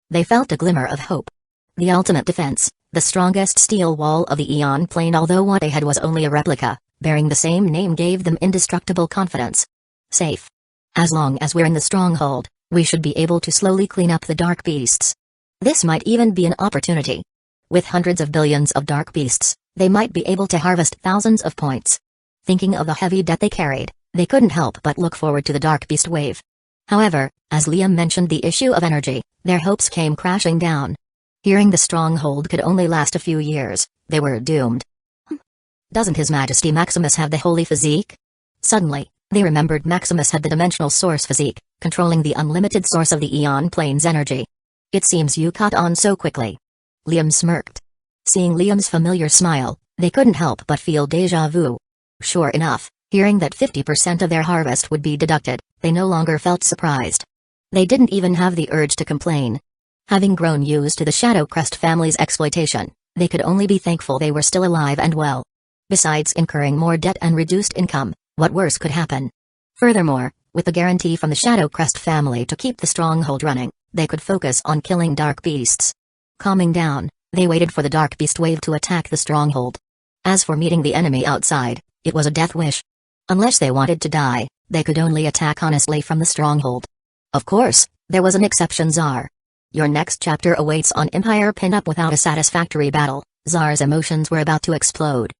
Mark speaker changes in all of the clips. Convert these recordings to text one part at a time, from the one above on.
Speaker 1: they felt a glimmer of hope. The ultimate defense, the strongest steel wall of the Eon Plane, although what they had was only a replica, bearing the same name, gave them indestructible confidence. Safe. As long as we're in the stronghold, we should be able to slowly clean up the dark beasts. This might even be an opportunity. With hundreds of billions of dark beasts, they might be able to harvest thousands of points. Thinking of the heavy debt they carried, they couldn't help but look forward to the dark beast wave. However, as Liam mentioned the issue of energy, their hopes came crashing down. Hearing the stronghold could only last a few years, they were doomed. Doesn't His Majesty Maximus have the holy physique? Suddenly, they remembered Maximus had the dimensional source physique, controlling the unlimited source of the Eon Plane's energy. It seems you caught on so quickly. Liam smirked. Seeing Liam's familiar smile, they couldn't help but feel déjà vu. Sure enough, hearing that 50% of their harvest would be deducted, they no longer felt surprised. They didn't even have the urge to complain. Having grown used to the Shadowcrest family's exploitation, they could only be thankful they were still alive and well. Besides incurring more debt and reduced income, what worse could happen? Furthermore, with the guarantee from the Shadowcrest family to keep the stronghold running, they could focus on killing dark beasts. Calming down, they waited for the dark beast wave to attack the stronghold. As for meeting the enemy outside, it was a death wish. Unless they wanted to die, they could only attack honestly from the stronghold. Of course, there was an exception: Zar. Your next chapter awaits on Empire. Pinned up. Without a satisfactory battle, Zar's emotions were about to explode.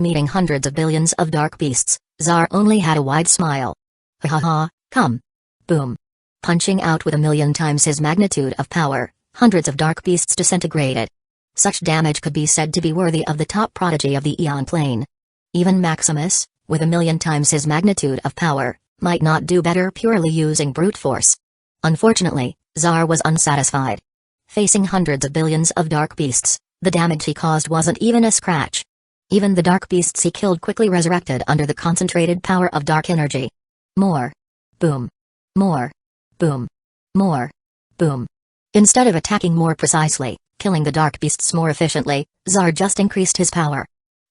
Speaker 1: Meeting hundreds of billions of dark beasts, Zar only had a wide smile. Ha ha ha, come. Boom. Punching out with 1,000,000 times his magnitude of power, hundreds of dark beasts disintegrated. Such damage could be said to be worthy of the top prodigy of the Eon Plane. Even Maximus, with 1,000,000 times his magnitude of power, might not do better purely using brute force. Unfortunately, Zar was unsatisfied. Facing hundreds of billions of dark beasts, the damage he caused wasn't even a scratch. Even the dark beasts he killed quickly resurrected under the concentrated power of dark energy. More. Boom. More. Boom. More. Boom. Instead of attacking more precisely, killing the dark beasts more efficiently, Zar just increased his power.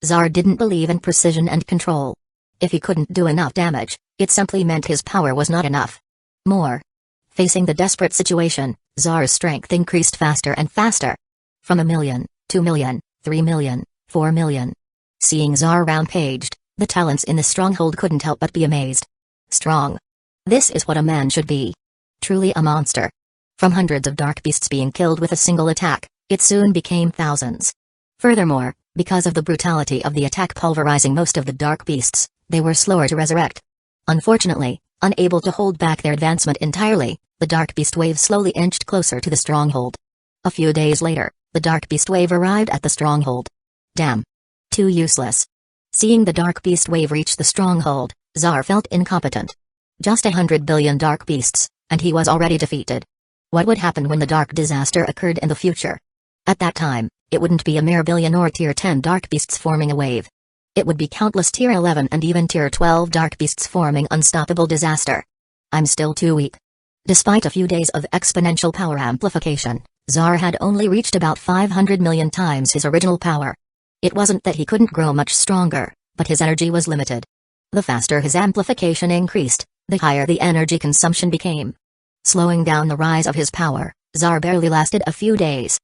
Speaker 1: Zar didn't believe in precision and control. If he couldn't do enough damage, it simply meant his power was not enough. More. Facing the desperate situation, Zar's strength increased faster and faster. From 1,000,000, 2,000,000, 3,000,000, 4,000,000. Seeing Zar rampaged, the talents in the stronghold couldn't help but be amazed. Strong. This is what a man should be. Truly a monster. From hundreds of dark beasts being killed with a single attack, it soon became thousands. Furthermore, because of the brutality of the attack pulverizing most of the dark beasts, they were slower to resurrect. Unfortunately, unable to hold back their advancement entirely, the dark beast wave slowly inched closer to the stronghold. A few days later, the dark beast wave arrived at the stronghold. Damn. Too useless. Seeing the dark beast wave reach the stronghold, Zar felt incompetent. Just 100 billion dark beasts, and he was already defeated. What would happen when the dark disaster occurred in the future? At that time, it wouldn't be a mere billion or tier 10 dark beasts forming a wave. It would be countless tier 11 and even tier 12 dark beasts forming unstoppable disaster. I'm still too weak. Despite a few days of exponential power amplification, Zar had only reached about 500 million times his original power. It wasn't that he couldn't grow much stronger, but his energy was limited. The faster his amplification increased, the higher the energy consumption became. Slowing down the rise of his power, Zar barely lasted a few days.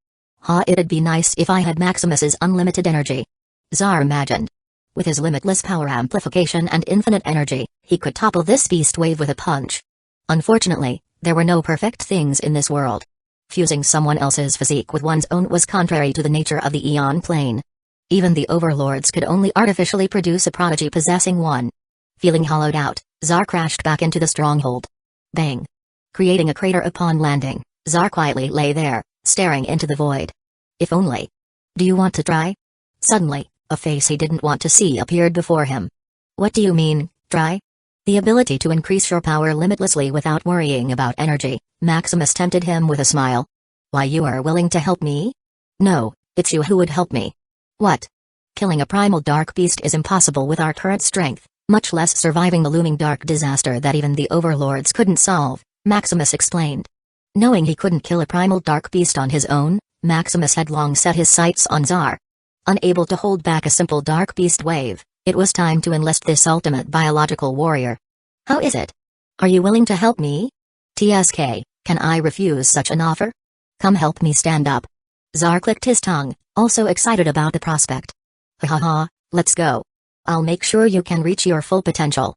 Speaker 1: It'd be nice if I had Maximus's unlimited energy. Zar imagined. With his limitless power amplification and infinite energy, he could topple this beast wave with a punch. Unfortunately, there were no perfect things in this world. Fusing someone else's physique with one's own was contrary to the nature of the Eon Plane. Even the overlords could only artificially produce a prodigy possessing one. Feeling hollowed out, Zar crashed back into the stronghold. Bang! Creating a crater upon landing, Zar quietly lay there, staring into the void. If only. Do you want to try? Suddenly, a face he didn't want to see appeared before him. What do you mean, try? The ability to increase your power limitlessly without worrying about energy, Maximus tempted him with a smile. Why, you are willing to help me? No, it's you who would help me. What? Killing a primal dark beast is impossible with our current strength, much less surviving the looming dark disaster that even the overlords couldn't solve, Maximus explained. Knowing he couldn't kill a primal dark beast on his own, Maximus had long set his sights on Zar. Unable to hold back a simple dark beast wave, it was time to enlist this ultimate biological warrior. How is it? Are you willing to help me? TSK, can I refuse such an offer? Come help me stand up. Zar clicked his tongue, also excited about the prospect. Ha ha, let's go. I'll make sure you can reach your full potential.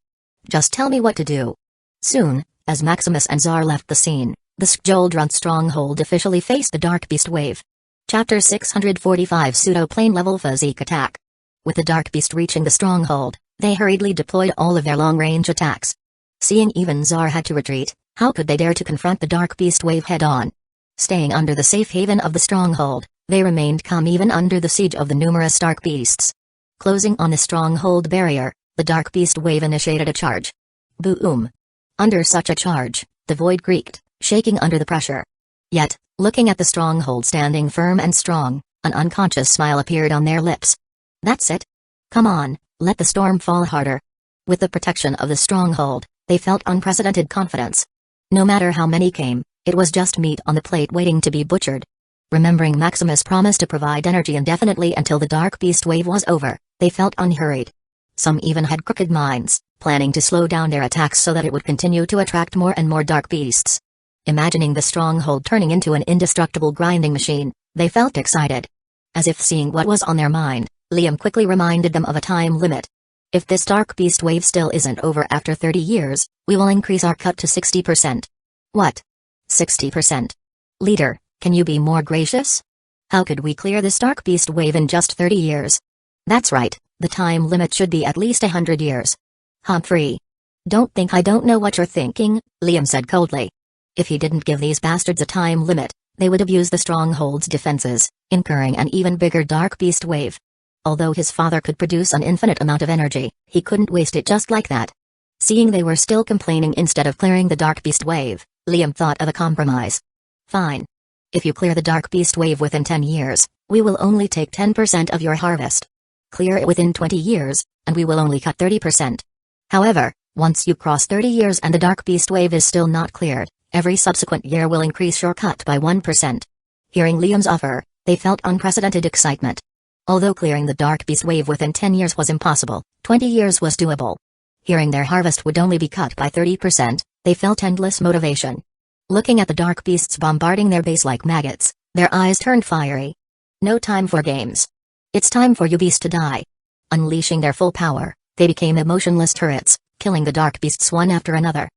Speaker 1: Just tell me what to do. Soon, as Maximus and Zar left the scene, the Skjoldrunt stronghold officially faced the Dark Beast wave. Chapter 645 Pseudo-Plane Level Physique Attack. With the Dark Beast reaching the stronghold, they hurriedly deployed all of their long-range attacks. Seeing even Zar had to retreat, how could they dare to confront the Dark Beast wave head-on? Staying under the safe haven of the stronghold, they remained calm even under the siege of the numerous Dark Beasts. Closing on the stronghold barrier, the Dark Beast wave initiated a charge. Boom! Under such a charge, the void creaked, shaking under the pressure. Yet, looking at the stronghold standing firm and strong, an unconscious smile appeared on their lips. That's it. Come on, let the storm fall harder. With the protection of the stronghold, they felt unprecedented confidence. No matter how many came, it was just meat on the plate waiting to be butchered. Remembering Maximus' promise to provide energy indefinitely until the Dark Beast wave was over, they felt unhurried. Some even had crooked minds, planning to slow down their attacks so that it would continue to attract more and more Dark Beasts. Imagining the stronghold turning into an indestructible grinding machine, they felt excited. As if seeing what was on their mind, Liam quickly reminded them of a time limit. If this Dark Beast wave still isn't over after 30 years, we will increase our cut to 60%. What? 60%? Leader, can you be more gracious? How could we clear this Dark Beast wave in just 30 years? That's right, the time limit should be at least 100 years. Humphrey. Don't think I don't know what you're thinking, Liam said coldly. If he didn't give these bastards a time limit, they would have used the stronghold's defenses, incurring an even bigger Dark Beast wave. Although his father could produce an infinite amount of energy, he couldn't waste it just like that. Seeing they were still complaining instead of clearing the Dark Beast wave, Liam thought of a compromise. Fine. If you clear the Dark Beast wave within 10 years, we will only take 10% of your harvest. Clear it within 20 years, and we will only cut 30%. However, once you cross 30 years and the Dark Beast wave is still not cleared, every subsequent year will increase your cut by 1%. Hearing Liam's offer, they felt unprecedented excitement. Although clearing the Dark Beast wave within 10 years was impossible, 20 years was doable. Hearing their harvest would only be cut by 30%, they felt endless motivation. Looking at the Dark Beasts bombarding their base like maggots, their eyes turned fiery. No time for games. It's time for you beasts to die. Unleashing their full power, they became emotionless turrets, killing the Dark Beasts one after another.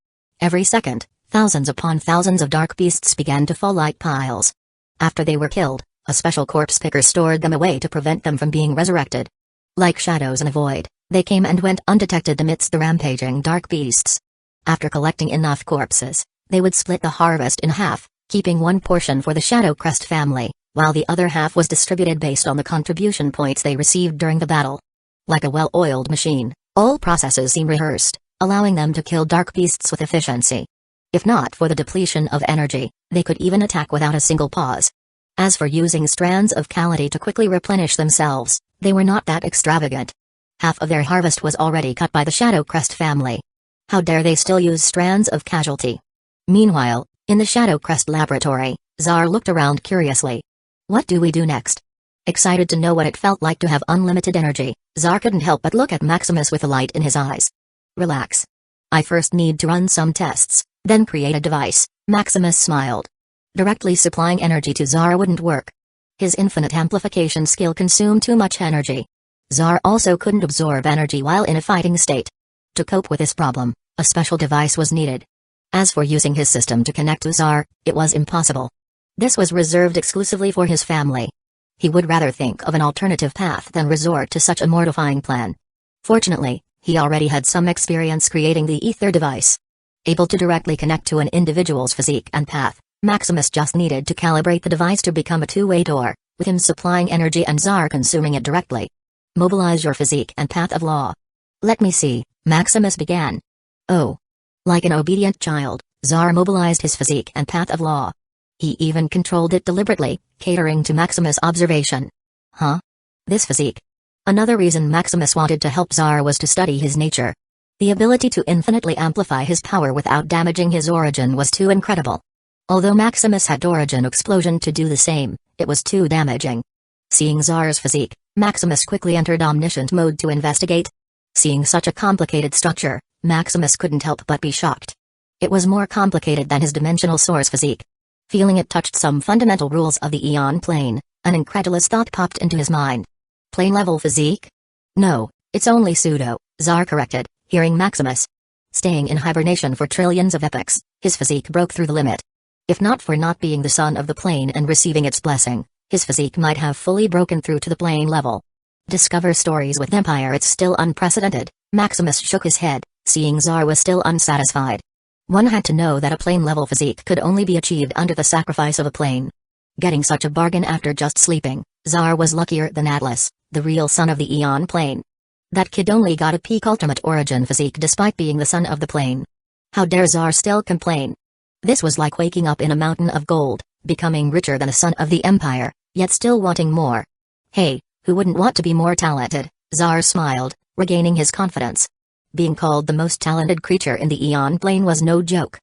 Speaker 1: Every second, thousands upon thousands of Dark Beasts began to fall like piles. After they were killed, a special corpse picker stored them away to prevent them from being resurrected. Like shadows in a void, they came and went undetected amidst the rampaging Dark Beasts. After collecting enough corpses, they would split the harvest in half, keeping one portion for the Shadow Crest family, while the other half was distributed based on the contribution points they received during the battle. Like a well-oiled machine, all processes seem rehearsed, allowing them to kill Dark Beasts with efficiency. If not for the depletion of energy, they could even attack without a single pause. As for using strands of Calamity to quickly replenish themselves, they were not that extravagant. Half of their harvest was already cut by the Shadow Crest family. How dare they still use strands of casualty? Meanwhile, in the Shadow Crest laboratory, Zar looked around curiously. What do we do next? Excited to know what it felt like to have unlimited energy, Zar couldn't help but look at Maximus with a light in his eyes. Relax. I first need to run some tests, then create a device, Maximus smiled. Directly supplying energy to Zar wouldn't work. His infinite amplification skill consumed too much energy. Zar also couldn't absorb energy while in a fighting state. To cope with this problem, a special device was needed. As for using his system to connect to Zar, it was impossible. This was reserved exclusively for his family. He would rather think of an alternative path than resort to such a mortifying plan. Fortunately, he already had some experience creating the ether device. Able to directly connect to an individual's physique and path, Maximus just needed to calibrate the device to become a two-way door, with him supplying energy and Zar consuming it directly. Mobilize your physique and path of law. Let me see, Maximus began. Oh. Like an obedient child, Zar mobilized his physique and path of law. He even controlled it deliberately, catering to Maximus' observation. Huh? This physique. Another reason Maximus wanted to help Zar was to study his nature. The ability to infinitely amplify his power without damaging his origin was too incredible. Although Maximus had Origin Explosion to do the same, it was too damaging. Seeing Zar's physique, Maximus quickly entered Omniscient mode to investigate. Seeing such a complicated structure, Maximus couldn't help but be shocked. It was more complicated than his dimensional source physique. Feeling it touched some fundamental rules of the Eon plane, an incredulous thought popped into his mind. Plane-level physique? No, it's only pseudo, Zar corrected, hearing Maximus. Staying in hibernation for trillions of epochs, his physique broke through the limit. If not for not being the son of the plane and receiving its blessing, his physique might have fully broken through to the plane level. Discover stories with Empire, it's still unprecedented. Maximus shook his head, seeing Zar was still unsatisfied. One had to know that a plane-level physique could only be achieved under the sacrifice of a plane. Getting such a bargain after just sleeping, Zar was luckier than Atlas, the real son of the Eon plane. That kid only got a peak ultimate origin physique despite being the son of the plane. How dare Zar still complain? This was like waking up in a mountain of gold, becoming richer than a son of the Empire, yet still wanting more. Hey, who wouldn't want to be more talented? Zar smiled, regaining his confidence. Being called the most talented creature in the Eon plane was no joke.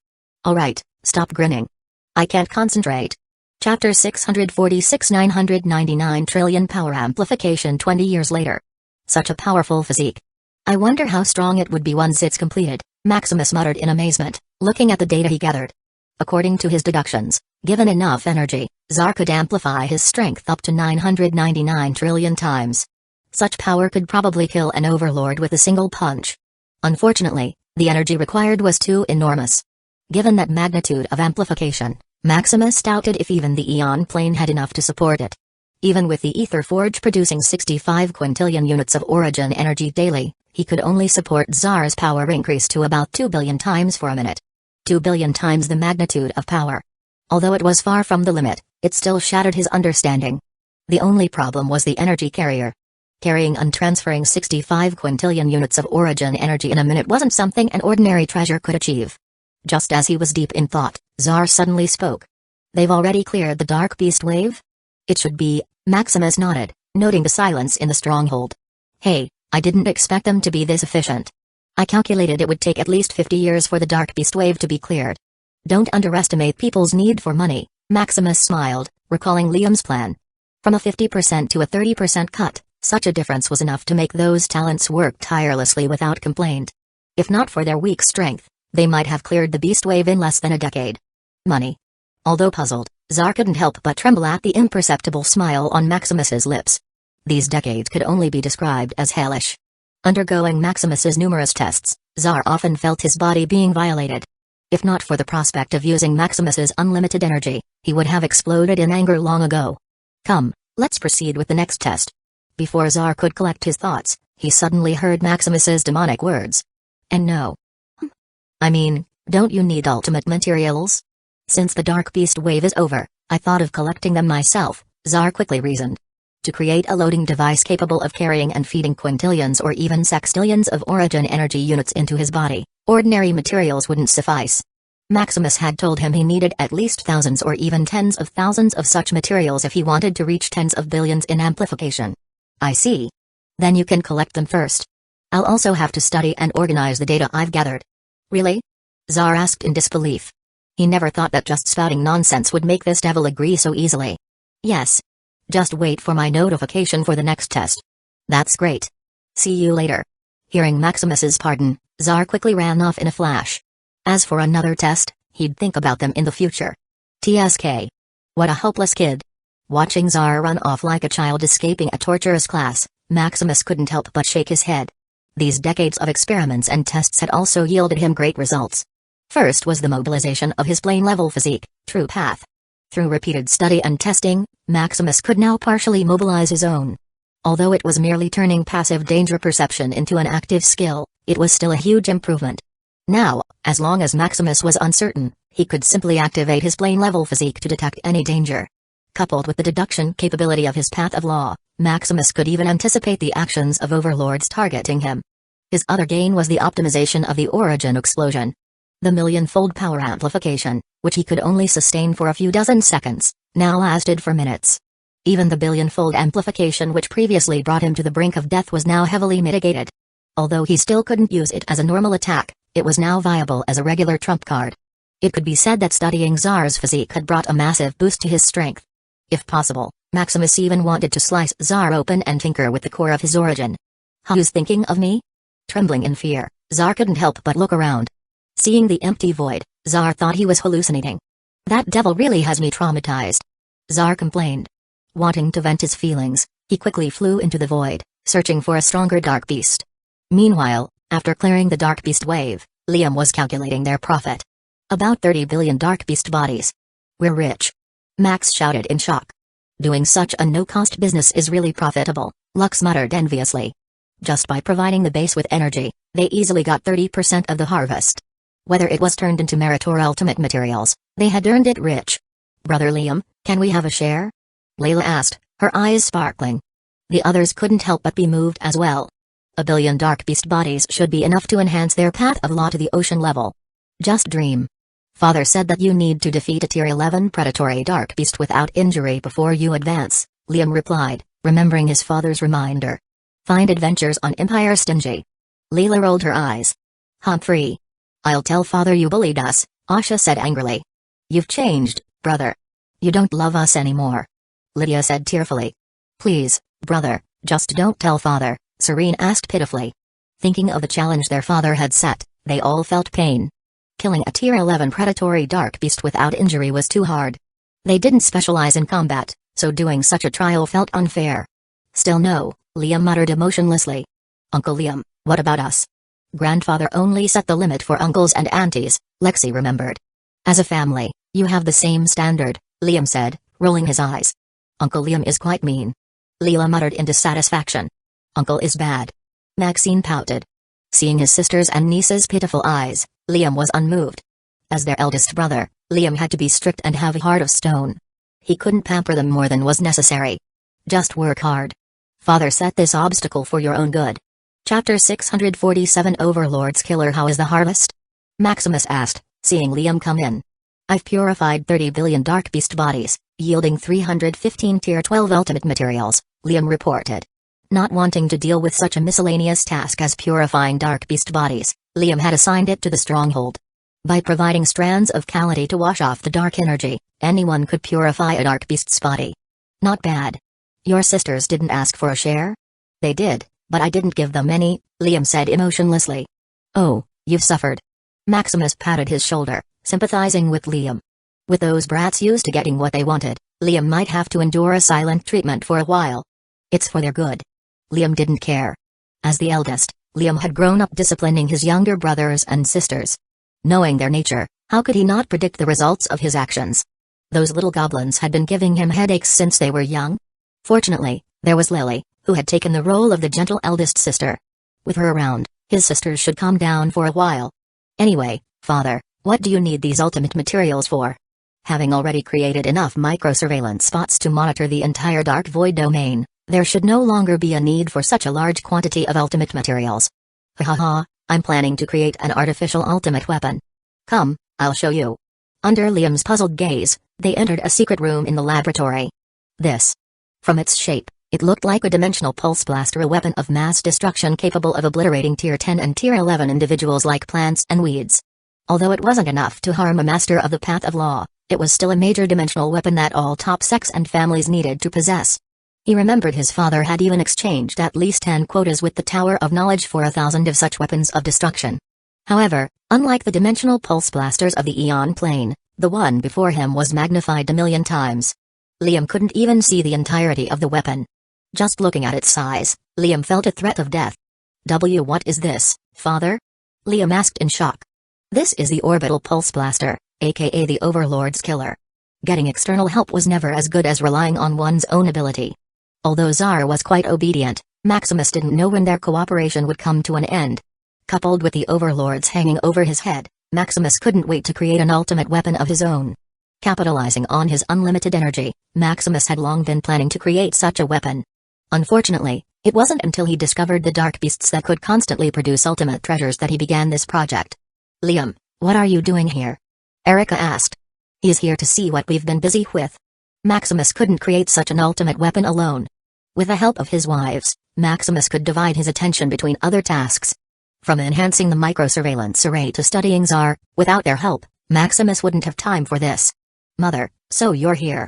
Speaker 1: Alright, stop grinning. I can't concentrate. Chapter 646 999 Trillion Power Amplification 20 years later. Such a powerful physique. I wonder how strong it would be once it's completed, Maximus muttered in amazement, looking at the data he gathered. According to his deductions, given enough energy, Zar could amplify his strength up to 999 trillion times. Such power could probably kill an overlord with a single punch. Unfortunately, the energy required was too enormous. Given that magnitude of amplification, Maximus doubted if even the Eon plane had enough to support it. Even with the Ether Forge producing 65 quintillion units of origin energy daily, he could only support Zar's power increase to about 2 billion times for a minute. 2 billion times the magnitude of power. Although it was far from the limit, it still shattered his understanding. The only problem was the energy carrier. Carrying and transferring 65 quintillion units of origin energy in a minute wasn't something an ordinary treasure could achieve. Just as he was deep in thought, Zar suddenly spoke. They've already cleared the Dark Beast wave? It should be, Maximus nodded, noting the silence in the stronghold. Hey, I didn't expect them to be this efficient. I calculated it would take at least 50 years for the Dark Beast wave to be cleared. Don't underestimate people's need for money, Maximus smiled, recalling Liam's plan. From a 50% to a 30% cut, such a difference was enough to make those talents work tirelessly without complaint. If not for their weak strength, they might have cleared the beast wave in less than a decade. Money. Although puzzled, Zar couldn't help but tremble at the imperceptible smile on Maximus's lips. These decades could only be described as hellish. Undergoing Maximus's numerous tests, Zar often felt his body being violated. If not for the prospect of using Maximus's unlimited energy, he would have exploded in anger long ago. Come, let's proceed with the next test. Before Zar could collect his thoughts, he suddenly heard Maximus's demonic words. And no. I mean, don't you need ultimate materials? Since the Dark Beast wave is over, I thought of collecting them myself, Zar quickly reasoned. To create a loading device capable of carrying and feeding quintillions or even sextillions of origin energy units into his body, ordinary materials wouldn't suffice. Maximus had told him he needed at least thousands or even tens of thousands of such materials if he wanted to reach tens of billions in amplification. I see. Then you can collect them first. I'll also have to study and organize the data I've gathered. Really? Zar asked in disbelief. He never thought that just spouting nonsense would make this devil agree so easily. Yes. Just wait for my notification for the next test. That's great. See you later. Hearing Maximus's pardon, Zar quickly ran off in a flash. As for another test, he'd think about them in the future. TSK. What a hopeless kid. Watching Zar run off like a child escaping a torturous class, Maximus couldn't help but shake his head. These decades of experiments and tests had also yielded him great results. First was the mobilization of his plane-level physique, true path. Through repeated study and testing, Maximus could now partially mobilize his own. Although it was merely turning passive danger perception into an active skill, it was still a huge improvement. Now, as long as Maximus was uncertain, he could simply activate his plane-level physique to detect any danger. Coupled with the deduction capability of his path of law, Maximus could even anticipate the actions of overlords targeting him. His other gain was the optimization of the origin explosion. The million-fold power amplification, which he could only sustain for a few dozen seconds, now lasted for minutes. Even the billion-fold amplification which previously brought him to the brink of death was now heavily mitigated. Although he still couldn't use it as a normal attack, it was now viable as a regular trump card. It could be said that studying Zar's physique had brought a massive boost to his strength. If possible, Maximus even wanted to slice Zar open and tinker with the core of his origin. Who's thinking of me? Trembling in fear, Zar couldn't help but look around. Seeing the empty void, Zar thought he was hallucinating. That devil really has me traumatized. Tsar complained. Wanting to vent his feelings, he quickly flew into the void, searching for a stronger dark beast. Meanwhile, after clearing the dark beast wave, Liam was calculating their profit. About 30 billion dark beast bodies. We're rich. Max shouted in shock. Doing such a no-cost business is really profitable, Lux muttered enviously. Just by providing the base with energy, they easily got 30% of the harvest. Whether it was turned into merit or ultimate materials, they had earned it rich. Brother Liam, can we have a share? Layla asked, her eyes sparkling. The others couldn't help but be moved as well. 1 billion dark beast bodies should be enough to enhance their path of law to the ocean level. Just dream. Father said that you need to defeat a tier 11 predatory dark beast without injury before you advance, Liam replied, remembering his father's reminder. Find adventures on Empire Stingy. Layla rolled her eyes. Humphrey. I'll tell father you bullied us, Asha said angrily. You've changed, brother. You don't love us anymore. Lydia said tearfully. Please, brother, just don't tell father, Serene asked pitifully. Thinking of the challenge their father had set, they all felt pain. Killing a tier 11 predatory dark beast without injury was too hard. They didn't specialize in combat, so doing such a trial felt unfair. Still no, Liam muttered emotionlessly. Uncle Liam, what about us? Grandfather only set the limit for uncles and aunties, Lexi remembered. As a family, you have the same standard, Liam said, rolling his eyes. Uncle Liam is quite mean. Leela muttered in dissatisfaction. Uncle is bad. Maxine pouted. Seeing his sisters and niece's pitiful eyes, Liam was unmoved. As their eldest brother, Liam had to be strict and have a heart of stone. He couldn't pamper them more than was necessary. Just work hard. Father set this obstacle for your own good. Chapter 647 Overlord's Killer. How is the harvest? Maximus asked, seeing Liam come in. I've purified 30 billion dark beast bodies, yielding 315 tier 12 ultimate materials, Liam reported. Not wanting to deal with such a miscellaneous task as purifying dark beast bodies, Liam had assigned it to the stronghold. By providing strands of Calamity to wash off the dark energy, anyone could purify a dark beast's body. Not bad. Your sisters didn't ask for a share? They did, but I didn't give them any, Liam said emotionlessly. Oh, you've suffered. Maximus patted his shoulder, sympathizing with Liam. With those brats used to getting what they wanted, Liam might have to endure a silent treatment for a while. It's for their good. Liam didn't care. As the eldest, Liam had grown up disciplining his younger brothers and sisters. Knowing their nature, how could he not predict the results of his actions? Those little goblins had been giving him headaches since they were young. Fortunately, there was Lily, who had taken the role of the gentle eldest sister. With her around, his sisters should calm down for a while. Anyway, father, what do you need these ultimate materials for? Having already created enough microsurveillance spots to monitor the entire Dark Void domain, there should no longer be a need for such a large quantity of ultimate materials. Ha, I'm planning to create an artificial ultimate weapon. Come, I'll show you. Under Liam's puzzled gaze, they entered a secret room in the laboratory. From its shape, it looked like a dimensional pulse blaster, a weapon of mass destruction capable of obliterating tier 10 and tier 11 individuals like plants and weeds. Although it wasn't enough to harm a master of the path of law, it was still a major dimensional weapon that all top sects and families needed to possess. He remembered his father had even exchanged at least 10 quotas with the Tower of Knowledge for 1,000 of such weapons of destruction. However, unlike the dimensional pulse blasters of the Eon Plane, the one before him was magnified a million times. Liam couldn't even see the entirety of the weapon. Just looking at its size, Liam felt a threat of death. What is this, father? Liam asked in shock. This is the orbital pulse blaster, aka the Overlord's Killer. Getting external help was never as good as relying on one's own ability. Although Tsar was quite obedient, Maximus didn't know when their cooperation would come to an end. Coupled with the overlords hanging over his head, Maximus couldn't wait to create an ultimate weapon of his own. Capitalizing on his unlimited energy, Maximus had long been planning to create such a weapon. Unfortunately, it wasn't until he discovered the dark beasts that could constantly produce ultimate treasures that he began this project. Liam, what are you doing here? Erica asked. He's here to see what we've been busy with. Maximus couldn't create such an ultimate weapon alone. With the help of his wives, Maximus could divide his attention between other tasks. From enhancing the microsurveillance array to studying Tsar, without their help, Maximus wouldn't have time for this. Mother, so you're here.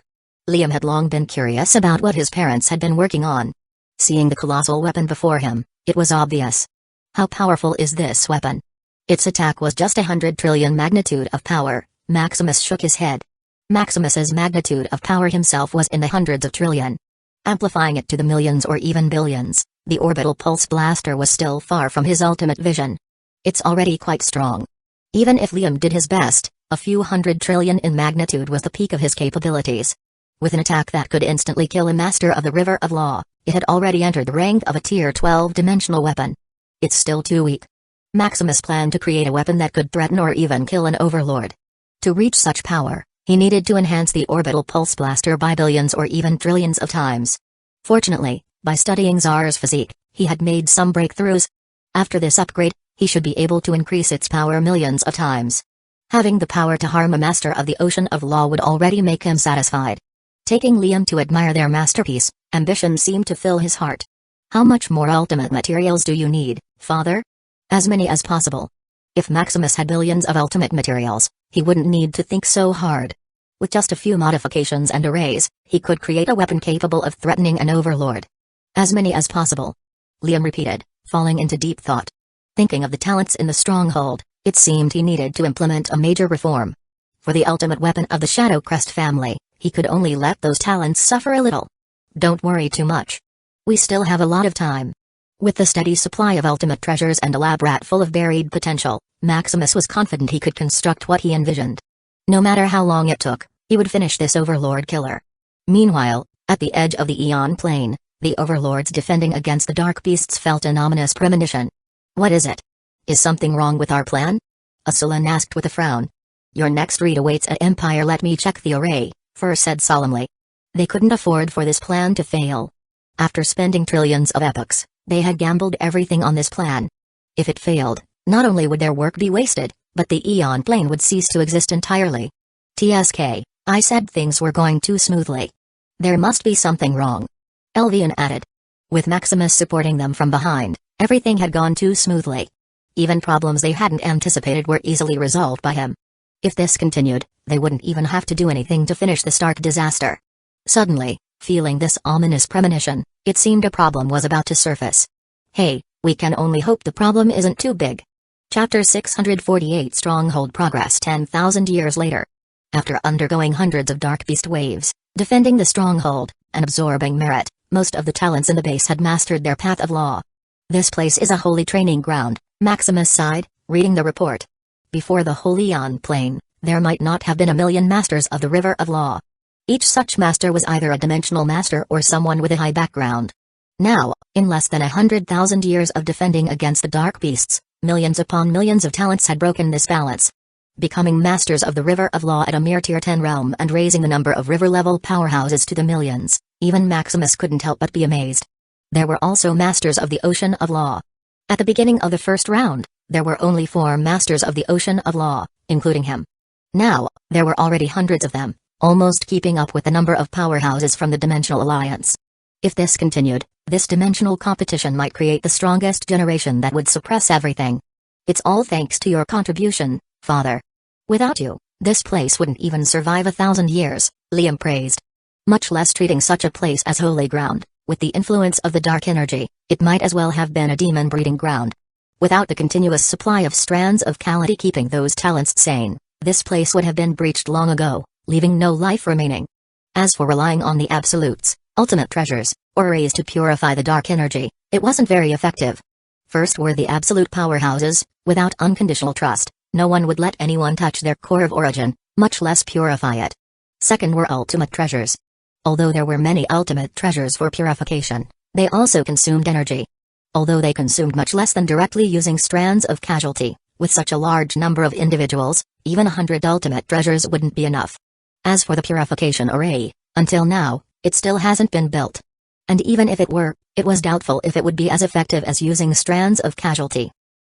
Speaker 1: Liam had long been curious about what his parents had been working on. Seeing the colossal weapon before him, it was obvious. How powerful is this weapon? Its attack was just 100 trillion magnitude of power. Maximus shook his head. Maximus's magnitude of power himself was in the hundreds of trillion. Amplifying it to the millions or even billions, the orbital pulse blaster was still far from his ultimate vision. It's already quite strong. Even if Liam did his best, a few hundred trillion in magnitude was the peak of his capabilities. With an attack that could instantly kill a master of the River of Law, it had already entered the rank of a Tier 12 dimensional weapon. It's still too weak. Maximus planned to create a weapon that could threaten or even kill an overlord. To reach such power, he needed to enhance the orbital pulse blaster by billions or even trillions of times. Fortunately, by studying Zar's physique, he had made some breakthroughs. After this upgrade, he should be able to increase its power millions of times. Having the power to harm a master of the Ocean of Law would already make him satisfied. Taking Liam to admire their masterpiece, ambition seemed to fill his heart. How much more ultimate materials do you need, father? As many as possible. If Maximus had billions of ultimate materials, he wouldn't need to think so hard. With just a few modifications and arrays, he could create a weapon capable of threatening an overlord. As many as possible. Liam repeated, falling into deep thought. Thinking of the talents in the stronghold, it seemed he needed to implement a major reform. For the ultimate weapon of the Shadow Crest family, he could only let those talents suffer a little. Don't worry too much. We still have a lot of time. With the steady supply of ultimate treasures and a lab rat full of buried potential, Maximus was confident he could construct what he envisioned. No matter how long it took, he would finish this overlord killer. Meanwhile, at the edge of the Aeon Plane, the overlords defending against the dark beasts felt an ominous premonition. What is it? Is something wrong with our plan? Aslan asked with a frown. Your next read awaits at Empire. Let me check the array, Fur said solemnly. They couldn't afford for this plan to fail. After spending trillions of epochs, they had gambled everything on this plan. If it failed, not only would their work be wasted, but the Aeon Plane would cease to exist entirely. TSK, I said things were going too smoothly. There must be something wrong. Elvian added. With Maximus supporting them from behind, everything had gone too smoothly. Even problems they hadn't anticipated were easily resolved by him. If this continued, they wouldn't even have to do anything to finish the Stark disaster. Suddenly, feeling this ominous premonition, it seemed a problem was about to surface. Hey, we can only hope the problem isn't too big. Chapter 648 Stronghold Progress 10,000 years later. After undergoing hundreds of Dark Beast waves, defending the stronghold, and absorbing merit, most of the talents in the base had mastered their path of law. This place is a holy training ground, Maximus sighed, reading the report. Before the Holy Aeon Plane, there might not have been a million masters of the River of Law. Each such master was either a dimensional master or someone with a high background. Now, in less than 100,000 years of defending against the dark beasts, millions upon millions of talents had broken this balance. Becoming masters of the River of Law at a mere Tier 10 realm and raising the number of river-level powerhouses to the millions, even Maximus couldn't help but be amazed. There were also masters of the Ocean of Law. At the beginning of the first round, there were only 4 masters of the Ocean of Law, including him. Now, there were already hundreds of them, almost keeping up with the number of powerhouses from the Dimensional Alliance. If this continued, this dimensional competition might create the strongest generation that would suppress everything. It's all thanks to your contribution, Father. Without you, this place wouldn't even survive 1,000 years, Liam praised. Much less treating such a place as holy ground. With the influence of the dark energy, it might as well have been a demon breeding ground. Without the continuous supply of strands of Calamity keeping those talents sane, this place would have been breached long ago, leaving no life remaining. As for relying on the absolutes, ultimate treasures, or arrays to purify the dark energy, it wasn't very effective. First were the absolute powerhouses. Without unconditional trust, no one would let anyone touch their core of origin, much less purify it. Second were ultimate treasures. Although there were many ultimate treasures for purification, they also consumed energy. Although they consumed much less than directly using strands of casualty, with such a large number of individuals, even 100 ultimate treasures wouldn't be enough. As for the purification array, until now, it still hasn't been built. And even if it were, it was doubtful if it would be as effective as using strands of casualty.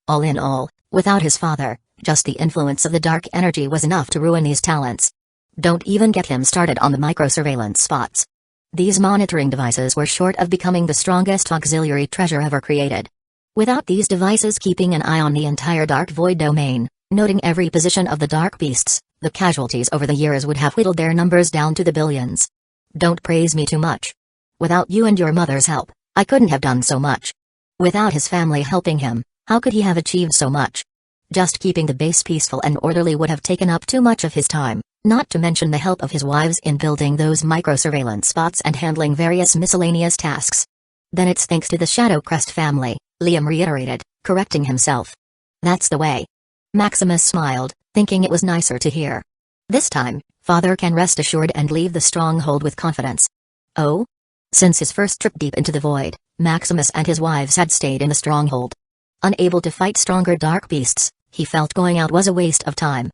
Speaker 1: All in all, without his father, just the influence of the dark energy was enough to ruin these talents. Don't even get him started on the micro-surveillance spots. These monitoring devices were short of becoming the strongest auxiliary treasure ever created. Without these devices keeping an eye on the entire Dark Void domain, noting every position of the dark beasts, the casualties over the years would have whittled their numbers down to the billions. Don't praise me too much. Without you and your mother's help, I couldn't have done so much. Without his family helping him, how could he have achieved so much? Just keeping the base peaceful and orderly would have taken up too much of his time, Not to mention the help of his wives in building those micro-surveillance spots and handling various miscellaneous tasks. Then it's thanks to the Shadow Crest family, Liam reiterated, correcting himself. That's the way. Maximus smiled, thinking it was nicer to hear. This time, Father can rest assured and leave the stronghold with confidence. Oh? Since his first trip deep into the void, Maximus and his wives had stayed in the stronghold. Unable to fight stronger dark beasts, he felt going out was a waste of time.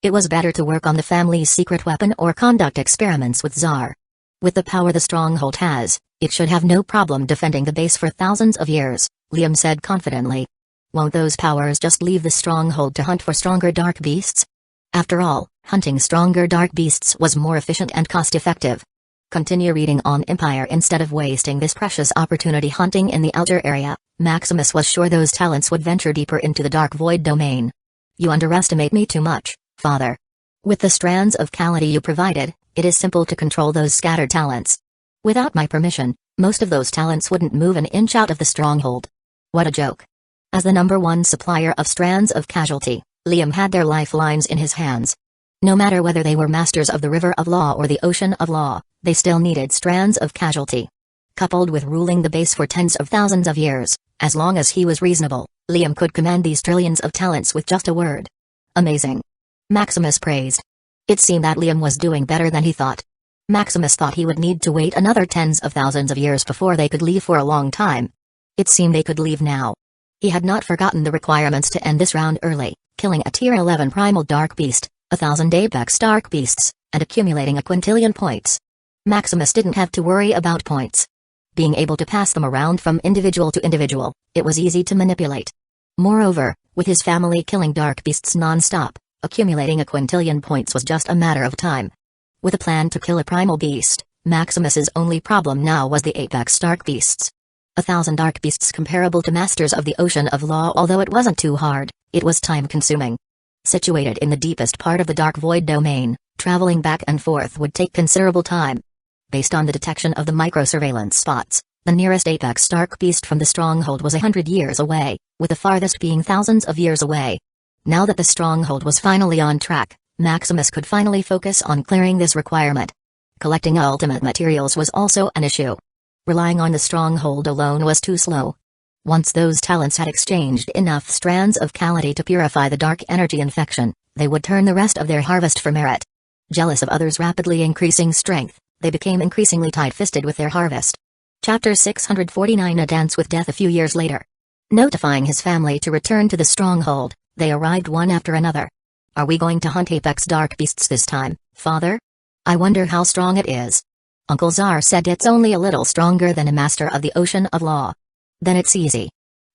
Speaker 1: It was better to work on the family's secret weapon or conduct experiments with Tsar. With the power the stronghold has, it should have no problem defending the base for thousands of years, Liam said confidently. Won't those powers just leave the stronghold to hunt for stronger dark beasts? After all, hunting stronger dark beasts was more efficient and cost-effective. Continue reading on Empire instead of wasting this precious opportunity hunting in the outer area. Maximus was sure those talents would venture deeper into the dark void domain. You underestimate me too much, Father. With the strands of Calamity you provided, it is simple to control those scattered talents. Without my permission, most of those talents wouldn't move an inch out of the stronghold. What a joke. As the #1 supplier of strands of casualty, Liam had their lifelines in his hands. No matter whether they were masters of the River of Law or the Ocean of Law, they still needed strands of casualty. Coupled with ruling the base for tens of thousands of years, as long as he was reasonable, Liam could command these trillions of talents with just a word. Amazing. Maximus praised. It seemed that Liam was doing better than he thought. Maximus thought he would need to wait another tens of thousands of years before they could leave for a long time. It seemed they could leave now. He had not forgotten the requirements to end this round early, killing a Tier 11 primal dark beast, 1,000 apex dark beasts, and accumulating a quintillion points. Maximus didn't have to worry about points. Being able to pass them around from individual to individual, it was easy to manipulate. Moreover, with his family killing dark beasts non-stop, accumulating a quintillion points was just a matter of time. With a plan to kill a primal beast, Maximus's only problem now was the apex dark beasts. 1,000 dark beasts comparable to masters of the Ocean of Law. Although it wasn't too hard, it was time-consuming. Situated in the deepest part of the dark void domain, traveling back and forth would take considerable time. Based on the detection of the micro-surveillance spots, the nearest apex dark beast from the stronghold was 100 years away, with the farthest being thousands of years away. Now that the stronghold was finally on track, Maximus could finally focus on clearing this requirement. Collecting ultimate materials was also an issue. Relying on the stronghold alone was too slow. Once those talents had exchanged enough strands of Calamity to purify the dark energy infection, they would turn the rest of their harvest for merit. Jealous of others' rapidly increasing strength, they became increasingly tight-fisted with their harvest. Chapter 649 A Dance with Death. A few years later. Notifying his family to return to the stronghold, they arrived one after another. Are we going to hunt apex dark beasts this time, Father? I wonder how strong it is. Uncle Tsar said it's only a little stronger than a master of the Ocean of Law. Then it's easy.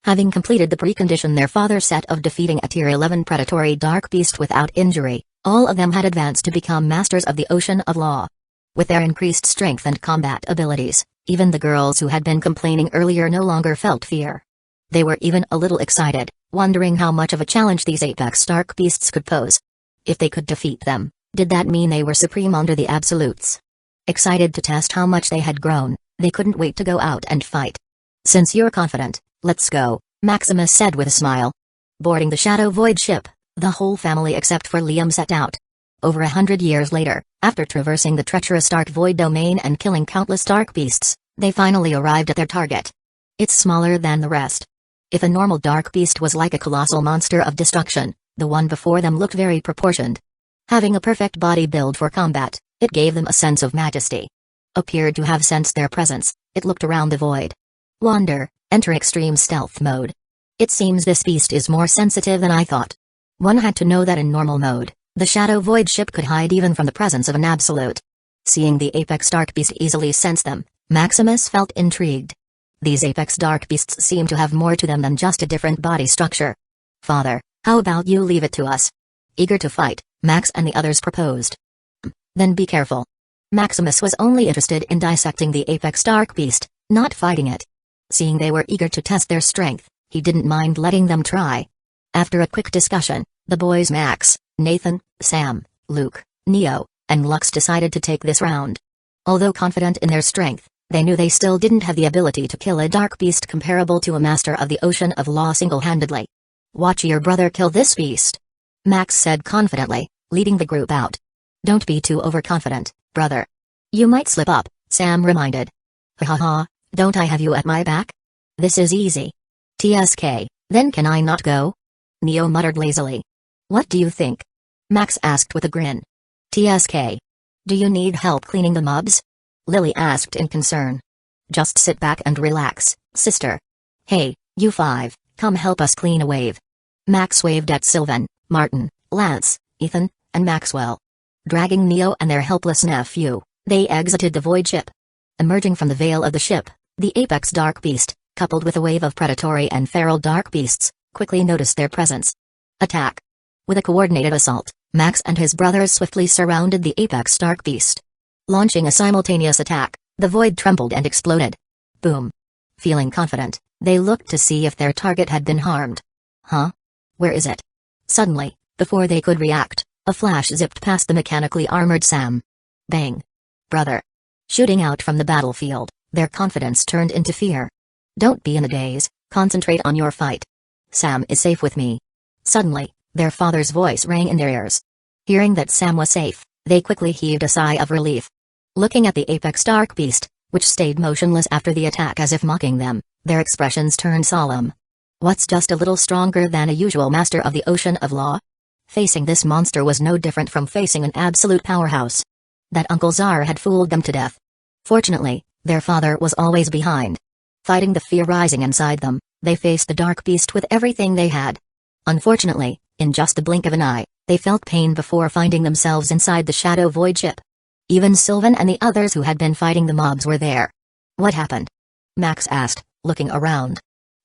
Speaker 1: Having completed the precondition their father set of defeating a Tier 11 predatory dark beast without injury, all of them had advanced to become masters of the Ocean of Law. With their increased strength and combat abilities, even the girls who had been complaining earlier no longer felt fear. They were even a little excited, wondering how much of a challenge these apex dark beasts could pose. If they could defeat them, did that mean they were supreme under the absolutes? Excited to test how much they had grown, they couldn't wait to go out and fight. Since you're confident, let's go, Maximus said with a smile. Boarding the Shadow Void ship, the whole family except for Liam set out. Over 100 years later, after traversing the treacherous dark void domain and killing countless dark beasts, they finally arrived at their target. It's smaller than the rest. If a normal dark beast was like a colossal monster of destruction, the one before them looked very proportioned. Having a perfect body build for combat, it gave them a sense of majesty. Appeared to have sensed their presence, it looked around the void. Wander, enter extreme stealth mode. It seems this beast is more sensitive than I thought. One had to know that in normal mode, the Shadow Void ship could hide even from the presence of an absolute. Seeing the apex dark beast easily sense them, Maximus felt intrigued. These apex dark beasts seem to have more to them than just a different body structure. Father, how about you leave it to us? Eager to fight, Max and the others proposed. Then be careful. Maximus was only interested in dissecting the apex dark beast, not fighting it. Seeing they were eager to test their strength, he didn't mind letting them try. After a quick discussion, the boys Max, Nathan, Sam, Luke, Neo, and Lux decided to take this round. Although confident in their strength, they knew they still didn't have the ability to kill a dark beast comparable to a master of the Ocean of Law single-handedly. Watch your brother kill this beast, Max said confidently, leading the group out. Don't be too overconfident, brother. You might slip up, Sam reminded. Ha ha ha, don't I have you at my back? This is easy. TSK, then can I not go? Neo muttered lazily. What do you think? Max asked with a grin. TSK. Do you need help cleaning the mobs? Lily asked in concern. Just sit back and relax, sister. Hey, you five, come help us clean a wave. Max waved at Sylvan, Martin, Lance, Ethan, and Maxwell. Dragging Neo and their helpless nephew, they exited the void ship. Emerging from the veil of the ship, the apex dark beast, coupled with a wave of predatory and feral dark beasts, quickly noticed their presence. Attack. With a coordinated assault, Max and his brothers swiftly surrounded the apex dark beast. Launching a simultaneous attack, the void trembled and exploded. Boom. Feeling confident, they looked to see if their target had been harmed. Huh? Where is it? Suddenly, before they could react, a flash zipped past the mechanically armored Sam. Bang. Brother. Shooting out from the battlefield, their confidence turned into fear. Don't be in a daze, concentrate on your fight. Sam is safe with me. Suddenly, their father's voice rang in their ears. Hearing that Sam was safe, they quickly heaved a sigh of relief. Looking at the apex dark beast, which stayed motionless after the attack as if mocking them, their expressions turned solemn. What's just a little stronger than a usual master of the ocean of law? Facing this monster was no different from facing an absolute powerhouse. That Uncle Zar had fooled them to death. Fortunately, their father was always behind. Fighting the fear rising inside them, they faced the dark beast with everything they had. Unfortunately, in just the blink of an eye, they felt pain before finding themselves inside the shadow void ship. Even Sylvan and the others who had been fighting the mobs were there. What happened? Max asked, looking around.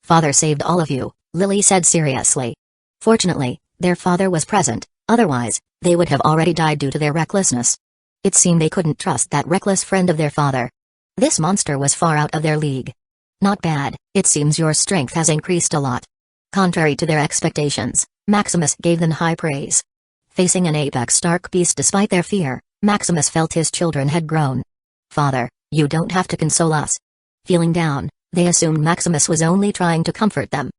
Speaker 1: Father saved all of you, Lily said seriously. Fortunately, their father was present, otherwise, they would have already died due to their recklessness. It seemed they couldn't trust that reckless friend of their father. This monster was far out of their league. Not bad, it seems your strength has increased a lot. Contrary to their expectations, Maximus gave them high praise. Facing an apex dark beast despite their fear, Maximus felt his children had grown. Father, you don't have to console us. Feeling down, they assumed Maximus was only trying to comfort them.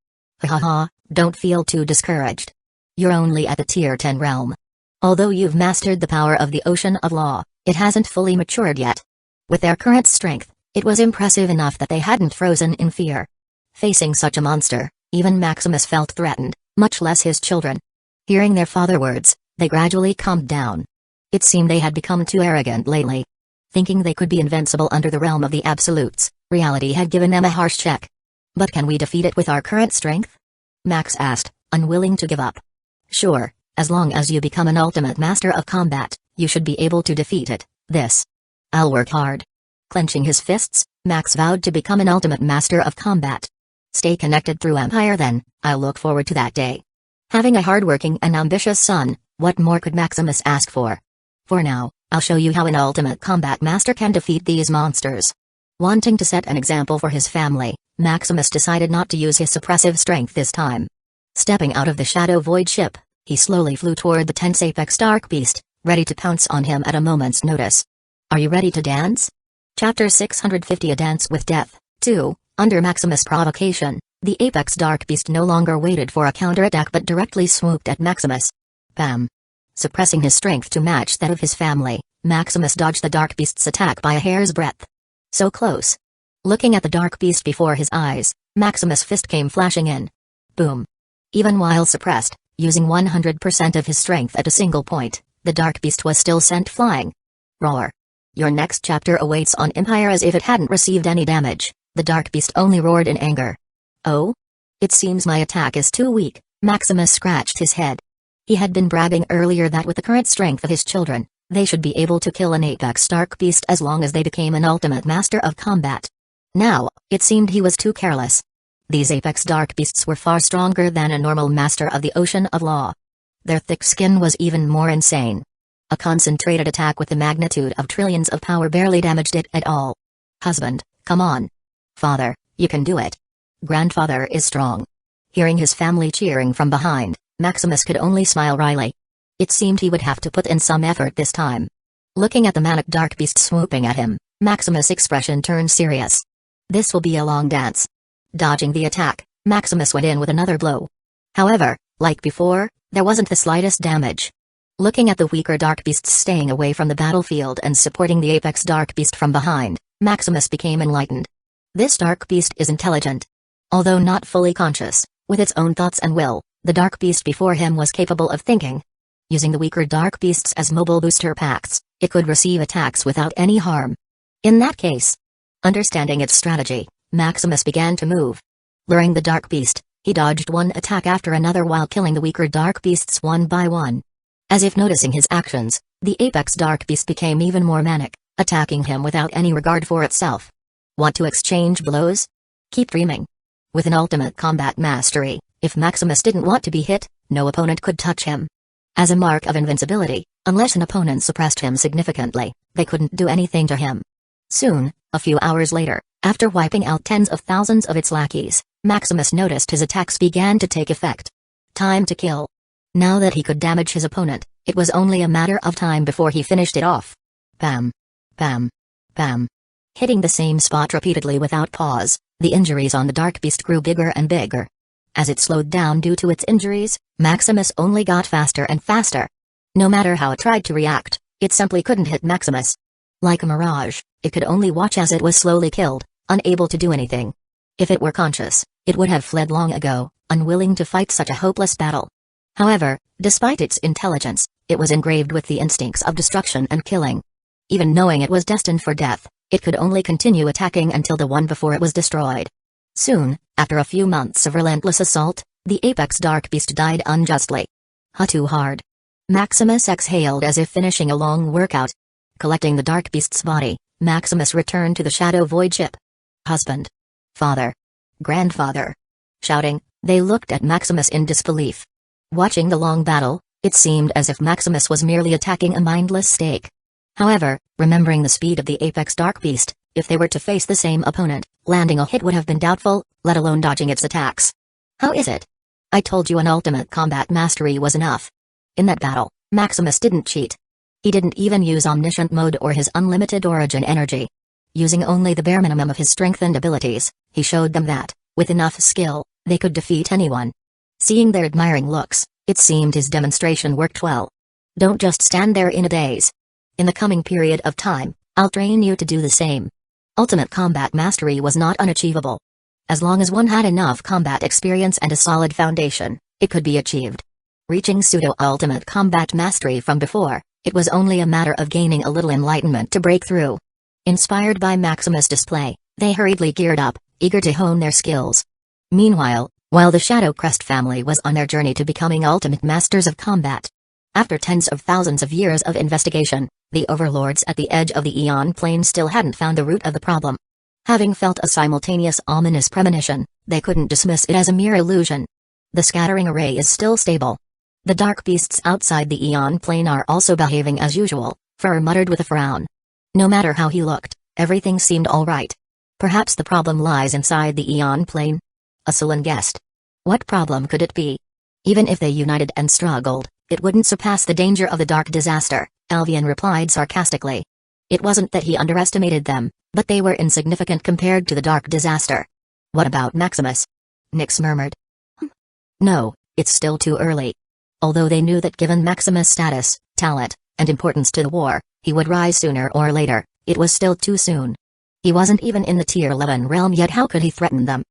Speaker 1: Ha ha ha, don't feel too discouraged. You're only at the tier 10 realm. Although you've mastered the power of the ocean of law, it hasn't fully matured yet. With their current strength, it was impressive enough that they hadn't frozen in fear. Facing such a monster, even Maximus felt threatened, much less his children. Hearing their father's words, they gradually calmed down. It seemed they had become too arrogant lately. Thinking they could be invincible under the realm of the absolutes, reality had given them a harsh check. But can we defeat it with our current strength? Max asked, unwilling to give up. Sure, as long as you become an ultimate master of combat, you should be able to defeat it. I'll work hard. Clenching his fists, Max vowed to become an ultimate master of combat. Stay connected through Empire then, I'll look forward to that day. Having a hardworking and ambitious son, what more could Maximus ask for? For now, I'll show you how an ultimate combat master can defeat these monsters. Wanting to set an example for his family, Maximus decided not to use his suppressive strength this time. Stepping out of the shadow void ship, he slowly flew toward the tense apex dark beast, ready to pounce on him at a moment's notice. Are you ready to dance? Chapter 650 A Dance with Death, 2. Under Maximus' provocation, the apex dark beast no longer waited for a counterattack but directly swooped at Maximus. Bam! Suppressing his strength to match that of his family, Maximus dodged the dark beast's attack by a hair's breadth. So close. Looking at the dark beast before his eyes, Maximus' fist came flashing in. Boom! Even while suppressed, using 100% of his strength at a single point, the dark beast was still sent flying. Roar! Your next chapter awaits on Empire. As if it hadn't received any damage, the dark beast only roared in anger. Oh? It seems my attack is too weak, Maximus scratched his head. He had been bragging earlier that with the current strength of his children, they should be able to kill an apex dark beast as long as they became an ultimate master of combat. Now, it seemed he was too careless. These apex dark beasts were far stronger than a normal master of the ocean of law. Their thick skin was even more insane. A concentrated attack with the magnitude of trillions of power barely damaged it at all. Husband, come on. Father, you can do it. Grandfather is strong. Hearing his family cheering from behind, Maximus could only smile wryly. It seemed he would have to put in some effort this time. Looking at the manic dark beast swooping at him, Maximus' expression turned serious. This will be a long dance. Dodging the attack, Maximus went in with another blow. However, like before, there wasn't the slightest damage. Looking at the weaker dark beasts staying away from the battlefield and supporting the apex dark beast from behind, Maximus became enlightened. This dark beast is intelligent. Although not fully conscious, with its own thoughts and will, the dark beast before him was capable of thinking. Using the weaker dark beasts as mobile booster packs, it could receive attacks without any harm. In that case, understanding its strategy, Maximus began to move. Luring the dark beast, he dodged one attack after another while killing the weaker dark beasts one by one. As if noticing his actions, the apex dark beast became even more manic, attacking him without any regard for itself. Want to exchange blows? Keep dreaming. With an ultimate combat mastery, if Maximus didn't want to be hit, no opponent could touch him. As a mark of invincibility, unless an opponent suppressed him significantly, they couldn't do anything to him. Soon, a few hours later, after wiping out tens of thousands of its lackeys, Maximus noticed his attacks began to take effect. Time to kill. Now that he could damage his opponent, it was only a matter of time before he finished it off. Bam. Bam. Bam. Hitting the same spot repeatedly without pause, the injuries on the dark beast grew bigger and bigger. As it slowed down due to its injuries, Maximus only got faster and faster. No matter how it tried to react, it simply couldn't hit Maximus. Like a mirage, it could only watch as it was slowly killed, unable to do anything. If it were conscious, it would have fled long ago, unwilling to fight such a hopeless battle. However, despite its intelligence, it was engraved with the instincts of destruction and killing. Even knowing it was destined for death, it could only continue attacking until the one before it was destroyed. Soon, after a few months of relentless assault, the apex dark beast died unjustly. Too hard. Maximus exhaled as if finishing a long workout. Collecting the dark beast's body, Maximus returned to the shadow void ship. Husband. Father. Grandfather. Shouting, they looked at Maximus in disbelief. Watching the long battle, it seemed as if Maximus was merely attacking a mindless stake. However, remembering the speed of the apex dark beast, if they were to face the same opponent, landing a hit would have been doubtful, let alone dodging its attacks. How is it? I told you an ultimate combat mastery was enough. In that battle, Maximus didn't cheat. He didn't even use omniscient mode or his unlimited origin energy. Using only the bare minimum of his strength and abilities, he showed them that, with enough skill, they could defeat anyone. Seeing their admiring looks, it seemed his demonstration worked well. Don't just stand there in a daze. In the coming period of time, I'll train you to do the same. Ultimate combat mastery was not unachievable. As long as one had enough combat experience and a solid foundation, it could be achieved. Reaching pseudo-ultimate combat mastery from before, it was only a matter of gaining a little enlightenment to break through. Inspired by Maximus' display, they hurriedly geared up, eager to hone their skills. Meanwhile, while the Shadow Crest family was on their journey to becoming ultimate masters of combat. After tens of thousands of years of investigation, the overlords at the edge of the Aeon Plane still hadn't found the root of the problem. Having felt a simultaneous ominous premonition, they couldn't dismiss it as a mere illusion. The scattering array is still stable. The dark beasts outside the Aeon Plane are also behaving as usual, Fur muttered with a frown. No matter how he looked, everything seemed alright. Perhaps the problem lies inside the Aeon Plane? A sullen guessed. What problem could it be? Even if they united and struggled, it wouldn't surpass the danger of the dark disaster, Alvian replied sarcastically. It wasn't that he underestimated them, but they were insignificant compared to the dark disaster. What about Maximus? Nyx murmured. No, it's still too early. Although they knew that given Maximus' status, talent, and importance to the war, he would rise sooner or later, it was still too soon. He wasn't even in the Tier 11 realm yet, how could he threaten them?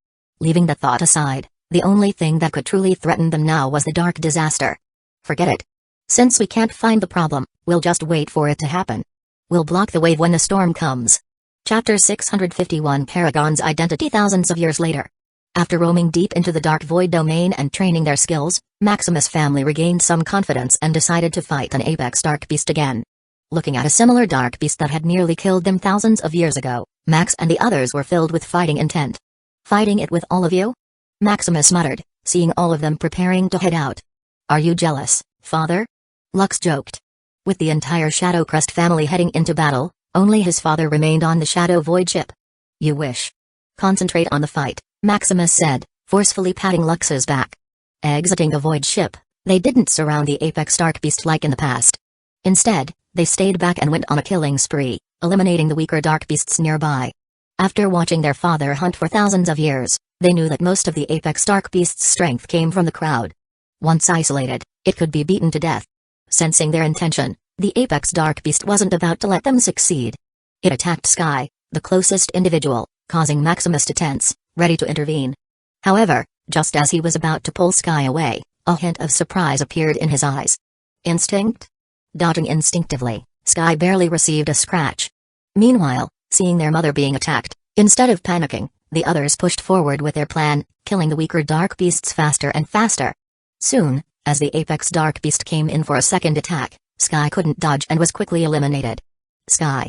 Speaker 1: Leaving the thought aside, the only thing that could truly threaten them now was the dark disaster. Forget it. Since we can't find the problem, we'll just wait for it to happen. We'll block the wave when the storm comes. Chapter 651 Paragon's Identity. Thousands of years later. After roaming deep into the dark void domain and training their skills, Maximus' family regained some confidence and decided to fight an apex dark beast again. Looking at a similar dark beast that had nearly killed them thousands of years ago, Max and the others were filled with fighting intent. Fighting it with all of you? Maximus muttered, seeing all of them preparing to head out. Are you jealous, father? Lux joked. With the entire Shadow Crest family heading into battle, only his father remained on the Shadow Void ship. You wish. Concentrate on the fight, Maximus said, forcefully patting Lux's back. Exiting the Void ship, they didn't surround the apex dark beast like in the past. Instead, they stayed back and went on a killing spree, eliminating the weaker dark beasts nearby. After watching their father hunt for thousands of years, they knew that most of the apex dark beast's strength came from the crowd. Once isolated, it could be beaten to death. Sensing their intention, the apex dark beast wasn't about to let them succeed. It attacked Sky, the closest individual, causing Maximus to tense, ready to intervene. However, just as he was about to pull Sky away, a hint of surprise appeared in his eyes. Instinct? Dodging instinctively, Sky barely received a scratch. Meanwhile, seeing their mother being attacked, instead of panicking, the others pushed forward with their plan, killing the weaker dark beasts faster and faster. Soon, as the apex dark beast came in for a second attack, Sky couldn't dodge and was quickly eliminated. Sky.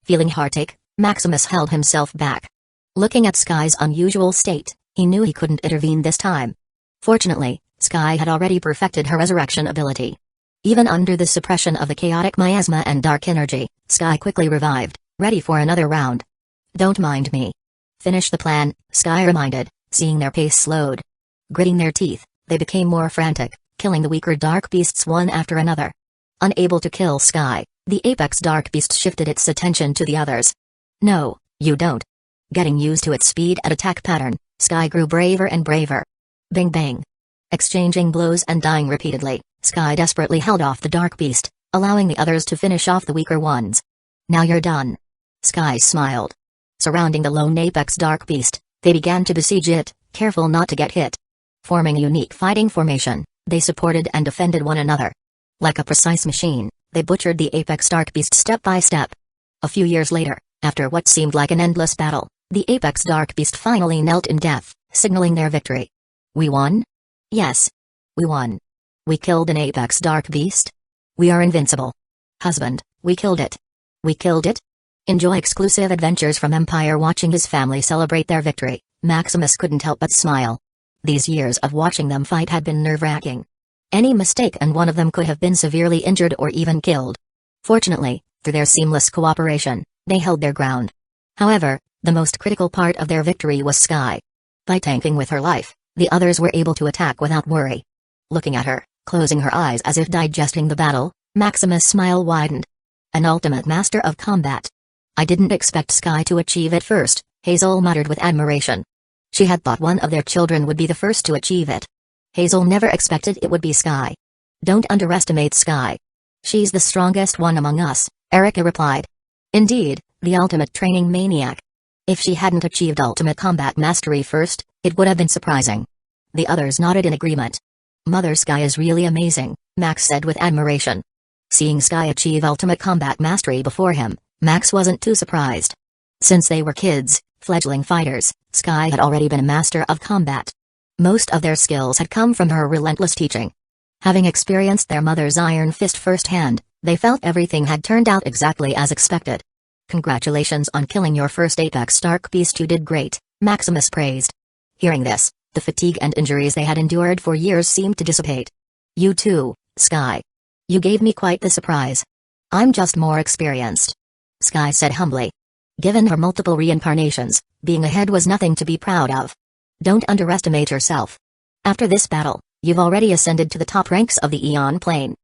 Speaker 1: Feeling heartache, Maximus held himself back. Looking at Sky's unusual state, he knew he couldn't intervene this time. Fortunately, Sky had already perfected her resurrection ability. Even under the suppression of the chaotic miasma and dark energy, Sky quickly revived, ready for another round. Don't mind me. Finish the plan, Sky reminded, seeing their pace slowed. Gritting their teeth, they became more frantic, killing the weaker dark beasts one after another. Unable to kill Sky, the apex dark beast shifted its attention to the others. No, you don't. Getting used to its speed and attack pattern, Sky grew braver and braver. Bing bang. Exchanging blows and dying repeatedly, Sky desperately held off the dark beast, allowing the others to finish off the weaker ones. Now you're done. Sky smiled. Surrounding the lone apex dark beast, they began to besiege it, careful not to get hit. Forming a unique fighting formation, they supported and defended one another. Like a precise machine, they butchered the apex dark beast step by step. A few years later, after what seemed like an endless battle, the apex dark beast finally knelt in death, signaling their victory. We won? Yes. We won. We killed an apex dark beast? We are invincible. Husband, we killed it. We killed it? Enjoy exclusive adventures from Empire. Watching his family celebrate their victory, Maximus couldn't help but smile. These years of watching them fight had been nerve-wracking. Any mistake and one of them could have been severely injured or even killed. Fortunately, through their seamless cooperation, they held their ground. However, the most critical part of their victory was Sky. By tanking with her life, the others were able to attack without worry. Looking at her, closing her eyes as if digesting the battle, Maximus' smile widened. An ultimate master of combat. I didn't expect Sky to achieve it first, Hazel muttered with admiration. She had thought one of their children would be the first to achieve it. Hazel never expected it would be Sky. Don't underestimate Sky. She's the strongest one among us, Erica replied. Indeed, the ultimate training maniac. If she hadn't achieved ultimate combat mastery first, it would have been surprising. The others nodded in agreement. Mother Sky is really amazing, Max said with admiration. Seeing Sky achieve ultimate combat mastery before him, Max wasn't too surprised. Since they were kids, fledgling fighters, Sky had already been a master of combat. Most of their skills had come from her relentless teaching. Having experienced their mother's iron fist firsthand, they felt everything had turned out exactly as expected. Congratulations on killing your first apex dark beast. You did great, Maximus praised. Hearing this, the fatigue and injuries they had endured for years seemed to dissipate. You too, Sky. You gave me quite the surprise. I'm just more experienced, Sky said humbly. Given her multiple reincarnations, being ahead was nothing to be proud of. Don't underestimate yourself. After this battle, you've already ascended to the top ranks of the Eon Plane.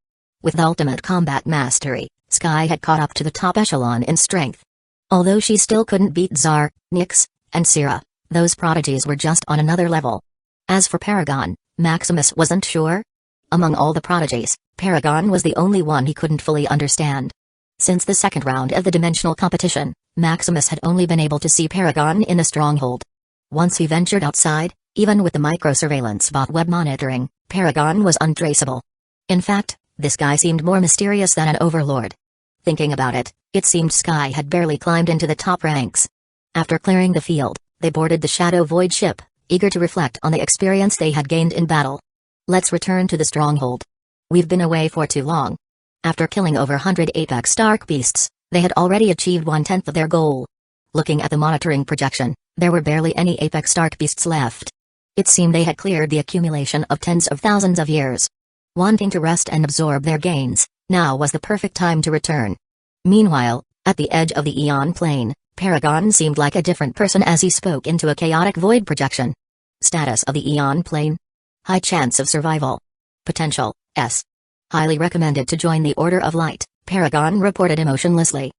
Speaker 1: With ultimate combat mastery, Sky had caught up to the top echelon in strength. Although she still couldn't beat Tsar, Nyx, and Syrah, those prodigies were just on another level. As for Paragon, Maximus wasn't sure. Among all the prodigies, Paragon was the only one he couldn't fully understand. Since the second round of the dimensional competition, Maximus had only been able to see Paragon in a stronghold. Once he ventured outside, even with the micro-surveillance bot web monitoring, Paragon was untraceable. In fact, this guy seemed more mysterious than an overlord. Thinking about it, it seemed Sky had barely climbed into the top ranks. After clearing the field, they boarded the Shadow Void ship, eager to reflect on the experience they had gained in battle. Let's return to the stronghold. We've been away for too long. After killing over 100 apex dark beasts, they had already achieved 1/10 of their goal. Looking at the monitoring projection, there were barely any apex dark beasts left. It seemed they had cleared the accumulation of tens of thousands of years. Wanting to rest and absorb their gains, now was the perfect time to return. Meanwhile, at the edge of the Eon Plane, Paragon seemed like a different person as he spoke into a chaotic void projection. Status of the Eon Plane. High chance of survival. Potential, S. Highly recommended to join the Order of Light, Paragon reported emotionlessly.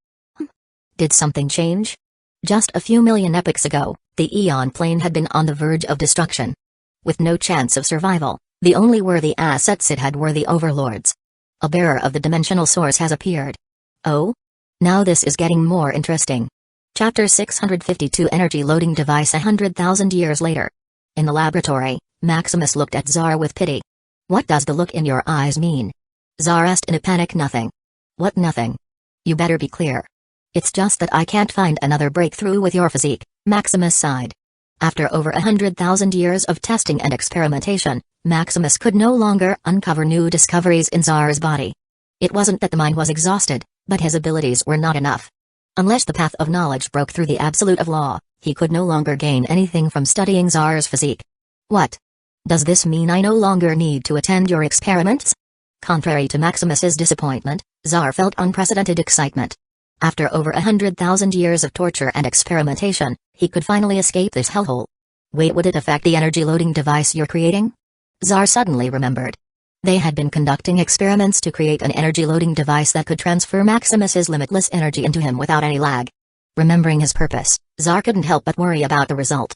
Speaker 1: Did something change? Just a few million epochs ago, the Eon Plane had been on the verge of destruction. With no chance of survival, the only worthy assets it had were the overlords. A bearer of the dimensional source has appeared. Oh? Now this is getting more interesting. Chapter 652 Energy Loading Device 100,000 years later. In the laboratory, Maximus looked at Zar with pity. What does the look in your eyes mean? Zar asked in a panic. Nothing. What nothing? You better be clear. It's just that I can't find another breakthrough with your physique, Maximus sighed. After over 100,000 years of testing and experimentation, Maximus could no longer uncover new discoveries in Zar's body. It wasn't that the mind was exhausted, but his abilities were not enough. Unless the path of knowledge broke through the absolute of law, he could no longer gain anything from studying Zar's physique. What? Does this mean I no longer need to attend your experiments? Contrary to Maximus's disappointment, Zar felt unprecedented excitement. After over 100,000 years of torture and experimentation, he could finally escape this hellhole. Wait, would it affect the energy loading device you're creating? Zar suddenly remembered. They had been conducting experiments to create an energy loading device that could transfer Maximus's limitless energy into him without any lag. Remembering his purpose, Zar couldn't help but worry about the result.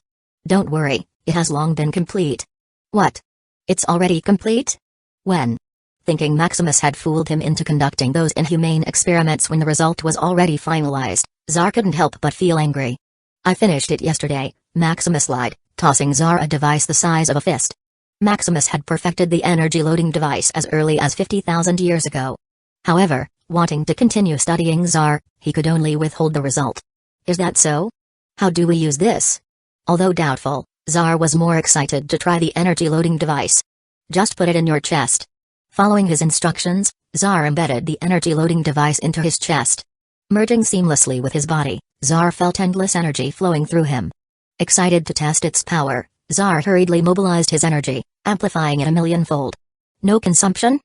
Speaker 1: Don't worry, it has long been complete. What? It's already complete? When? Thinking Maximus had fooled him into conducting those inhumane experiments when the result was already finalized, Zar couldn't help but feel angry. I finished it yesterday, Maximus lied, tossing Zar a device the size of a fist. Maximus had perfected the energy loading device as early as 50,000 years ago. However, wanting to continue studying Zar, he could only withhold the result. Is that so? How do we use this? Although doubtful, Zar was more excited to try the energy loading device. Just put it in your chest. Following his instructions, Zar embedded the energy loading device into his chest. Merging seamlessly with his body, Zar felt endless energy flowing through him. Excited to test its power, Zar hurriedly mobilized his energy, amplifying it a millionfold. No consumption?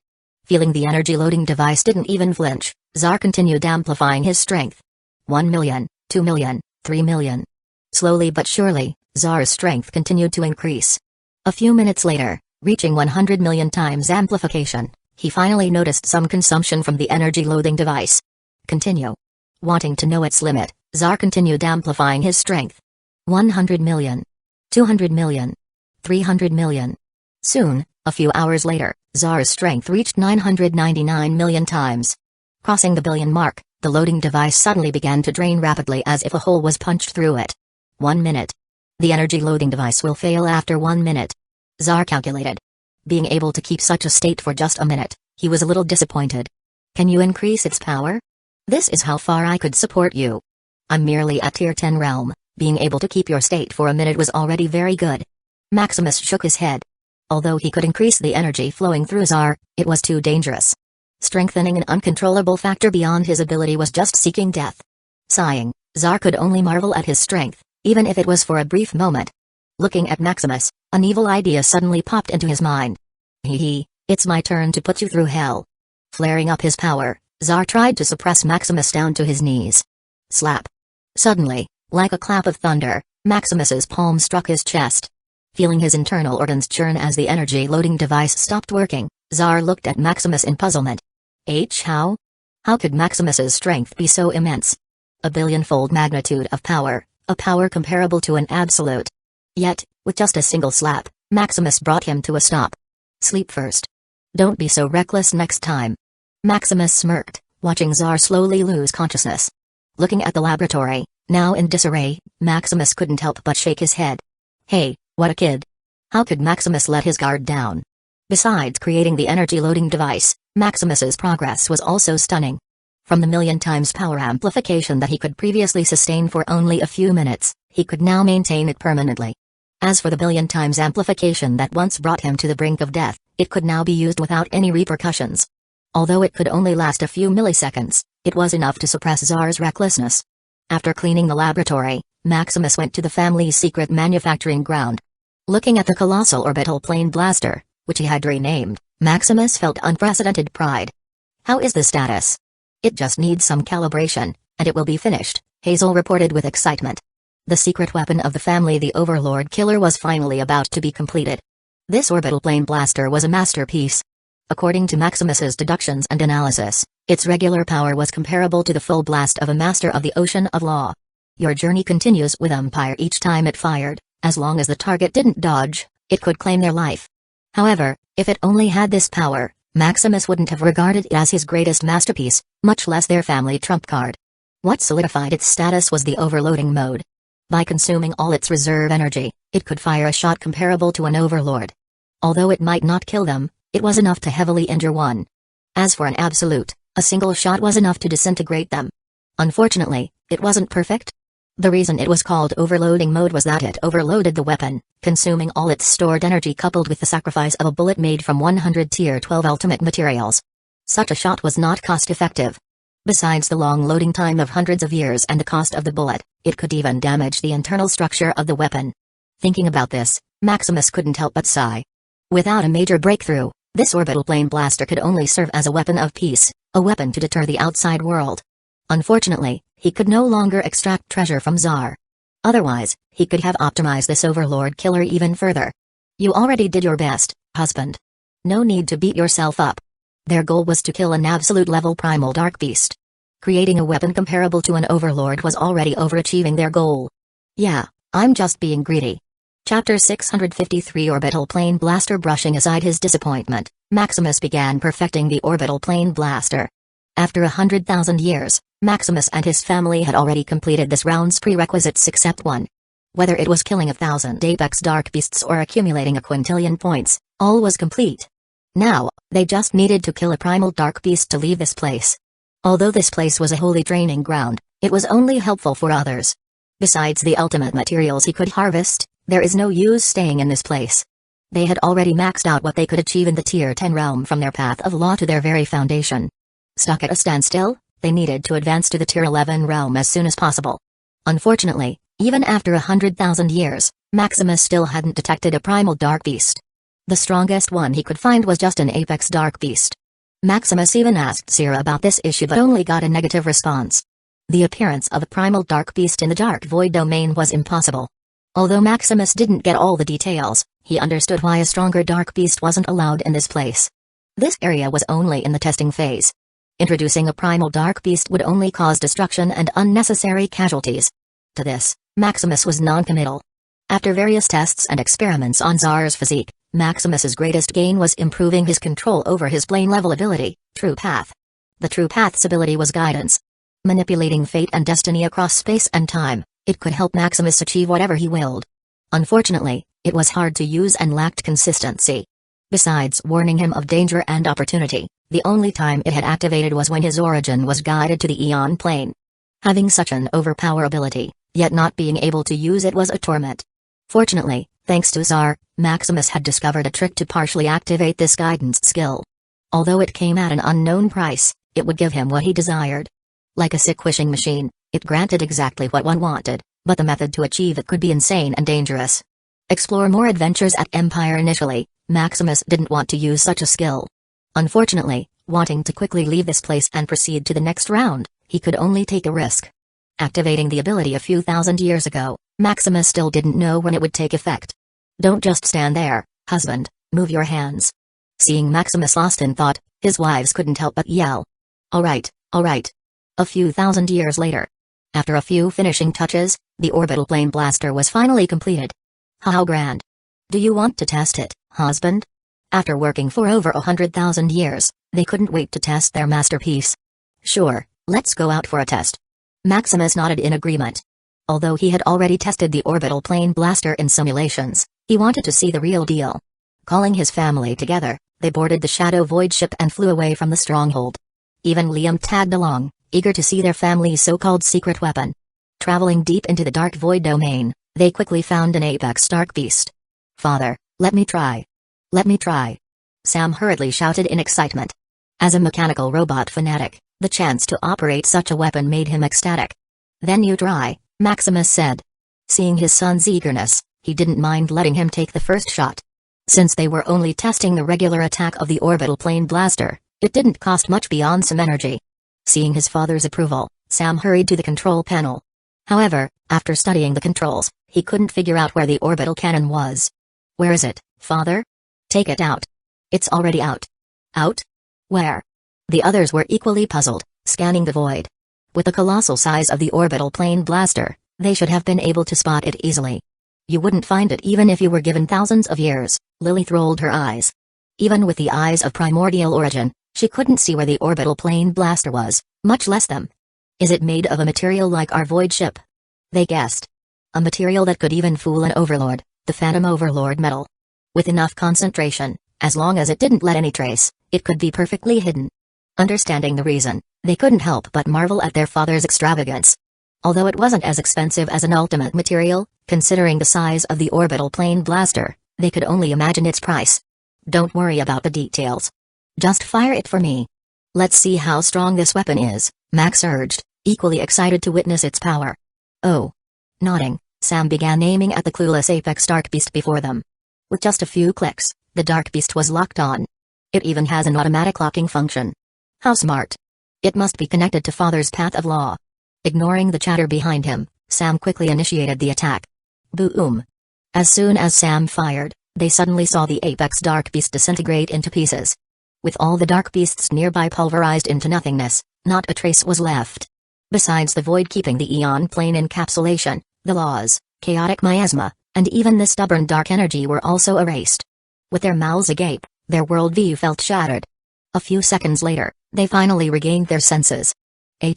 Speaker 1: Feeling the energy loading device didn't even flinch, Zar continued amplifying his strength. 1 million, 2 million, 3 million. Slowly but surely, Zar's strength continued to increase. A few minutes later, reaching 100 million times amplification, he finally noticed some consumption from the energy loading device. Continue. Wanting to know its limit, Zar continued amplifying his strength. 100 million. 200 million. 300 million. Soon, a few hours later, Zar's strength reached 999 million times. Crossing the billion mark, the loading device suddenly began to drain rapidly as if a hole was punched through it. 1 minute. The energy loading device will fail after 1 minute. Zar calculated. Being able to keep such a state for just a minute, he was a little disappointed. Can you increase its power? This is how far I could support you. I'm merely at tier 10 realm, being able to keep your state for a minute was already very good. Maximus shook his head. Although he could increase the energy flowing through Zar, it was too dangerous. Strengthening an uncontrollable factor beyond his ability was just seeking death. Sighing, Zar could only marvel at his strength, even if it was for a brief moment. Looking at Maximus, an evil idea suddenly popped into his mind. Hee, it's my turn to put you through hell. Flaring up his power, Zar tried to suppress Maximus down to his knees. Slap. Suddenly, like a clap of thunder, Maximus's palm struck his chest. Feeling his internal organs churn as the energy loading device stopped working, Zar looked at Maximus in puzzlement. How? How could Maximus's strength be so immense? A billionfold magnitude of power, a power comparable to an absolute. Yet, with just a single slap, Maximus brought him to a stop. Sleep first. Don't be so reckless next time. Maximus smirked, watching Zar slowly lose consciousness. Looking at the laboratory, now in disarray, Maximus couldn't help but shake his head. Hey, what a kid. How could Maximus let his guard down? Besides creating the energy loading device, Maximus's progress was also stunning. From the million times power amplification that he could previously sustain for only a few minutes, he could now maintain it permanently. As for the billion times amplification that once brought him to the brink of death, it could now be used without any repercussions. Although it could only last a few milliseconds, it was enough to suppress Zar's recklessness. After cleaning the laboratory, Maximus went to the family's secret manufacturing ground. Looking at the colossal orbital plane blaster, which he had renamed, Maximus felt unprecedented pride. How is the status? It just needs some calibration, and it will be finished, Hazel reported with excitement. The secret weapon of the family, the Overlord Killer, was finally about to be completed. This orbital plane blaster was a masterpiece. According to Maximus's deductions and analysis, its regular power was comparable to the full blast of a master of the Ocean of Law. Your journey continues with Empire each time it fired. As long as the target didn't dodge, it could claim their life. However, if it only had this power, Maximus wouldn't have regarded it as his greatest masterpiece, much less their family trump card. What solidified its status was the overloading mode. By consuming all its reserve energy, it could fire a shot comparable to an overlord. Although it might not kill them, it was enough to heavily injure one. As for an absolute, a single shot was enough to disintegrate them. Unfortunately, it wasn't perfect. The reason it was called overloading mode was that it overloaded the weapon, consuming all its stored energy coupled with the sacrifice of a bullet made from 100 Tier 12 ultimate materials. Such a shot was not cost-effective. Besides the long loading time of hundreds of years and the cost of the bullet, it could even damage the internal structure of the weapon. Thinking about this, Maximus couldn't help but sigh. Without a major breakthrough, this orbital plane blaster could only serve as a weapon of peace, a weapon to deter the outside world. Unfortunately, he could no longer extract treasure from Tsar. Otherwise, he could have optimized this overlord killer even further. You already did your best, husband. No need to beat yourself up. Their goal was to kill an absolute level primal dark beast. Creating a weapon comparable to an overlord was already overachieving their goal. Yeah, I'm just being greedy. Chapter 653 Orbital Plane Blaster. Brushing aside his disappointment, Maximus began perfecting the orbital plane blaster. After 100,000 years, Maximus and his family had already completed this round's prerequisites except one. Whether it was killing 1,000 apex dark beasts or accumulating a quintillion points, all was complete. Now, they just needed to kill a primal dark beast to leave this place. Although this place was a holy training ground, it was only helpful for others. Besides the ultimate materials he could harvest, there is no use staying in this place. They had already maxed out what they could achieve in the Tier 10 realm from their path of law to their very foundation. Stuck at a standstill, they needed to advance to the Tier 11 realm as soon as possible. Unfortunately, even after 100,000 years, Maximus still hadn't detected a primal dark beast. The strongest one he could find was just an apex dark beast. Maximus even asked Sierra about this issue but only got a negative response. The appearance of a primal dark beast in the dark void domain was impossible. Although Maximus didn't get all the details, he understood why a stronger dark beast wasn't allowed in this place. This area was only in the testing phase. Introducing a primal dark beast would only cause destruction and unnecessary casualties. To this, Maximus was non-committal. After various tests and experiments on Tsar's physique, Maximus's greatest gain was improving his control over his plane-level ability, True Path. The True Path's ability was guidance. Manipulating fate and destiny across space and time, it could help Maximus achieve whatever he willed. Unfortunately, it was hard to use and lacked consistency. Besides warning him of danger and opportunity, the only time it had activated was when his origin was guided to the Eon plane. Having such an overpower ability, yet not being able to use it was a torment. Fortunately, thanks to Tsar, Maximus had discovered a trick to partially activate this guidance skill. Although it came at an unknown price, it would give him what he desired. Like a sick wishing machine, it granted exactly what one wanted, but the method to achieve it could be insane and dangerous. Explore more adventures at Empire. Initially, Maximus didn't want to use such a skill. Unfortunately, wanting to quickly leave this place and proceed to the next round, he could only take a risk. Activating the ability a few thousand years ago, Maximus still didn't know when it would take effect. Don't just stand there, husband, move your hands. Seeing Maximus lost in thought, his wives couldn't help but yell. Alright, alright. A few thousand years later. After a few finishing touches, the orbital plane blaster was finally completed. How grand. Do you want to test it, husband? After working for over 100,000 years, they couldn't wait to test their masterpiece. Sure, let's go out for a test. Maximus nodded in agreement. Although he had already tested the orbital plane blaster in simulations, he wanted to see the real deal. Calling his family together, they boarded the Shadow Void ship and flew away from the stronghold. Even Liam tagged along, eager to see their family's so-called secret weapon. Traveling deep into the dark void domain, they quickly found an apex dark beast. Father, let me try. Let me try. Sam hurriedly shouted in excitement. As a mechanical robot fanatic, the chance to operate such a weapon made him ecstatic. Then you try, Maximus said. Seeing his son's eagerness, he didn't mind letting him take the first shot. Since they were only testing the regular attack of the orbital plane blaster, it didn't cost much beyond some energy. Seeing his father's approval, Sam hurried to the control panel. However, after studying the controls, he couldn't figure out where the orbital cannon was. Where is it, father? Take it out. It's already out. Out? Where? The others were equally puzzled, scanning the void. With the colossal size of the orbital plane blaster, they should have been able to spot it easily. You wouldn't find it even if you were given thousands of years, Lily rolled her eyes. Even with the eyes of primordial origin, she couldn't see where the orbital plane blaster was, much less them. Is it made of a material like our void ship? They guessed. A material that could even fool an overlord, the Phantom Overlord metal. With enough concentration, as long as it didn't let any trace, it could be perfectly hidden. Understanding the reason, they couldn't help but marvel at their father's extravagance. Although it wasn't as expensive as an ultimate material, considering the size of the orbital plane blaster, they could only imagine its price. Don't worry about the details. Just fire it for me. Let's see how strong this weapon is, Max urged, equally excited to witness its power. Oh. Nodding, Sam began aiming at the clueless apex dark beast before them. With just a few clicks, the dark beast was locked on. It even has an automatic locking function. How smart. It must be connected to Father's path of law. Ignoring the chatter behind him, Sam quickly initiated the attack. Boom. As soon as Sam fired, they suddenly saw the apex dark beast disintegrate into pieces. With all the dark beasts nearby pulverized into nothingness, not a trace was left. Besides the void keeping the Eon plane encapsulation, the laws, chaotic miasma, and even the stubborn dark energy were also erased. With their mouths agape, their worldview felt shattered. A few seconds later, they finally regained their senses.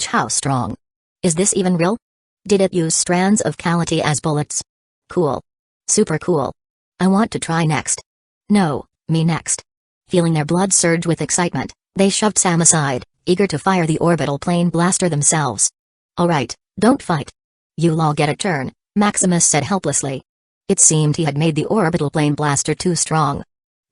Speaker 1: How strong? Is this even real? Did it use strands of Calamity as bullets? Cool. Super cool. I want to try next. No, me next. Feeling their blood surge with excitement, they shoved Sam aside, eager to fire the orbital plane blaster themselves. Alright, don't fight. You'll all get a turn, Maximus said helplessly. It seemed he had made the orbital plane blaster too strong.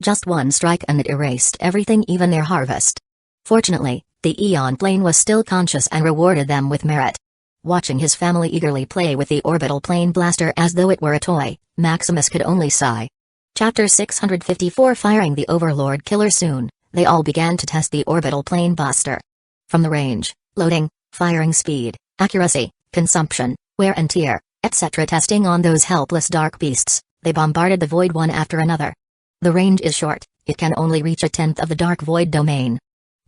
Speaker 1: Just one strike and it erased everything, even their harvest. Fortunately, the Eon plane was still conscious and rewarded them with merit. Watching his family eagerly play with the orbital plane blaster as though it were a toy, Maximus could only sigh. Chapter 654 Firing the Overlord Killer. Soon, they all began to test the orbital plane blaster. From the range, loading, firing speed, accuracy, consumption, wear and tear, etc. testing on those helpless dark beasts, they bombarded the void one after another. The range is short, it can only reach a tenth of the dark void domain.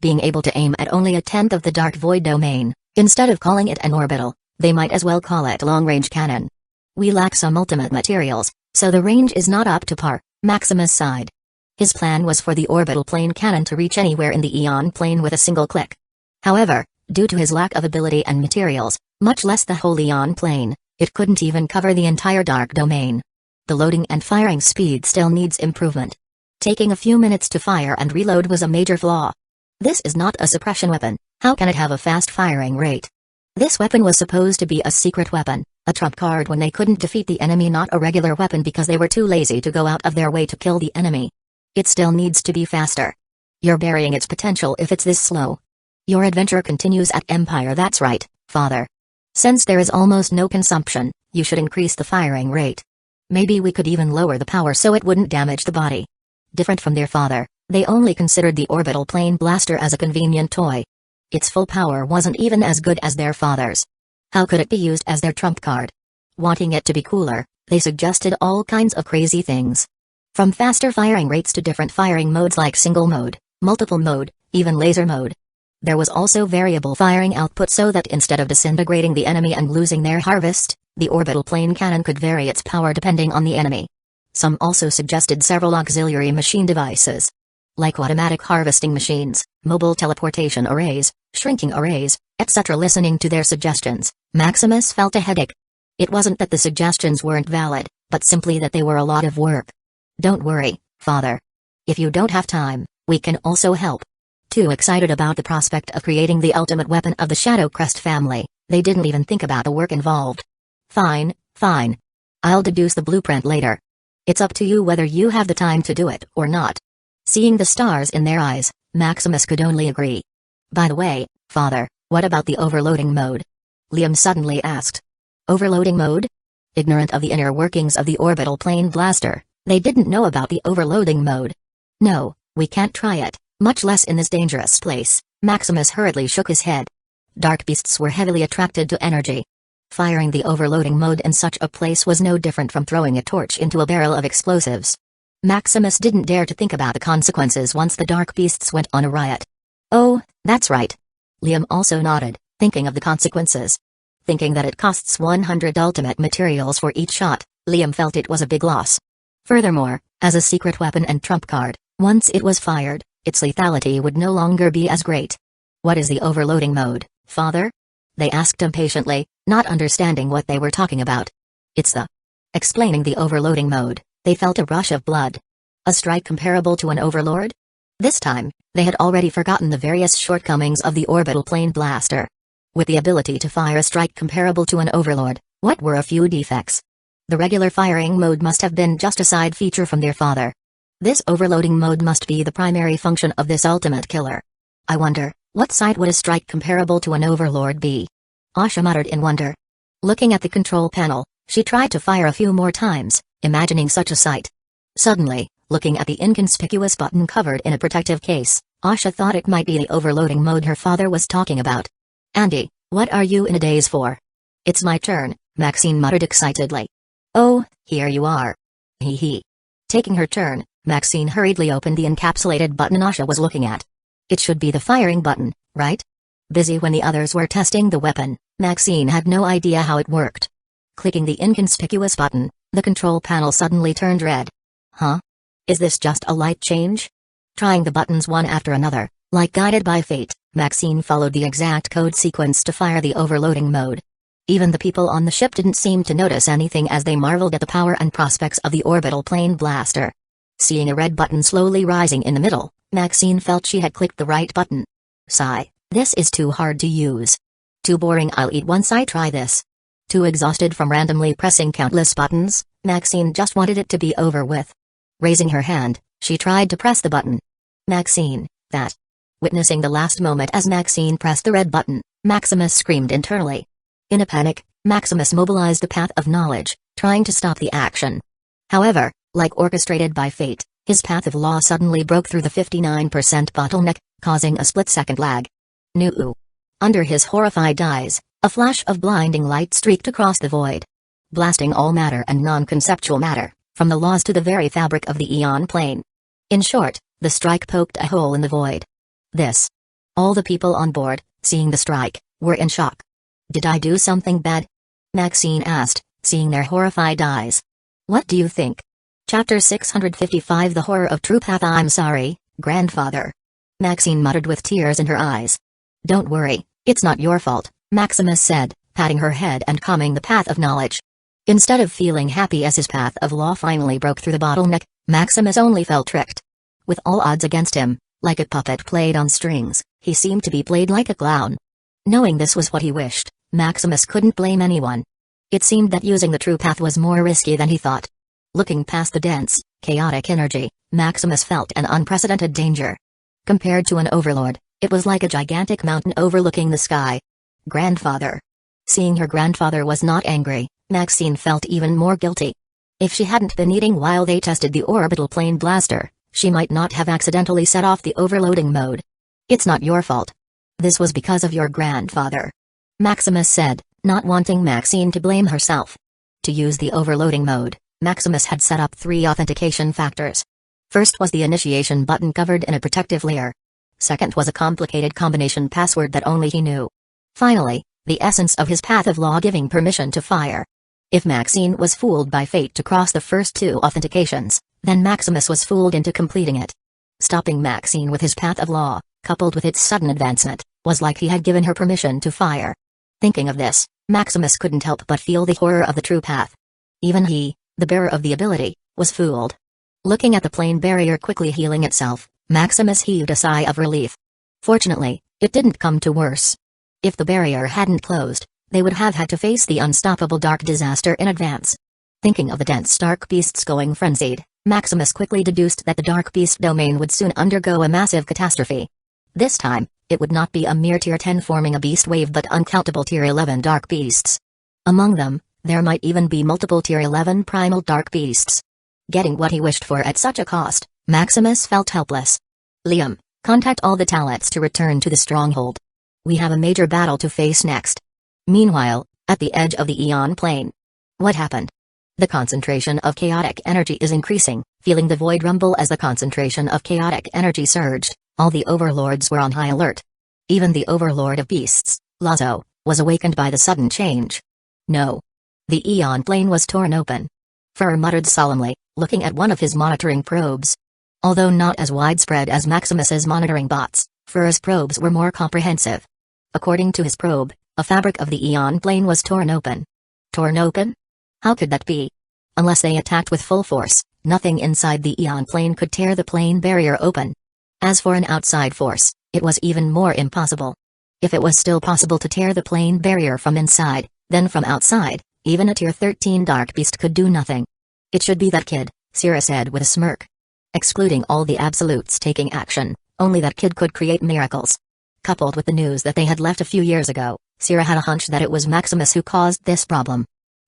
Speaker 1: Being able to aim at only a tenth of the dark void domain, instead of calling it an orbital, they might as well call it a long-range cannon. We lack some ultimate materials, so the range is not up to par, Maximus sighed. His plan was for the orbital plane cannon to reach anywhere in the Eon plane with a single click. However, due to his lack of ability and materials, much less the whole Eon plane, it couldn't even cover the entire dark domain. The loading and firing speed still needs improvement. Taking a few minutes to fire and reload was a major flaw. This is not a suppression weapon, how can it have a fast firing rate? This weapon was supposed to be a secret weapon, a trump card when they couldn't defeat the enemy, not a regular weapon because they were too lazy to go out of their way to kill the enemy. It still needs to be faster. You're burying its potential if it's this slow. Your adventure continues at Empire. That's right, Father. Since there is almost no consumption, you should increase the firing rate. Maybe we could even lower the power so it wouldn't damage the body. Different from their father, they only considered the orbital plane blaster as a convenient toy. Its full power wasn't even as good as their father's. How could it be used as their trump card? Wanting it to be cooler, they suggested all kinds of crazy things. From faster firing rates to different firing modes like single mode, multiple mode, even laser mode. There was also variable firing output so that instead of disintegrating the enemy and losing their harvest, the orbital plane cannon could vary its power depending on the enemy. Some also suggested several auxiliary machine devices, like automatic harvesting machines, mobile teleportation arrays, shrinking arrays, etc. Listening to their suggestions, Maximus felt a headache. It wasn't that the suggestions weren't valid, but simply that they were a lot of work. Don't worry, Father. If you don't have time, we can also help. Too excited about the prospect of creating the ultimate weapon of the Shadow Crest family, they didn't even think about the work involved. Fine, fine. I'll deduce the blueprint later. It's up to you whether you have the time to do it or not. Seeing the stars in their eyes, Maximus could only agree. By the way, Father, what about the overloading mode? Liam suddenly asked. Overloading mode? Ignorant of the inner workings of the orbital plane blaster, they didn't know about the overloading mode. No, we can't try it, much less in this dangerous place, Maximus hurriedly shook his head. Dark beasts were heavily attracted to energy. Firing the overloading mode in such a place was no different from throwing a torch into a barrel of explosives. Maximus didn't dare to think about the consequences once the dark beasts went on a riot. Oh, that's right. Liam also nodded, thinking of the consequences. Thinking that it costs 100 ultimate materials for each shot, Liam felt it was a big loss. Furthermore, as a secret weapon and trump card, Once it was fired, its lethality would no longer be as great. What is the overloading mode, Father? They asked impatiently, not understanding what they were talking about. It's the... Explaining the overloading mode, they felt a rush of blood. A strike comparable to an overlord? This time, they had already forgotten the various shortcomings of the orbital plane blaster. With the ability to fire a strike comparable to an overlord, what were a few defects? The regular firing mode must have been just a side feature from their father. This overloading mode must be the primary function of this ultimate killer. I wonder, what side would a strike comparable to an overlord be? Asha muttered in wonder. Looking at the control panel, she tried to fire a few more times, imagining such a sight. Suddenly, looking at the inconspicuous button covered in a protective case, Asha thought it might be the overloading mode her father was talking about. Andy, what are you in a daze for? It's my turn, Maxine muttered excitedly. Oh, here you are. Hee hee. Taking her turn, Maxine hurriedly opened the encapsulated button Asha was looking at. It should be the firing button, right? Busy when the others were testing the weapon, Maxine had no idea how it worked. Clicking the inconspicuous button, the control panel suddenly turned red. Huh? Is this just a light change? Trying the buttons one after another, like guided by fate, Maxine followed the exact code sequence to fire the overloading mode. Even the people on the ship didn't seem to notice anything as they marveled at the power and prospects of the orbital plane blaster. Seeing a red button slowly rising in the middle, Maxine felt she had clicked the right button. Sigh, this is too hard to use. Too boring, I'll eat once I try this. Too exhausted from randomly pressing countless buttons, Maxine just wanted it to be over with. Raising her hand, she tried to press the button. Maxine, that. Witnessing the last moment as Maxine pressed the red button, Maximus screamed internally. In a panic, Maximus mobilized the path of knowledge, trying to stop the action. However, like orchestrated by fate, his path of law suddenly broke through the 59% bottleneck, causing a split-second lag. Nuu. Under his horrified eyes, a flash of blinding light streaked across the void. Blasting all matter and non-conceptual matter, from the laws to the very fabric of the Eon plane. In short, the strike poked a hole in the void. This. All the people on board, seeing the strike, were in shock. Did I do something bad? Maxine asked, seeing their horrified eyes. What do you think? Chapter 655 The Horror of True Path. I'm sorry, grandfather. Maxine muttered with tears in her eyes. Don't worry, it's not your fault, Maximus said, patting her head and calming the path of knowledge. Instead of feeling happy as his path of law finally broke through the bottleneck, Maximus only felt tricked. With all odds against him, like a puppet played on strings, he seemed to be played like a clown. Knowing this was what he wished, Maximus couldn't blame anyone. It seemed that using the true path was more risky than he thought. Looking past the dense, chaotic energy, Maximus felt an unprecedented danger. Compared to an overlord, it was like a gigantic mountain overlooking the sky. Grandfather. Seeing her grandfather was not angry, Maxine felt even more guilty. If she hadn't been eating while they tested the orbital plane blaster, she might not have accidentally set off the overloading mode. It's not your fault. This was because of your grandfather. Maximus said, not wanting Maxine to blame herself. To use the overloading mode, Maximus had set up 3 authentication factors. First was the initiation button covered in a protective layer. Second was a complicated combination password that only he knew. Finally, the essence of his path of law giving permission to fire. If Maxine was fooled by fate to cross the first 2 authentications, then Maximus was fooled into completing it. Stopping Maxine with his path of law, coupled with its sudden advancement, was like he had given her permission to fire. Thinking of this, Maximus couldn't help but feel the horror of the true path. Even he, the bearer of the ability, was fooled. Looking at the plane barrier quickly healing itself, Maximus heaved a sigh of relief. Fortunately, it didn't come to worse. If the barrier hadn't closed, they would have had to face the unstoppable dark disaster in advance. Thinking of the dense dark beasts going frenzied, Maximus quickly deduced that the dark beast domain would soon undergo a massive catastrophe. This time, it would not be a mere Tier 10 forming a beast wave but uncountable Tier 11 dark beasts. Among them, there might even be multiple Tier 11 primal dark beasts. Getting what he wished for at such a cost, Maximus felt helpless. Liam, contact all the talents to return to the stronghold. We have a major battle to face next. Meanwhile, at the edge of the Eon plane. What happened? The concentration of chaotic energy is increasing, feeling the void rumble as the concentration of chaotic energy surged. All the overlords were on high alert. Even the overlord of beasts, Lazo, was awakened by the sudden change. No. The Eon plane was torn open. Fur muttered solemnly, looking at one of his monitoring probes. Although not as widespread as Maximus's monitoring bots, Fur's probes were more comprehensive. According to his probe, a fabric of the Eon plane was torn open. Torn open? How could that be? Unless they attacked with full force, nothing inside the Eon plane could tear the plane barrier open. As for an outside force, it was even more impossible. If it was still possible to tear the plane barrier from inside, then from outside, even a Tier 13 Dark Beast could do nothing. It should be that kid, Sierra said with a smirk. Excluding all the absolutes taking action, only that kid could create miracles. Coupled with the news that they had left a few years ago, Sierra had a hunch that it was Maximus who caused this problem.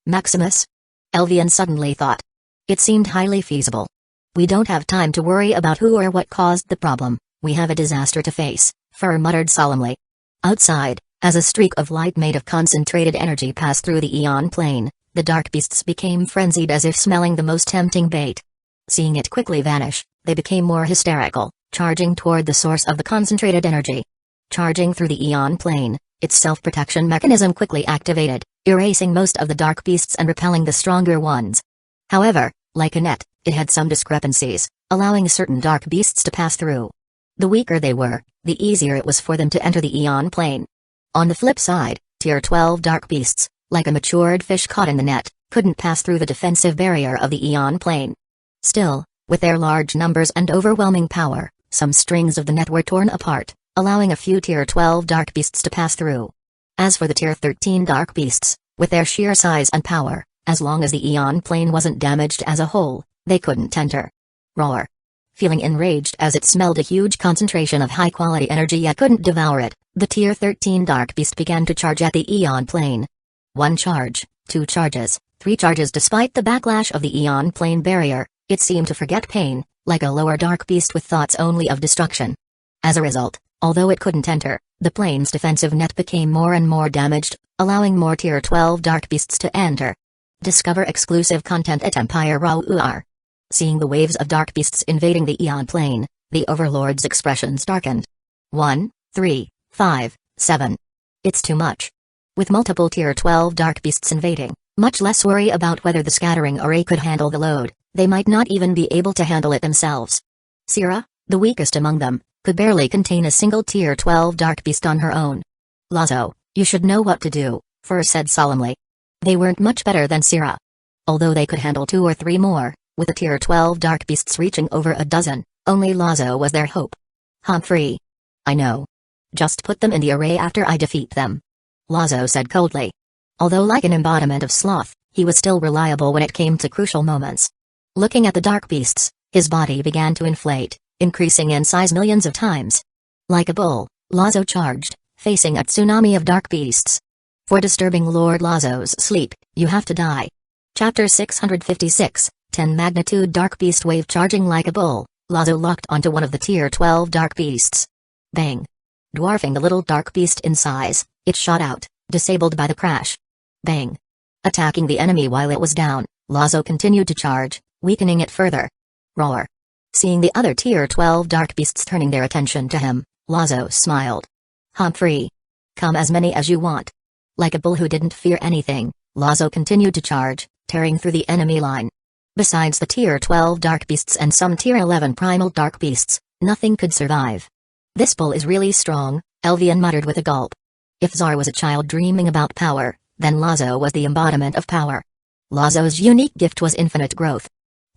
Speaker 1: Maximus? Elvian suddenly thought. It seemed highly feasible. We don't have time to worry about who or what caused the problem, we have a disaster to face, Fur muttered solemnly. Outside, as a streak of light made of concentrated energy passed through the Eon plane, the dark beasts became frenzied as if smelling the most tempting bait. Seeing it quickly vanish, they became more hysterical, charging toward the source of the concentrated energy. Charging through the Eon plane, its self-protection mechanism quickly activated, erasing most of the dark beasts and repelling the stronger ones. However, like a net, it had some discrepancies, allowing certain dark beasts to pass through. The weaker they were, the easier it was for them to enter the Eon plane. On the flip side, Tier 12 dark beasts, like a matured fish caught in the net, couldn't pass through the defensive barrier of the Eon plane. Still, with their large numbers and overwhelming power, some strings of the net were torn apart, allowing a few Tier 12 dark beasts to pass through. As for the Tier 13 dark beasts, with their sheer size and power, as long as the Eon plane wasn't damaged as a whole, they couldn't enter. Roar. Feeling enraged as it smelled a huge concentration of high-quality energy yet couldn't devour it, the Tier 13 dark beast began to charge at the Eon plane. 1 charge, 2 charges, 3 charges. Despite the backlash of the Eon plane barrier, it seemed to forget pain, like a lower dark beast with thoughts only of destruction. As a result, although it couldn't enter, the plane's defensive net became more and more damaged, allowing more Tier 12 dark beasts to enter. Discover exclusive content at Empire Raw. Seeing the waves of dark beasts invading the Eon plane, the Overlord's expressions darkened. 1, 3, 5, 7. It's too much. With multiple Tier 12 dark beasts invading, much less worry about whether the scattering array could handle the load, they might not even be able to handle it themselves. Sierra, the weakest among them, could barely contain a single Tier 12 dark beast on her own. Lazo, you should know what to do, Fur said solemnly. They weren't much better than Sierra. Although they could handle 2 or 3 more, with the Tier 12 dark beasts reaching over a dozen, only Lazo was their hope. Humphrey. I know. Just put them in the array after I defeat them. Lazo said coldly. Although like an embodiment of sloth, he was still reliable when it came to crucial moments. Looking at the dark beasts, his body began to inflate, increasing in size millions of times. Like a bull, Lazo charged, facing a tsunami of dark beasts. For disturbing Lord Lazo's sleep, you have to die. Chapter 656, 10 Magnitude Dark Beast Wave. Charging like a bull, Lazo locked onto one of the Tier 12 dark beasts. Bang! Dwarfing the little dark beast in size, it shot out, disabled by the crash. Bang! Attacking the enemy while it was down, Lazo continued to charge, weakening it further. Roar! Seeing the other Tier 12 dark beasts turning their attention to him, Lazo smiled. Humphrey. Come as many as you want. Like a bull who didn't fear anything, Lazo continued to charge, tearing through the enemy line. Besides the Tier 12 dark beasts and some Tier 11 primal dark beasts, nothing could survive. This bull is really strong, Elvian muttered with a gulp. If Zar was a child dreaming about power, then Lazo was the embodiment of power. Lazo's unique gift was infinite growth.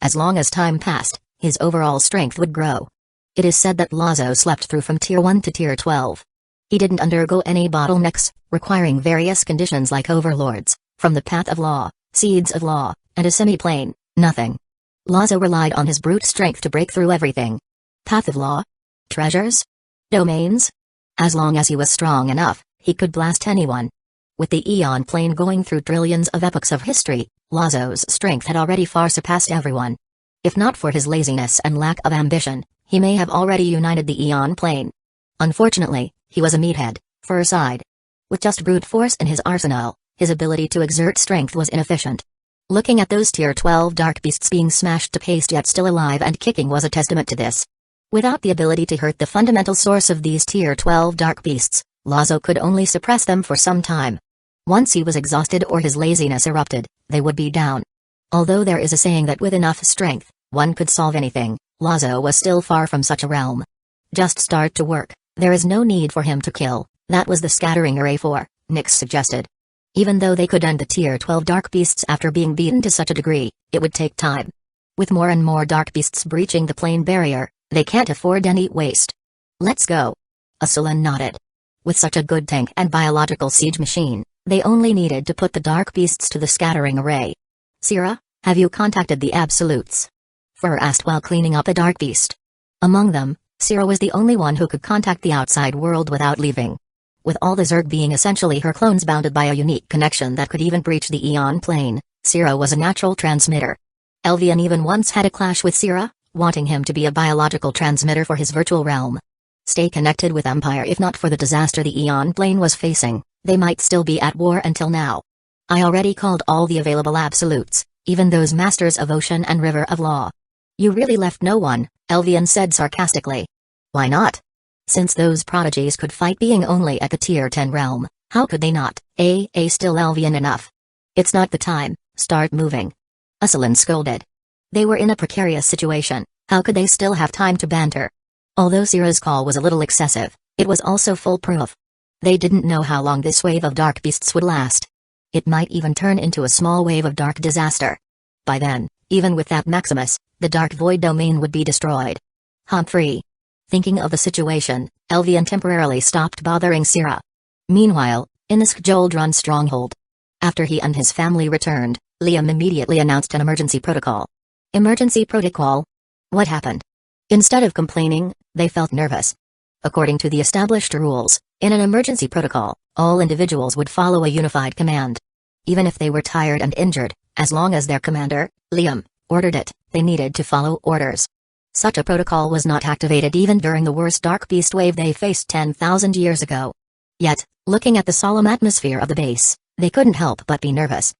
Speaker 1: As long as time passed, his overall strength would grow. It is said that Lazo slept through from Tier 1 to Tier 12. He didn't undergo any bottlenecks, requiring various conditions like overlords, from the path of law, seeds of law, and a semi-plane, nothing. Lazo relied on his brute strength to break through everything. Path of law? Treasures? Domains? As long as he was strong enough, he could blast anyone. With the Eon plane going through trillions of epochs of history, Lazo's strength had already far surpassed everyone. If not for his laziness and lack of ambition, he may have already united the Eon plane. Unfortunately, he was a meathead, Fur sighed. With just brute force in his arsenal, his ability to exert strength was inefficient. Looking at those Tier 12 dark beasts being smashed to paste yet still alive and kicking was a testament to this. Without the ability to hurt the fundamental source of these Tier 12 dark beasts, Lazo could only suppress them for some time. Once he was exhausted or his laziness erupted, they would be down. Although there is a saying that with enough strength, one could solve anything, Lazo was still far from such a realm. Just start to work, there is no need for him to kill, that was the scattering array for, Nyx suggested. Even though they could end the Tier 12 dark beasts after being beaten to such a degree, it would take time. With more and more dark beasts breaching the plane barrier, they can't afford any waste. Let's go. Aslan nodded. With such a good tank and biological siege machine, they only needed to put the dark beasts to the scattering array. Sira, have you contacted the Absolutes? Fur asked while cleaning up a dark beast. Among them, Sira was the only one who could contact the outside world without leaving. With all the Zerg being essentially her clones bounded by a unique connection that could even breach the Aeon plane, Sira was a natural transmitter. Elvian even once had a clash with Sira, wanting him to be a biological transmitter for his virtual realm. Stay connected with Empire. If not for the disaster the Aeon plane was facing, they might still be at war until now. I already called all the available Absolutes, even those Masters of Ocean and River of Law. You really left no one, Elvian said sarcastically. Why not? Since those prodigies could fight being only at the Tier 10 realm, how could they not? Still Elvian enough. It's not the time, start moving. Aslan scolded. They were in a precarious situation, how could they still have time to banter? Although Sira's call was a little excessive, it was also foolproof. They didn't know how long this wave of dark beasts would last. It might even turn into a small wave of dark disaster. By then, even with that Maximus, the dark void domain would be destroyed. Humphrey. Thinking of the situation, Elvian temporarily stopped bothering Sira. Meanwhile, in the Skjoldrun stronghold. After he and his family returned, Liam immediately announced an emergency protocol. Emergency protocol? What happened? Instead of complaining, they felt nervous. According to the established rules, in an emergency protocol, all individuals would follow a unified command. Even if they were tired and injured, as long as their commander, Liam, ordered it, they needed to follow orders. Such a protocol was not activated even during the worst dark beast wave they faced 10,000 years ago. Yet, looking at the solemn atmosphere of the base, they couldn't help but be nervous.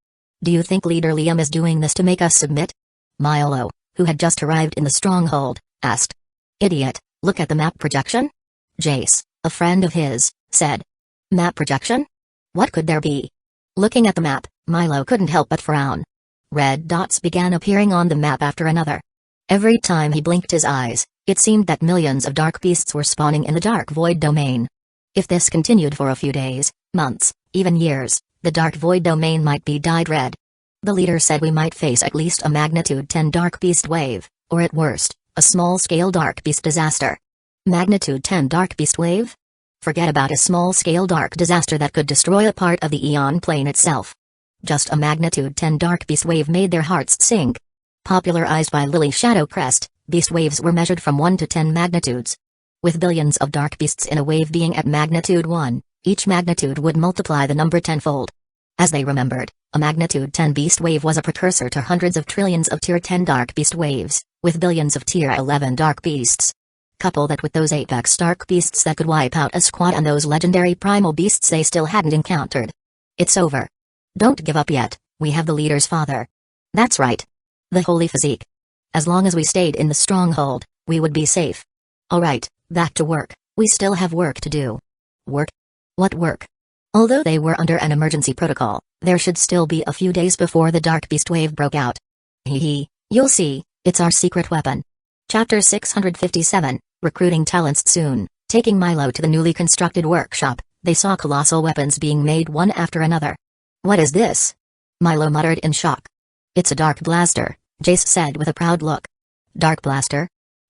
Speaker 1: Do you think Leader Liam is doing this to make us submit? Milo, who had just arrived in the stronghold, asked. Idiot, look at the map projection? Jace, a friend of his, said. Map projection? What could there be? Looking at the map, Milo couldn't help but frown. Red dots began appearing on the map after another. Every time he blinked his eyes, it seemed that millions of dark beasts were spawning in the dark void domain. If this continued for a few days, months, even years, the dark void domain might be dyed red. The leader said we might face at least a magnitude 10 dark beast wave, or at worst, a small-scale dark beast disaster. Magnitude 10 dark beast wave? Forget about a small-scale dark disaster that could destroy a part of the Aeon plane itself. Just a magnitude 10 dark beast wave made their hearts sink. Popularized by Lily Shadowcrest, beast waves were measured from 1 to 10 magnitudes. With billions of dark beasts in a wave being at magnitude 1, each magnitude would multiply the number tenfold. As they remembered, a magnitude 10 beast wave was a precursor to hundreds of trillions of tier 10 dark beast waves, with billions of tier 11 dark beasts. Couple that with those apex dark beasts that could wipe out a squad and those legendary primal beasts they still hadn't encountered. It's over. Don't give up yet, we have the leader's father. That's right. The holy physique. As long as we stayed in the stronghold, we would be safe. Alright, back to work, we still have work to do. Work? What work? Although they were under an emergency protocol, there should still be a few days before the dark beast wave broke out. Hee, you'll see, it's our secret weapon. Chapter 657, Recruiting Talents. Soon, taking Milo to the newly constructed workshop, they saw colossal weapons being made one after another. What is this? Milo muttered in shock. It's a dark blaster, Jace said with a proud look. Dark blaster?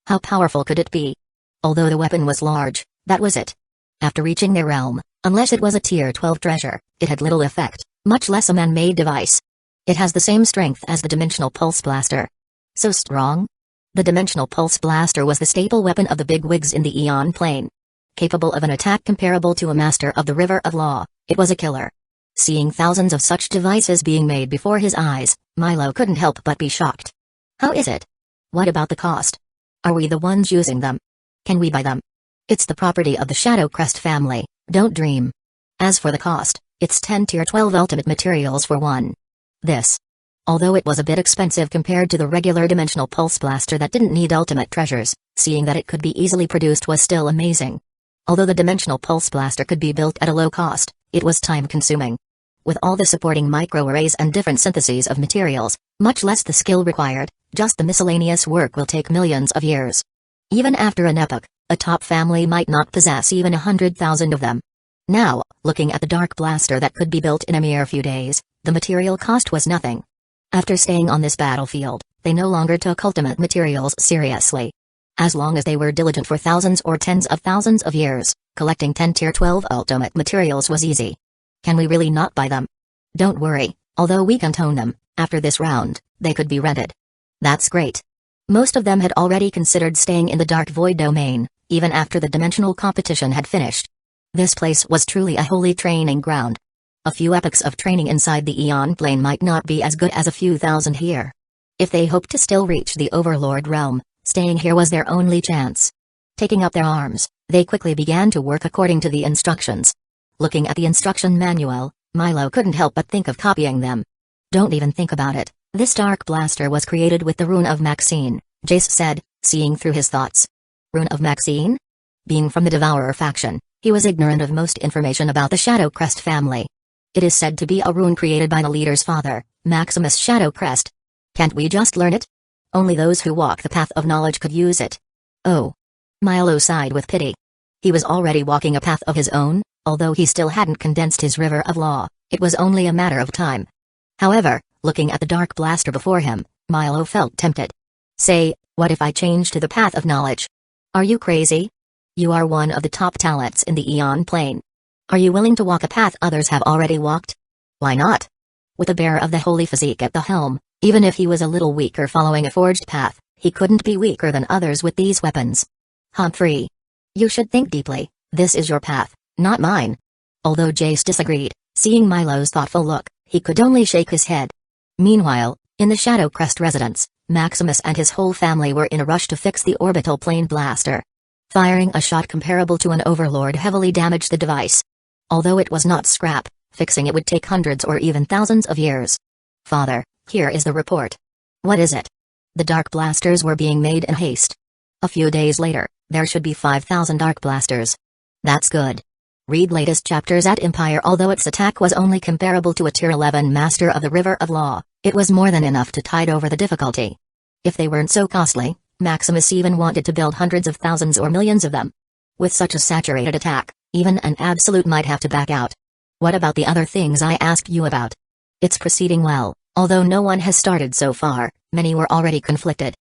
Speaker 1: How powerful could it be? Although the weapon was large, that was it. After reaching their realm, unless it was a tier 12 treasure, it had little effect, much less a man-made device. It has the same strength as the Dimensional Pulse Blaster. So strong? The Dimensional Pulse Blaster was the staple weapon of the bigwigs in the Aeon plane. Capable of an attack comparable to a Master of the River of Law, it was a killer. Seeing thousands of such devices being made before his eyes, Milo couldn't help but be shocked. How is it? What about the cost? Are we the ones using them? Can we buy them? It's the property of the Shadowcrest family, don't dream. As for the cost, it's 10 tier 12 ultimate materials for one. This. Although it was a bit expensive compared to the regular Dimensional Pulse Blaster that didn't need ultimate treasures, seeing that it could be easily produced was still amazing. Although the Dimensional Pulse Blaster could be built at a low cost, it was time-consuming. With all the supporting microarrays and different syntheses of materials, much less the skill required, just the miscellaneous work will take millions of years. Even after an epoch, a top family might not possess even 100,000 of them. Now, looking at the dark blaster that could be built in a mere few days, the material cost was nothing. After staying on this battlefield, they no longer took ultimate materials seriously. As long as they were diligent for thousands or tens of thousands of years, collecting 10 tier 12 ultimate materials was easy. Can we really not buy them? Don't worry, although we can't own them, after this round, they could be rented. That's great. Most of them had already considered staying in the Dark Void domain, even after the dimensional competition had finished. This place was truly a holy training ground. A few epochs of training inside the Eon Plane might not be as good as a few thousand here. If they hoped to still reach the Overlord realm, staying here was their only chance. Taking up their arms, they quickly began to work according to the instructions. Looking at the instruction manual, Milo couldn't help but think of copying them. Don't even think about it, this dark blaster was created with the rune of Maxine, Jace said, seeing through his thoughts. Rune of Maxine? Being from the Devourer faction, he was ignorant of most information about the Shadowcrest family. It is said to be a rune created by the leader's father, Maximus Shadowcrest. Can't we just learn it? Only those who walk the path of knowledge could use it. Oh. Milo sighed with pity. He was already walking a path of his own, although he still hadn't condensed his river of law, it was only a matter of time. However, looking at the dark blaster before him, Milo felt tempted. Say, what if I change to the path of knowledge? Are you crazy? You are one of the top talents in the Eon Plane. Are you willing to walk a path others have already walked? Why not? With the bearer of the holy physique at the helm, even if he was a little weaker following a forged path, he couldn't be weaker than others with these weapons. Humphrey. You should think deeply, this is your path, not mine. Although Jace disagreed, seeing Milo's thoughtful look, he could only shake his head. Meanwhile, in the Shadowcrest residence, Maximus and his whole family were in a rush to fix the orbital plane blaster. Firing a shot comparable to an overlord heavily damaged the device. Although it was not scrap, fixing it would take hundreds or even thousands of years. Father, here is the report. What is it? The dark blasters were being made in haste. A few days later, there should be 5,000 dark blasters. That's good. Read latest chapters at Empire. Although its attack was only comparable to a tier 11 master of the River of Law, it was more than enough to tide over the difficulty. If they weren't so costly, Maximus even wanted to build hundreds of thousands or millions of them. With such a saturated attack, even an absolute might have to back out. What about the other things I asked you about? It's proceeding well, although no one has started so far, many were already conflicted.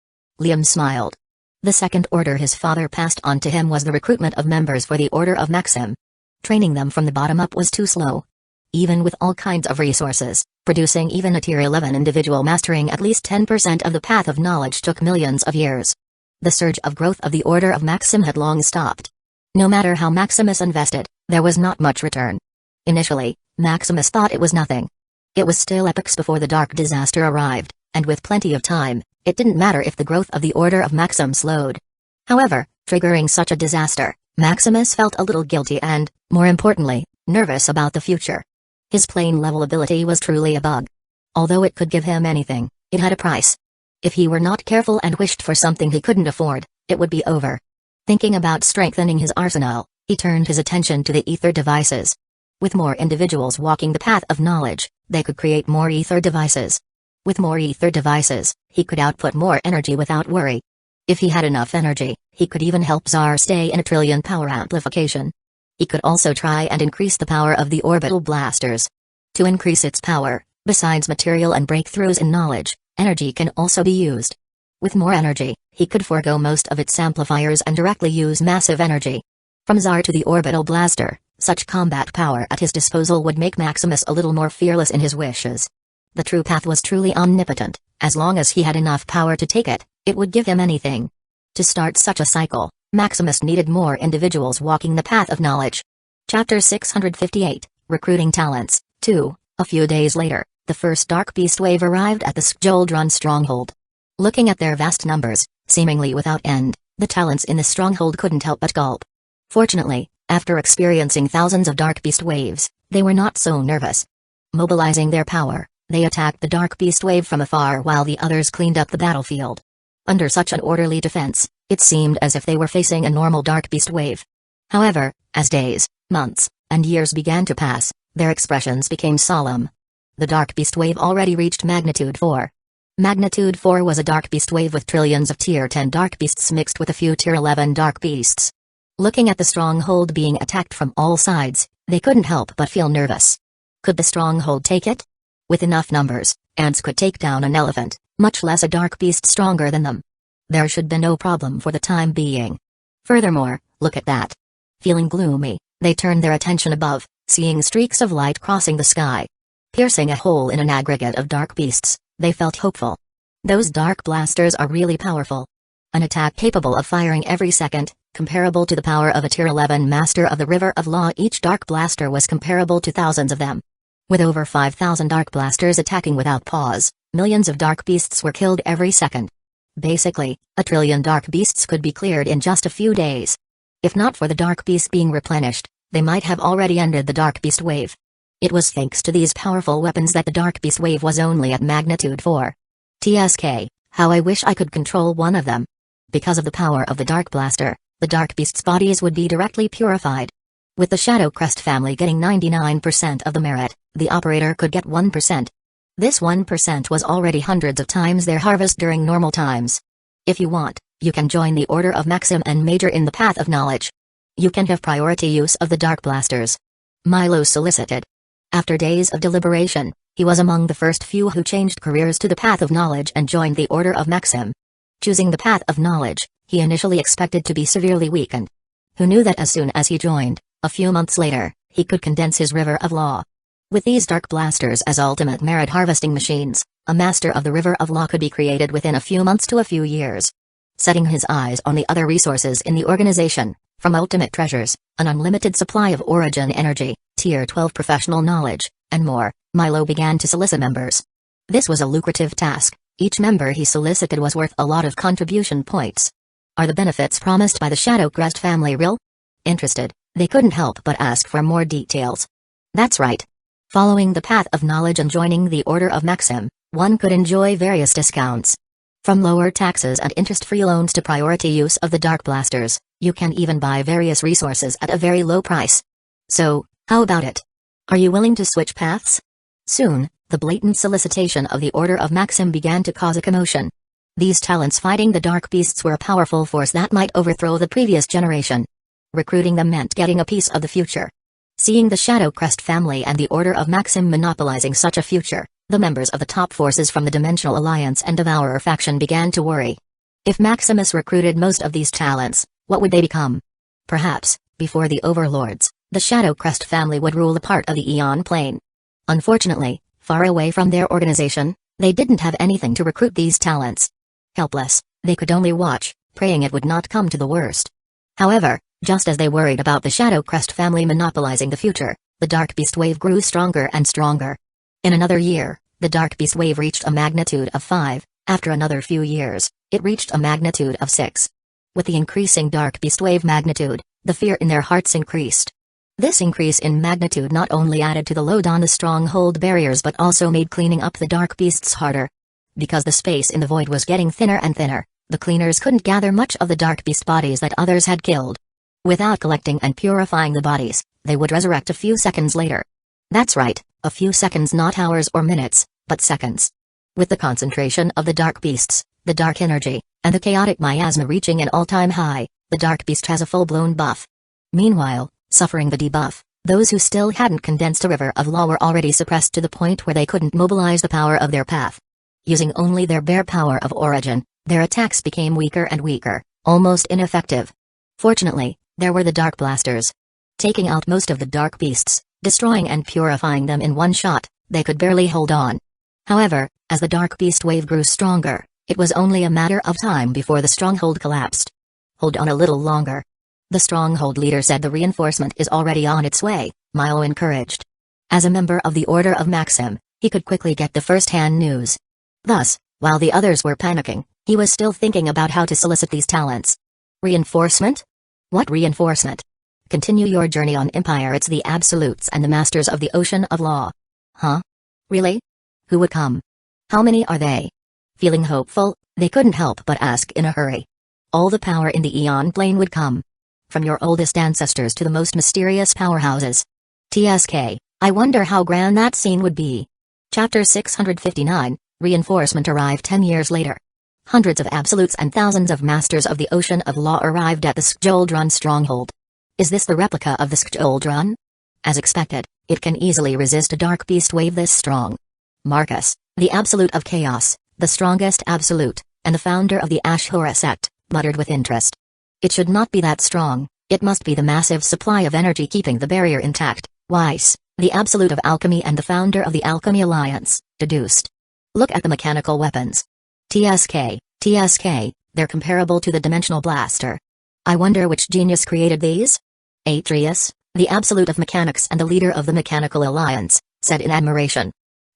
Speaker 1: Liam smiled. The second order his father passed on to him was the recruitment of members for the Order of Maxim. Training them from the bottom up was too slow. Even with all kinds of resources, producing even a tier 11 individual mastering at least 10% of the path of knowledge took millions of years. The surge of growth of the Order of Maxim had long stopped. No matter how Maximus invested, there was not much return. Initially, Maximus thought it was nothing. It was still epochs before the dark disaster arrived, and with plenty of time, it didn't matter if the growth of the Order of Maxim slowed. However, triggering such a disaster, Maximus felt a little guilty and, more importantly, nervous about the future. His plane-level ability was truly a bug. Although it could give him anything, it had a price. If he were not careful and wished for something he couldn't afford, it would be over. Thinking about strengthening his arsenal, he turned his attention to the ether devices. With more individuals walking the path of knowledge, they could create more ether devices. With more ether devices, he could output more energy without worry. If he had enough energy, he could even help Tsar stay in a trillion power amplification. He could also try and increase the power of the orbital blasters. To increase its power, besides material and breakthroughs in knowledge, energy can also be used. With more energy, he could forego most of its amplifiers and directly use massive energy. From Tsar to the orbital blaster, such combat power at his disposal would make Maximus a little more fearless in his wishes. The true path was truly omnipotent. As long as he had enough power to take it, it would give him anything. To start such a cycle, Maximus needed more individuals walking the path of knowledge. Chapter 658, Recruiting Talents, 2. A few days later, the first Dark Beast wave arrived at the Skjoldrun stronghold. Looking at their vast numbers, seemingly without end, the talents in the stronghold couldn't help but gulp. Fortunately, after experiencing thousands of Dark Beast waves, they were not so nervous. Mobilizing their power, they attacked the Dark Beast wave from afar while the others cleaned up the battlefield. Under such an orderly defense, it seemed as if they were facing a normal Dark Beast wave. However, as days, months, and years began to pass, Their expressions became solemn. The Dark Beast Wave already reached Magnitude 4. Magnitude 4 was a Dark Beast Wave with trillions of Tier 10 Dark Beasts mixed with a few Tier 11 Dark Beasts. Looking at the stronghold being attacked from all sides, they couldn't help but feel nervous. Could the stronghold take it? With enough numbers, ants could take down an elephant, much less a dark beast stronger than them. There should be no problem for the time being. Furthermore, look at that. Feeling gloomy, they turned their attention above, seeing streaks of light crossing the sky. Piercing a hole in an aggregate of dark beasts, they felt hopeful. Those dark blasters are really powerful. An attack capable of firing every second, comparable to the power of a Tier 11 Master of the River of Law. Each dark blaster was comparable to thousands of them. With over 5,000 dark blasters attacking without pause, millions of dark beasts were killed every second. Basically, a trillion dark beasts could be cleared in just a few days. If not for the dark beast being replenished, they might have already ended the dark beast wave. It was thanks to these powerful weapons that the dark beast wave was only at Magnitude 4. TSK, how I wish I could control one of them. Because of the power of the dark blaster, the dark beasts' bodies would be directly purified. With the Shadow Crest family getting 99% of the merit, the operator could get 1%. This 1% was already hundreds of times their harvest during normal times. If you want, you can join the Order of Maxim and major in the Path of Knowledge. You can have priority use of the dark blasters. Milo solicited. After days of deliberation, he was among the first few who changed careers to the Path of Knowledge and joined the Order of Maxim. Choosing the Path of Knowledge, he initially expected to be severely weakened. Who knew that as soon as he joined, a few months later, he could condense his River of Law. With these dark blasters as ultimate merit harvesting machines, a Master of the River of Law could be created within a few months to a few years. Setting his eyes on the other resources in the organization, from ultimate treasures, an unlimited supply of origin energy, Tier 12 professional knowledge, and more, Milo began to solicit members. This was a lucrative task. Each member he solicited was worth a lot of contribution points. Are the benefits promised by the Shadow Crest family real? Interested, they couldn't help but ask for more details. That's right. Following the Path of Knowledge and joining the Order of Maxim, one could enjoy various discounts. From lower taxes and interest-free loans to priority use of the Dark Blasters, you can even buy various resources at a very low price. So, how about it? Are you willing to switch paths? Soon, the blatant solicitation of the Order of Maxim began to cause a commotion. These talents fighting the Dark Beasts were a powerful force that might overthrow the previous generation. Recruiting them meant getting a piece of the future. Seeing the Shadow Crest family and the Order of Maxim monopolizing such a future, the members of the top forces from the Dimensional Alliance and Devourer faction began to worry. If Maximus recruited most of these talents, what would they become? Perhaps, before the Overlords, the Shadow Crest family would rule a part of the Aeon Plane. Unfortunately, far away from their organization, they didn't have anything to recruit these talents. Helpless, they could only watch, praying it would not come to the worst. However, just as they worried about the Shadow Crest family monopolizing the future, the Dark Beast Wave grew stronger and stronger. In another year, the Dark Beast Wave reached a magnitude of 5, after another few years, it reached a magnitude of 6. With the increasing Dark Beast Wave magnitude, the fear in their hearts increased. This increase in magnitude not only added to the load on the stronghold barriers but also made cleaning up the Dark Beasts harder. Because the space in the void was getting thinner and thinner, the cleaners couldn't gather much of the Dark Beast bodies that others had killed. Without collecting and purifying the bodies, they would resurrect a few seconds later. That's right, a few seconds, not hours or minutes, but seconds. With the concentration of the Dark Beasts, the Dark Energy, and the chaotic miasma reaching an all-time high, the Dark Beast has a full-blown buff. Meanwhile, suffering the debuff, those who still hadn't condensed a River of Law were already suppressed to the point where they couldn't mobilize the power of their path. Using only their bare power of origin, their attacks became weaker and weaker, almost ineffective. Fortunately, there were the Dark Blasters. Taking out most of the Dark Beasts, destroying and purifying them in one shot, they could barely hold on. However, as the Dark Beast Wave grew stronger, it was only a matter of time before the stronghold collapsed. Hold on a little longer. The stronghold leader said the reinforcement is already on its way, Milo encouraged. As a member of the Order of Maxim, he could quickly get the first-hand news. Thus, while the others were panicking, he was still thinking about how to solicit these talents. Reinforcement? What reinforcement? Continue your journey on Empire. It's the Absolutes and the Masters of the Ocean of Law. Huh? Really? Who would come? How many are they? Feeling hopeful, they couldn't help but ask in a hurry. All the power in the Aeon Plane would come. From your oldest ancestors to the most mysterious powerhouses. TSK, I wonder how grand that scene would be. Chapter 659, Reinforcement arrived 10 years later. Hundreds of absolutes and thousands of masters of the Ocean of Law arrived at the Skjoldrun stronghold. Is this the replica of the Skjoldrun? As expected, it can easily resist a dark beast wave this strong. Marcus, the Absolute of Chaos, the strongest Absolute, and the founder of the Ashura sect, muttered with interest. It should not be that strong, it must be the massive supply of energy keeping the barrier intact, Weiss, the Absolute of Alchemy and the founder of the Alchemy Alliance, deduced. Look at the mechanical weapons. TSK, they're comparable to the Dimensional Blaster. I wonder which genius created these? Atreus, the Absolute of Mechanics and the leader of the Mechanical Alliance, said in admiration.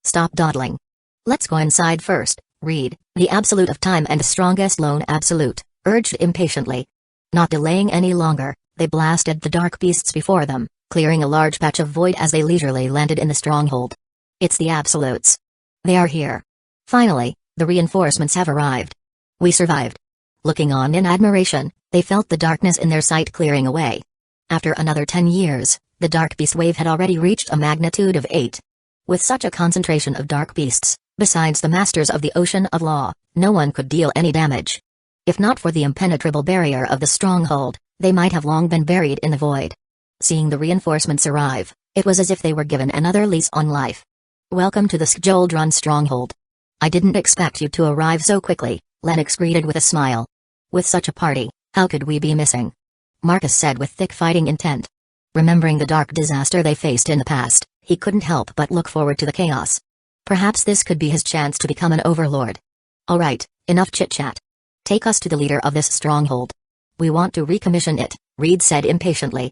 Speaker 1: Stop dawdling. Let's go inside first, Reed, the Absolute of Time and the strongest lone Absolute, urged impatiently. Not delaying any longer, they blasted the dark beasts before them, clearing a large patch of void as they leisurely landed in the stronghold. It's the Absolutes. They are here. Finally, the reinforcements have arrived. We survived. Looking on in admiration, they felt the darkness in their sight clearing away. After another 10 years, the dark beast wave had already reached a magnitude of 8. With such a concentration of dark beasts, besides the masters of the Ocean of Law, no one could deal any damage. If not for the impenetrable barrier of the stronghold, they might have long been buried in the void. Seeing the reinforcements arrive, it was as if they were given another lease on life. Welcome to the Skjoldrun stronghold. I didn't expect you to arrive so quickly, Lennox greeted with a smile. With such a party, how could we be missing? Marcus said with thick fighting intent. Remembering the dark disaster they faced in the past, he couldn't help but look forward to the chaos. Perhaps this could be his chance to become an overlord. All right, enough chit-chat. Take us to the leader of this stronghold. We want to recommission it, Reed said impatiently.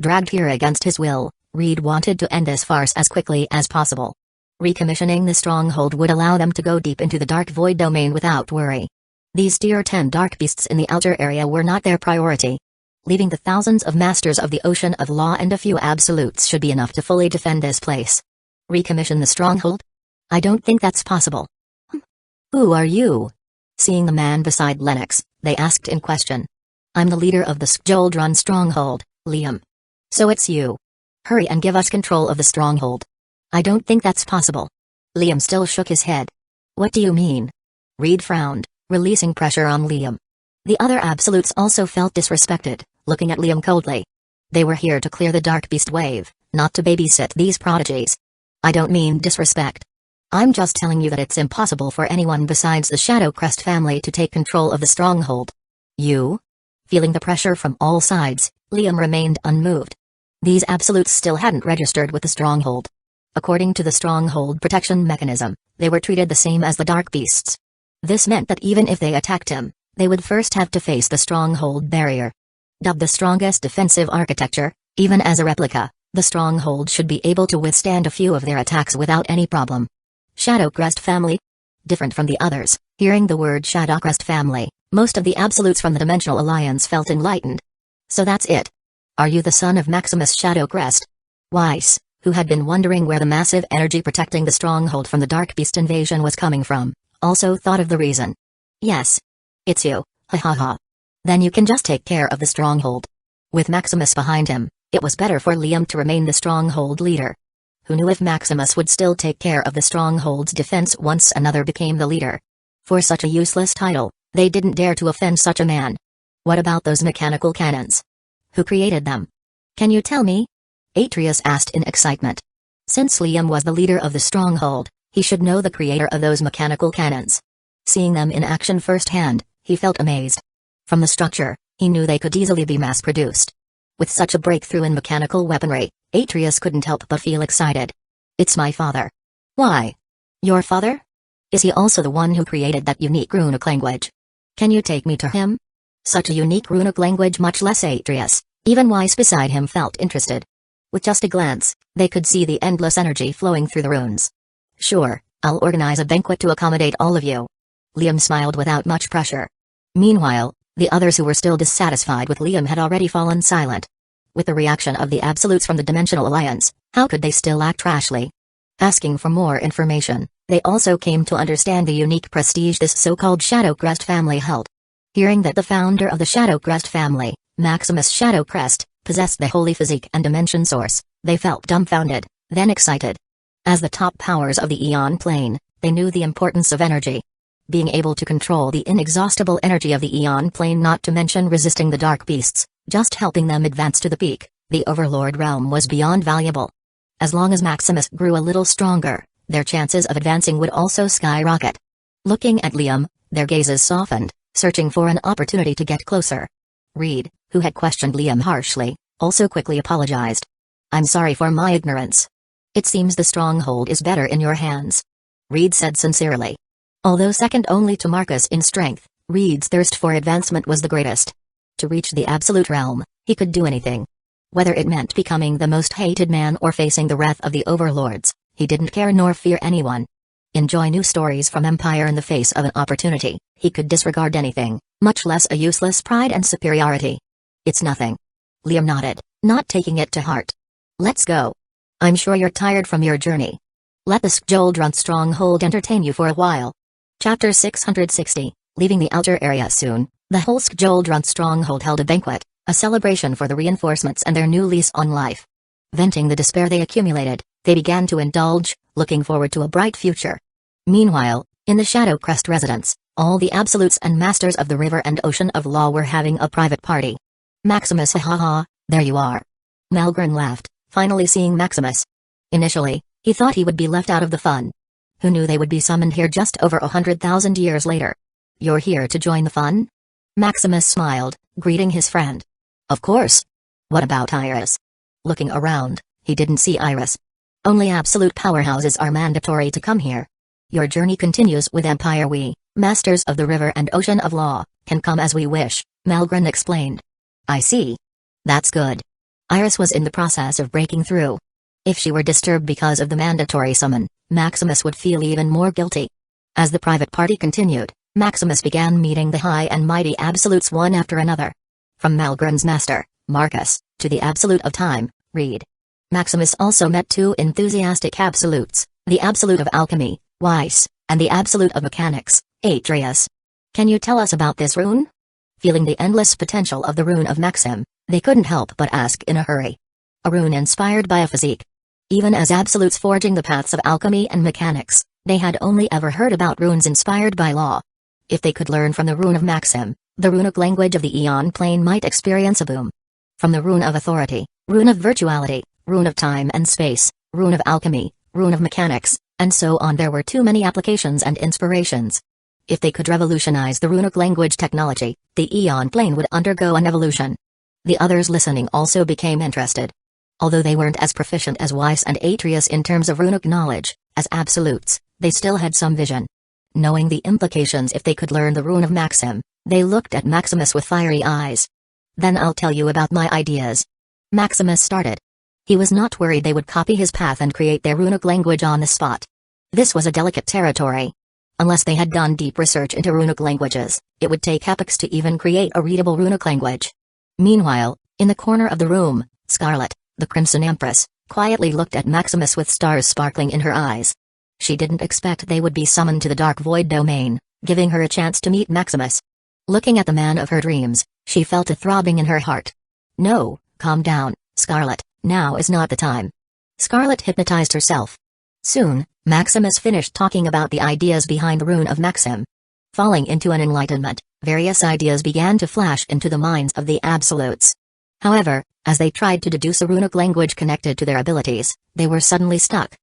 Speaker 1: Dragged here against his will, Reed wanted to end this farce as quickly as possible. Recommissioning the stronghold would allow them to go deep into the dark void domain without worry. These tier 10 dark beasts in the outer area were not their priority. Leaving the thousands of masters of the Ocean of Law and a few absolutes should be enough to fully defend this place. Recommission the stronghold? I don't think that's possible. Who are you? Seeing the man beside Lennox, they asked in question. I'm the leader of the Skjoldrun stronghold, Liam. So it's you. Hurry and give us control of the stronghold. I don't think that's possible. Liam still shook his head. What do you mean? Reed frowned, releasing pressure on Liam. The other absolutes also felt disrespected, looking at Liam coldly. They were here to clear the dark beast wave, not to babysit these prodigies. I don't mean disrespect. I'm just telling you that it's impossible for anyone besides the Shadow Crest family to take control of the stronghold. You? Feeling the pressure from all sides, Liam remained unmoved. These absolutes still hadn't registered with the stronghold. According to the stronghold protection mechanism, they were treated the same as the dark beasts. This meant that even if they attacked him, they would first have to face the stronghold barrier. Dubbed the strongest defensive architecture, even as a replica, the stronghold should be able to withstand a few of their attacks without any problem. Shadow Crest family? Different from the others, hearing the word Shadow Crest family, most of the absolutes from the Dimensional Alliance felt enlightened. So that's it. Are you the son of Maximus Shadow Crest? Weiss, who had been wondering where the massive energy protecting the stronghold from the dark beast invasion was coming from, also thought of the reason. Yes. It's you, ha ha ha. Then you can just take care of the stronghold. With Maximus behind him, it was better for Liam to remain the stronghold leader. Who knew if Maximus would still take care of the stronghold's defense once another became the leader? For such a useless title, they didn't dare to offend such a man. What about those mechanical cannons? Who created them? Can you tell me? Atreus asked in excitement. Since Liam was the leader of the stronghold, he should know the creator of those mechanical cannons. Seeing them in action firsthand, he felt amazed. From the structure, he knew they could easily be mass-produced. With such a breakthrough in mechanical weaponry, Atreus couldn't help but feel excited. It's my father. Why? Your father? Is he also the one who created that unique runic language? Can you take me to him? Such a unique runic language, much less Atreus. Even Weiss beside him felt interested. With just a glance, they could see the endless energy flowing through the runes. Sure, I'll organize a banquet to accommodate all of you. Liam smiled without much pressure. Meanwhile, the others who were still dissatisfied with Liam had already fallen silent. With the reaction of the absolutes from the Dimensional Alliance, how could they still act rashly? Asking for more information, they also came to understand the unique prestige this so-called Shadow Crest family held. Hearing that the founder of the Shadow Crest family, Maximus Shadow Crest, possessed the holy physique and dimension source, they felt dumbfounded. then excited. As the top powers of the Eon Plane, they knew the importance of energy. Being able to control the inexhaustible energy of the Eon Plane, not to mention resisting the dark beasts, just helping them advance to the peak, the Overlord realm, was beyond valuable. As long as Maximus grew a little stronger, their chances of advancing would also skyrocket. Looking at Liam, their gazes softened, searching for an opportunity to get closer. Reed, who had questioned Liam harshly, also quickly apologized. "I'm sorry for my ignorance. It seems the stronghold is better in your hands," Reed said sincerely. Although second only to Marcus in strength, Reed's thirst for advancement was the greatest. To reach the Absolute Realm, he could do anything. Whether it meant becoming the most hated man or facing the wrath of the overlords, he didn't care nor fear anyone. Enjoy new stories from Empire in the face of an opportunity, he could disregard anything, much less a useless pride and superiority. "It's nothing." Liam nodded, not taking it to heart. "Let's go. I'm sure you're tired from your journey. Let the Skjoldrun stronghold entertain you for a while." Chapter 660, leaving the outer area soon, the whole Skjoldrun stronghold held a banquet, a celebration for the reinforcements and their new lease on life. Venting the despair they accumulated, they began to indulge, looking forward to a bright future. Meanwhile, in the Shadow Crest residence, all the absolutes and masters of the river and ocean of law were having a private party. "Maximus, ha ha ha, there you are." Malgren laughed, finally seeing Maximus. Initially, he thought he would be left out of the fun. Who knew they would be summoned here just over 100,000 years later? "You're here to join the fun?" Maximus smiled, greeting his friend. "Of course. What about Iris?" Looking around, he didn't see Iris. "Only absolute powerhouses are mandatory to come here. Your journey continues with Empire. We, masters of the river and ocean of law, can come as we wish," Malgren explained. "I see. That's good." Iris was in the process of breaking through. If she were disturbed because of the mandatory summon, Maximus would feel even more guilty. As the private party continued, Maximus began meeting the high and mighty absolutes one after another. From Malgren's master, Marcus, to the absolute of time, Reed. Maximus also met two enthusiastic absolutes, the absolute of alchemy, Weiss, and the absolute of mechanics, Atreus. "Can you tell us about this rune?" Feeling the endless potential of the rune of Maxim, they couldn't help but ask in a hurry. A rune inspired by a physique. Even as absolutes forging the paths of alchemy and mechanics, they had only ever heard about runes inspired by law. If they could learn from the rune of Maxim, the runic language of the Eon Plane might experience a boom. From the rune of authority, rune of virtuality, rune of time and space, rune of alchemy, rune of mechanics, and so on, there were too many applications and inspirations. If they could revolutionize the runic language technology, the Eon Plane would undergo an evolution. The others listening also became interested. Although they weren't as proficient as Weiss and Atreus in terms of runic knowledge, as absolutes, they still had some vision. Knowing the implications if they could learn the rune of Maxim, they looked at Maximus with fiery eyes. "Then I'll tell you about my ideas." Maximus started. He was not worried they would copy his path and create their runic language on the spot. This was a delicate territory. Unless they had done deep research into runic languages, it would take epochs to even create a readable runic language. Meanwhile, in the corner of the room, Scarlet, the Crimson Empress, quietly looked at Maximus with stars sparkling in her eyes. She didn't expect they would be summoned to the Dark Void domain, giving her a chance to meet Maximus. Looking at the man of her dreams, she felt a throbbing in her heart. "No, calm down, Scarlet, now is not the time." Scarlet hypnotized herself. Soon, Maximus finished talking about the ideas behind the rune of Maxim. Falling into an enlightenment, various ideas began to flash into the minds of the absolutes. However, as they tried to deduce a runic language connected to their abilities, they were suddenly stuck.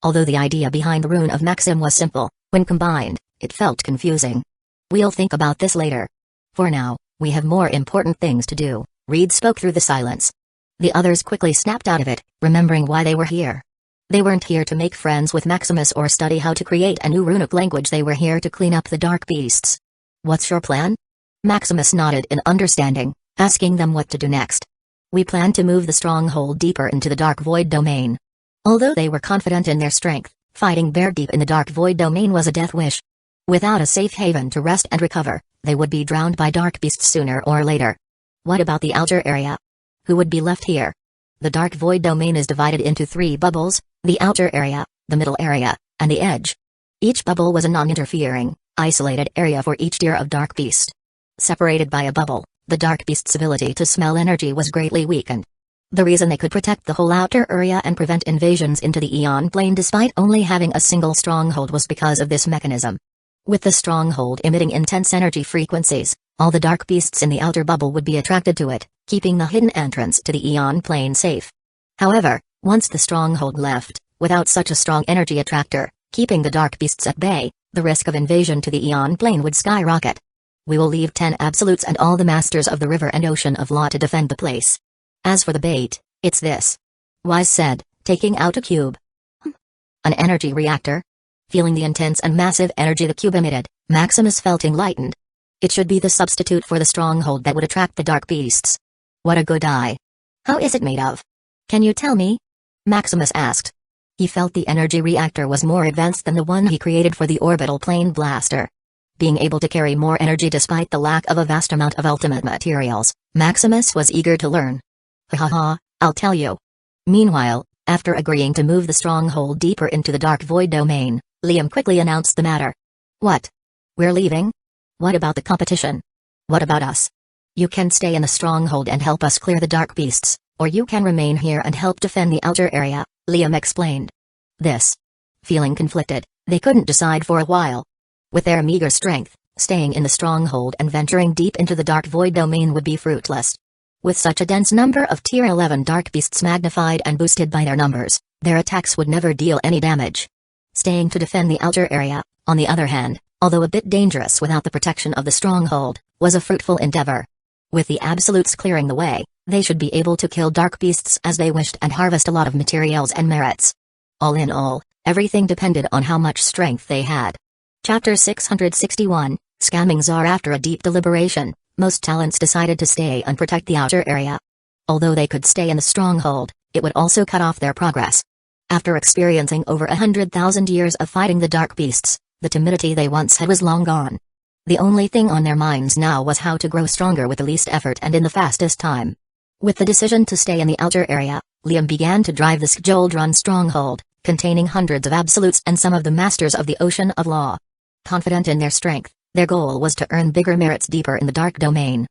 Speaker 1: Although the idea behind the rune of Maxim was simple, when combined, it felt confusing. "We'll think about this later. For now, we have more important things to do," Reed spoke through the silence. The others quickly snapped out of it, remembering why they were here. They weren't here to make friends with Maximus or study how to create a new runic language. They were here to clean up the dark beasts. "What's your plan?" Maximus nodded in understanding, asking them what to do next. "We plan to move the stronghold deeper into the Dark Void domain." Although they were confident in their strength, fighting bare deep in the Dark Void domain was a death wish. Without a safe haven to rest and recover, they would be drowned by dark beasts sooner or later. What about the outer area? Who would be left here? The Dark Void domain is divided into 3 bubbles, the outer area, the middle area, and the edge. Each bubble was a non-interfering, isolated area for each tier of dark beast. Separated by a bubble, the dark beast's ability to smell energy was greatly weakened. The reason they could protect the whole outer area and prevent invasions into the Aeon Plane despite only having a single stronghold was because of this mechanism. With the stronghold emitting intense energy frequencies, all the dark beasts in the outer bubble would be attracted to it, keeping the hidden entrance to the Aeon Plane safe. However, once the stronghold left, without such a strong energy attractor, keeping the dark beasts at bay, the risk of invasion to the Aeon Plane would skyrocket. We will leave 10 absolutes and all the masters of the river and ocean of law to defend the place. As for the bait, it's this. Wise said, taking out a cube. An energy reactor? Feeling the intense and massive energy the cube emitted, Maximus felt enlightened. It should be the substitute for the stronghold that would attract the dark beasts. What a good eye. How is it made of? Can you tell me? Maximus asked. He felt the energy reactor was more advanced than the one he created for the orbital plane blaster. Being able to carry more energy despite the lack of a vast amount of ultimate materials, Maximus was eager to learn. Ha, I'll tell you. Meanwhile, after agreeing to move the stronghold deeper into the dark void domain, Liam quickly announced the matter. What? We're leaving? What about the competition? What about us? You can stay in the stronghold and help us clear the dark beasts, or you can remain here and help defend the outer area, Liam explained. Feeling conflicted, they couldn't decide for a while. With their meager strength, staying in the stronghold and venturing deep into the dark void domain would be fruitless. With such a dense number of Tier 11 dark beasts magnified and boosted by their numbers, their attacks would never deal any damage. Staying to defend the outer area, on the other hand, although a bit dangerous without the protection of the stronghold, was a fruitful endeavor. With the absolutes clearing the way, they should be able to kill dark beasts as they wished and harvest a lot of materials and merits. All in all, everything depended on how much strength they had. Chapter 661, Scamming Czar. After a deep deliberation, most talents decided to stay and protect the outer area. Although they could stay in the stronghold, it would also cut off their progress. After experiencing over 100,000 years of fighting the dark beasts, the timidity they once had was long gone. The only thing on their minds now was how to grow stronger with the least effort and in the fastest time. With the decision to stay in the outer area, Liam began to drive the Skjoldrun stronghold, containing hundreds of absolutes and some of the masters of the Ocean of Law. Confident in their strength, their goal was to earn bigger merits deeper in the dark domain.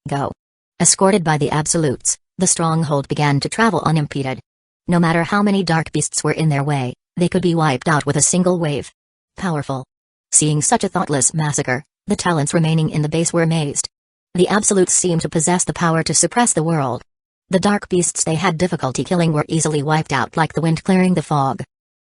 Speaker 1: Go. Escorted by the absolutes, the stronghold began to travel unimpeded. No matter how many dark beasts were in their way, they could be wiped out with a single wave. Powerful. Seeing such a thoughtless massacre, the talents remaining in the base were amazed. The absolutes seemed to possess the power to suppress the world. The dark beasts they had difficulty killing were easily wiped out like the wind clearing the fog.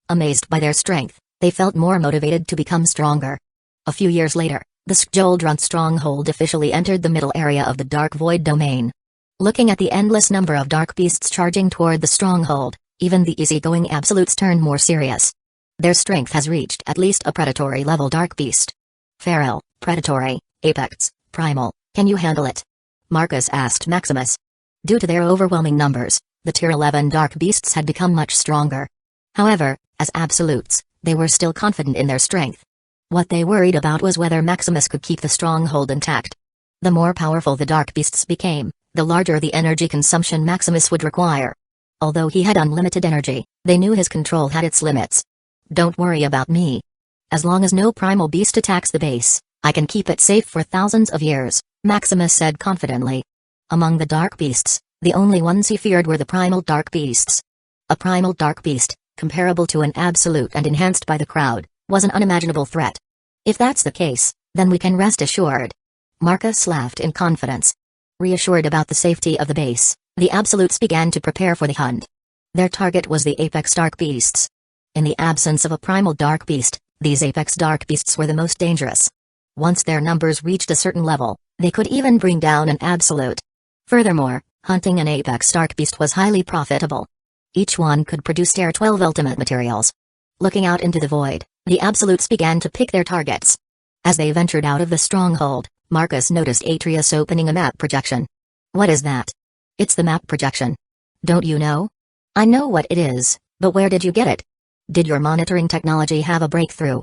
Speaker 1: Amazed by their strength, they felt more motivated to become stronger. A few years later, the Skjoldrun stronghold officially entered the middle area of the dark void domain. Looking at the endless number of dark beasts charging toward the stronghold, even the easygoing absolutes turned more serious. Their strength has reached at least a predatory level dark beast. Feral, predatory, apex, primal, can you handle it? Marcus asked Maximus. Due to their overwhelming numbers, the Tier 11 dark beasts had become much stronger. However, as absolutes, they were still confident in their strength. What they worried about was whether Maximus could keep the stronghold intact. The more powerful the dark beasts became, the larger the energy consumption Maximus would require. Although he had unlimited energy, they knew his control had its limits. Don't worry about me. As long as no primal beast attacks the base, I can keep it safe for thousands of years, Maximus said confidently. Among the dark beasts, the only ones he feared were the primal dark beasts. A primal dark beast, comparable to an absolute and enhanced by the crowd, was an unimaginable threat. If that's the case, then we can rest assured. Marcus laughed in confidence. Reassured about the safety of the base, the absolutes began to prepare for the hunt. Their target was the apex dark beasts. In the absence of a primal dark beast, these apex dark beasts were the most dangerous. Once their numbers reached a certain level, they could even bring down an absolute. Furthermore, hunting an apex dark beast was highly profitable. Each one could produce Tier 12 ultimate materials. Looking out into the void, the absolutes began to pick their targets. As they ventured out of the stronghold, Marcus noticed Atreus opening a map projection. What is that? It's the map projection. Don't you know? I know what it is, but where did you get it? Did your monitoring technology have a breakthrough?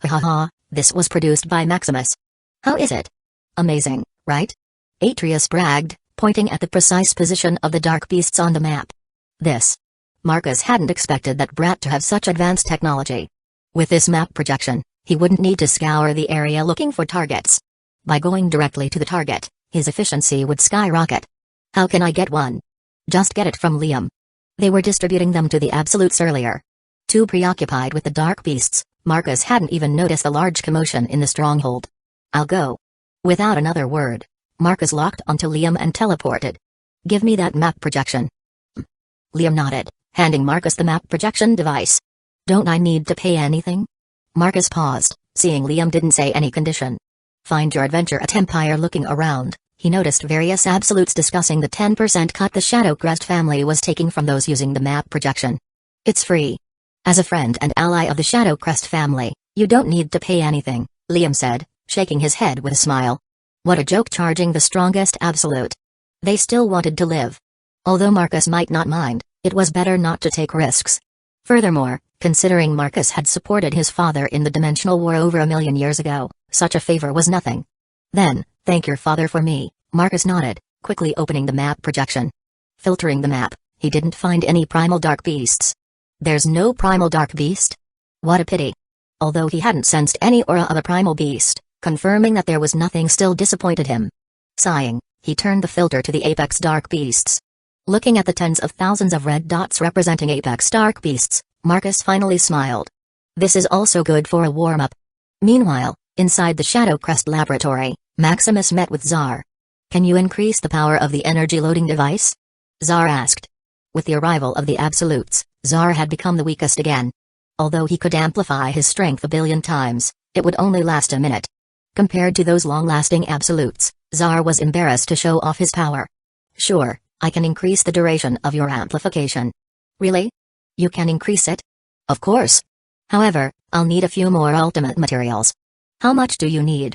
Speaker 1: Ha, this was produced by Maximus. How is it? Amazing, right? Atreus bragged, pointing at the precise position of the dark beasts on the map. Marcus hadn't expected that brat to have such advanced technology. With this map projection, he wouldn't need to scour the area looking for targets. By going directly to the target, his efficiency would skyrocket. How can I get one? Just get it from Liam. They were distributing them to the absolutes earlier. Too preoccupied with the dark beasts, Marcus hadn't even noticed the large commotion in the stronghold. I'll go. Without another word, Marcus locked onto Liam and teleported. Give me that map projection. Liam nodded, handing Marcus the map projection device. Don't I need to pay anything? Marcus paused, seeing Liam didn't say any condition. Find your adventure at Empire. Looking around, he noticed various absolutes discussing the 10% cut the Shadow Crest family was taking from those using the map projection. It's free. As a friend and ally of the Shadow Crest family, you don't need to pay anything, Liam said, shaking his head with a smile. What a joke, charging the strongest absolute. They still wanted to live. Although Marcus might not mind, it was better not to take risks. Furthermore, considering Marcus had supported his father in the Dimensional War over 1,000,000 years ago, such a favor was nothing. Then, thank your father for me, Marcus nodded, quickly opening the map projection. Filtering the map, he didn't find any primal dark beasts. There's no primal dark beast? What a pity. Although he hadn't sensed any aura of a primal beast, confirming that there was nothing still disappointed him. Sighing, he turned the filter to the apex dark beasts. Looking at the tens of thousands of red dots representing apex dark beasts, Marcus finally smiled. This is also good for a warm-up. Meanwhile, inside the Shadow Crest laboratory, Maximus met with Zar. Can you increase the power of the energy loading device? Zar asked. With the arrival of the absolutes, Zar had become the weakest again. Although he could amplify his strength 1,000,000,000 times, it would only last a minute. Compared to those long-lasting absolutes, Zar was embarrassed to show off his power. Sure, I can increase the duration of your amplification. Really? You can increase it? Of course. However, I'll need a few more ultimate materials. How much do you need?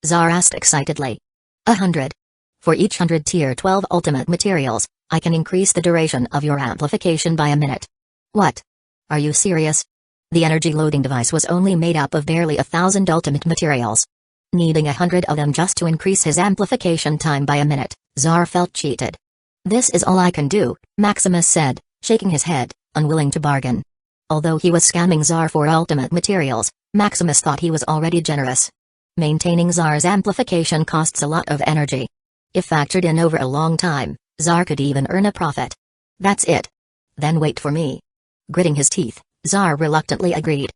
Speaker 1: Zar asked excitedly. 100. For each 100 tier 12 ultimate materials, I can increase the duration of your amplification by a minute. What? Are you serious? The energy loading device was only made up of barely 1,000 ultimate materials. Needing 100 of them just to increase his amplification time by a minute, Zar felt cheated. This is all I can do, Maximus said, shaking his head, unwilling to bargain. Although he was scamming Zar for ultimate materials, Maximus thought he was already generous. Maintaining Zar's amplification costs a lot of energy. If factored in over a long time, Zar could even earn a profit. That's it. Then wait for me. Gritting his teeth, Zar reluctantly agreed.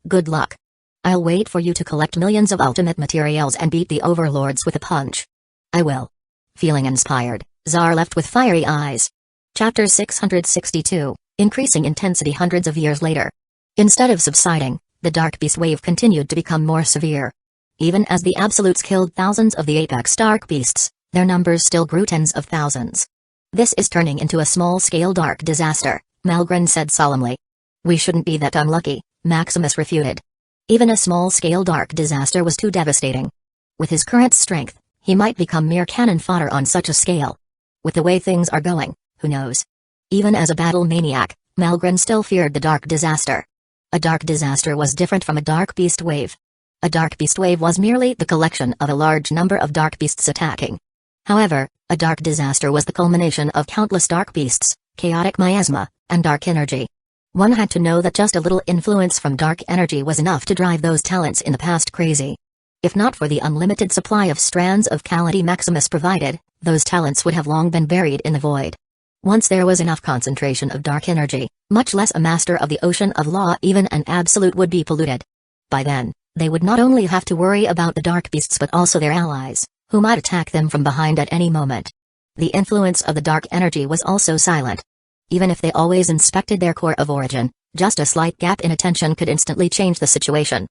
Speaker 1: Good luck. I'll wait for you to collect millions of ultimate materials and beat the overlords with a punch. I will. Feeling inspired, Zar left with fiery eyes. Chapter 662, Increasing Intensity. Hundreds of years later. Instead of subsiding, the Dark Beast wave continued to become more severe. Even as the absolutes killed thousands of the apex dark beasts, their numbers still grew tens of thousands. This is turning into a small-scale dark disaster, Malgren said solemnly. We shouldn't be that unlucky, Maximus refuted. Even a small-scale dark disaster was too devastating. With his current strength, he might become mere cannon fodder on such a scale. With the way things are going, who knows? Even as a battle maniac, Malgren still feared the dark disaster. A dark disaster was different from a dark beast wave. A dark beast wave was merely the collection of a large number of dark beasts attacking. However, a dark disaster was the culmination of countless dark beasts, chaotic miasma, and dark energy. One had to know that just a little influence from dark energy was enough to drive those talents in the past crazy. If not for the unlimited supply of strands of Calamity Maximus provided, those talents would have long been buried in the void. Once there was enough concentration of dark energy, much less a master of the ocean of law, even an absolute would be polluted. By then, they would not only have to worry about the dark beasts but also their allies, who might attack them from behind at any moment. The influence of the dark energy was also silent. Even if they always inspected their core of origin, just a slight gap in attention could instantly change the situation.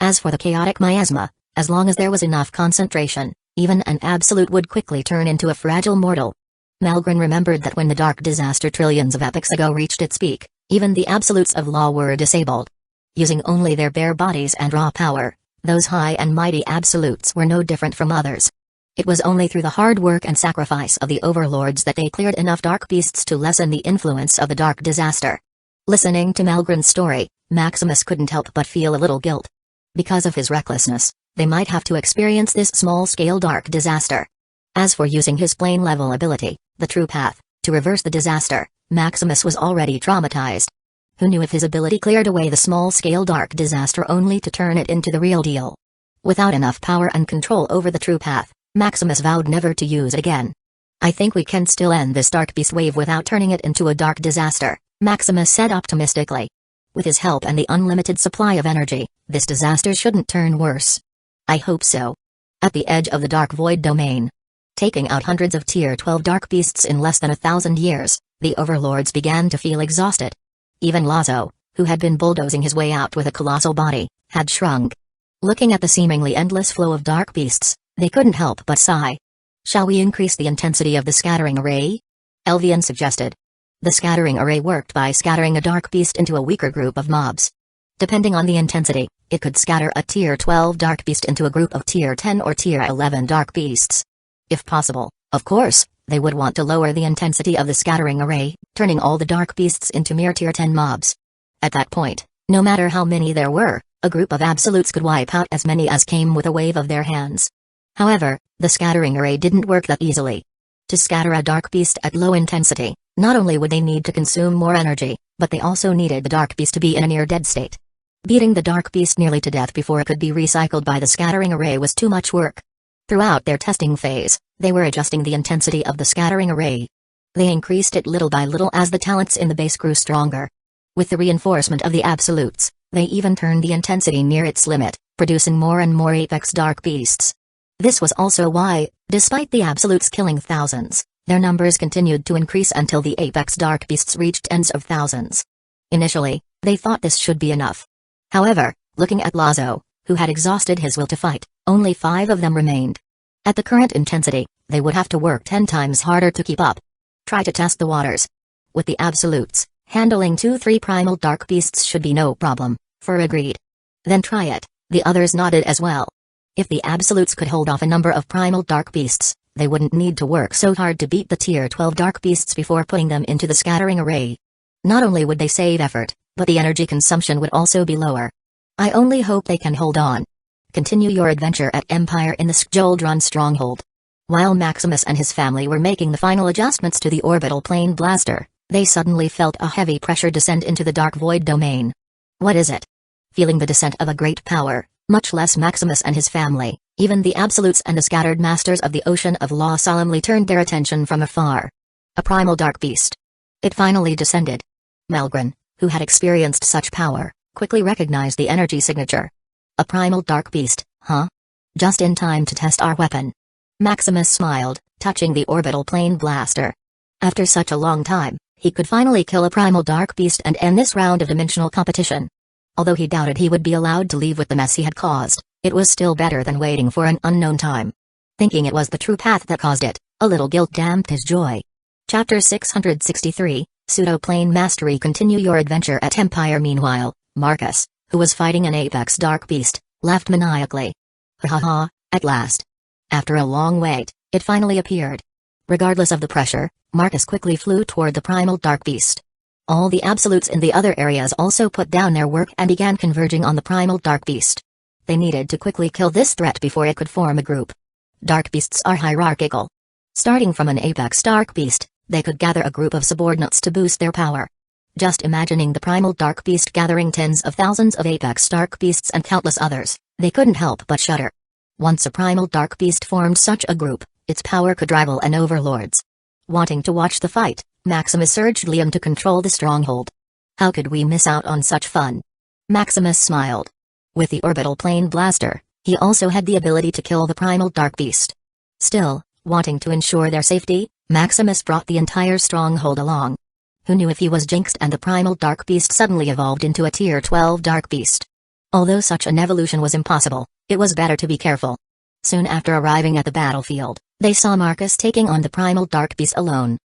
Speaker 1: As for the chaotic miasma, as long as there was enough concentration, even an absolute would quickly turn into a fragile mortal. Malgren remembered that when the dark disaster trillions of epochs ago reached its peak, even the absolutes of law were disabled. Using only their bare bodies and raw power, those high and mighty absolutes were no different from others. It was only through the hard work and sacrifice of the overlords that they cleared enough dark beasts to lessen the influence of the dark disaster. Listening to Malgren's story, Maximus couldn't help but feel a little guilt. Because of his recklessness, they might have to experience this small-scale dark disaster. As for using his plane-level ability, the true path, to reverse the disaster, Maximus was already traumatized. Who knew if his ability cleared away the small-scale dark disaster only to turn it into the real deal? Without enough power and control over the true path, Maximus vowed never to use it again. I think we can still end this dark beast wave without turning it into a dark disaster, Maximus said optimistically. With his help and the unlimited supply of energy, this disaster shouldn't turn worse. I hope so. At the edge of the dark void domain, taking out hundreds of tier 12 dark beasts in less than 1,000 years, the overlords began to feel exhausted. Even Lazo, who had been bulldozing his way out with a colossal body, had shrunk. Looking at the seemingly endless flow of dark beasts, they couldn't help but sigh. Shall we increase the intensity of the scattering array? Elvian suggested. The scattering array worked by scattering a dark beast into a weaker group of mobs. Depending on the intensity, it could scatter a tier 12 dark beast into a group of tier 10 or tier 11 dark beasts. If possible, of course, they would want to lower the intensity of the scattering array, turning all the dark beasts into mere tier 10 mobs. At that point, no matter how many there were, a group of absolutes could wipe out as many as came with a wave of their hands. However, the scattering array didn't work that easily. To scatter a dark beast at low intensity, not only would they need to consume more energy, but they also needed the dark beast to be in a near-dead state. Beating the dark beast nearly to death before it could be recycled by the scattering array was too much work. Throughout their testing phase, they were adjusting the intensity of the scattering array. They increased it little by little as the talents in the base grew stronger. With the reinforcement of the absolutes, they even turned the intensity near its limit, producing more and more apex dark beasts. This was also why, despite the absolutes killing thousands, their numbers continued to increase until the apex dark beasts reached tens of thousands. Initially, they thought this should be enough. However, looking at Lazo, who had exhausted his will to fight, only 5 of them remained. At the current intensity, they would have to work 10 times harder to keep up. Try to test the waters. With the absolutes, handling 2-3 primal dark beasts should be no problem, Fur agreed. Then try it, the others nodded as well. If the absolutes could hold off a number of primal dark beasts, they wouldn't need to work so hard to beat the tier 12 dark beasts before putting them into the scattering array. Not only would they save effort, but the energy consumption would also be lower. I only hope they can hold on. Continue your adventure at Empire in the Skjoldrun stronghold. While Maximus and his family were making the final adjustments to the orbital plane blaster, they suddenly felt a heavy pressure descend into the dark void domain. What is it? Feeling the descent of a great power, much less Maximus and his family, even the absolutes and the scattered masters of the ocean of law solemnly turned their attention from afar. A primal dark beast. It finally descended. Melgren, who had experienced such power, quickly recognized the energy signature. A primal dark beast, huh? Just in time to test our weapon. Maximus smiled, touching the orbital plane blaster. After such a long time, he could finally kill a primal dark beast and end this round of dimensional competition. Although he doubted he would be allowed to leave with the mess he had caused, it was still better than waiting for an unknown time. Thinking it was the true path that caused it, a little guilt damped his joy. Chapter 663, Pseudo-Plane Mastery. Continue your adventure at Empire. Meanwhile, Marcus, who was fighting an apex dark beast, laughed maniacally. Ha ha ha, at last. After a long wait, it finally appeared. Regardless of the pressure, Marcus quickly flew toward the primal dark beast. All the absolutes in the other areas also put down their work and began converging on the primal dark beast. They needed to quickly kill this threat before it could form a group. Dark beasts are hierarchical. Starting from an apex dark beast, they could gather a group of subordinates to boost their power. Just imagining the primal dark beast gathering tens of thousands of apex dark beasts and countless others, they couldn't help but shudder. Once a primal dark beast formed such a group, its power could rival an overlord's. Wanting to watch the fight, Maximus urged Liam to control the stronghold. How could we miss out on such fun? Maximus smiled. With the orbital plane blaster, he also had the ability to kill the primal dark beast. Still, wanting to ensure their safety, Maximus brought the entire stronghold along. Who knew if he was jinxed and the primal dark beast suddenly evolved into a tier 12 dark beast? Although such an evolution was impossible, it was better to be careful. Soon after arriving at the battlefield, they saw Marcus taking on the primal dark beast alone.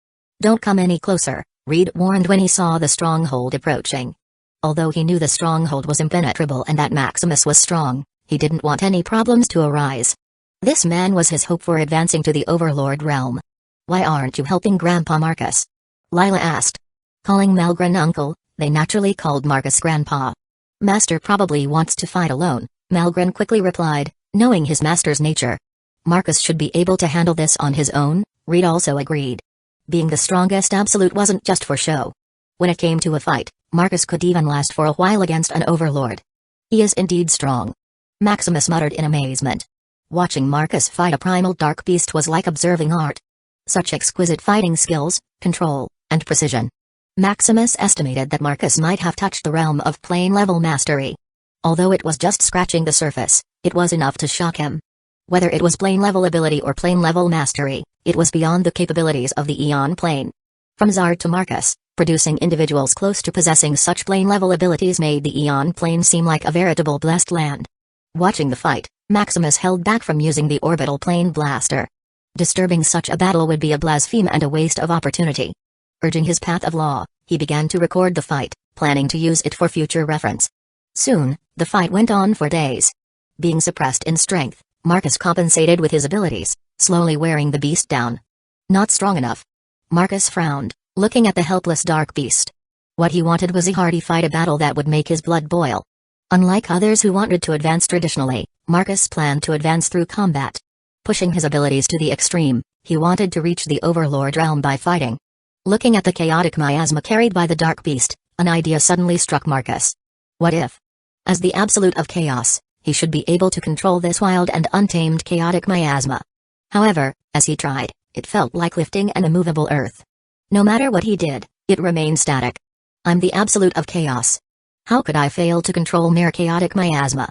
Speaker 1: Don't come any closer, Reed warned when he saw the stronghold approaching. Although he knew the stronghold was impenetrable and that Maximus was strong, he didn't want any problems to arise. This man was his hope for advancing to the Overlord realm. Why aren't you helping Grandpa Marcus? Lila asked. Calling Melgren uncle, they naturally called Marcus Grandpa. Master probably wants to fight alone, Melgren quickly replied, knowing his master's nature. Marcus should be able to handle this on his own, Reed also agreed. Being the strongest absolute wasn't just for show. When it came to a fight, Marcus could even last for a while against an overlord. He is indeed strong. Maximus muttered in amazement. Watching Marcus fight a primal dark beast was like observing art. Such exquisite fighting skills, control, and precision. Maximus estimated that Marcus might have touched the realm of plane-level mastery. Although it was just scratching the surface, it was enough to shock him. Whether it was plane-level ability or plane-level mastery, it was beyond the capabilities of the Aeon plane. From Zard to Marcus, producing individuals close to possessing such plane-level abilities made the Aeon plane seem like a veritable blessed land. Watching the fight, Maximus held back from using the orbital plane blaster. Disturbing such a battle would be a blaspheme and a waste of opportunity. Urging his path of law, he began to record the fight, planning to use it for future reference. Soon, the fight went on for days. Being suppressed in strength, Marcus compensated with his abilities, slowly wearing the beast down. Not strong enough. Marcus frowned, looking at the helpless dark beast. What he wanted was a hearty fight, a battle that would make his blood boil. Unlike others who wanted to advance traditionally, Marcus planned to advance through combat. Pushing his abilities to the extreme, he wanted to reach the Overlord realm by fighting. Looking at the chaotic miasma carried by the dark beast, an idea suddenly struck Marcus. What if, as the absolute of chaos, he should be able to control this wild and untamed chaotic miasma? However, as he tried, it felt like lifting an immovable earth. No matter what he did, it remained static. I'm the absolute of chaos. How could I fail to control mere chaotic miasma?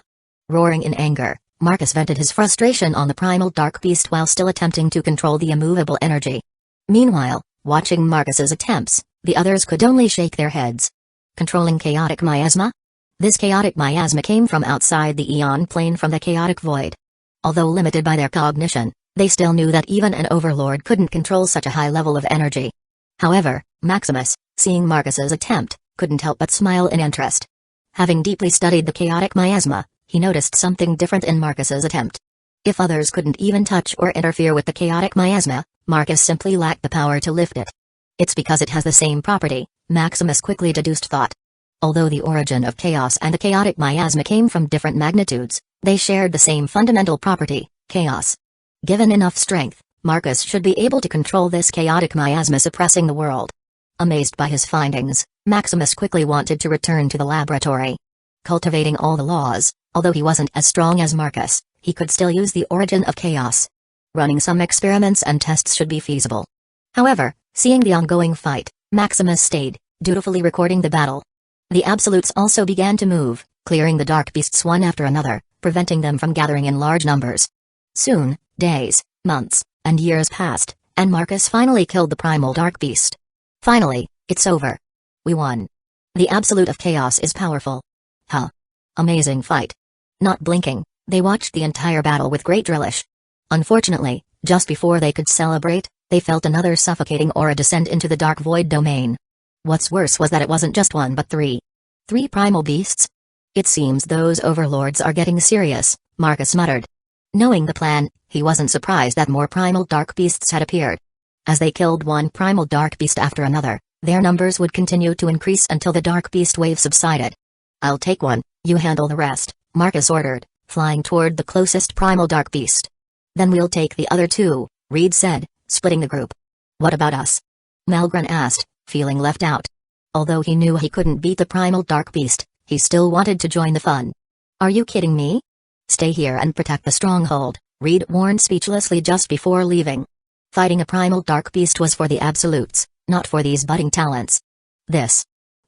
Speaker 1: Roaring in anger, Marcus vented his frustration on the primal dark beast while still attempting to control the immovable energy. Meanwhile, watching Marcus's attempts, the others could only shake their heads. Controlling chaotic miasma? This chaotic miasma came from outside the Aeon plane, from the chaotic void. Although limited by their cognition, they still knew that even an overlord couldn't control such a high level of energy. However, Maximus, seeing Marcus's attempt, couldn't help but smile in interest. Having deeply studied the chaotic miasma, he noticed something different in Marcus's attempt. If others couldn't even touch or interfere with the chaotic miasma, Marcus simply lacked the power to lift it. It's because it has the same property, Maximus quickly deduced thought. Although the origin of chaos and the chaotic miasma came from different magnitudes, they shared the same fundamental property, chaos. Given enough strength, Marcus should be able to control this chaotic miasma suppressing the world. Amazed by his findings, Maximus quickly wanted to return to the laboratory. Cultivating all the laws, although he wasn't as strong as Marcus, he could still use the origin of chaos. Running some experiments and tests should be feasible. However, seeing the ongoing fight, Maximus stayed, dutifully recording the battle. The absolutes also began to move, clearing the dark beasts one after another, preventing them from gathering in large numbers. Soon, days, months, and years passed, and Marcus finally killed the primal dark beast. Finally, it's over. We won. The absolute of chaos is powerful. Huh. Amazing fight. Not blinking, they watched the entire battle with great relish. Unfortunately, just before they could celebrate, they felt another suffocating aura descend into the dark void domain. What's worse was that it wasn't just one but three. 3 primal beasts? It seems those overlords are getting serious, Marcus muttered. Knowing the plan, he wasn't surprised that more primal dark beasts had appeared. As they killed one primal dark beast after another, their numbers would continue to increase until the dark beast wave subsided. I'll take one, you handle the rest, Marcus ordered, flying toward the closest primal dark beast. Then we'll take the other 2, Reed said, splitting the group. What about us? Malgren asked, feeling left out. Although he knew he couldn't beat the primal dark beast, he still wanted to join the fun. Are you kidding me? Stay here and protect the stronghold, Reed warned speechlessly just before leaving. Fighting a primal dark beast was for the absolutes, not for these budding talents.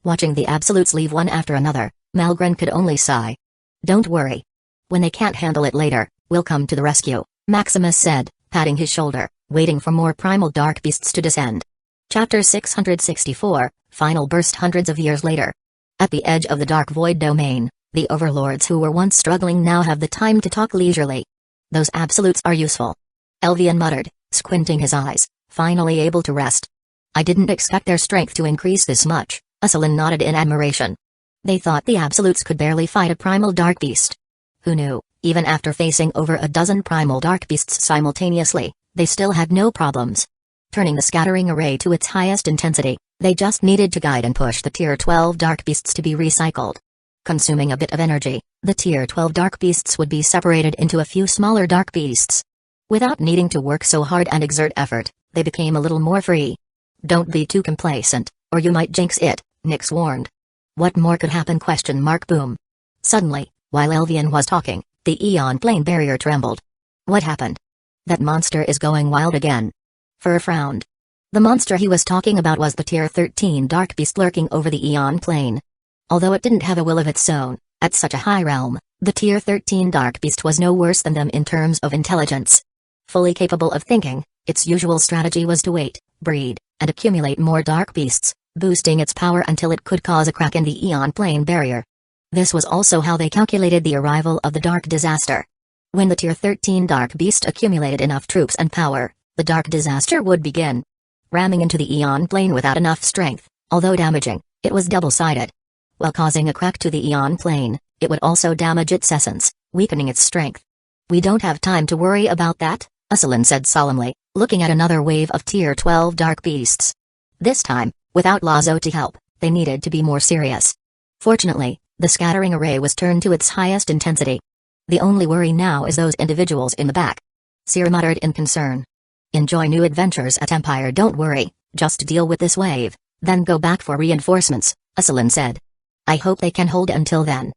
Speaker 1: Watching the absolutes leave one after another, Malgren could only sigh. Don't worry. When they can't handle it later, we'll come to the rescue, Maximus said, patting his shoulder, waiting for more primal dark beasts to descend. Chapter 664, Final Burst. Hundreds of years later. At the edge of the dark void domain, the overlords who were once struggling now have the time to talk leisurely. Those absolutes are useful. Elvian muttered, squinting his eyes, finally able to rest. I didn't expect their strength to increase this much, Usulin nodded in admiration. They thought the absolutes could barely fight a primal dark beast. Who knew, even after facing over a dozen primal dark beasts simultaneously, they still had no problems. Turning the scattering array to its highest intensity, they just needed to guide and push the Tier 12 dark beasts to be recycled. Consuming a bit of energy, the Tier 12 dark beasts would be separated into a few smaller dark beasts. Without needing to work so hard and exert effort, they became a little more free. Don't be too complacent, or you might jinx it, Nyx warned. What more could happen? Boom. Suddenly, while Elvian was talking, the Aeon plane barrier trembled. What happened? That monster is going wild again. Fur frowned. The monster he was talking about was the Tier 13 dark beast lurking over the Aeon Plane. Although it didn't have a will of its own, at such a high realm, the Tier 13 dark beast was no worse than them in terms of intelligence. Fully capable of thinking, its usual strategy was to wait, breed, and accumulate more dark beasts, boosting its power until it could cause a crack in the Aeon Plane barrier. This was also how they calculated the arrival of the Dark Disaster. When the Tier 13 Dark Beast accumulated enough troops and power, the Dark Disaster would begin. Ramming into the Aeon Plane without enough strength, although damaging, it was double-sided. While causing a crack to the Aeon Plane, it would also damage its essence, weakening its strength. "We don't have time to worry about that," Usalin said solemnly, looking at another wave of Tier 12 Dark Beasts. This time, without Lazo to help, they needed to be more serious. Fortunately, the scattering array was turned to its highest intensity. The only worry now is those individuals in the back. Seer muttered in concern. "Enjoy new adventures at Empire, don't worry, just deal with this wave, then go back for reinforcements," Usalin said. "I hope they can hold until then."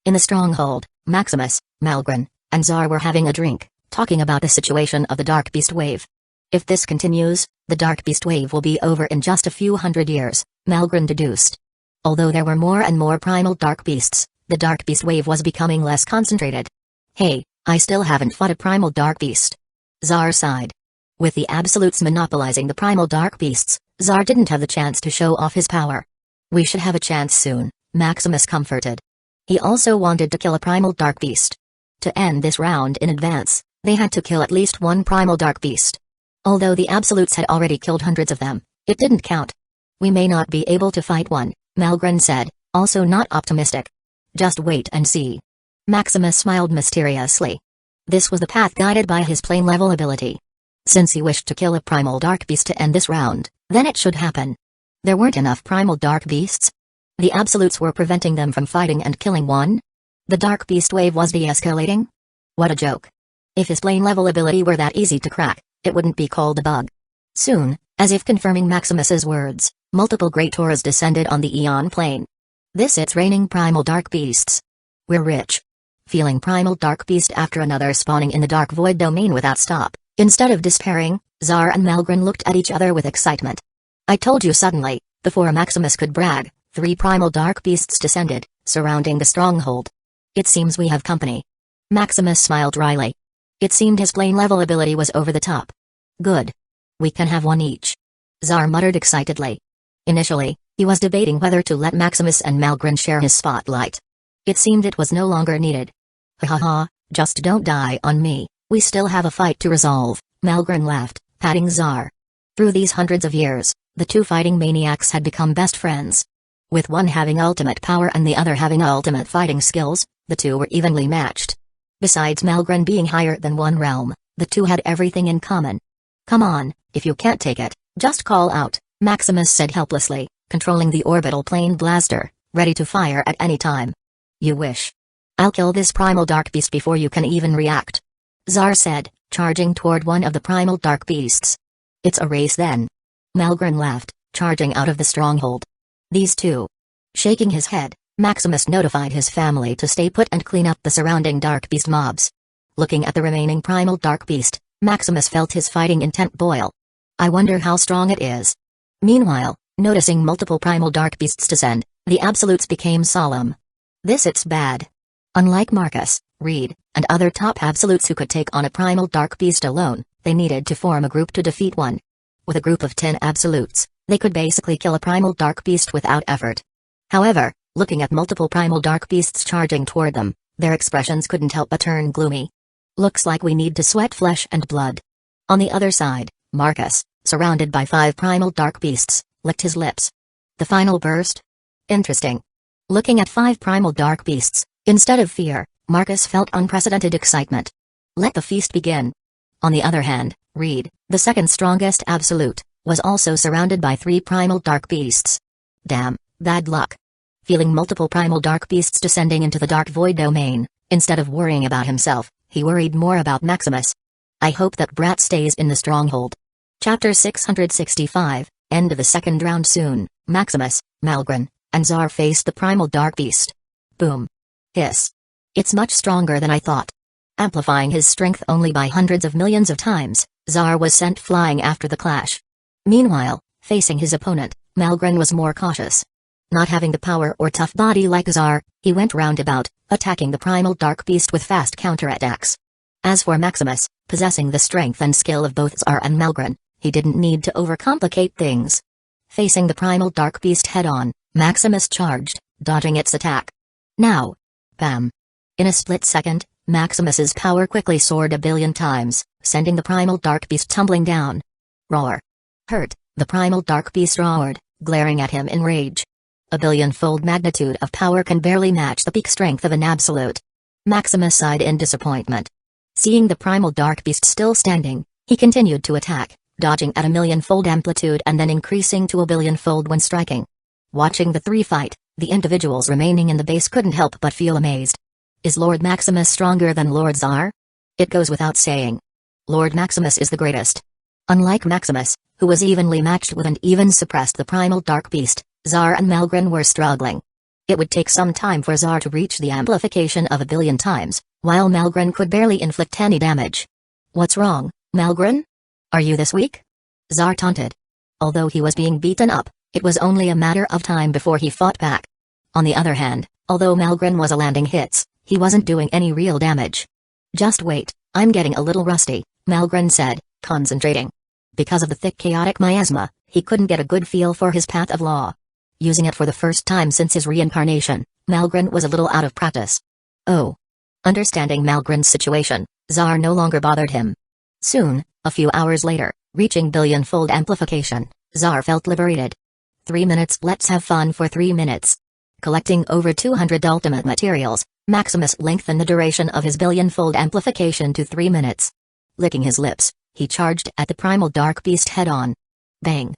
Speaker 1: In the stronghold, Maximus, Malgren, and Zar were having a drink, talking about the situation of the Dark Beast wave. "If this continues, the Dark Beast wave will be over in just a few hundred years," Malgren deduced. Although there were more and more primal dark beasts, the Dark Beast wave was becoming less concentrated. "Hey, I still haven't fought a primal dark beast." Zar sighed. With the absolutes monopolizing the primal dark beasts, Zar didn't have the chance to show off his power. "We should have a chance soon," Maximus comforted. He also wanted to kill a primal dark beast. To end this round in advance, they had to kill at least one primal dark beast. Although the absolutes had already killed hundreds of them, it didn't count. "We may not be able to fight one," Malgren said, also not optimistic. "Just wait and see." Maximus smiled mysteriously. This was the path guided by his plane-level ability. Since he wished to kill a primal dark beast to end this round, then it should happen. There weren't enough primal dark beasts. The absolutes were preventing them from fighting and killing one. The dark beast wave was de-escalating? What a joke. If his plane-level ability were that easy to crack, it wouldn't be called a bug. Soon, as if confirming Maximus's words, multiple great auras descended on the Aeon Plane. It's raining primal dark beasts. We're rich. Feeling primal dark beast after another spawning in the dark void domain without stop, instead of despairing, Zar and Malgren looked at each other with excitement. "I told you suddenly," before Maximus could brag, 3 primal dark beasts descended, surrounding the stronghold. "It seems we have company." Maximus smiled wryly. It seemed his plane-level ability was over the top. "Good. We can have one each." Zar muttered excitedly. Initially, he was debating whether to let Maximus and Malgren share his spotlight. It seemed it was no longer needed. "Ha ha ha, just don't die on me, we still have a fight to resolve," Malgren laughed, patting Zar. Through these hundreds of years, the two fighting maniacs had become best friends. With one having ultimate power and the other having ultimate fighting skills, the two were evenly matched. Besides Malgren being higher than one realm, the two had everything in common. "Come on, if you can't take it, just call out," Maximus said helplessly, controlling the orbital plane blaster, ready to fire at any time. "You wish. I'll kill this primal dark beast before you can even react," Zar said, charging toward one of the primal dark beasts. "It's a race then." Malgren laughed, charging out of the stronghold. "These two." Shaking his head, Maximus notified his family to stay put and clean up the surrounding dark beast mobs. Looking at the remaining primal dark beast, Maximus felt his fighting intent boil. "I wonder how strong it is." Meanwhile, noticing multiple primal dark beasts descend, the absolutes became solemn. It's bad. Unlike Marcus, Reed, and other top absolutes who could take on a primal dark beast alone, they needed to form a group to defeat one. With a group of 10 absolutes, they could basically kill a primal dark beast without effort. However, looking at multiple primal dark beasts charging toward them, their expressions couldn't help but turn gloomy. "Looks like we need to sweat flesh and blood." On the other side, Marcus, surrounded by 5 primal dark beasts, licked his lips. The final burst? Interesting. Looking at 5 primal dark beasts, instead of fear, Marcus felt unprecedented excitement. Let the feast begin. On the other hand, Reed, the second strongest absolute, was also surrounded by 3 primal dark beasts. Damn, bad luck. Feeling multiple primal dark beasts descending into the dark void domain, instead of worrying about himself, he worried more about Maximus. "I hope that brat stays in the stronghold." Chapter 665, end of the second round soon. Maximus, Malgren, and Zar faced the primal dark beast. Boom. Hiss. "It's much stronger than I thought." Amplifying his strength only by hundreds of millions of times, Zar was sent flying after the clash. Meanwhile, facing his opponent, Malgren was more cautious. Not having the power or tough body like Zar, he went roundabout, attacking the primal dark beast with fast counterattacks. As for Maximus, possessing the strength and skill of both Zar and Malgren, he didn't need to overcomplicate things. Facing the primal dark beast head-on, Maximus charged, dodging its attack. Now! Bam! In a split second, Maximus's power quickly soared 1,000,000,000 times, sending the primal dark beast tumbling down. Roar! Hurt, the primal dark beast roared, glaring at him in rage. 1,000,000,000-fold magnitude of power can barely match the peak strength of an absolute. Maximus sighed in disappointment. Seeing the primal dark beast still standing, he continued to attack, dodging at 1,000,000-fold amplitude and then increasing to 1,000,000,000-fold when striking. Watching the three fight, the individuals remaining in the base couldn't help but feel amazed. Is Lord Maximus stronger than Lord Zar? It goes without saying. Lord Maximus is the greatest. Unlike Maximus, who was evenly matched with and even suppressed the primal dark beast, Zar and Malgren were struggling. It would take some time for Zar to reach the amplification of 1,000,000,000 times, while Malgren could barely inflict any damage. What's wrong, Malgren? Are you this weak? Zar taunted. Although he was being beaten up, it was only a matter of time before he fought back. On the other hand, although Malgren was landing hits, he wasn't doing any real damage. Just wait, I'm getting a little rusty, Malgren said, concentrating. Because of the thick chaotic miasma, he couldn't get a good feel for his path of law. Using it for the first time since his reincarnation, Malgren was a little out of practice. Oh. Understanding Malgren's situation, Zar no longer bothered him. Soon, a few hours later, reaching 1,000,000,000-fold amplification, Zar felt liberated. 3 minutes. Let's have fun for 3 minutes. Collecting over 200 ultimate materials, Maximus lengthened the duration of his 1,000,000,000-fold amplification to 3 minutes. Licking his lips, he charged at the primal dark beast head-on. Bang!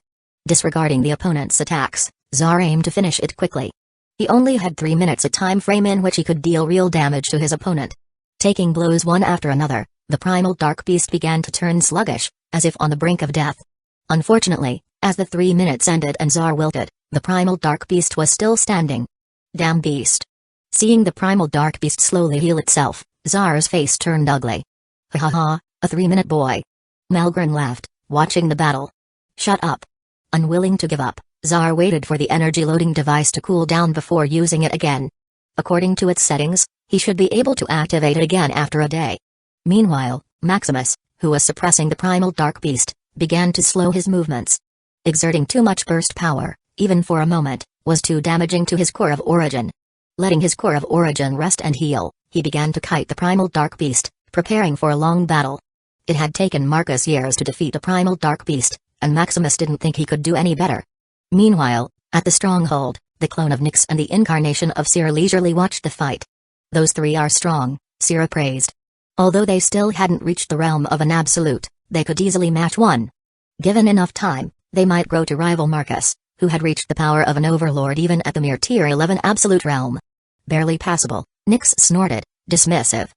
Speaker 1: Disregarding the opponent's attacks, Zar aimed to finish it quickly. He only had 3 minutes, a time frame in which he could deal real damage to his opponent. Taking blows one after another, the primal dark beast began to turn sluggish, as if on the brink of death. Unfortunately, as the 3 minutes ended and Zar wilted, the primal dark beast was still standing. Damn beast. Seeing the primal dark beast slowly heal itself, Zar's face turned ugly. Ha ha ha, a 3-minute boy. Malgren laughed, watching the battle. Shut up. Unwilling to give up, Zar waited for the energy loading device to cool down before using it again. According to its settings, he should be able to activate it again after a day. Meanwhile, Maximus, who was suppressing the primal dark beast, began to slow his movements. Exerting too much burst power, even for a moment, was too damaging to his core of origin. Letting his core of origin rest and heal, he began to kite the primal dark beast, preparing for a long battle. It had taken Marcus years to defeat a primal dark beast, and Maximus didn't think he could do any better. Meanwhile, at the stronghold, the clone of Nyx and the incarnation of Sira leisurely watched the fight. Those three are strong, Sira praised. Although they still hadn't reached the realm of an absolute, they could easily match one. Given enough time, they might grow to rival Marcus, who had reached the power of an overlord even at the mere tier 11 absolute realm. Barely passable, Nyx snorted, dismissive.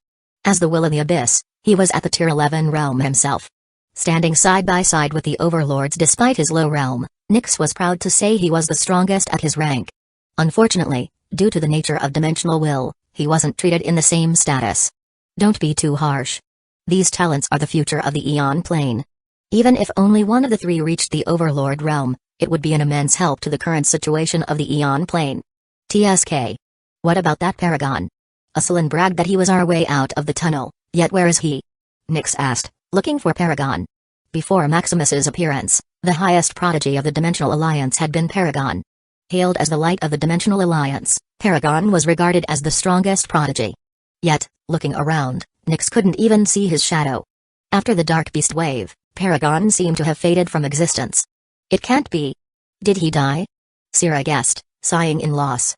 Speaker 1: As the will of the abyss, he was at the tier 11 realm himself. Standing side by side with the overlords despite his low realm, Nyx was proud to say he was the strongest at his rank. Unfortunately, due to the nature of dimensional will, he wasn't treated in the same status. Don't be too harsh. These talents are the future of the Eon Plane. Even if only one of the three reached the overlord realm, it would be an immense help to the current situation of the Eon Plane. TSK. What about that Paragon? Aslan bragged that he was our way out of the tunnel, yet where is he? Nyx asked, looking for Paragon. Before Maximus's appearance, the highest prodigy of the Dimensional Alliance had been Paragon. Hailed as the light of the Dimensional Alliance, Paragon was regarded as the strongest prodigy. Yet, looking around, Nyx couldn't even see his shadow. After the Dark Beast wave, Paragon seemed to have faded from existence. It can't be. Did he die? Sira guessed, sighing in loss.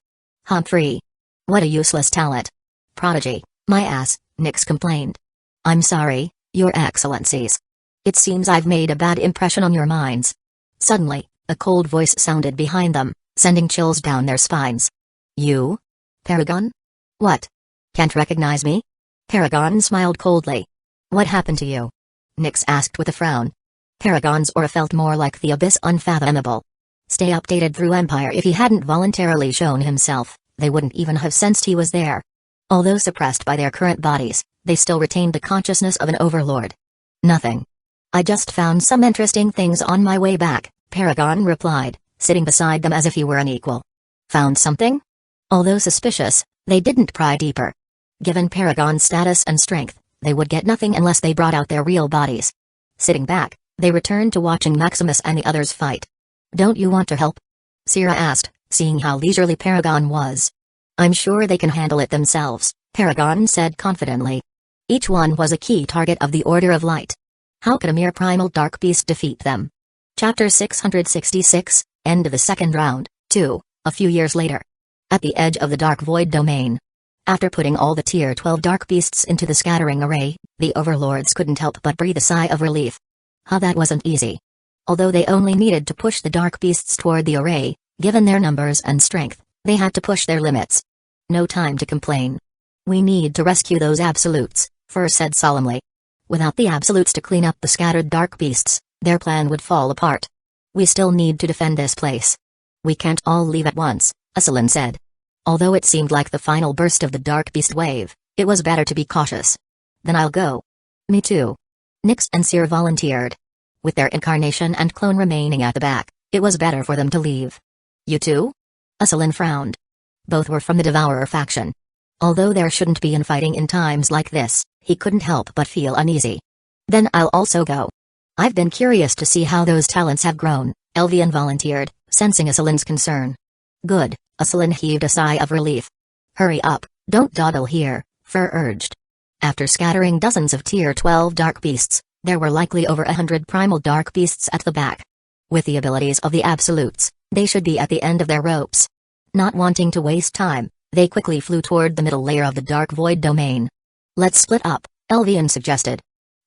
Speaker 1: Humphrey. What a useless talent. Prodigy, my ass, Nyx complained. I'm sorry, Your Excellencies. It seems I've made a bad impression on your minds. Suddenly, a cold voice sounded behind them, sending chills down their spines. You? Paragon? What? Can't recognize me? Paragon smiled coldly. What happened to you? Nyx asked with a frown. Paragon's aura felt more like the abyss unfathomable. Stay updated through Empire. If he hadn't voluntarily shown himself, they wouldn't even have sensed he was there. Although suppressed by their current bodies, they still retained the consciousness of an overlord. Nothing. I just found some interesting things on my way back, Paragon replied, sitting beside them as if he were an equal. Found something? Although suspicious, they didn't pry deeper. Given Paragon's status and strength, they would get nothing unless they brought out their real bodies. Sitting back, they returned to watching Maximus and the others fight. Don't you want to help? Sierra asked, seeing how leisurely Paragon was. I'm sure they can handle it themselves, Paragon said confidently. Each one was a key target of the Order of Light. How could a mere primal dark beast defeat them? Chapter 666, End of the Second Round, 2, a few years later. At the edge of the Dark Void domain. After putting all the Tier 12 dark beasts into the scattering array, the overlords couldn't help but breathe a sigh of relief. That wasn't easy. Although they only needed to push the dark beasts toward the array, given their numbers and strength, they had to push their limits. No time to complain. We need to rescue those absolutes, Fur said solemnly. Without the absolutes to clean up the scattered dark beasts, their plan would fall apart. We still need to defend this place. We can't all leave at once, Aslan said. Although it seemed like the final burst of the dark beast wave, it was better to be cautious. Then I'll go. Me too. Nyx and Seer volunteered. With their incarnation and clone remaining at the back, it was better for them to leave. You too? Aslan frowned. Both were from the Devourer faction. Although there shouldn't be infighting in times like this, he couldn't help but feel uneasy. Then I'll also go. I've been curious to see how those talents have grown, Elvian volunteered, sensing Aslan's concern. Good, Aslan heaved a sigh of relief. Hurry up, don't dawdle here, Fur urged. After scattering dozens of Tier 12 dark beasts, there were likely over 100 primal dark beasts at the back. With the abilities of the absolutes, they should be at the end of their ropes. Not wanting to waste time, they quickly flew toward the middle layer of the dark void domain. Let's split up, Elvian suggested.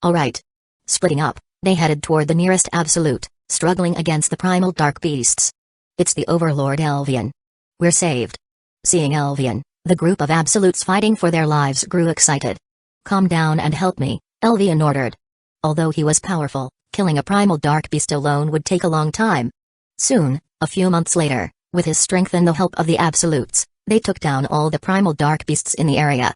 Speaker 1: Alright. Splitting up, they headed toward the nearest absolute, struggling against the primal dark beasts. It's the Overlord Elvian. We're saved. Seeing Elvian, the group of absolutes fighting for their lives grew excited. Calm down and help me, Elvian ordered. Although he was powerful, killing a primal dark beast alone would take a long time. Soon, a few months later, with his strength and the help of the absolutes, they took down all the primal dark beasts in the area.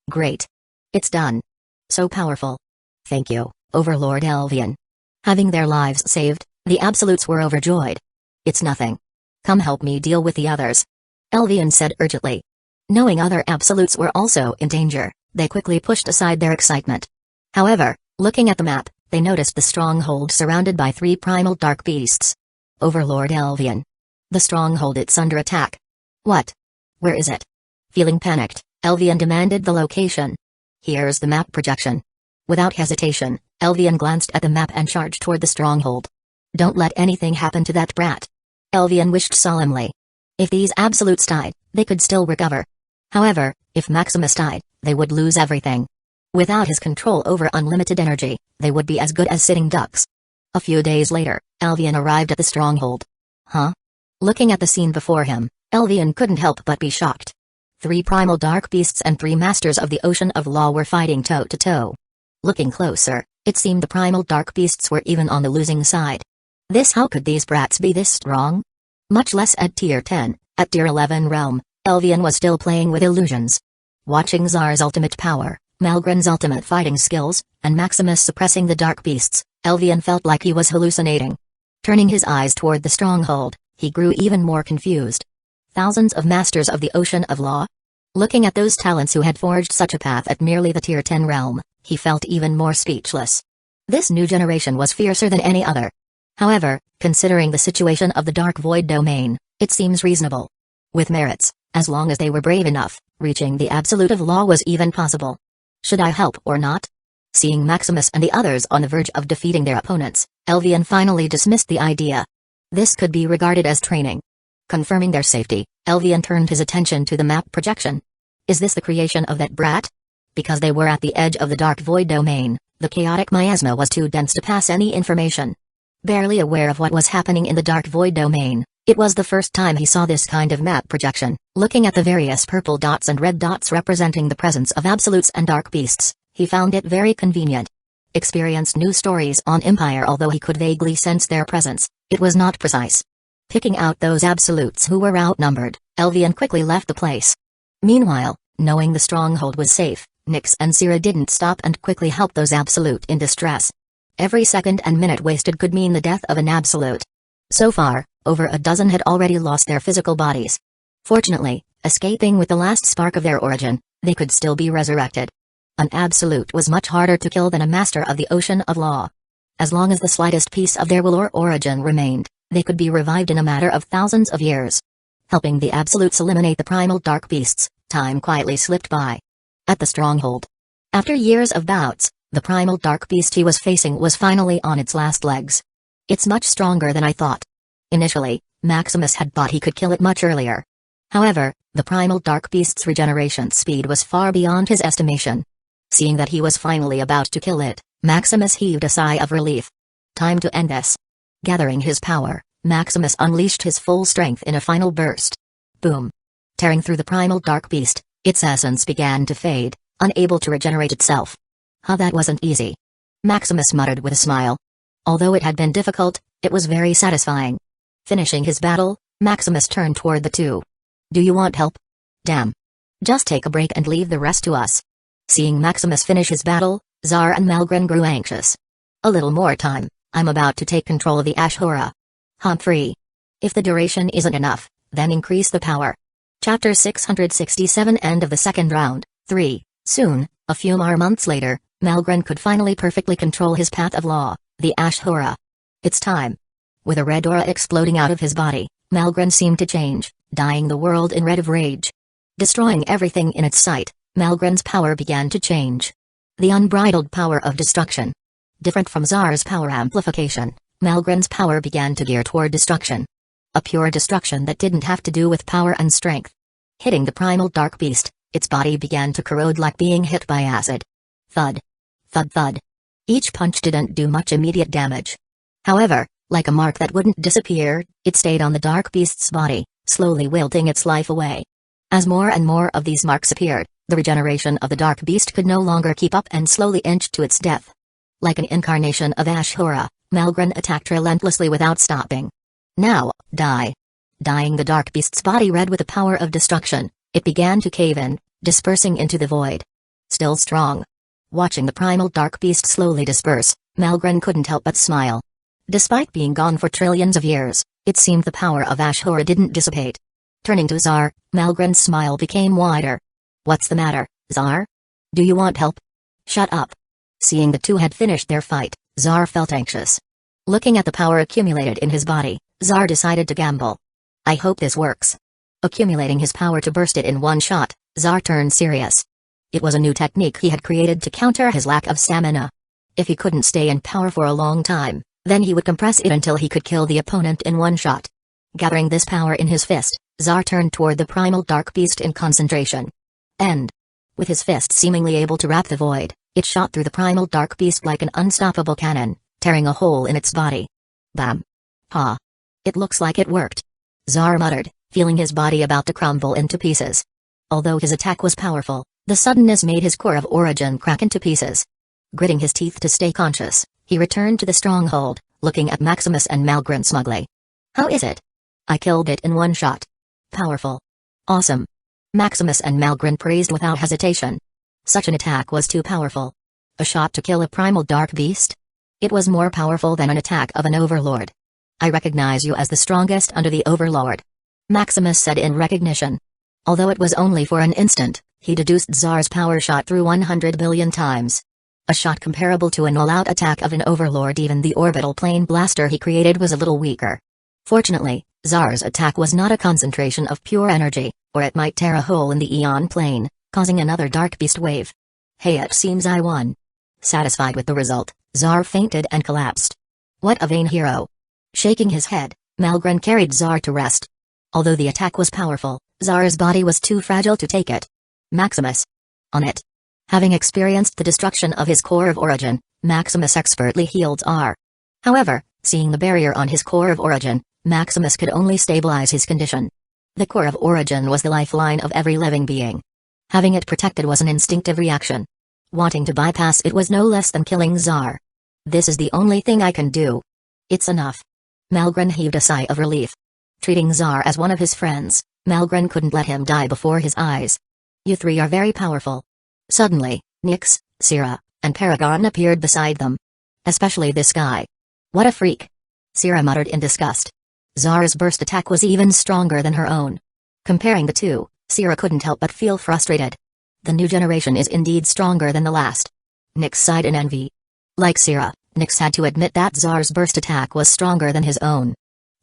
Speaker 1: Great. It's done. So powerful. Thank you, Overlord Elvian. Having their lives saved, the absolutes were overjoyed. It's nothing. Come help me deal with the others. Elvian said urgently. Knowing other absolutes were also in danger, they quickly pushed aside their excitement. However, looking at the map, they noticed the stronghold surrounded by 3 primal dark beasts. Overlord Elvian. The stronghold, it's under attack. What? Where is it? Feeling panicked, Elvian demanded the location. Here's the map projection. Without hesitation, Elvian glanced at the map and charged toward the stronghold. Don't let anything happen to that brat. Elvian wished solemnly. If these absolutes died, they could still recover. However, if Maximus died, they would lose everything. Without his control over unlimited energy, they would be as good as sitting ducks. A few days later, Elvian arrived at the stronghold. Huh? Looking at the scene before him, Elvian couldn't help but be shocked. 3 primal dark beasts and 3 masters of the Ocean of Law were fighting toe-to-toe. Looking closer, it seemed the primal dark beasts were even on the losing side. How could these brats be this strong? Much less at Tier 10, at Tier 11 realm, Elvian was still playing with illusions. Watching Zar's ultimate power, Malgren's ultimate fighting skills, and Maximus suppressing the dark beasts, Elvian felt like he was hallucinating. Turning his eyes toward the stronghold, he grew even more confused. Thousands of masters of the Ocean of Law? Looking at those talents who had forged such a path at merely the Tier 10 realm, he felt even more speechless. This new generation was fiercer than any other. However, considering the situation of the Dark Void domain, it seems reasonable. With merits, as long as they were brave enough, reaching the Absolute of Law was even possible. Should I help or not? Seeing Maximus and the others on the verge of defeating their opponents, Elvian finally dismissed the idea. This could be regarded as training. Confirming their safety, Elvian turned his attention to the map projection. Is this the creation of that brat? Because they were at the edge of the Dark Void domain, the chaotic miasma was too dense to pass any information. Barely aware of what was happening in the Dark Void domain, it was the first time he saw this kind of map projection. Looking at the various purple dots and red dots representing the presence of absolutes and dark beasts, he found it very convenient. Experienced new stories on Empire, although he could vaguely sense their presence, it was not precise. Picking out those absolutes who were outnumbered, Elvian quickly left the place. Meanwhile, knowing the stronghold was safe, Nyx and Syrah didn't stop and quickly help those absolute in distress. Every second and minute wasted could mean the death of an absolute. So far, over a dozen had already lost their physical bodies. Fortunately, escaping with the last spark of their origin, they could still be resurrected. An absolute was much harder to kill than a master of the ocean of law. As long as the slightest piece of their will or origin remained, they could be revived in a matter of thousands of years. Helping the absolutes eliminate the primal dark beasts, time quietly slipped by. At the stronghold. After years of bouts, the primal dark beast he was facing was finally on its last legs. It's much stronger than I thought. Initially, Maximus had thought he could kill it much earlier. However, the primal dark beast's regeneration speed was far beyond his estimation. Seeing that he was finally about to kill it, Maximus heaved a sigh of relief. Time to end this. Gathering his power, Maximus unleashed his full strength in a final burst. Boom. Tearing through the primal dark beast, its essence began to fade, unable to regenerate itself. That wasn't easy. Maximus muttered with a smile. Although it had been difficult, it was very satisfying. Finishing his battle, Maximus turned toward the two. Do you want help? Damn. Just take a break and leave the rest to us. Seeing Maximus finish his battle, Zar and Malgren grew anxious. A little more time, I'm about to take control of the Ashura. Humphrey. If the duration isn't enough, then increase the power. Chapter 667 End of the second round, 3. Soon, a few more months later, Malgren could finally perfectly control his path of law, the Ashura. It's time. With a red aura exploding out of his body, Malgren seemed to change, dyeing the world in red of rage. Destroying everything in its sight, Malgren's power began to change. The unbridled power of destruction. Different from Zar's power amplification, Malgren's power began to gear toward destruction. A pure destruction that didn't have to do with power and strength. Hitting the primal dark beast, its body began to corrode like being hit by acid. Thud. Thud thud. Each punch didn't do much immediate damage. However, like a mark that wouldn't disappear, it stayed on the dark beast's body, slowly wilting its life away. As more and more of these marks appeared, the regeneration of the dark beast could no longer keep up and slowly inched to its death. Like an incarnation of Ashura, Malgren attacked relentlessly without stopping. Now, die. Dyeing the dark beast's body red with the power of destruction, it began to cave in, dispersing into the void. Still strong. Watching the primal dark beast slowly disperse, Malgren couldn't help but smile. Despite being gone for trillions of years, it seemed the power of Ashura didn't dissipate. Turning to Zar, Malgren's smile became wider. What's the matter, Zar? Do you want help? Shut up. Seeing the two had finished their fight, Zar felt anxious. Looking at the power accumulated in his body, Zar decided to gamble. I hope this works. Accumulating his power to burst it in one shot, Zar turned serious. It was a new technique he had created to counter his lack of stamina. If he couldn't stay in power for a long time, then he would compress it until he could kill the opponent in one shot. Gathering this power in his fist, Zar turned toward the primal dark beast in concentration. End. With his fist seemingly able to wrap the void, it shot through the primal dark beast like an unstoppable cannon, tearing a hole in its body. Bam. Ha. It looks like it worked. Zar muttered, feeling his body about to crumble into pieces. Although his attack was powerful, the suddenness made his core of origin crack into pieces. Gritting his teeth to stay conscious, he returned to the stronghold, looking at Maximus and Malgren smugly. How is it? I killed it in one shot. Powerful. Awesome. Maximus and Malgren praised without hesitation. Such an attack was too powerful. A shot to kill a primal dark beast? It was more powerful than an attack of an overlord. I recognize you as the strongest under the overlord. Maximus said in recognition. Although it was only for an instant, he deduced Zar's power shot through 100 billion times. A shot comparable to an all-out attack of an overlord. Even the orbital plane blaster he created was a little weaker. Fortunately, Zar's attack was not a concentration of pure energy, or it might tear a hole in the Eon plane, causing another dark beast wave. Hey, it seems I won. Satisfied with the result, Zar fainted and collapsed. What a vain hero. Shaking his head, Malgren carried Zar to rest. Although the attack was powerful, Zar's body was too fragile to take it. Maximus. On it. Having experienced the destruction of his core of origin, Maximus expertly healed Zar. However, seeing the barrier on his core of origin, Maximus could only stabilize his condition. The core of origin was the lifeline of every living being. Having it protected was an instinctive reaction. Wanting to bypass it was no less than killing Zar. This is the only thing I can do. It's enough. Malgren heaved a sigh of relief. Treating Zar as one of his friends, Malgren couldn't let him die before his eyes. You three are very powerful. Suddenly, Nyx, Syrah, and Paragon appeared beside them. Especially this guy. What a freak. Syrah muttered in disgust. Zara's burst attack was even stronger than her own. Comparing the two, Syrah couldn't help but feel frustrated. The new generation is indeed stronger than the last. Nyx sighed in envy. Like Syrah, Nyx had to admit that Zara's burst attack was stronger than his own.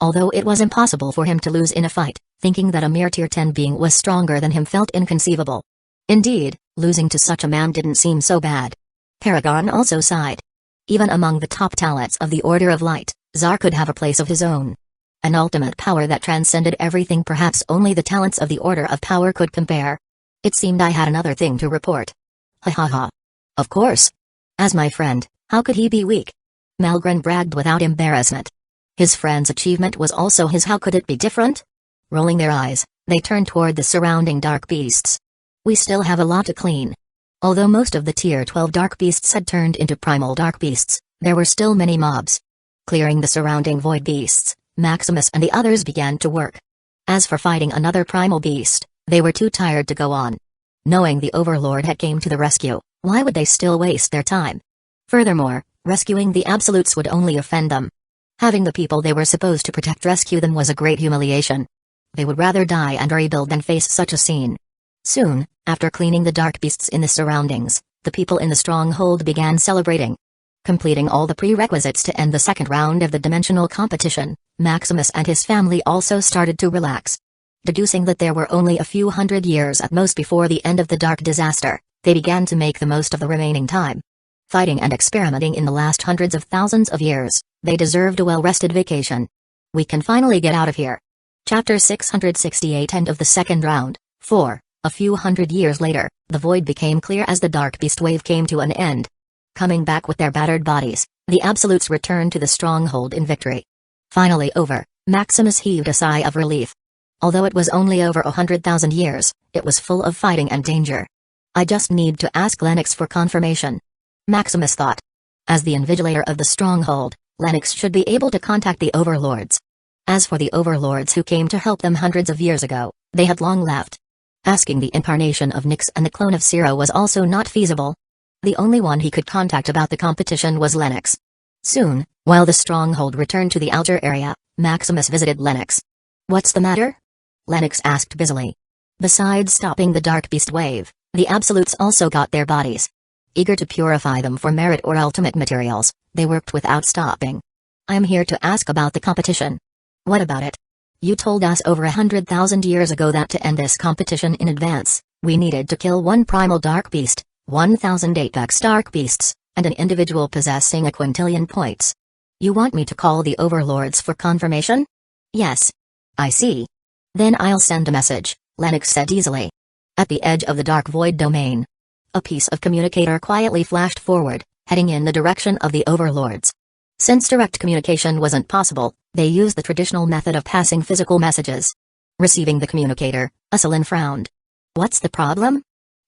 Speaker 1: Although it was impossible for him to lose in a fight, thinking that a mere tier 10 being was stronger than him felt inconceivable. Indeed, losing to such a man didn't seem so bad. Paragon also sighed. Even among the top talents of the Order of Light, Zar could have a place of his own. An ultimate power that transcended everything perhaps only the talents of the Order of Power could compare. It seemed I had another thing to report. Ha ha ha. Of course. As my friend, how could he be weak? Malgren bragged without embarrassment. His friend's achievement was also his. How could it be different? Rolling their eyes, they turned toward the surrounding dark beasts. We still have a lot to clean. Although most of the tier 12 dark beasts had turned into primal dark beasts, there were still many mobs. Clearing the surrounding void beasts, Maximus and the others began to work. As for fighting another primal beast, they were too tired to go on. Knowing the Overlord had came to the rescue, why would they still waste their time? Furthermore, rescuing the Absolutes would only offend them. Having the people they were supposed to protect rescue them was a great humiliation. They would rather die and rebuild than face such a scene. Soon, after cleaning the dark beasts in the surroundings, the people in the stronghold began celebrating. Completing all the prerequisites to end the second round of the dimensional competition, Maximus and his family also started to relax. Deducing that there were only a few hundred years at most before the end of the dark disaster, they began to make the most of the remaining time. Fighting and experimenting in the last hundreds of thousands of years, they deserved a well-rested vacation. We can finally get out of here. Chapter 668 End of the second round, 4. A few hundred years later, the void became clear as the dark beast wave came to an end. Coming back with their battered bodies, the Absolutes returned to the stronghold in victory. Finally over, Maximus heaved a sigh of relief. Although it was only over 100,000 years, it was full of fighting and danger. I just need to ask Lennox for confirmation. Maximus thought. As the invigilator of the stronghold, Lennox should be able to contact the overlords. As for the overlords who came to help them hundreds of years ago, they had long left. Asking the incarnation of Nyx and the clone of Syrah was also not feasible. The only one he could contact about the competition was Lennox. Soon, while the stronghold returned to the outer area, Maximus visited Lennox. What's the matter? Lennox asked busily. Besides stopping the dark beast wave, the Absolutes also got their bodies. Eager to purify them for merit or ultimate materials, they worked without stopping. I am here to ask about the competition. What about it? You told us over 100,000 years ago that to end this competition in advance, we needed to kill one primal dark beast, 1,000 apex dark beasts, and an individual possessing a quintillion points. You want me to call the overlords for confirmation? Yes. I see. Then I'll send a message, Lennox said easily. At the edge of the dark void domain, a piece of communicator quietly flashed forward, heading in the direction of the overlords. Since direct communication wasn't possible, they used the traditional method of passing physical messages. Receiving the communicator, Uselin frowned. What's the problem?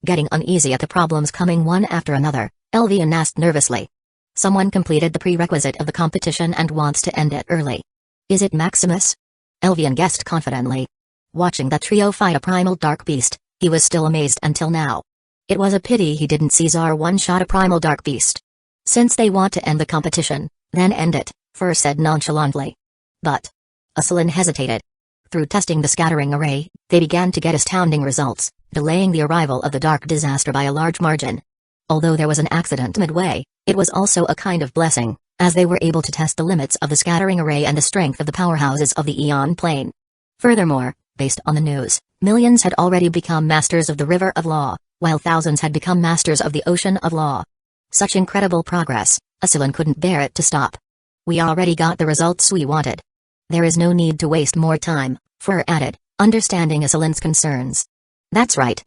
Speaker 1: Getting uneasy at the problems coming one after another, Elvian asked nervously. Someone completed the prerequisite of the competition and wants to end it early. Is it Maximus? Elvian guessed confidently. Watching that trio fight a primal dark beast, he was still amazed until now. It was a pity he didn't see Zar one-shot a primal dark beast. Since they want to end the competition, then end it, Fur said nonchalantly. But Uselin hesitated. Through testing the scattering array, they began to get astounding results, delaying the arrival of the dark disaster by a large margin. Although there was an accident midway, it was also a kind of blessing, as they were able to test the limits of the scattering array and the strength of the powerhouses of the Eon Plane. Furthermore, based on the news, millions had already become masters of the River of Law, while thousands had become masters of the Ocean of Law. Such incredible progress, Uselin couldn't bear it to stop. We already got the results we wanted. There is no need to waste more time, Fur added, understanding Uselin's concerns. That's right.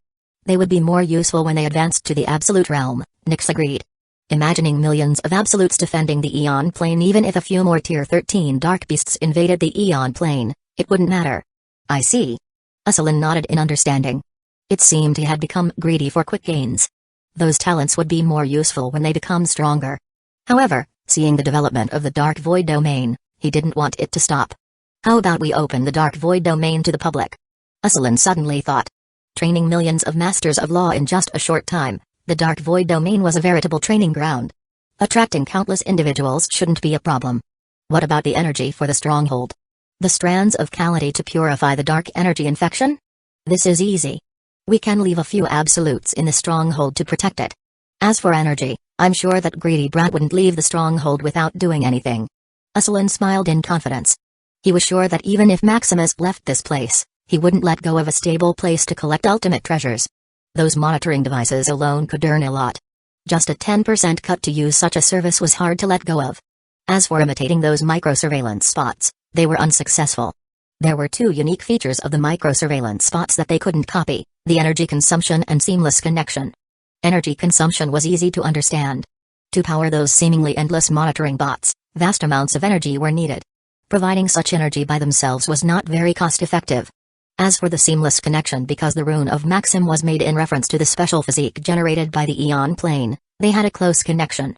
Speaker 1: They would be more useful when they advanced to the Absolute Realm, Nyx agreed. Imagining millions of Absolutes defending the Eon Plane, even if a few more Tier 13 Dark Beasts invaded the Eon Plane, it wouldn't matter. I see. Uselin nodded in understanding. It seemed he had become greedy for quick gains. Those talents would be more useful when they become stronger. However, seeing the development of the Dark Void Domain, he didn't want it to stop. How about we open the Dark Void Domain to the public? Uselin suddenly thought. Training millions of Masters of Law in just a short time, The Dark Void domain was a veritable training ground. Attracting countless individuals shouldn't be a problem. What about the energy for the stronghold? The strands of Calamity to purify the dark energy infection? This is easy. We can leave a few absolutes in the stronghold to protect it. As for energy, I'm sure that greedy brat wouldn't leave the stronghold without doing anything. Aslan smiled in confidence. He was sure that even if Maximus left this place, he wouldn't let go of a stable place to collect ultimate treasures. Those monitoring devices alone could earn a lot. Just a 10% cut to use such a service was hard to let go of. As for imitating those micro-surveillance spots, they were unsuccessful. There were two unique features of the micro-surveillance spots that they couldn't copy: the energy consumption and seamless connection. Energy consumption was easy to understand. To power those seemingly endless monitoring bots, vast amounts of energy were needed. Providing such energy by themselves was not very cost-effective. As for the seamless connection, because the rune of Maxim was made in reference to the special physique generated by the Eon plane, they had a close connection.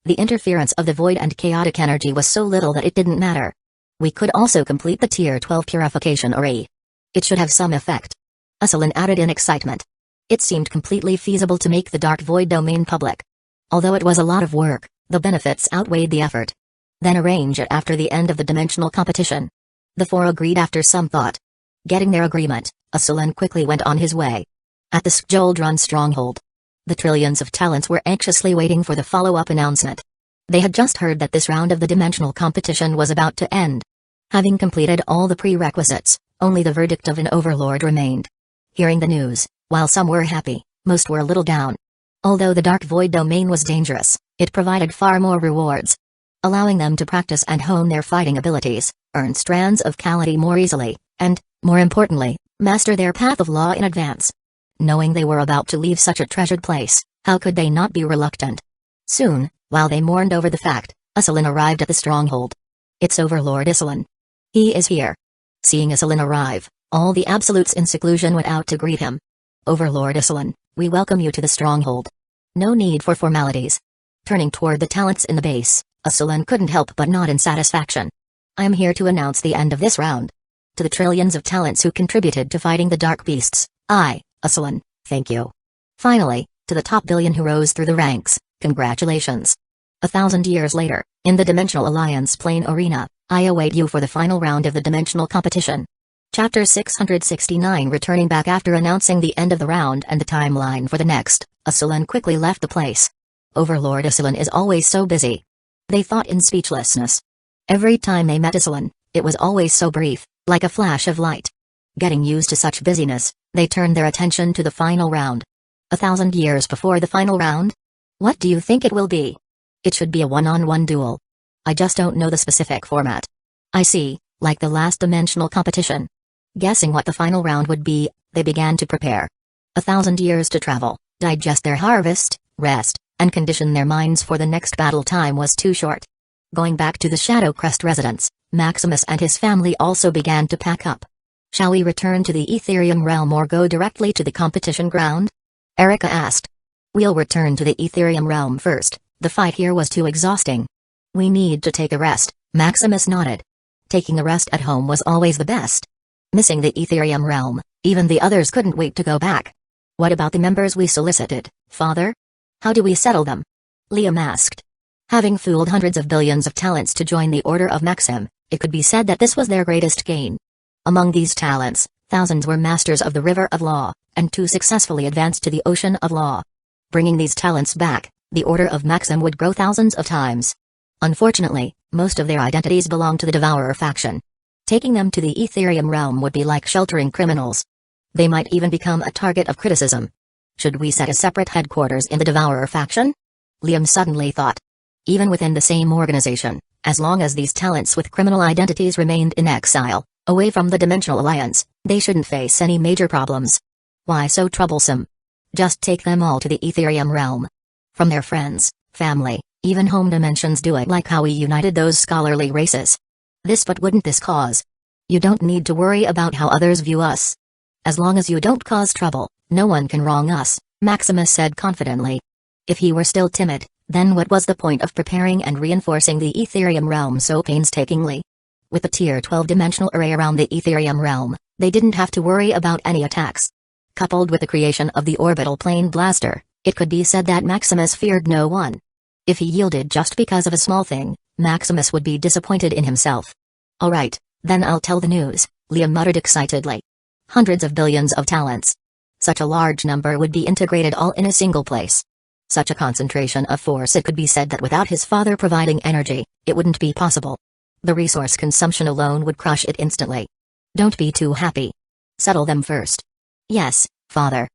Speaker 1: The interference of the void and chaotic energy was so little that it didn't matter. We could also complete the Tier 12 purification array. It should have some effect. Aslan added in excitement. It seemed completely feasible to make the Dark Void domain public. Although it was a lot of work, the benefits outweighed the effort. Then arrange it after the end of the dimensional competition. The four agreed after some thought. Getting their agreement, Aslan quickly went on his way. At the Skjoldrun stronghold, the trillions of talents were anxiously waiting for the follow-up announcement. They had just heard that this round of the dimensional competition was about to end. Having completed all the prerequisites, only the verdict of an overlord remained. Hearing the news, while some were happy, most were a little down. Although the Dark Void domain was dangerous, it provided far more rewards, allowing them to practice and hone their fighting abilities, earn strands of Calamity more easily, and, more importantly, master their path of law in advance. Knowing they were about to leave such a treasured place, how could they not be reluctant? Soon, while they mourned over the fact, Aslan arrived at the stronghold. It's Overlord Aslan. He is here. Seeing Aslan arrive, all the absolutes in seclusion went out to greet him. Overlord Aslan, we welcome you to the stronghold. No need for formalities. Turning toward the talents in the base, Aslan couldn't help but nod in satisfaction. I am here to announce the end of this round. To the trillions of talents who contributed to fighting the dark beasts, I, Aslan, thank you. Finally, to the top billion who rose through the ranks, congratulations. 1,000 years later, in the Dimensional Alliance Plane Arena, I await you for the final round of the dimensional competition. Chapter 669. Returning back after announcing the end of the round and the timeline for the next, Aslan quickly left the place. Overlord Aslan is always so busy. They thought in speechlessness. Every time they met Aslan, it was always so brief, like a flash of light. Getting used to such busyness, they turned their attention to the final round. 1,000 years before the final round? What do you think it will be? It should be a one-on-one duel. I just don't know the specific format. I see, like the last dimensional competition. Guessing what the final round would be, they began to prepare. 1,000 years to travel, digest their harvest, rest, and condition their minds for the next battle. Time was too short. Going back to the Shadow Crest residence, Maximus and his family also began to pack up. Shall we return to the Etherium realm or go directly to the competition ground? Erica asked. We'll return to the Etherium realm first, the fight here was too exhausting. We need to take a rest, Maximus nodded. Taking a rest at home was always the best. Missing the Etherium realm, even the others couldn't wait to go back. What about the members we solicited, father? How do we settle them? Liam asked. Having fooled hundreds of billions of talents to join the Order of Maxim, it could be said that this was their greatest gain. Among these talents, thousands were masters of the River of Law, and 2 successfully advanced to the Ocean of Law. Bringing these talents back, the Order of Maxim would grow thousands of times. Unfortunately, most of their identities belong to the Devourer faction. Taking them to the Etherium realm would be like sheltering criminals. They might even become a target of criticism. Should we set a separate headquarters in the Devourer faction? Liam suddenly thought. Even within the same organization, as long as these talents with criminal identities remained in exile, away from the Dimensional Alliance, they shouldn't face any major problems. Why so troublesome? Just take them all to the Etherium realm. From their friends, family, even home dimensions do it, like how we united those scholarly races. But wouldn't this cause? You don't need to worry about how others view us. As long as you don't cause trouble, no one can wrong us, Maximus said confidently. If he were still timid, then what was the point of preparing and reinforcing the Etherium realm so painstakingly? With the Tier 12 dimensional array around the Etherium realm, they didn't have to worry about any attacks. Coupled with the creation of the orbital plane blaster, It could be said that Maximus feared no one. If he yielded just because of a small thing, Maximus would be disappointed in himself. Alright, then I'll tell the news, Liam muttered excitedly. Hundreds of billions of talents. Such a large number would be integrated all in a single place. Such a concentration of force, it could be said that without his father providing energy, it wouldn't be possible. The resource consumption alone would crush it instantly. Don't be too happy. Settle them first. Yes, father.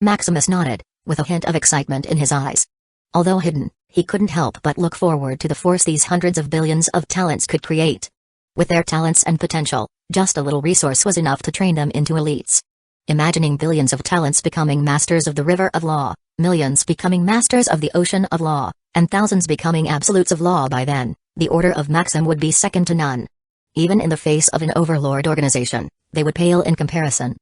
Speaker 1: Maximus nodded, with a hint of excitement in his eyes. Although hidden, he couldn't help but look forward to the force these hundreds of billions of talents could create. With their talents and potential, just a little resource was enough to train them into elites. Imagining billions of talents becoming masters of the river of law, millions becoming masters of the ocean of law, and thousands becoming absolutes of law by then, the order of Maxim would be second to none. Even in the face of an overlord organization, they would pale in comparison.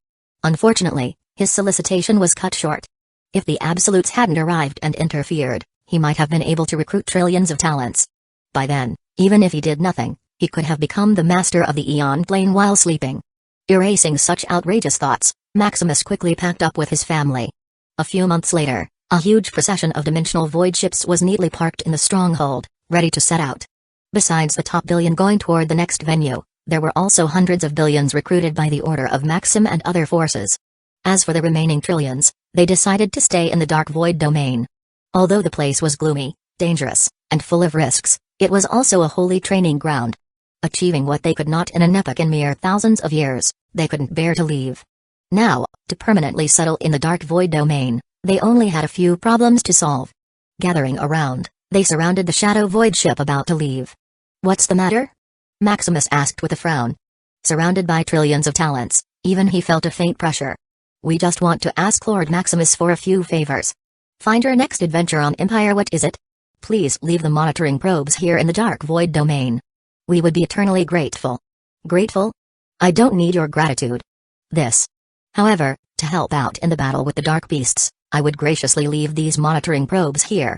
Speaker 1: Unfortunately, his solicitation was cut short. If the absolutes hadn't arrived and interfered, he might have been able to recruit trillions of talents. By then, even if he did nothing, he could have become the master of the Aeon Plane while sleeping. Erasing such outrageous thoughts, Maximus quickly packed up with his family. A few months later, a huge procession of dimensional void ships was neatly parked in the stronghold, ready to set out. Besides the top billion going toward the next venue, there were also hundreds of billions recruited by the order of Maxim and other forces. As for the remaining trillions, they decided to stay in the dark void domain. Although the place was gloomy, dangerous, and full of risks, it was also a holy training ground. Achieving what they could not in an epoch in mere thousands of years, they couldn't bear to leave. Now, to permanently settle in the dark void domain, they only had a few problems to solve. Gathering around, they surrounded the shadow void ship about to leave. What's the matter? Maximus asked with a frown. Surrounded by trillions of talents, even he felt a faint pressure. We just want to ask Lord Maximus for a few favors. Find your next adventure on Empire. What is it? Please leave the monitoring probes here in the dark void domain. We would be eternally grateful. Grateful? I don't need your gratitude. This. However, to help out in the battle with the dark beasts, I would graciously leave these monitoring probes here.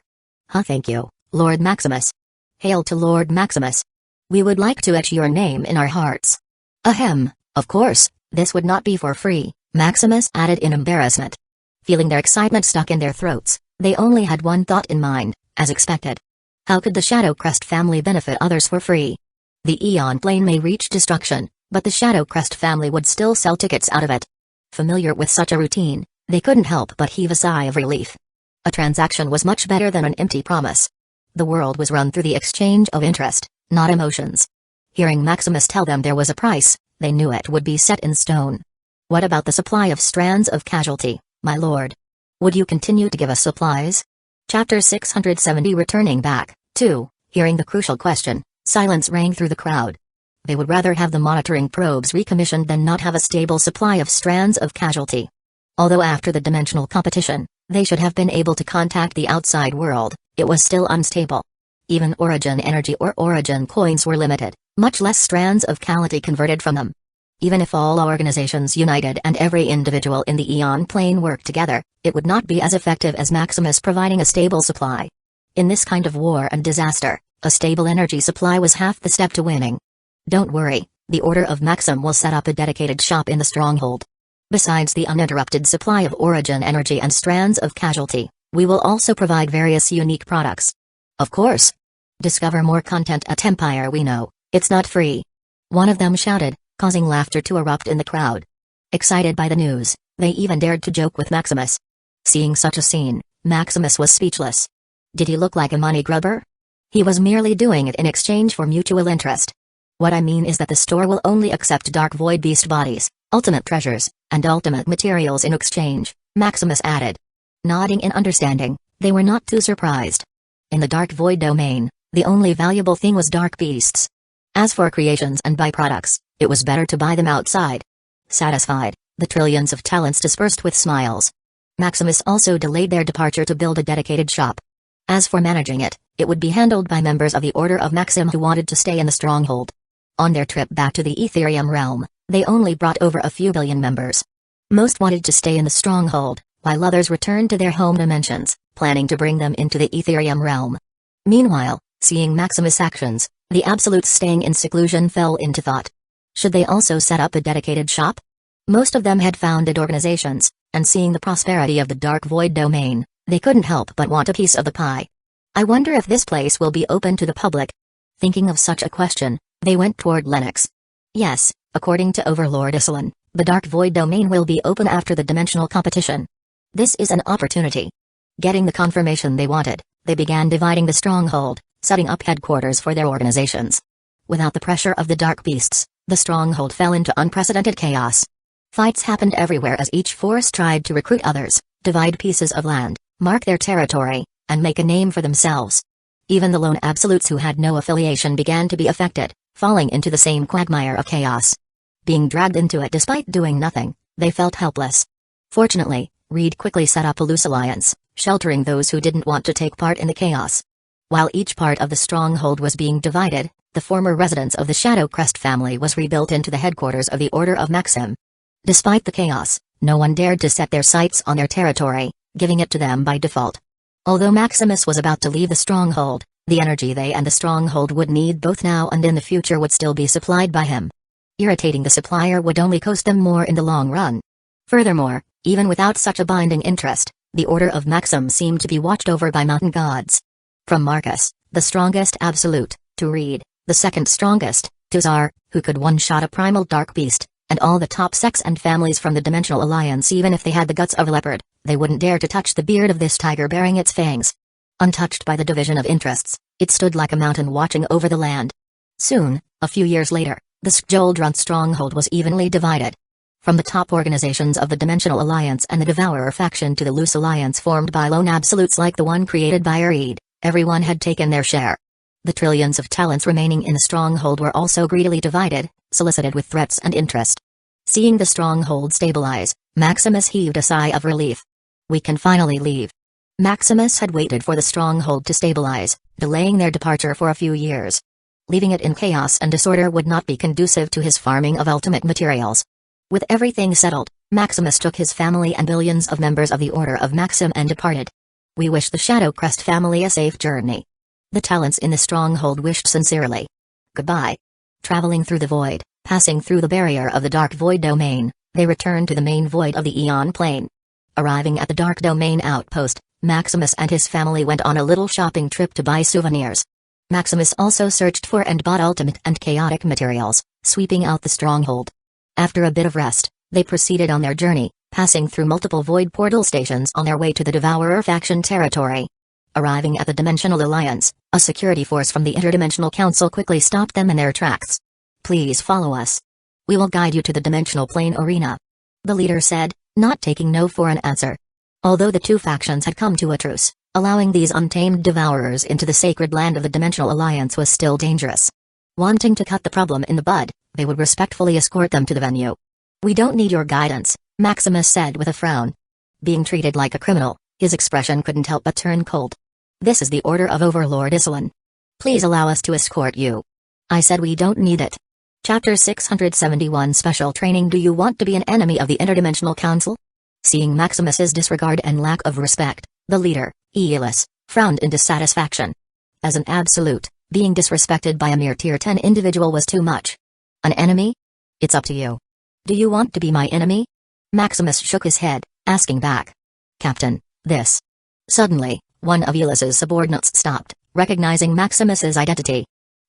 Speaker 1: Thank you, Lord Maximus. Hail to Lord Maximus. We would like to etch your name in our hearts. Ahem, of course, this would not be for free, Maximus added in embarrassment. Feeling their excitement stuck in their throats, they only had one thought in mind, as expected. How could the Shadow Crest family benefit others for free? The Aeon Plane may reach destruction, but the Shadow Crest family would still sell tickets out of it. Familiar with such a routine, they couldn't help but heave a sigh of relief. A transaction was much better than an empty promise. The world was run through the exchange of interest, not emotions. Hearing Maximus tell them there was a price, they knew it would be set in stone. What about the supply of strands of casualty, my lord? Would you continue to give us supplies? Chapter 670. Returning back, too, hearing the crucial question, silence rang through the crowd. They would rather have the monitoring probes recommissioned than not have a stable supply of strands of casualty. Although after the dimensional competition, they should have been able to contact the outside world, it was still unstable. Even origin energy or origin coins were limited, much less strands of casualty converted from them. Even if all organizations united and every individual in the Aeon Plane worked together, it would not be as effective as Maximus providing a stable supply. In this kind of war and disaster, a stable energy supply was half the step to winning. Don't worry, the Order of Maxim will set up a dedicated shop in the stronghold. Besides the uninterrupted supply of origin energy and strands of casualty, we will also provide various unique products. Of course. Discover more content at Empire. We know, it's not free. One of them shouted, causing laughter to erupt in the crowd. Excited by the news, they even dared to joke with Maximus. Seeing such a scene, Maximus was speechless. Did he look like a money grubber? He was merely doing it in exchange for mutual interest. What I mean is that the store will only accept dark void beast bodies, ultimate treasures, and ultimate materials in exchange, Maximus added. Nodding in understanding, they were not too surprised. In the dark void domain, the only valuable thing was dark beasts. As for creations and byproducts, it was better to buy them outside. Satisfied, the trillions of talents dispersed with smiles. Maximus also delayed their departure to build a dedicated shop. As for managing it, it would be handled by members of the Order of Maxim who wanted to stay in the stronghold. On their trip back to the Etherium realm, they only brought over a few billion members. Most wanted to stay in the stronghold, while others returned to their home dimensions, planning to bring them into the Etherium realm. Meanwhile, seeing Maximus' actions, the absolutes staying in seclusion fell into thought. Should they also set up a dedicated shop? Most of them had founded organizations, and seeing the prosperity of the dark void domain, They couldn't help but want a piece of the pie. I wonder if this place will be open to the public. Thinking of such a question, they went toward Lennox. Yes, according to Overlord Isilin, the Dark Void domain will be open after the dimensional competition. This is an opportunity. Getting the confirmation they wanted, they began dividing the stronghold, setting up headquarters for their organizations. Without the pressure of the Dark Beasts, the stronghold fell into unprecedented chaos. Fights happened everywhere as each force tried to recruit others, divide pieces of land, mark their territory, and make a name for themselves. Even the lone absolutes who had no affiliation began to be affected, falling into the same quagmire of chaos. Being dragged into it despite doing nothing, they felt helpless. Fortunately, Reed quickly set up a loose alliance, sheltering those who didn't want to take part in the chaos. While each part of the stronghold was being divided, the former residence of the Shadow Crest family was rebuilt into the headquarters of the Order of Maxim. Despite the chaos, no one dared to set their sights on their territory, giving it to them by default. Although Maximus was about to leave the stronghold, the energy they and the stronghold would need both now and in the future would still be supplied by him. Irritating the supplier would only cost them more in the long run. Furthermore, even without such a binding interest, the Order of Maxim seemed to be watched over by mountain gods. From Marcus, the strongest absolute, to Reed, the second strongest, to Czar, who could one-shot a primal dark beast, and all the top sects and families from the Dimensional Alliance. Even if they had the guts of a leopard, they wouldn't dare to touch the beard of this tiger bearing its fangs. Untouched by the division of interests, it stood like a mountain watching over the land. Soon, a few years later, the Skjoldrunt stronghold was evenly divided. From the top organizations of the Dimensional Alliance and the Devourer faction to the loose alliance formed by lone absolutes like the one created by Reed, everyone had taken their share. The trillions of talents remaining in the stronghold were also greedily divided, solicited with threats and interest. Seeing the stronghold stabilize, Maximus heaved a sigh of relief. We can finally leave. Maximus had waited for the stronghold to stabilize, delaying their departure for a few years. Leaving it in chaos and disorder would not be conducive to his farming of ultimate materials. With everything settled, Maximus took his family and billions of members of the Order of Maxim and departed. We wish the Shadow Crest family a safe journey. The talents in the stronghold wished sincerely. Goodbye. Traveling through the void, passing through the barrier of the Dark Void domain, they returned to the main void of the Aeon Plane. Arriving at the Dark Domain outpost, Maximus and his family went on a little shopping trip to buy souvenirs. Maximus also searched for and bought ultimate and chaotic materials, sweeping out the stronghold. After a bit of rest, they proceeded on their journey, passing through multiple void portal stations on their way to the Devourer faction territory. Arriving at the Dimensional Alliance, a security force from the Interdimensional Council quickly stopped them in their tracks. Please follow us. We will guide you to the Dimensional Plane arena. The leader said, not taking no for an answer. Although the two factions had come to a truce, allowing these untamed devourers into the sacred land of the Dimensional Alliance was still dangerous. Wanting to cut the problem in the bud, they would respectfully escort them to the venue. We don't need your guidance, Maximus said with a frown. Being treated like a criminal, his expression couldn't help but turn cold. This is the order of Overlord Isilin. Please allow us to escort you. I said we don't need it. Chapter 671 Special Training. Do you want to be an enemy of the Interdimensional Council? Seeing Maximus's disregard and lack of respect, the leader, Aeolus, frowned in dissatisfaction. As an absolute, being disrespected by a mere tier 10 individual was too much. An enemy? It's up to you. Do you want to be my enemy? Maximus shook his head, asking back. Captain, this. Suddenly, one of Aeolus's subordinates stopped, recognizing Maximus's identity.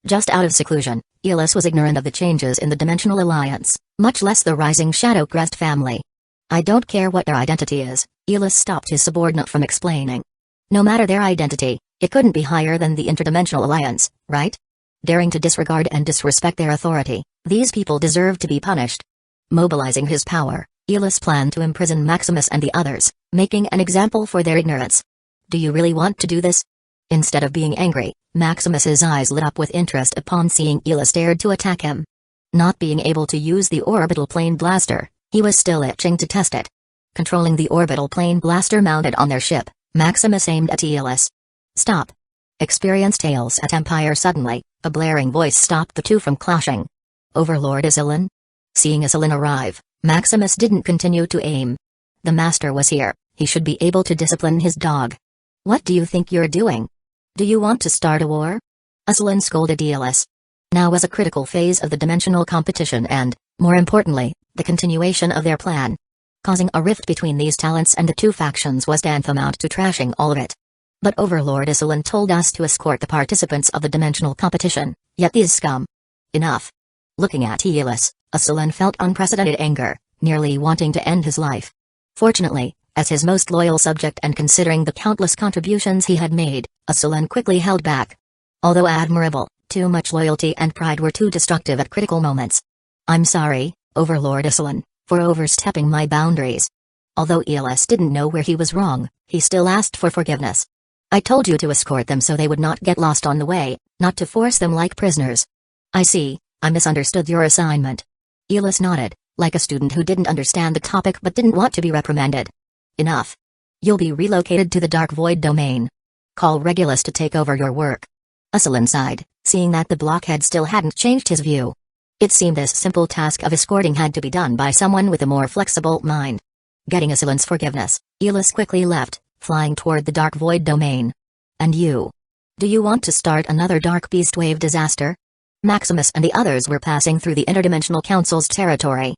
Speaker 1: Just out of seclusion, Aeolus was ignorant of the changes in the Dimensional Alliance, much less the rising Shadow Crest family. I don't care what their identity is, Aeolus stopped his subordinate from explaining. No matter their identity, it couldn't be higher than the Interdimensional Alliance, right? Daring to disregard and disrespect their authority, these people deserve to be punished. Mobilizing his power, Aeolus planned to imprison Maximus and the others, making an example for their ignorance. Do you really want to do this? Instead of being angry, Maximus's eyes lit up with interest upon seeing Aeolus dared to attack him. Not being able to use the orbital plane blaster, he was still itching to test it. Controlling the orbital plane blaster mounted on their ship, Maximus aimed at Aeolus. Stop. Experienced Tales at Empire. Suddenly, a blaring voice stopped the two from clashing. Overlord Isilin? Seeing Isilin arrive, Maximus didn't continue to aim. The master was here, he should be able to discipline his dog. What do you think you're doing? Do you want to start a war? Isilin scolded Aeolus. Now was a critical phase of the dimensional competition and, more importantly, the continuation of their plan. Causing a rift between these talents and the two factions was tantamount to trashing all of it. But Overlord Isolin told us to escort the participants of the dimensional competition, yet these scum. Enough. Looking at Aeolus, Isolin felt unprecedented anger, nearly wanting to end his life. Fortunately, as his most loyal subject and considering the countless contributions he had made, Isolin quickly held back. Although admirable, too much loyalty and pride were too destructive at critical moments. I'm sorry, Overlord Isolin, for overstepping my boundaries. Although Aeolus didn't know where he was wrong, he still asked for forgiveness. I told you to escort them so they would not get lost on the way, not to force them like prisoners. I see, I misunderstood your assignment. Aeolus nodded, like a student who didn't understand the topic but didn't want to be reprimanded. Enough. You'll be relocated to the Dark Void domain. Call Regulus to take over your work. Isolin sighed, seeing that the blockhead still hadn't changed his view. It seemed this simple task of escorting had to be done by someone with a more flexible mind. Getting Isolin's forgiveness, Aeolus quickly left, flying toward the Dark Void domain. And you? Do you want to start another Dark Beast Wave disaster? Maximus and the others were passing through the Interdimensional Council's territory.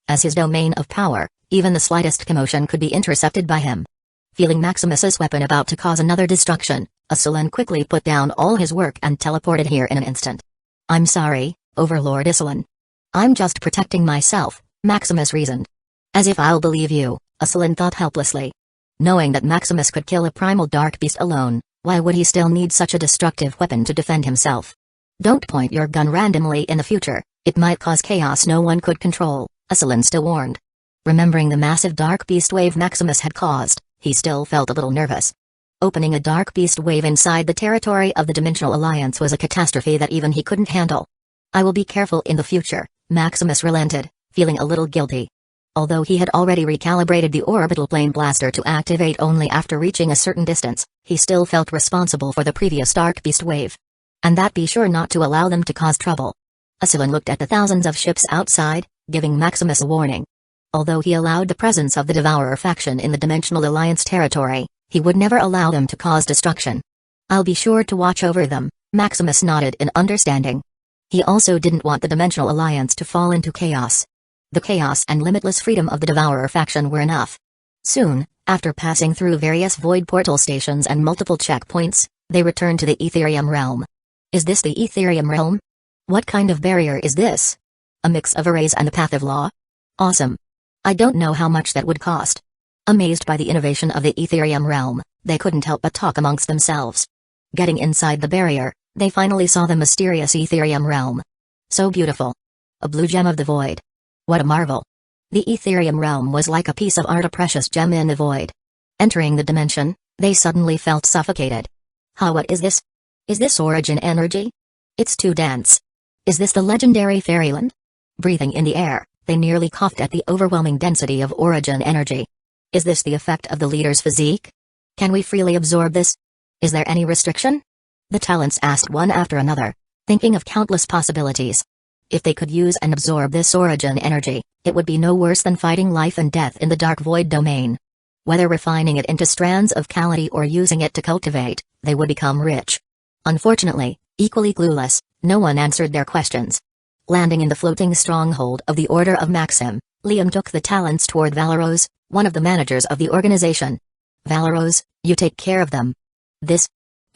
Speaker 1: As his domain of power, even the slightest commotion could be intercepted by him. Feeling Maximus's weapon about to cause another destruction, Isolin quickly put down all his work and teleported here in an instant. I'm sorry, Overlord Isolin. I'm just protecting myself, Maximus reasoned. As if I'll believe you, Isolin thought helplessly. Knowing that Maximus could kill a primal dark beast alone, why would he still need such a destructive weapon to defend himself? Don't point your gun randomly in the future, it might cause chaos no one could control, Isolin still warned. Remembering the massive dark beast wave Maximus had caused, he still felt a little nervous. Opening a dark beast wave inside the territory of the Dimensional Alliance was a catastrophe that even he couldn't handle. I will be careful in the future, Maximus relented, feeling a little guilty. Although he had already recalibrated the orbital plane blaster to activate only after reaching a certain distance, he still felt responsible for the previous dark beast wave. And that be sure not to allow them to cause trouble. Isolin looked at the thousands of ships outside, giving Maximus a warning. Although he allowed the presence of the Devourer faction in the Dimensional Alliance territory, he would never allow them to cause destruction. I'll be sure to watch over them, Maximus nodded in understanding. He also didn't want the Dimensional Alliance to fall into chaos. The chaos and limitless freedom of the Devourer faction were enough. Soon, after passing through various void portal stations and multiple checkpoints, they returned to the Etherium realm. Is this the Etherium realm? What kind of barrier is this? A mix of arrays and the path of law? Awesome. I don't know how much that would cost. Amazed by the innovation of the Etherium realm, they couldn't help but talk amongst themselves. Getting inside the barrier, they finally saw the mysterious Etherium realm. So beautiful. A blue gem of the void. What a marvel. The Etherium realm was like a piece of art, a precious gem in the void. Entering the dimension, they suddenly felt suffocated. What is this? Is this origin energy? It's too dense. Is this the legendary fairyland? Breathing in the air, they nearly coughed at the overwhelming density of origin energy. Is this the effect of the leader's physique? Can we freely absorb this? Is there any restriction? The talents asked one after another, thinking of countless possibilities. If they could use and absorb this origin energy, it would be no worse than fighting life and death in the Dark Void domain. Whether refining it into strands of Calamity or using it to cultivate, they would become rich. Unfortunately, equally clueless, no one answered their questions. Landing in the floating stronghold of the Order of Maxim, Liam took the talents toward Valeros, one of the managers of the organization. Valeros, you take care of them. This?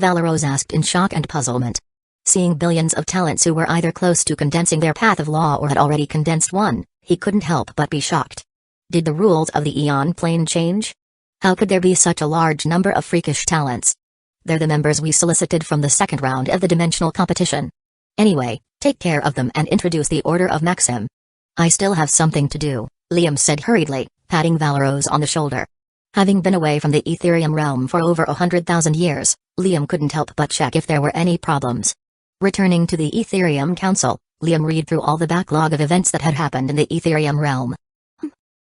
Speaker 1: Valeros asked in shock and puzzlement. Seeing billions of talents who were either close to condensing their path of law or had already condensed one, he couldn't help but be shocked. Did the rules of the Eon Plane change? How could there be such a large number of freakish talents? They're the members we solicited from the second round of the dimensional competition. Anyway, take care of them and introduce the Order of Maxim. I still have something to do, Liam said hurriedly, patting Valeros on the shoulder. Having been away from the Etherium realm for over 100,000 years, Liam couldn't help but check if there were any problems. Returning to the Etherium Council, Liam read through all the backlog of events that had happened in the Etherium realm.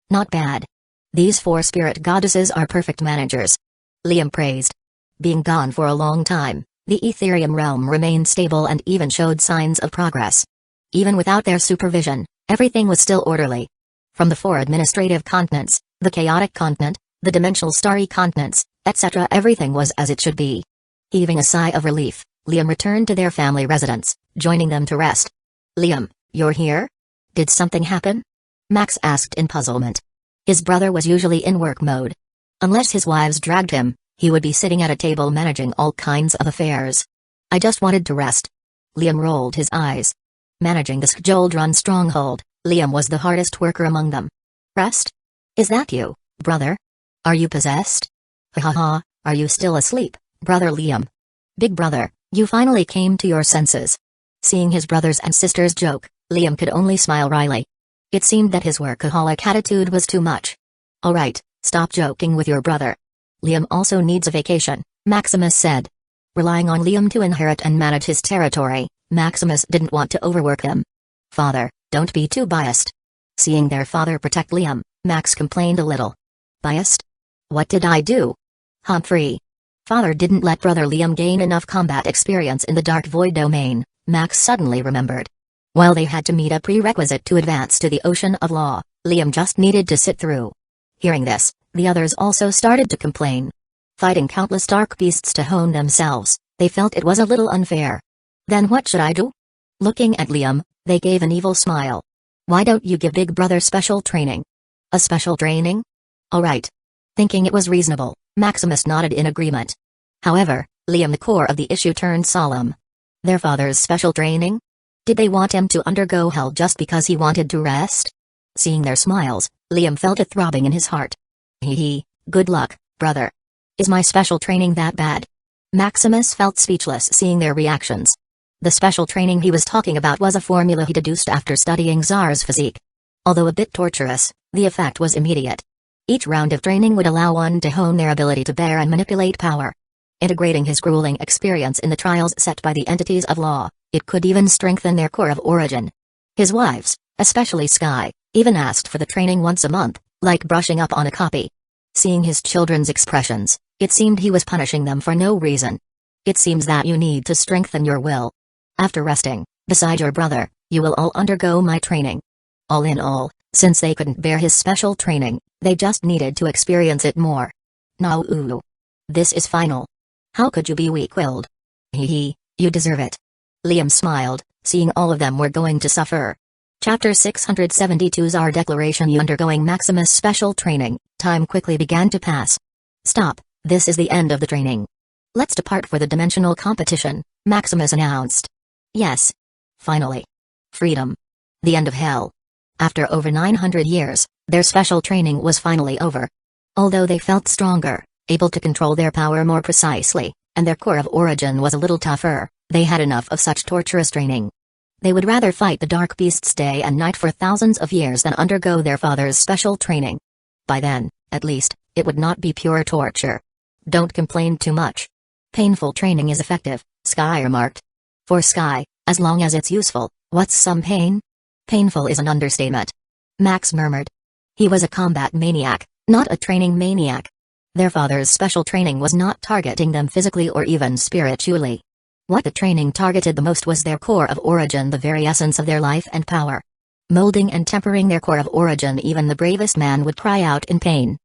Speaker 1: Not bad. These 4 spirit goddesses are perfect managers. Liam praised. Being gone for a long time, the Etherium realm remained stable and even showed signs of progress. Even without their supervision, everything was still orderly. From the 4 administrative continents, the chaotic continent, the dimensional starry continents, etc., everything was as it should be. Heaving a sigh of relief, Liam returned to their family residence, joining them to rest. Liam, you're here? Did something happen? Max asked in puzzlement. His brother was usually in work mode. Unless his wives dragged him, he would be sitting at a table managing all kinds of affairs. I just wanted to rest. Liam rolled his eyes. Managing the Skjoldrun stronghold, Liam was the hardest worker among them. Rest? Is that you, brother? Are you possessed? Ha ha ha, are you still asleep, brother Liam? Big brother, you finally came to your senses. Seeing his brothers and sisters joke, Liam could only smile wryly. It seemed that his workaholic attitude was too much. Alright, stop joking with your brother. Liam also needs a vacation, Maximus said. Relying on Liam to inherit and manage his territory, Maximus didn't want to overwork him. Father, don't be too biased. Seeing their father protect Liam, Max complained a little. Biased? What did I do? Humphrey. Father didn't let brother Liam gain enough combat experience in the Dark Void domain, Max suddenly remembered. While they had to meet a prerequisite to advance to the Ocean of Law, Liam just needed to sit through. Hearing this, the others also started to complain. Fighting countless dark beasts to hone themselves, they felt it was a little unfair. Then what should I do? Looking at Liam, they gave an evil smile. Why don't you give big brother special training? A special training? Alright. Thinking it was reasonable, Maximus nodded in agreement. However, Liam, the core of the issue, turned solemn. Their father's special training? Did they want him to undergo hell just because he wanted to rest? Seeing their smiles, Liam felt a throbbing in his heart. Hee, good luck, brother. Is my special training that bad? Maximus felt speechless seeing their reactions. The special training he was talking about was a formula he deduced after studying Zar's physique. Although a bit torturous, the effect was immediate. Each round of training would allow one to hone their ability to bear and manipulate power. Integrating his grueling experience in the trials set by the entities of law, it could even strengthen their core of origin. His wives, especially Sky, even asked for the training once a month, like brushing up on a copy. Seeing his children's expressions, it seemed he was punishing them for no reason. It seems that you need to strengthen your will. After resting, beside your brother, you will all undergo my training. All in all, since they couldn't bear his special training, they just needed to experience it more. Now this is final. How could you be weak-willed? Hee, you deserve it. Liam smiled, seeing all of them were going to suffer. Chapter 672's Our Declaration. You undergoing Maximus special training. Time quickly began to pass. Stop, this is the end of the training. Let's depart for the dimensional competition, Maximus announced. Yes. Finally. Freedom. The end of hell. After over 900 years, their special training was finally over. Although they felt stronger, able to control their power more precisely, and their core of origin was a little tougher, they had enough of such torturous training. They would rather fight the dark beasts day and night for thousands of years than undergo their father's special training. By then, at least, it would not be pure torture. Don't complain too much. Painful training is effective, Sky remarked. For Sky, as long as it's useful, what's some pain? Painful is an understatement. Max murmured. He was a combat maniac, not a training maniac. Their father's special training was not targeting them physically or even spiritually. What the training targeted the most was their core of origin, the very essence of their life and power. Molding and tempering their core of origin, even the bravest man would cry out in pain.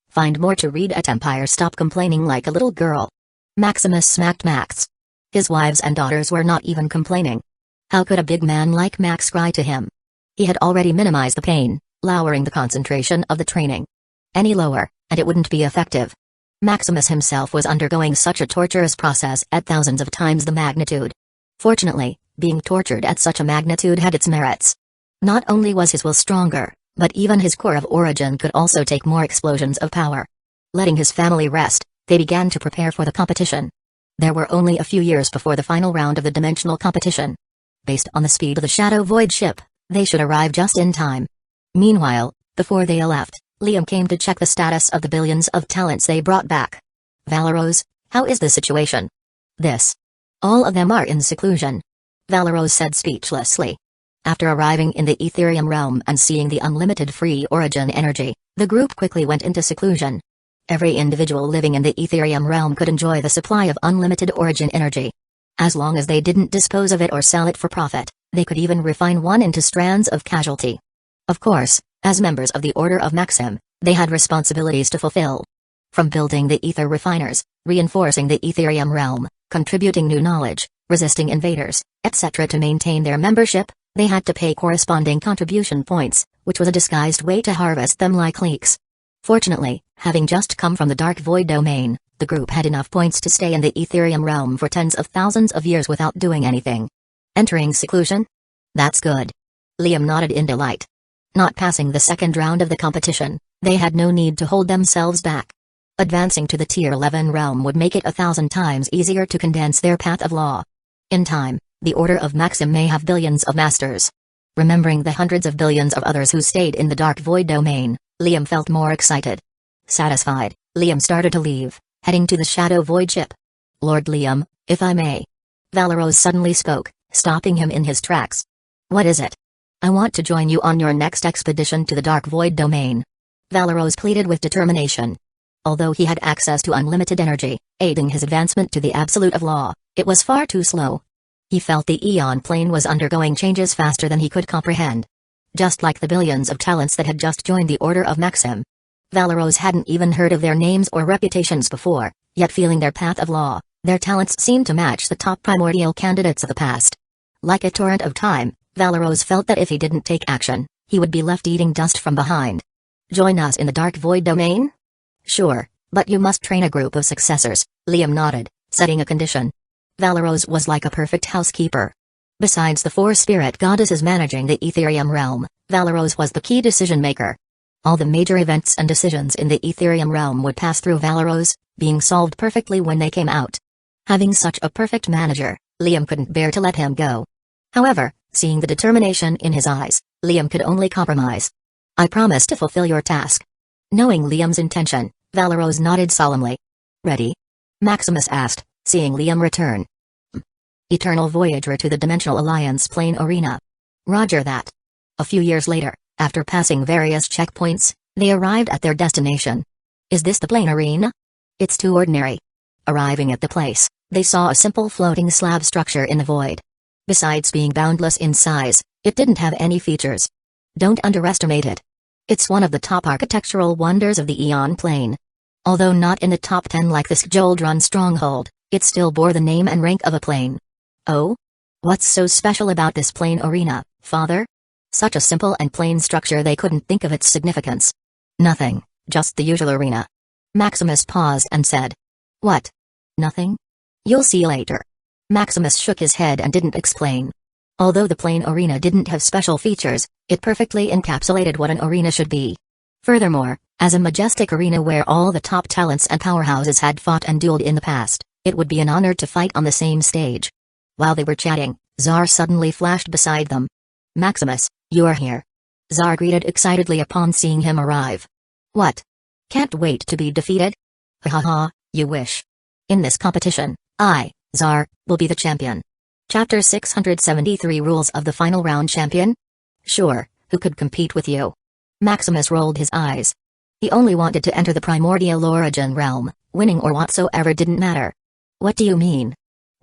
Speaker 1: Find more to read at Empire. Stop complaining like a little girl. Maximus smacked Max. His wives and daughters were not even complaining. How could a big man like Max cry to him? He had already minimized the pain, lowering the concentration of the training. Any lower, and it wouldn't be effective. Maximus himself was undergoing such a torturous process at thousands of times the magnitude. Fortunately, being tortured at such a magnitude had its merits. Not only was his will stronger, but even his core of origin could also take more explosions of power. Letting his family rest, they began to prepare for the competition. There were only a few years before the final round of the dimensional competition. Based on the speed of the Shadow Void ship, they should arrive just in time. Meanwhile, before they left, Liam came to check the status of the billions of talents they brought back. Valeros, how is the situation? This. All of them are in seclusion. Valeros said speechlessly. After arriving in the Etherium realm and seeing the unlimited free origin energy, the group quickly went into seclusion. Every individual living in the Etherium realm could enjoy the supply of unlimited origin energy. As long as they didn't dispose of it or sell it for profit, they could even refine one into strands of casualty. Of course, as members of the Order of Maxim, they had responsibilities to fulfill. From building the ether refiners, reinforcing the Etherium realm, contributing new knowledge, resisting invaders, etc. to maintain their membership, they had to pay corresponding contribution points, which was a disguised way to harvest them like leeks. Fortunately, having just come from the Dark Void domain, the group had enough points to stay in the Etherium realm for tens of thousands of years without doing anything. Entering seclusion? That's good. Liam nodded in delight. Not passing the second round of the competition, they had no need to hold themselves back. Advancing to the Tier 11 realm would make it 1,000 times easier to condense their path of law. In time, the Order of Maxim may have billions of masters. Remembering the hundreds of billions of others who stayed in the Dark Void domain, Liam felt more excited. Satisfied, Liam started to leave, heading to the Shadow Void ship. Lord Liam, if I may. Valeros suddenly spoke, stopping him in his tracks. What is it? I want to join you on your next expedition to the Dark Void domain. Valeros pleaded with determination. Although he had access to unlimited energy, aiding his advancement to the absolute of law, it was far too slow. He felt the Eon plane was undergoing changes faster than he could comprehend. Just like the billions of talents that had just joined the Order of Maxim. Valeros hadn't even heard of their names or reputations before, yet feeling their path of law, their talents seemed to match the top primordial candidates of the past. Like a torrent of time, Valeros felt that if he didn't take action, he would be left eating dust from behind. Join us in the Dark Void domain? Sure, but you must train a group of successors, Liam nodded, setting a condition. Valeros was like a perfect housekeeper. Besides the 4 spirit goddesses managing the Etherium realm, Valeros was the key decision-maker. All the major events and decisions in the Etherium realm would pass through Valeros, being solved perfectly when they came out. Having such a perfect manager, Liam couldn't bear to let him go. However, seeing the determination in his eyes, Liam could only compromise. I promise to fulfill your task. Knowing Liam's intention, Valeros nodded solemnly. Ready? Maximus asked, seeing Liam return. Eternal Voyager to the Dimensional Alliance Plane Arena. Roger that. A few years later, after passing various checkpoints, they arrived at their destination. Is this the plane arena? It's too ordinary. Arriving at the place, they saw a simple floating slab structure in the void. Besides being boundless in size, it didn't have any features. Don't underestimate it. It's one of the top architectural wonders of the Eon plane. Although not in the top 10 like the Skjoldrun stronghold, it still bore the name and rank of a plane. Oh? What's so special about this plane arena, father? Such a simple and plain structure they couldn't think of its significance. Nothing, just the usual arena. Maximus paused and said. What? Nothing? You'll see later. Maximus shook his head and didn't explain. Although the plane arena didn't have special features, it perfectly encapsulated what an arena should be. Furthermore, as a majestic arena where all the top talents and powerhouses had fought and dueled in the past, it would be an honor to fight on the same stage. While they were chatting, Zar suddenly flashed beside them. Maximus, you are here. Zar greeted excitedly upon seeing him arrive. What? Can't wait to be defeated? Ha ha ha, you wish. In this competition, I, Zar, will be the champion. Chapter 673 Rules of the Final Round Champion? Sure, who could compete with you? Maximus rolled his eyes. He only wanted to enter the primordial origin realm, winning or whatsoever didn't matter. What do you mean?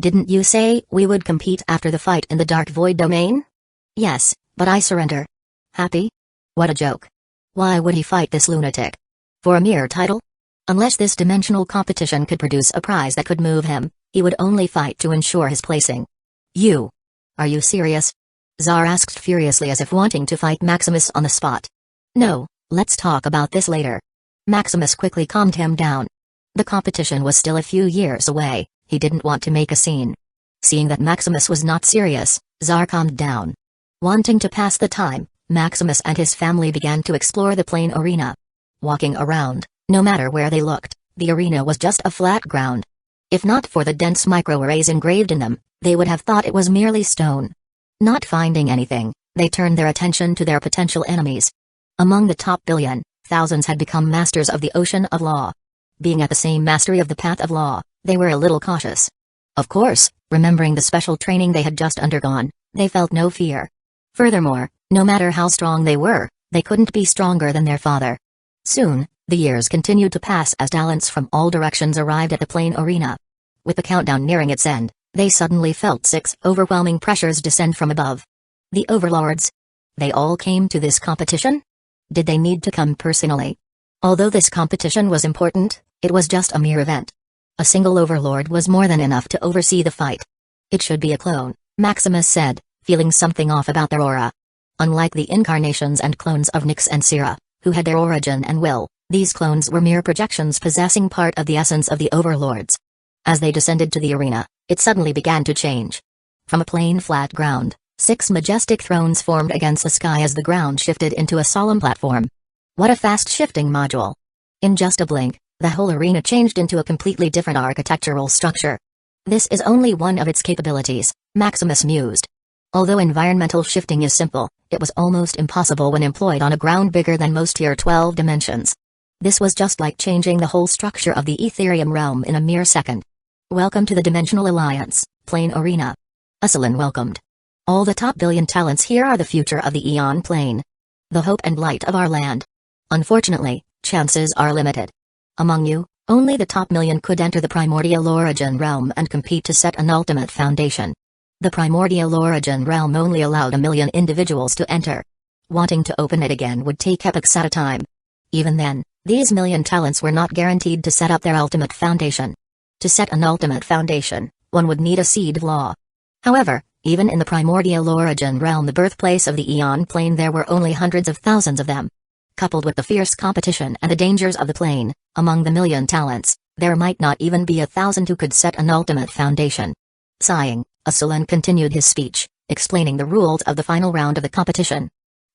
Speaker 1: Didn't you say we would compete after the fight in the Dark Void domain? Yes, but I surrender. Happy? What a joke. Why would he fight this lunatic? For a mere title? Unless this dimensional competition could produce a prize that could move him, he would only fight to ensure his placing. You? Are you serious? Zar asked furiously as if wanting to fight Maximus on the spot. No, let's talk about this later. Maximus quickly calmed him down. The competition was still a few years away, he didn't want to make a scene. Seeing that Maximus was not serious, Zar calmed down. Wanting to pass the time, Maximus and his family began to explore the plane arena. Walking around, no matter where they looked, the arena was just a flat ground. If not for the dense microarrays engraved in them, they would have thought it was merely stone. Not finding anything, they turned their attention to their potential enemies. Among the top billion, thousands had become masters of the ocean of law. Being at the same mastery of the path of law, they were a little cautious. Of course, remembering the special training they had just undergone, they felt no fear. Furthermore, no matter how strong they were, they couldn't be stronger than their father. Soon, the years continued to pass as talents from all directions arrived at the plane arena. With the countdown nearing its end, they suddenly felt 6 overwhelming pressures descend from above. The overlords. They all came to this competition? Did they need to come personally? Although this competition was important, it was just a mere event. A single overlord was more than enough to oversee the fight. It should be a clone, Maximus said, feeling something off about their aura. Unlike the incarnations and clones of Nyx and Syrah, who had their origin and will, these clones were mere projections possessing part of the essence of the overlords. As they descended to the arena, it suddenly began to change. From a plain flat ground, 6 majestic thrones formed against the sky as the ground shifted into a solemn platform. What a fast-shifting module! In just a blink, the whole arena changed into a completely different architectural structure. This is only one of its capabilities, Maximus mused. Although environmental shifting is simple, it was almost impossible when employed on a ground bigger than most Tier 12 dimensions. This was just like changing the whole structure of the Ethereum realm in a mere second. Welcome to the Dimensional Alliance, Plane Arena. Usulin welcomed. All the top billion talents here are the future of the Eon Plane. The hope and light of our land. Unfortunately, chances are limited. Among you, only the top million could enter the Primordial Origin realm and compete to set an ultimate foundation. The Primordial Origin realm only allowed 1 million individuals to enter. Wanting to open it again would take epochs at a time. Even then, these million talents were not guaranteed to set up their ultimate foundation. To set an ultimate foundation, one would need a seed law. However, even in the Primordial Origin realm, the birthplace of the Eon Plane, there were only hundreds of thousands of them. Coupled with the fierce competition and the dangers of the plane, among the million talents, there might not even be 1,000 who could set an ultimate foundation. Sighing, Usulin continued his speech, explaining the rules of the final round of the competition.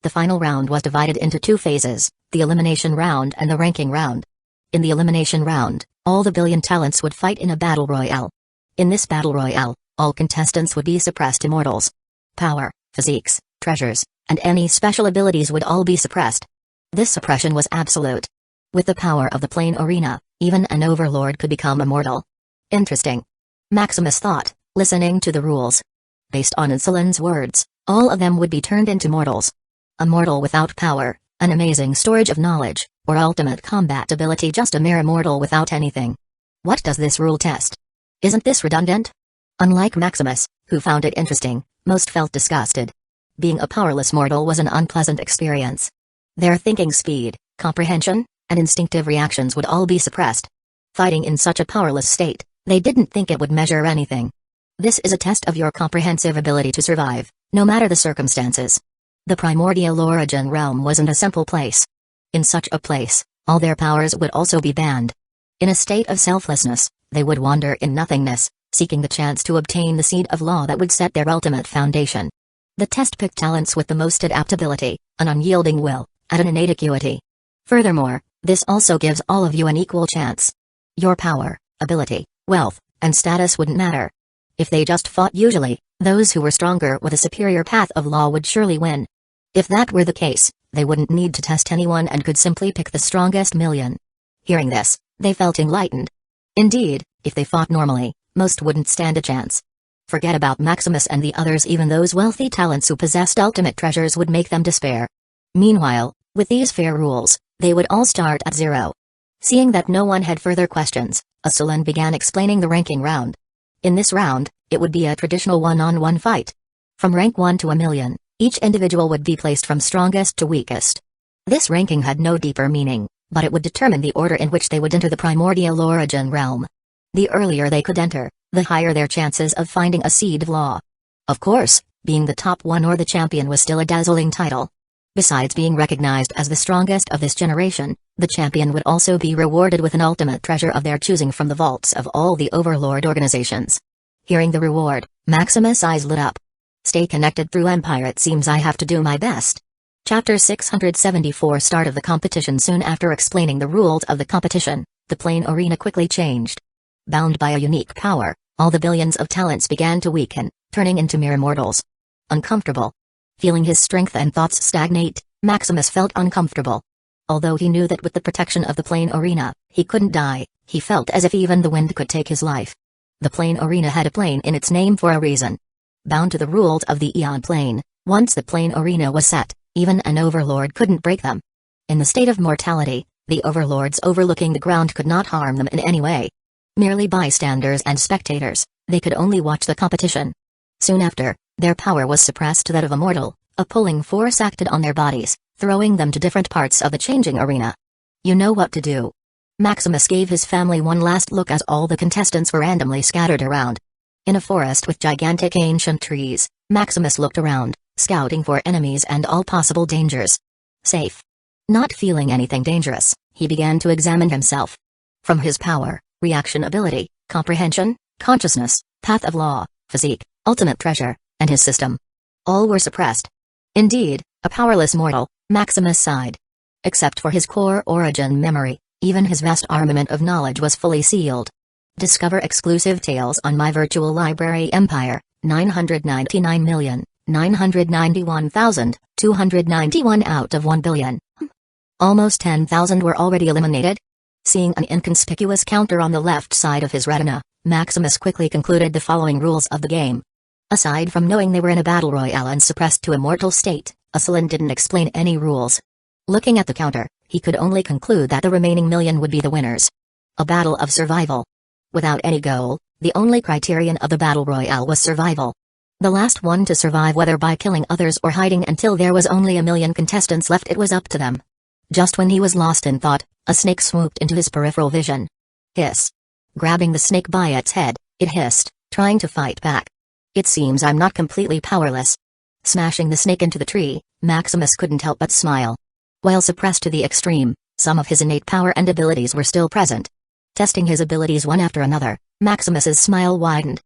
Speaker 1: The final round was divided into 2 phases, the elimination round and the ranking round. In the elimination round, all the billion talents would fight in a battle royale. In this battle royale, all contestants would be suppressed immortals. Power, physiques, treasures, and any special abilities would all be suppressed. This suppression was absolute. With the power of the Plane Arena, even an overlord could become immortal. Interesting. Maximus thought, listening to the rules. Based on Usulin's words, all of them would be turned into mortals. A mortal without power, an amazing storage of knowledge, or ultimate combat ability, just a mere immortal without anything. What does this rule test? Isn't this redundant? Unlike Maximus, who found it interesting, most felt disgusted. Being a powerless mortal was an unpleasant experience. Their thinking speed, comprehension, and instinctive reactions would all be suppressed. Fighting in such a powerless state, they didn't think it would measure anything. This is a test of your comprehensive ability to survive, no matter the circumstances. The Primordial Origin realm wasn't a simple place. In such a place, all their powers would also be banned. In a state of selflessness, they would wander in nothingness, seeking the chance to obtain the seed of law that would set their ultimate foundation. The test picked talents with the most adaptability, an unyielding will, and an innate acuity. Furthermore, this also gives all of you an equal chance. Your power, ability, wealth, and status wouldn't matter. If they just fought, usually, those who were stronger with a superior path of law would surely win. If that were the case, they wouldn't need to test anyone and could simply pick the strongest million. Hearing this, they felt enlightened. Indeed, if they fought normally, most wouldn't stand a chance. Forget about Maximus and the others, even those wealthy talents who possessed ultimate treasures would make them despair. Meanwhile, with these fair rules, they would all start at 0. Seeing that no one had further questions, Usulin began explaining the ranking round. In this round, it would be a traditional one-on-one fight. From rank 1 to 1 million, each individual would be placed from strongest to weakest. This ranking had no deeper meaning, but it would determine the order in which they would enter the Primordial Origin realm. The earlier they could enter, the higher their chances of finding a seed of law. Of course, being the top one or the champion was still a dazzling title. Besides being recognized as the strongest of this generation, the champion would also be rewarded with an ultimate treasure of their choosing from the vaults of all the overlord organizations. Hearing the reward, Maximus' eyes lit up. Stay connected through Empire. It seems I have to do my best. Chapter 674. Start of the competition. Soon after explaining the rules of the competition, the Plane Arena quickly changed. Bound by a unique power, all the billions of talents began to weaken, turning into mere mortals. Uncomfortable. Feeling his strength and thoughts stagnate, Maximus felt uncomfortable. Although he knew that with the protection of the Plane Arena, he couldn't die, he felt as if even the wind could take his life. The Plane Arena had a plane in its name for a reason. Bound to the rules of the Eon Plane, once the Plane Arena was set, even an overlord couldn't break them. In the state of mortality, the overlords overlooking the ground could not harm them in any way. Merely bystanders and spectators, they could only watch the competition. Soon after, their power was suppressed to that of a mortal. A pulling force acted on their bodies, throwing them to different parts of the changing arena. You know what to do. Maximus gave his family one last look as all the contestants were randomly scattered around. In a forest with gigantic ancient trees, Maximus looked around, scouting for enemies and all possible dangers. Safe. Not feeling anything dangerous, he began to examine himself. From his power, reaction ability, comprehension, consciousness, path of law, physique, ultimate treasure, and his system. All were suppressed. Indeed, a powerless mortal, Maximus sighed. Except for his core origin memory, even his vast armament of knowledge was fully sealed. Discover exclusive tales on my virtual library empire, 999,991,291 out of 1 billion. Almost 10,000 were already eliminated. Seeing an inconspicuous counter on the left side of his retina, Maximus quickly concluded the following rules of the game. Aside from knowing they were in a battle royale and suppressed to a mortal state, Aslan didn't explain any rules. Looking at the counter, he could only conclude that the remaining million would be the winners. A battle of survival. Without any goal, the only criterion of the battle royale was survival. The last one to survive, whether by killing others or hiding until there was only a million contestants left, it was up to them. Just when he was lost in thought, a snake swooped into his peripheral vision. Hiss. Grabbing the snake by its head, it hissed, trying to fight back. It seems I'm not completely powerless. Smashing the snake into the tree, Maximus couldn't help but smile. While suppressed to the extreme, some of his innate power and abilities were still present. Testing his abilities one after another, Maximus's smile widened.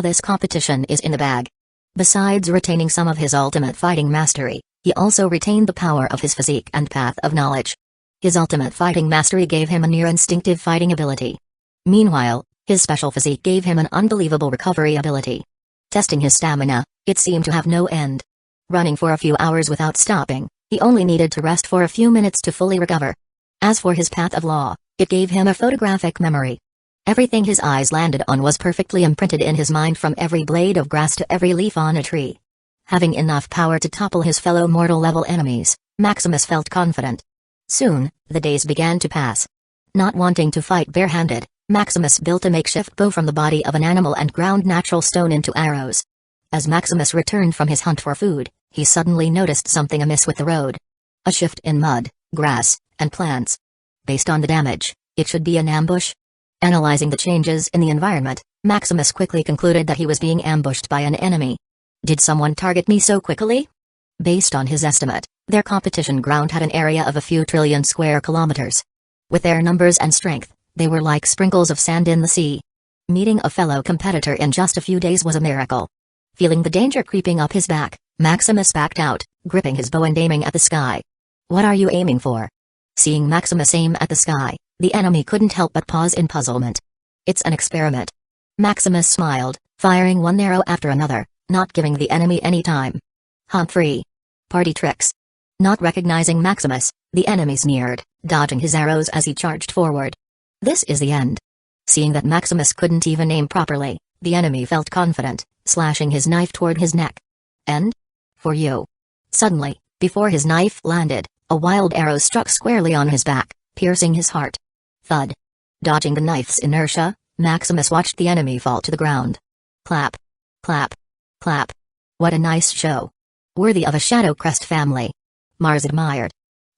Speaker 1: This competition is in the bag. Besides retaining some of his ultimate fighting mastery, he also retained the power of his physique and path of knowledge. His ultimate fighting mastery gave him a near-instinctive fighting ability. Meanwhile, his special physique gave him an unbelievable recovery ability. Testing his stamina, it seemed to have no end. Running for a few hours without stopping, he only needed to rest for a few minutes to fully recover. As for his path of law, it gave him a photographic memory. Everything his eyes landed on was perfectly imprinted in his mind, from every blade of grass to every leaf on a tree. Having enough power to topple his fellow mortal-level enemies, Maximus felt confident. Soon, the days began to pass. Not wanting to fight barehanded, Maximus built a makeshift bow from the body of an animal and ground natural stone into arrows. As Maximus returned from his hunt for food, he suddenly noticed something amiss with the road. A shift in mud, grass, and plants. Based on the damage, it should be an ambush. Analyzing the changes in the environment, Maximus quickly concluded that he was being ambushed by an enemy. Did someone target me so quickly? Based on his estimate, their competition ground had an area of a few trillion square kilometers. With their numbers and strength, they were like sprinkles of sand in the sea. Meeting a fellow competitor in just a few days was a miracle. Feeling the danger creeping up his back, Maximus backed out, gripping his bow and aiming at the sky. What are you aiming for? Seeing Maximus aim at the sky, the enemy couldn't help but pause in puzzlement. It's an experiment. Maximus smiled, firing one arrow after another, not giving the enemy any time. Humphrey. Party tricks. Not recognizing Maximus, the enemy sneered, dodging his arrows as he charged forward. This is the end. Seeing that Maximus couldn't even aim properly, the enemy felt confident, slashing his knife toward his neck. End? For you. Suddenly, before his knife landed, a wild arrow struck squarely on his back, piercing his heart. Thud. Dodging the knife's inertia, Maximus watched the enemy fall to the ground. Clap. Clap. Clap. What a nice show. Worthy of a Shadow Crest family. Mars admired.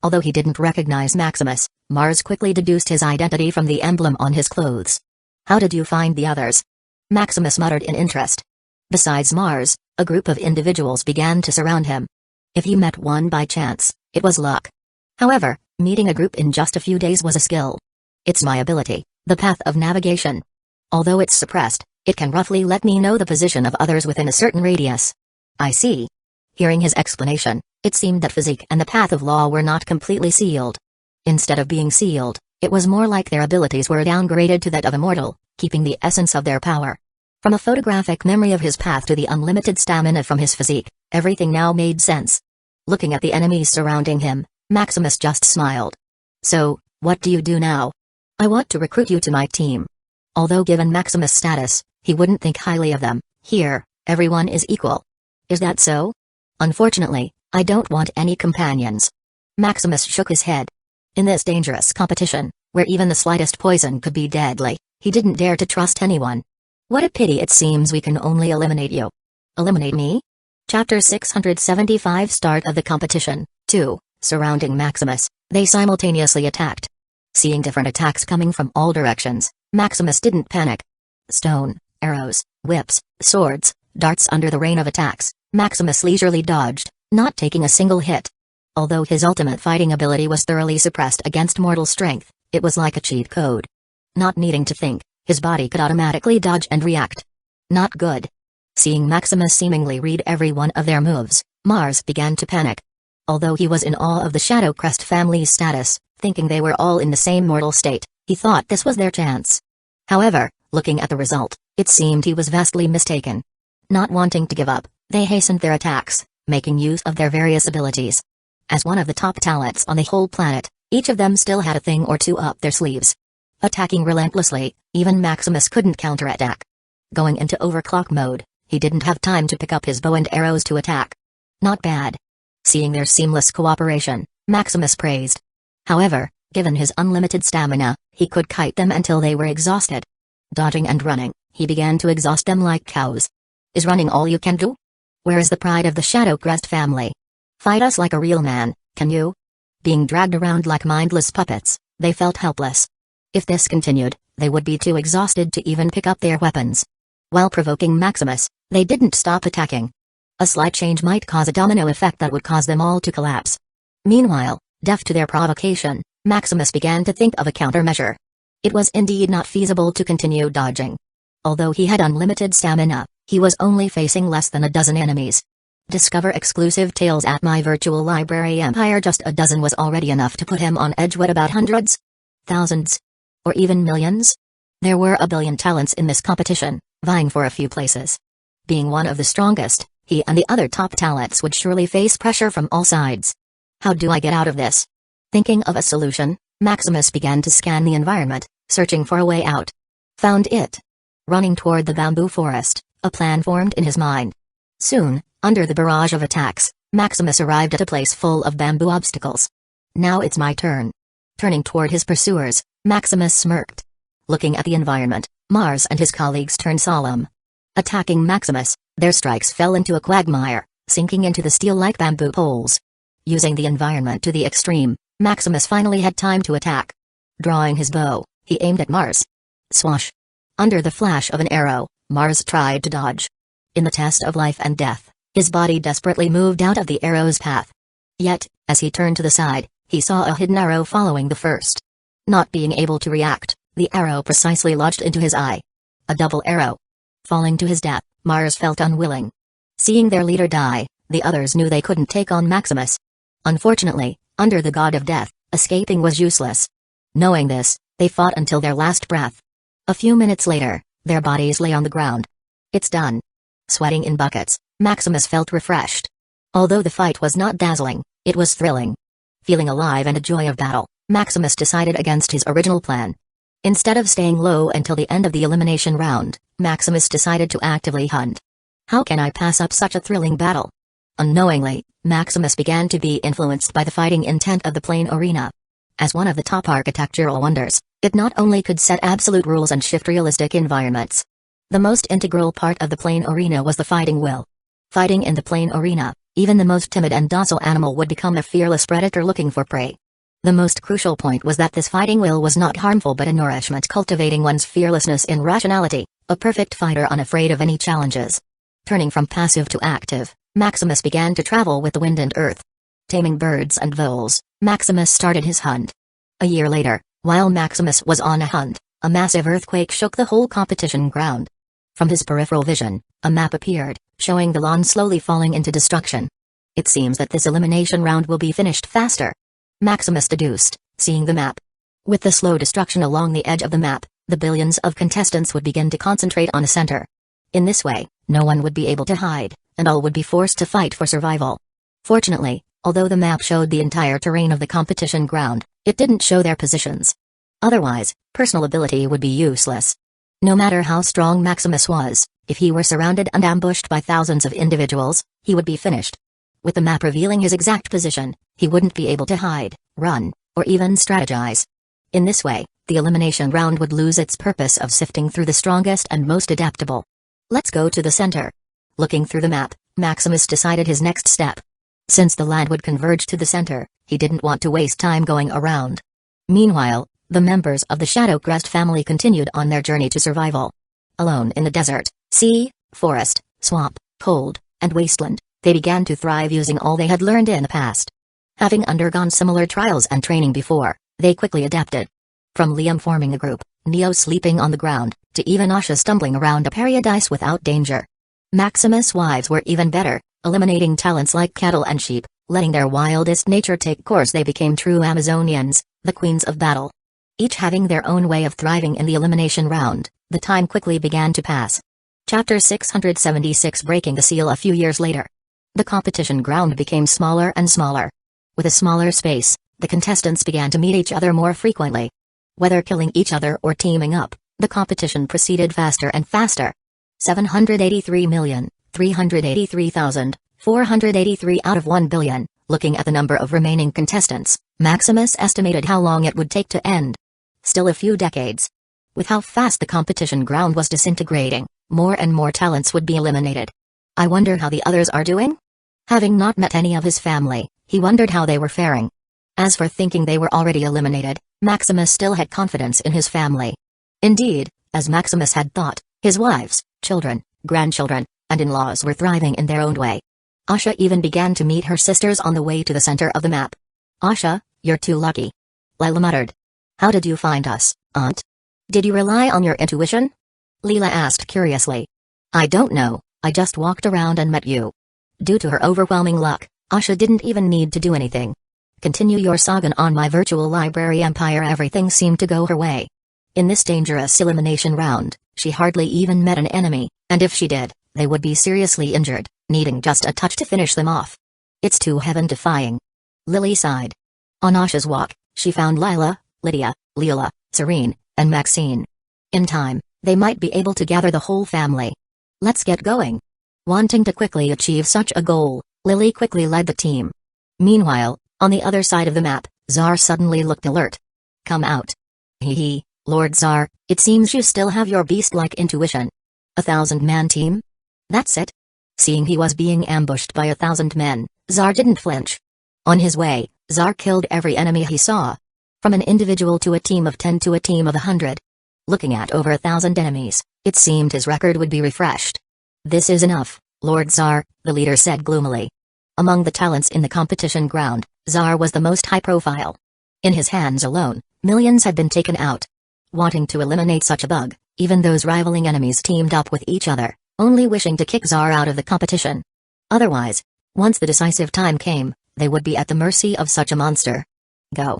Speaker 1: Although he didn't recognize Maximus, Mars quickly deduced his identity from the emblem on his clothes. How did you find the others? Maximus muttered in interest. Besides Mars, a group of individuals began to surround him. If he met one by chance, it was luck. However, meeting a group in just a few days was a skill. It's my ability, the path of navigation. Although it's suppressed, it can roughly let me know the position of others within a certain radius. I see. Hearing his explanation, it seemed that physique and the path of law were not completely sealed. Instead of being sealed, it was more like their abilities were downgraded to that of a mortal, keeping the essence of their power. From a photographic memory of his path to the unlimited stamina from his physique, everything now made sense. Looking at the enemies surrounding him, Maximus just smiled. So, what do you do now? I want to recruit you to my team. Although given Maximus' status, he wouldn't think highly of them. Here, everyone is equal. Is that so? Unfortunately, I don't want any companions. Maximus shook his head. In this dangerous competition, where even the slightest poison could be deadly, he didn't dare to trust anyone. What a pity, it seems we can only eliminate you. Eliminate me? Chapter 675 Start of the competition, 2. Surrounding Maximus, they simultaneously attacked. Seeing different attacks coming from all directions, Maximus didn't panic. Stone, arrows, whips, swords, darts under the rain of attacks, Maximus leisurely dodged, not taking a single hit. Although his ultimate fighting ability was thoroughly suppressed against mortal strength, it was like a cheat code. Not needing to think, his body could automatically dodge and react. Not good. Seeing Maximus seemingly read every one of their moves, Mars began to panic. Although he was in awe of the Shadow Crest family's status, thinking they were all in the same mortal state, he thought this was their chance. However, looking at the result, it seemed he was vastly mistaken. Not wanting to give up, they hastened their attacks, making use of their various abilities. As one of the top talents on the whole planet, each of them still had a thing or two up their sleeves. Attacking relentlessly, even Maximus couldn't counterattack. Going into overclock mode, he didn't have time to pick up his bow and arrows to attack. Not bad. Seeing their seamless cooperation, Maximus praised. However, given his unlimited stamina, he could kite them until they were exhausted. Dodging and running, he began to exhaust them like cows. Is running all you can do? Where is the pride of the Shadow Crest family? Fight us like a real man, can you? Being dragged around like mindless puppets, they felt helpless. If this continued, they would be too exhausted to even pick up their weapons. While provoking Maximus, they didn't stop attacking. A slight change might cause a domino effect that would cause them all to collapse. Meanwhile, deaf to their provocation, Maximus began to think of a countermeasure. It was indeed not feasible to continue dodging. Although he had unlimited stamina, he was only facing less than a dozen enemies. Discover exclusive tales at my virtual library empire. Just a dozen was already enough to put him on edge. What about hundreds? Thousands? Or even millions? There were a billion talents in this competition, vying for a few places. Being one of the strongest, he and the other top talents would surely face pressure from all sides. How do I get out of this? Thinking of a solution, Maximus began to scan the environment, searching for a way out. Found it. Running toward the bamboo forest, a plan formed in his mind. Soon, under the barrage of attacks, Maximus arrived at a place full of bamboo obstacles. Now it's my turn. Turning toward his pursuers, Maximus smirked. Looking at the environment, Mars and his colleagues turned solemn. Attacking Maximus, their strikes fell into a quagmire, sinking into the steel-like bamboo poles. Using the environment to the extreme, Maximus finally had time to attack. Drawing his bow, he aimed at Mars. Swash! Under the flash of an arrow, Mars tried to dodge. In the test of life and death, his body desperately moved out of the arrow's path. Yet, as he turned to the side, he saw a hidden arrow following the first. Not being able to react, the arrow precisely lodged into his eye. A double arrow. Falling to his death, Mars felt unwilling. Seeing their leader die, the others knew they couldn't take on Maximus. Unfortunately, under the god of death, escaping was useless. Knowing this, they fought until their last breath. A few minutes later, their bodies lay on the ground. It's done. Sweating in buckets, Maximus felt refreshed. Although the fight was not dazzling, it was thrilling. Feeling alive and a joy of battle, Maximus decided against his original plan. Instead of staying low until the end of the elimination round, Maximus decided to actively hunt. How can I pass up such a thrilling battle? Unknowingly, Maximus began to be influenced by the fighting intent of the plain arena. As one of the top architectural wonders, it not only could set absolute rules and shift realistic environments. The most integral part of the plain arena was the fighting will. Fighting in the plain arena, even the most timid and docile animal would become a fearless predator looking for prey. The most crucial point was that this fighting will was not harmful but a nourishment cultivating one's fearlessness in rationality, a perfect fighter unafraid of any challenges. Turning from passive to active, Maximus began to travel with the wind and earth. Taming birds and voles, Maximus started his hunt. A year later, while Maximus was on a hunt, a massive earthquake shook the whole competition ground. From his peripheral vision, a map appeared, showing the lawn slowly falling into destruction. It seems that this elimination round will be finished faster. Maximus deduced, seeing the map. With the slow destruction along the edge of the map, the billions of contestants would begin to concentrate on a center. In this way, no one would be able to hide, and all would be forced to fight for survival. Fortunately, although the map showed the entire terrain of the competition ground, it didn't show their positions. Otherwise, personal ability would be useless. No matter how strong Maximus was, if he were surrounded and ambushed by thousands of individuals, he would be finished. With the map revealing his exact position, he wouldn't be able to hide, run, or even strategize. In this way, the elimination round would lose its purpose of sifting through the strongest and most adaptable. Let's go to the center. Looking through the map, Maximus decided his next step. Since the land would converge to the center, he didn't want to waste time going around. Meanwhile, the members of the Shadow Crest family continued on their journey to survival. Alone in the desert, sea, forest, swamp, cold, and wasteland, they began to thrive using all they had learned in the past. Having undergone similar trials and training before, they quickly adapted. From Liam forming a group, Neo sleeping on the ground, to even Asha stumbling around a paradise without danger. Maximus' wives were even better, eliminating talents like cattle and sheep, letting their wildest nature take course. They became true Amazonians, the queens of battle. Each having their own way of thriving in the elimination round, the time quickly began to pass. Chapter 676 Breaking the Seal. A few years later, the competition ground became smaller and smaller. With a smaller space, the contestants began to meet each other more frequently. Whether killing each other or teaming up, the competition proceeded faster and faster. 783,383,483 out of 1 billion. Looking at the number of remaining contestants, Maximus estimated how long it would take to end. Still a few decades. With how fast the competition ground was disintegrating, more and more talents would be eliminated. I wonder how the others are doing? Having not met any of his family, he wondered how they were faring. As for thinking they were already eliminated, Maximus still had confidence in his family. Indeed, as Maximus had thought, his wives, children, grandchildren, and in-laws were thriving in their own way. Asha even began to meet her sisters on the way to the center of the map. "Asha, you're too lucky," Lila muttered. "How did you find us, Aunt? Did you rely on your intuition?" Leela asked curiously. "I don't know, I just walked around and met you." Due to her overwhelming luck, Asha didn't even need to do anything. Continue your saga on my virtual library empire. Everything seemed to go her way. In this dangerous elimination round, she hardly even met an enemy, and if she did, they would be seriously injured, needing just a touch to finish them off. It's too heaven-defying. Lily sighed. On Asha's walk, she found Lila, Lydia, Leela, Serene, and Maxine. In time, they might be able to gather the whole family. Let's get going. Wanting to quickly achieve such a goal, Lily quickly led the team. Meanwhile, on the other side of the map, Zar suddenly looked alert. "Come out." "Hee, Lord Zar, it seems you still have your beast-like intuition. 1,000-man team? That's it?" Seeing he was being ambushed by 1,000 men, Zar didn't flinch. On his way, Zar killed every enemy he saw. From an individual to a team of 10 to a team of 100. Looking at over 1,000 enemies, it seemed his record would be refreshed. "This is enough, Lord Zar," the leader said gloomily. Among the talents in the competition ground, Zar was the most high-profile. In his hands alone, millions had been taken out. Wanting to eliminate such a bug, even those rivaling enemies teamed up with each other, only wishing to kick Zar out of the competition. Otherwise, once the decisive time came, they would be at the mercy of such a monster. Go.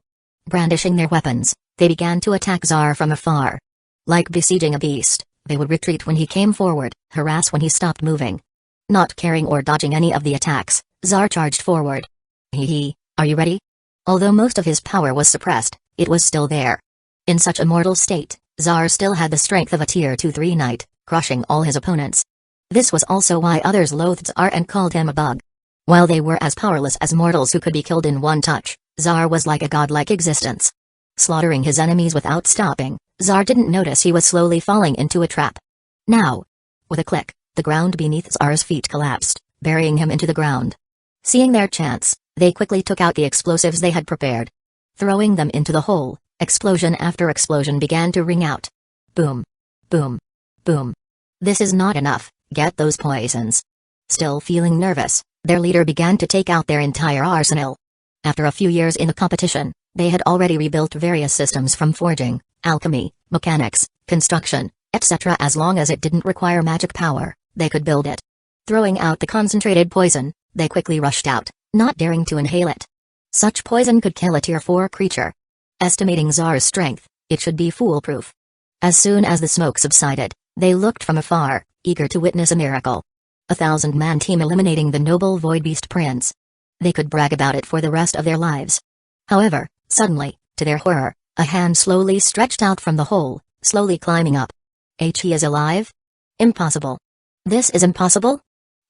Speaker 1: Brandishing their weapons, they began to attack Zar from afar. Like besieging a beast, they would retreat when he came forward, harass when he stopped moving. Not caring or dodging any of the attacks, Zar charged forward. "Hee, are you ready?" Although most of his power was suppressed, it was still there. In such a mortal state, Zar still had the strength of a Tier 2-3 knight, crushing all his opponents. This was also why others loathed Zar and called him a bug. While they were as powerless as mortals who could be killed in one touch, Zar was like a godlike existence. Slaughtering his enemies without stopping, Zar didn't notice he was slowly falling into a trap. Now! With a click, the ground beneath Zar's feet collapsed, burying him into the ground. Seeing their chance, they quickly took out the explosives they had prepared. Throwing them into the hole, explosion after explosion began to ring out. Boom. Boom. Boom. This is not enough, get those poisons. Still feeling nervous, their leader began to take out their entire arsenal. After a few years in the competition, they had already rebuilt various systems from forging, alchemy, mechanics, construction, etc. As long as it didn't require magic power, they could build it. Throwing out the concentrated poison, they quickly rushed out, not daring to inhale it. Such poison could kill a Tier 4 creature. Estimating Zar's strength, it should be foolproof. As soon as the smoke subsided, they looked from afar, eager to witness a miracle. 1,000-man team eliminating the noble Void Beast Prince. They could brag about it for the rest of their lives. However, suddenly, to their horror, a hand slowly stretched out from the hole, slowly climbing up. He is alive? Impossible. This is impossible?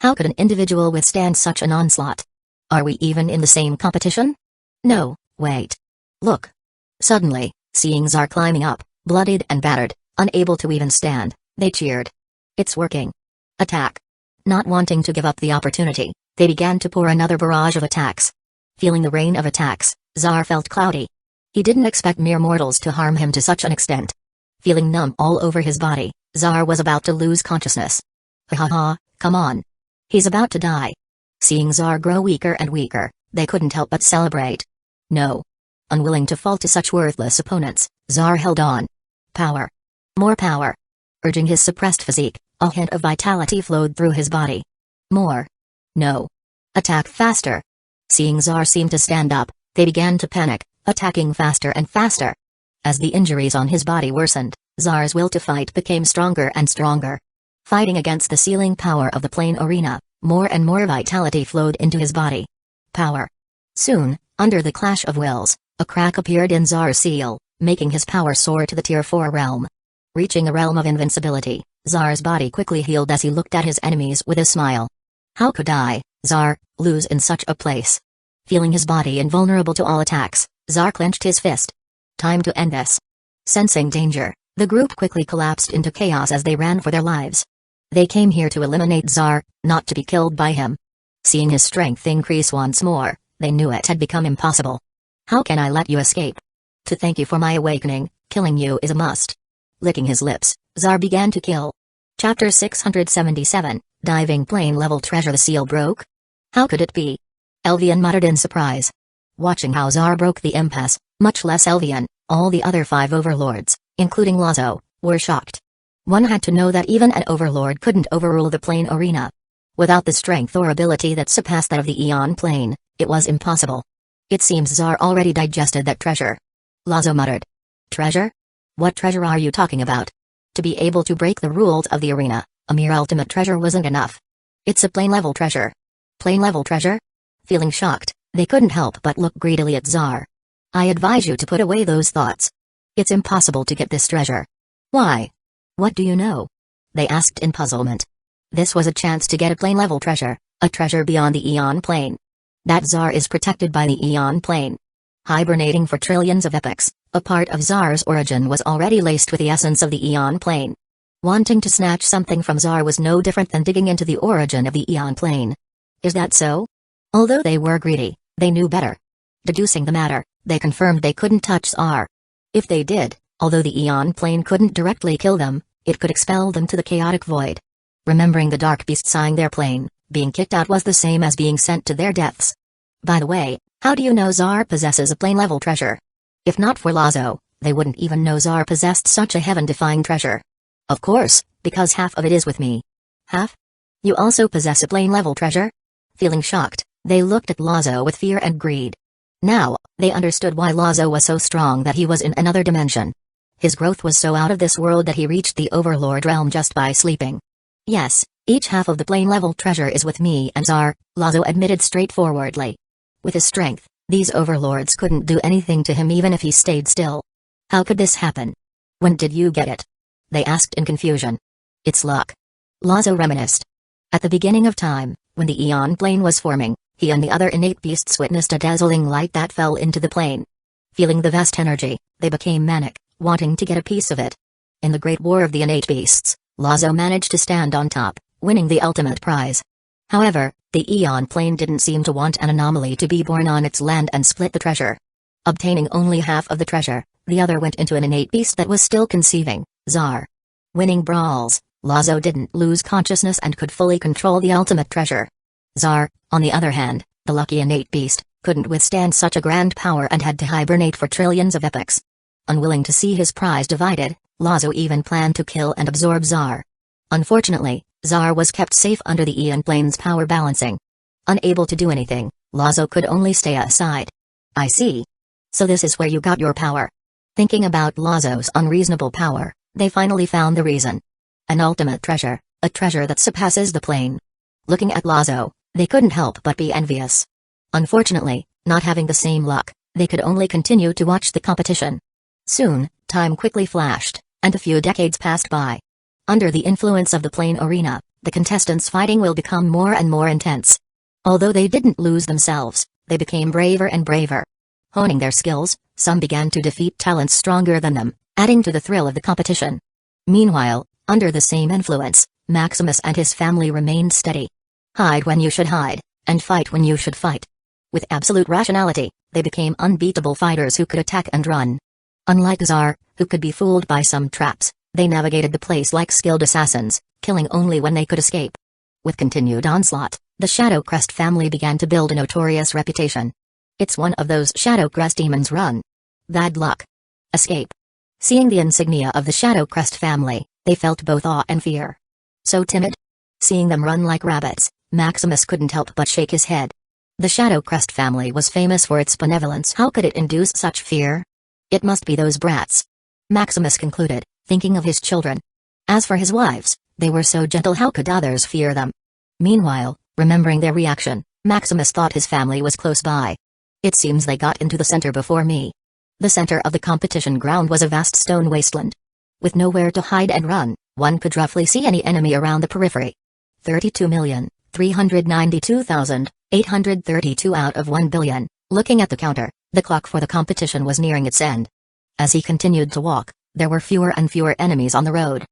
Speaker 1: How could an individual withstand such an onslaught? Are we even in the same competition? No, wait. Look. Suddenly, seeing Zar climbing up, bloodied and battered, unable to even stand, they cheered. It's working. Attack. Not wanting to give up the opportunity, they began to pour another barrage of attacks. Feeling the rain of attacks, Zar felt cloudy. He didn't expect mere mortals to harm him to such an extent. Feeling numb all over his body, Zar was about to lose consciousness. Ha ha ha, Come on. He's about to die. Seeing Zar grow weaker and weaker, they couldn't help but celebrate. No. Unwilling to fall to such worthless opponents, Zar held on. Power. More power. Urging his suppressed physique, a hint of vitality flowed through his body. More. No. Attack faster. Seeing Zar seem to stand up, they began to panic, attacking faster and faster. As the injuries on his body worsened, Zar's will to fight became stronger and stronger. Fighting against the sealing power of the plane arena, more and more vitality flowed into his body. Power. Soon, under the clash of wills, a crack appeared in Zar's seal, making his power soar to the Tier 4 realm. Reaching a realm of invincibility, Zar's body quickly healed as he looked at his enemies with a smile. How could I, Zar, lose in such a place? Feeling his body invulnerable to all attacks, Zar clenched his fist. Time to end this. Sensing danger, the group quickly collapsed into chaos as they ran for their lives. They came here to eliminate Zar, not to be killed by him. Seeing his strength increase once more, they knew it had become impossible. How can I let you escape? To thank you for my awakening, killing you is a must. Licking his lips, Zar began to kill. Chapter 677, Diving Plane Level Treasure. The seal broke? How could it be? Elvian muttered in surprise. Watching how Zar broke the impasse, much less Elvian, all the other 5 overlords, including Lazo, were shocked. One had to know that even an overlord couldn't overrule the plane arena. Without the strength or ability that surpassed that of the Eon plane, it was impossible. It seems Zar already digested that treasure. Lazo muttered. Treasure? What treasure are you talking about? To be able to break the rules of the arena, a mere ultimate treasure wasn't enough. It's a plane-level treasure. Plane-level treasure? Feeling shocked, they couldn't help but look greedily at Zar. I advise you to put away those thoughts. It's impossible to get this treasure. Why? What do you know? They asked in puzzlement. This was a chance to get a plane-level treasure, a treasure beyond the Eon plane. That Zar is protected by the Eon plane. Hibernating for trillions of epochs, a part of Zar's origin was already laced with the essence of the Eon plane. Wanting to snatch something from Zar was no different than digging into the origin of the Eon plane. Is that so? Although they were greedy, they knew better. Deducing the matter, they confirmed they couldn't touch Zar. If they did, although the Eon plane couldn't directly kill them, it could expel them to the chaotic void. Remembering the dark beasts eyeing their plane, being kicked out was the same as being sent to their deaths. By the way, how do you know Zar possesses a plane-level treasure? If not for Lazo, they wouldn't even know Zar possessed such a heaven-defying treasure. Of course, because half of it is with me. Half? You also possess a plane-level treasure? Feeling shocked, they looked at Lazo with fear and greed. Now, they understood why Lazo was so strong, that he was in another dimension. His growth was so out of this world that he reached the Overlord realm just by sleeping. Yes, each half of the plane-level treasure is with me and Zar, Lazo admitted straightforwardly. With his strength, these overlords couldn't do anything to him even if he stayed still. How could this happen? When did you get it? They asked in confusion. It's luck. Lazo reminisced. At the beginning of time, when the Eon plane was forming, he and the other innate beasts witnessed a dazzling light that fell into the plane. Feeling the vast energy, they became manic, wanting to get a piece of it. In the great war of the innate beasts, Lazo managed to stand on top, winning the ultimate prize. However, the Eon plane didn't seem to want an anomaly to be born on its land and split the treasure. Obtaining only half of the treasure, the other went into an innate beast that was still conceiving, Zar. Winning brawls, Lazo didn't lose consciousness and could fully control the ultimate treasure. Zar, on the other hand, the lucky innate beast, couldn't withstand such a grand power and had to hibernate for trillions of epochs. Unwilling to see his prize divided, Lazo even planned to kill and absorb Zar. Unfortunately, Zar was kept safe under the Eon plane's power balancing. Unable to do anything, Lazo could only stay aside. I see. So this is where you got your power. Thinking about Lazo's unreasonable power, they finally found the reason. An ultimate treasure, a treasure that surpasses the plane. Looking at Lazo, they couldn't help but be envious. Unfortunately, not having the same luck, they could only continue to watch the competition. Soon, time quickly flashed, and a few decades passed by. Under the influence of the plane arena, the contestants' fighting will become more and more intense. Although they didn't lose themselves, they became braver and braver. Honing their skills, some began to defeat talents stronger than them, adding to the thrill of the competition. Meanwhile, under the same influence, Maximus and his family remained steady. Hide when you should hide, and fight when you should fight. With absolute rationality, they became unbeatable fighters who could attack and run. Unlike Zar, who could be fooled by some traps, they navigated the place like skilled assassins, killing only when they could escape. With continued onslaught, the Shadow Crest family began to build a notorious reputation. It's one of those Shadow Crest demons run. Bad luck. Escape. Seeing the insignia of the Shadow Crest family, they felt both awe and fear. So timid? Seeing them run like rabbits, Maximus couldn't help but shake his head. The Shadow Crest family was famous for its benevolence. How could it induce such fear? It must be those brats. Maximus concluded, thinking of his children. As for his wives, they were so gentle, how could others fear them? Meanwhile, remembering their reaction, Maximus thought his family was close by. It seems they got into the center before me. The center of the competition ground was a vast stone wasteland. With nowhere to hide and run, one could roughly see any enemy around the periphery. 32,392,832 out of 1 billion. Looking at the counter, the clock for the competition was nearing its end. As he continued to walk, there were fewer and fewer enemies on the road.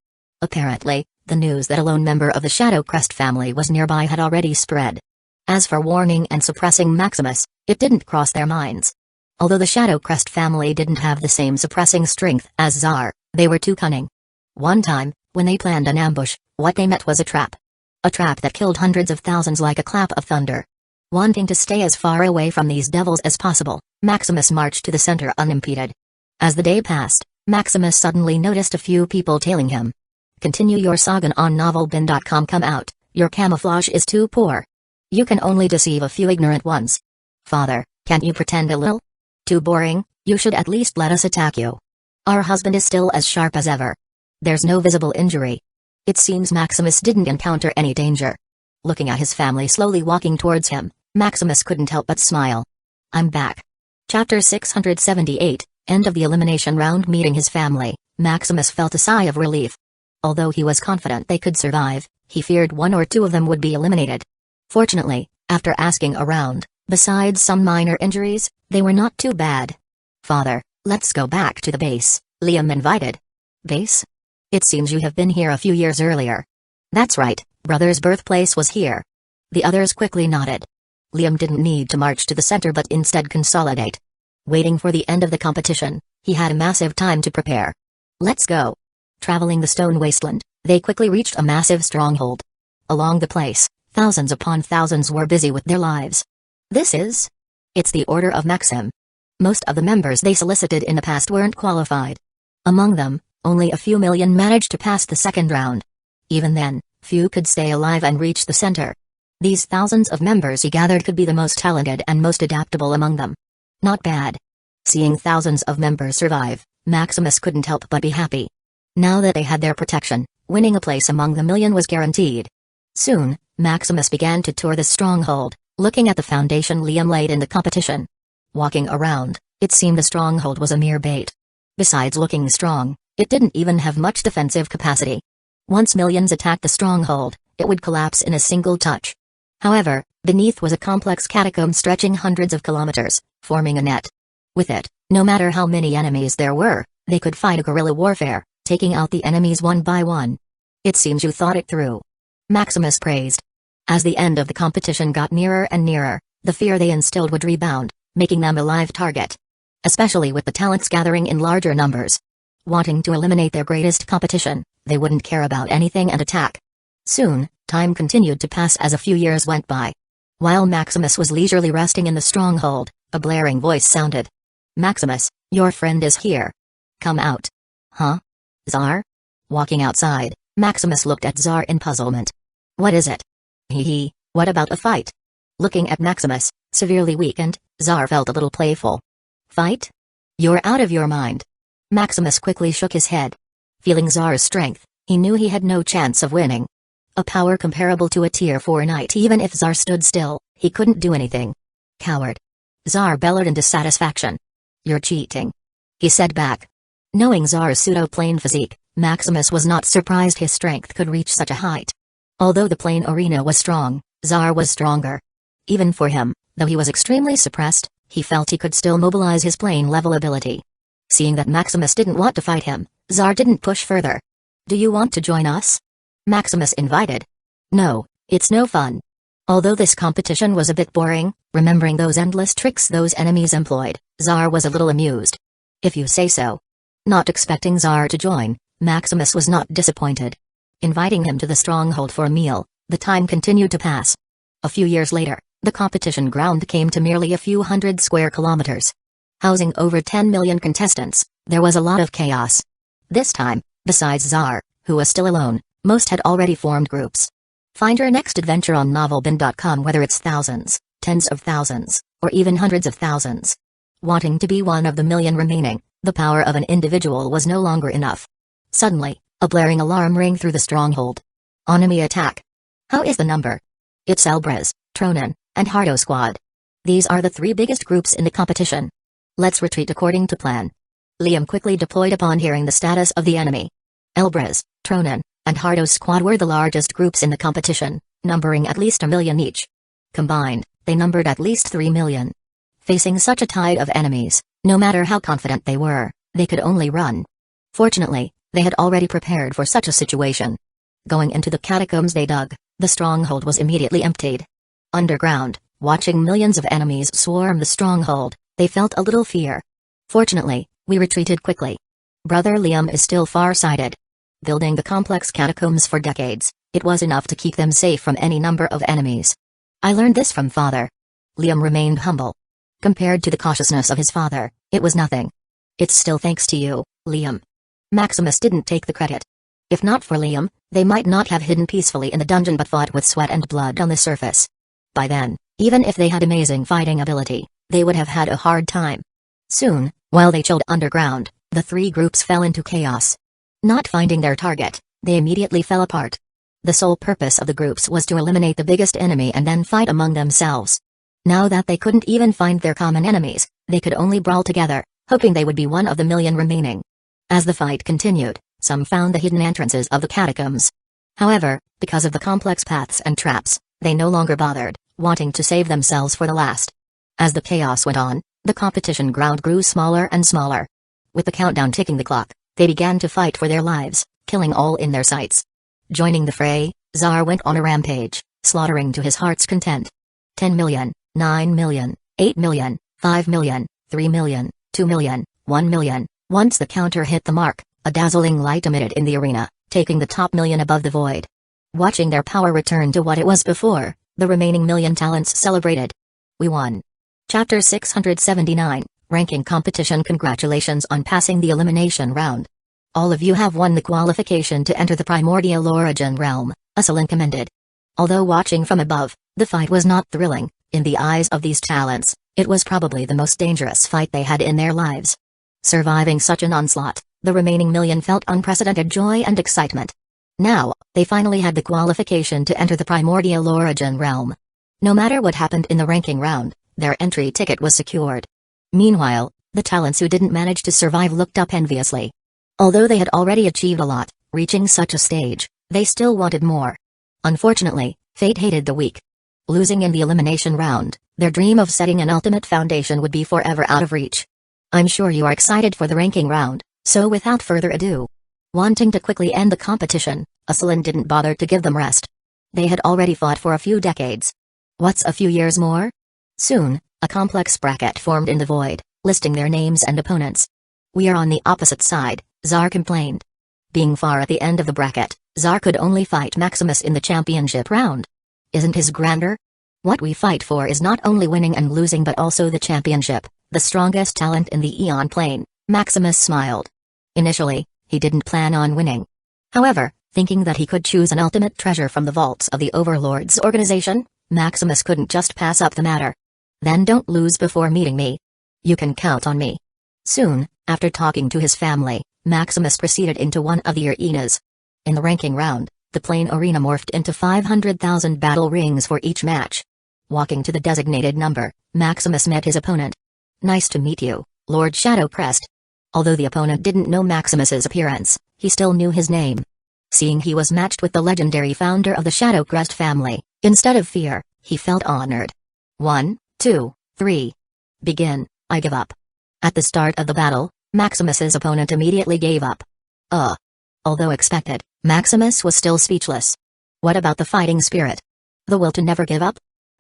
Speaker 1: Apparently, the news that a lone member of the Shadow Crest family was nearby had already spread. As for warning and suppressing Maximus, it didn't cross their minds. Although the Shadow Crest family didn't have the same suppressing strength as Tsar, they were too cunning. One time, when they planned an ambush, what they met was a trap. A trap that killed hundreds of thousands like a clap of thunder. Wanting to stay as far away from these devils as possible, Maximus marched to the center unimpeded. As the day passed, Maximus suddenly noticed a few people tailing him. Continue your saga on novelbin.com. Come out, your camouflage is too poor. You can only deceive a few ignorant ones. Father, can't you pretend a little? Too boring, you should at least let us attack you. Our husband is still as sharp as ever. There's no visible injury. It seems Maximus didn't encounter any danger. Looking at his family slowly walking towards him, Maximus couldn't help but smile. I'm back. Chapter 678, End of the elimination round. Meeting his family, Maximus felt a sigh of relief. Although he was confident they could survive, he feared one or two of them would be eliminated. Fortunately, after asking around, besides some minor injuries, they were not too bad. Father, let's go back to the base, Liam invited. Base? It seems you have been here a few years earlier. That's right, brother's birthplace was here. The others quickly nodded. Liam didn't need to march to the center but instead consolidate. Waiting for the end of the competition, he had a massive time to prepare. Let's go. Traveling the stone wasteland, they quickly reached a massive stronghold. Along the place, thousands upon thousands were busy with their lives. It's the order of Maxim. Most of the members they solicited in the past weren't qualified. Among them, only a few million managed to pass the second round. Even then, few could stay alive and reach the center. These thousands of members he gathered could be the most talented and most adaptable among them. Not bad. Seeing thousands of members survive, Maximus couldn't help but be happy. Now that they had their protection, winning a place among the million was guaranteed. Soon, Maximus began to tour the stronghold, looking at the foundation Liam laid in the competition. Walking around, it seemed the stronghold was a mere bait. Besides looking strong, it didn't even have much defensive capacity. Once millions attacked the stronghold, it would collapse in a single touch. However, beneath was a complex catacomb stretching hundreds of kilometers, forming a net. With it, no matter how many enemies there were, they could fight a guerrilla warfare, taking out the enemies one by one. It seems you thought it through. Maximus praised. As the end of the competition got nearer and nearer, the fear they instilled would rebound, making them a live target. Especially with the talents gathering in larger numbers. Wanting to eliminate their greatest competition, they wouldn't care about anything and attack. Soon, time continued to pass as a few years went by. While Maximus was leisurely resting in the stronghold, a blaring voice sounded. Maximus, your friend is here. Come out. Huh? Tsar? Walking outside, Maximus looked at Tsar in puzzlement. What is it? Hee, what about a fight? Looking at Maximus, severely weakened, Tsar felt a little playful. Fight? You're out of your mind. Maximus quickly shook his head. Feeling Tsar's strength, he knew he had no chance of winning. A power comparable to a tier 4 knight. Even if Tsar stood still, he couldn't do anything. Coward. Tsar bellowed in dissatisfaction. You're cheating. He said back. Knowing Tsar's pseudo-plane physique, Maximus was not surprised his strength could reach such a height. Although the plane arena was strong, Tsar was stronger. Even for him, though he was extremely suppressed, he felt he could still mobilize his plane-level ability. Seeing that Maximus didn't want to fight him, Tsar didn't push further. Do you want to join us? Maximus invited. No, it's no fun. Although this competition was a bit boring, remembering those endless tricks those enemies employed, Tsar was a little amused. If you say so. Not expecting Tsar to join, Maximus was not disappointed. Inviting him to the stronghold for a meal, The time continued to pass. A few years later, the competition ground came to merely a few hundred square kilometers. Housing over 10 million contestants, there was a lot of chaos. This time, besides Czar, who was still alone, most had already formed groups. Find your next adventure on novelbin.com, whether it's thousands, tens of thousands, or even hundreds of thousands. Wanting to be one of the million remaining, the power of an individual was no longer enough. Suddenly, a blaring alarm rang through the stronghold. Enemy attack. How is the number? It's Elbrus, Tronin, and Hardo squad. These are the three biggest groups in the competition. Let's retreat according to plan. Liam quickly deployed upon hearing the status of the enemy. Elbrus, Tronin, and Hardo's squad were the largest groups in the competition, numbering at least 1 million each. Combined, they numbered at least 3 million. Facing such a tide of enemies, no matter how confident they were, they could only run. Fortunately, they had already prepared for such a situation. Going into the catacombs they dug, the stronghold was immediately emptied. Underground, watching millions of enemies swarm the stronghold, they felt a little fear. Fortunately, we retreated quickly. Brother Liam is still far-sighted. Building the complex catacombs for decades, it was enough to keep them safe from any number of enemies. I learned this from father. Liam remained humble. Compared to the cautiousness of his father, it was nothing. It's still thanks to you, Liam. Maximus didn't take the credit. If not for Liam, they might not have hidden peacefully in the dungeon but fought with sweat and blood on the surface. By then, even if they had amazing fighting ability, they would have had a hard time. Soon, while they chilled underground, the three groups fell into chaos. Not finding their target, they immediately fell apart. The sole purpose of the groups was to eliminate the biggest enemy and then fight among themselves. Now that they couldn't even find their common enemies, they could only brawl together, hoping they would be one of the million remaining. As the fight continued, some found the hidden entrances of the catacombs. However, because of the complex paths and traps, they no longer bothered, wanting to save themselves for the last. As the chaos went on, the competition ground grew smaller and smaller. With the countdown ticking the clock, they began to fight for their lives, killing all in their sights. Joining the fray, Czar went on a rampage, slaughtering to his heart's content. 10 million, 9 million, 8 million, 5 million, 3 million, 2 million, 1 million. Once the counter hit the mark, a dazzling light emitted in the arena, taking the top million above the void. Watching their power return to what it was before, the remaining million talents celebrated. We won. Chapter 679, Ranking Competition. Congratulations on passing the elimination round. All of you have won the qualification to enter the Primordial Origin realm, Usulin commended. Although watching from above, the fight was not thrilling. In the eyes of these talents, it was probably the most dangerous fight they had in their lives. Surviving such an onslaught, the remaining million felt unprecedented joy and excitement. Now, they finally had the qualification to enter the Primordial Origin realm. No matter what happened in the ranking round, their entry ticket was secured. Meanwhile, the talents who didn't manage to survive looked up enviously. Although they had already achieved a lot, reaching such a stage, they still wanted more. Unfortunately, fate hated the weak. Losing in the elimination round, their dream of setting an ultimate foundation would be forever out of reach. I'm sure you are excited for the ranking round, so without further ado. Wanting to quickly end the competition, Usulin didn't bother to give them rest. They had already fought for a few decades. What's a few years more? Soon, a complex bracket formed in the void, listing their names and opponents. We are on the opposite side, Czar complained. Being far at the end of the bracket, Czar could only fight Maximus in the championship round. Isn't his grander? What we fight for is not only winning and losing but also the championship, the strongest talent in the Eon plane, Maximus smiled. Initially, he didn't plan on winning. However, thinking that he could choose an ultimate treasure from the vaults of the Overlord's organization, Maximus couldn't just pass up the matter. Then don't lose before meeting me. You can count on me. Soon, after talking to his family, Maximus proceeded into one of the arenas. In the ranking round, the plane arena morphed into 500,000 battle rings for each match. Walking to the designated number, Maximus met his opponent. Nice to meet you, Lord Shadowcrest. Although the opponent didn't know Maximus's appearance, he still knew his name. Seeing he was matched with the legendary founder of the Shadowcrest family, instead of fear, he felt honored. 1, 2, 3. Begin, I give up. At the start of the battle, Maximus's opponent immediately gave up. Although expected, Maximus was still speechless. What about the fighting spirit? The will to never give up?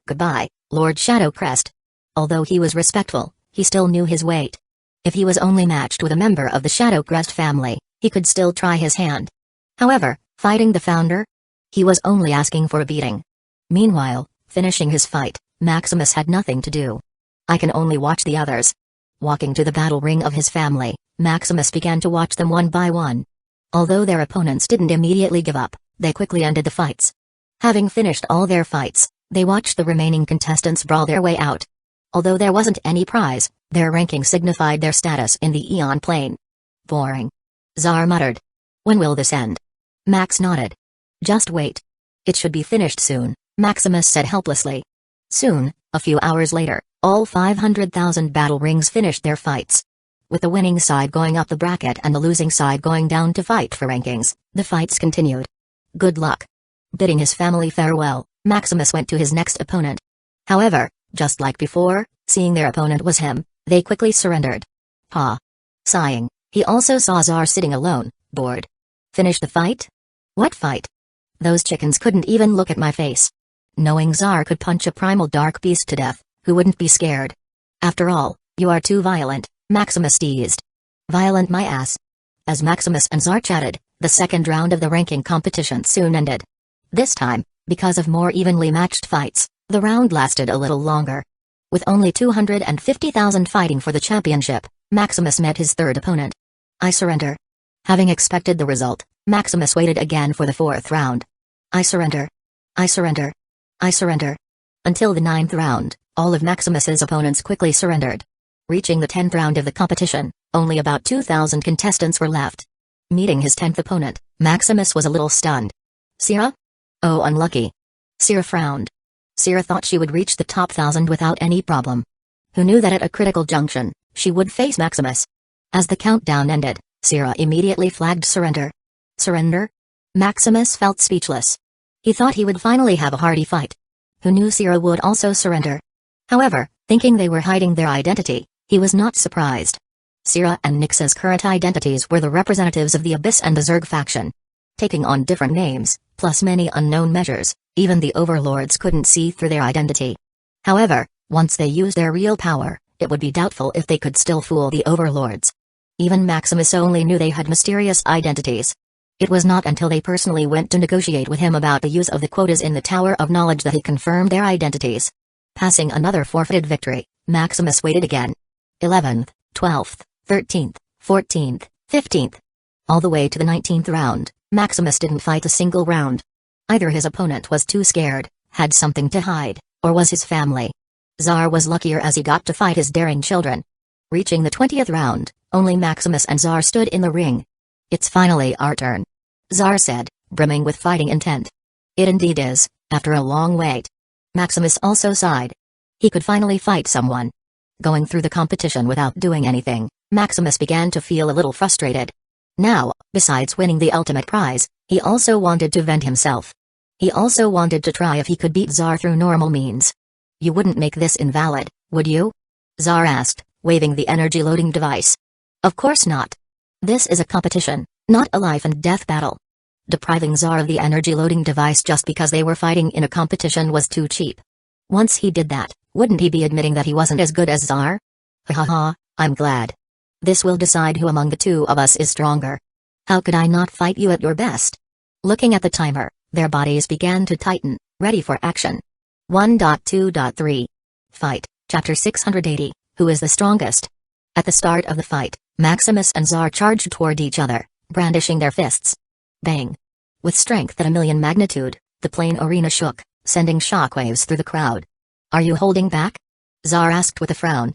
Speaker 1: Goodbye, Lord Shadowcrest. Although he was respectful, he still knew his weight. If he was only matched with a member of the Shadowcrest family, he could still try his hand. However, fighting the founder? He was only asking for a beating. Meanwhile, finishing his fight, Maximus had nothing to do. I can only watch the others. Walking to the battle ring of his family, Maximus began to watch them one by one. Although their opponents didn't immediately give up, they quickly ended the fights. Having finished all their fights, they watched the remaining contestants brawl their way out. Although there wasn't any prize, their ranking signified their status in the Aeon plane. Boring. Zar muttered. When will this end? Max nodded. Just wait. It should be finished soon, Maximus said helplessly. Soon, a few hours later, all 500,000 battle rings finished their fights. With the winning side going up the bracket and the losing side going down to fight for rankings, the fights continued. Good luck. Bidding his family farewell, Maximus went to his next opponent. However, just like before, seeing their opponent was him, they quickly surrendered. Ha! Sighing, he also saw Zar sitting alone, bored. Finish the fight? What fight? Those chickens couldn't even look at my face. Knowing Zar could punch a primal dark beast to death, who wouldn't be scared? After all, you are too violent, Maximus teased. Violent my ass. As Maximus and Zar chatted, the second round of the ranking competition soon ended. This time, because of more evenly matched fights, the round lasted a little longer. With only 250,000 fighting for the championship, Maximus met his third opponent. I surrender. Having expected the result, Maximus waited again for the fourth round. I surrender. I surrender. I surrender. Until the ninth round, all of Maximus's opponents quickly surrendered. Reaching the 10th round of the competition, only about 2,000 contestants were left. Meeting his 10th opponent, Maximus was a little stunned. Sierra? Oh, unlucky. Sierra frowned. Sierra thought she would reach the top 1,000 without any problem. Who knew that at a critical junction, she would face Maximus? As the countdown ended, Sierra immediately flagged surrender. Surrender? Maximus felt speechless. He thought he would finally have a hearty fight. Who knew Sierra would also surrender? However, thinking they were hiding their identity, he was not surprised. Sierra and Nyx's current identities were the representatives of the Abyss and the Zerg faction. Taking on different names, plus many unknown measures, even the overlords couldn't see through their identity. However, once they used their real power, it would be doubtful if they could still fool the overlords. Even Maximus only knew they had mysterious identities. It was not until they personally went to negotiate with him about the use of the quotas in the Tower of Knowledge that he confirmed their identities. Passing another forfeited victory, Maximus waited again. 11th, 12th, 13th, 14th, 15th. All the way to the 19th round, Maximus didn't fight a single round. Either his opponent was too scared, had something to hide, or was his family. Zar was luckier as he got to fight his daring children. Reaching the 20th round, only Maximus and Zar stood in the ring. It's finally our turn. Zar said, brimming with fighting intent. It indeed is, after a long wait. Maximus also sighed. He could finally fight someone. Going through the competition without doing anything, Maximus began to feel a little frustrated. Now, besides winning the ultimate prize, he also wanted to vent himself. He also wanted to try if he could beat Zar through normal means. You wouldn't make this invalid, would you? Zar asked, waving the energy loading device. Of course not. This is a competition, not a life and death battle. Depriving Zar of the energy loading device just because they were fighting in a competition was too cheap. Once he did that, wouldn't he be admitting that he wasn't as good as Zar? Ha ha ha, I'm glad. This will decide who among the two of us is stronger. How could I not fight you at your best? Looking at the timer, their bodies began to tighten, ready for action. 1.2.3. Fight, Chapter 680, Who is the strongest? At the start of the fight, Maximus and Zar charged toward each other, brandishing their fists. Bang! With strength at a million magnitude, the plain arena shook, sending shockwaves through the crowd. Are you holding back? Zar asked with a frown.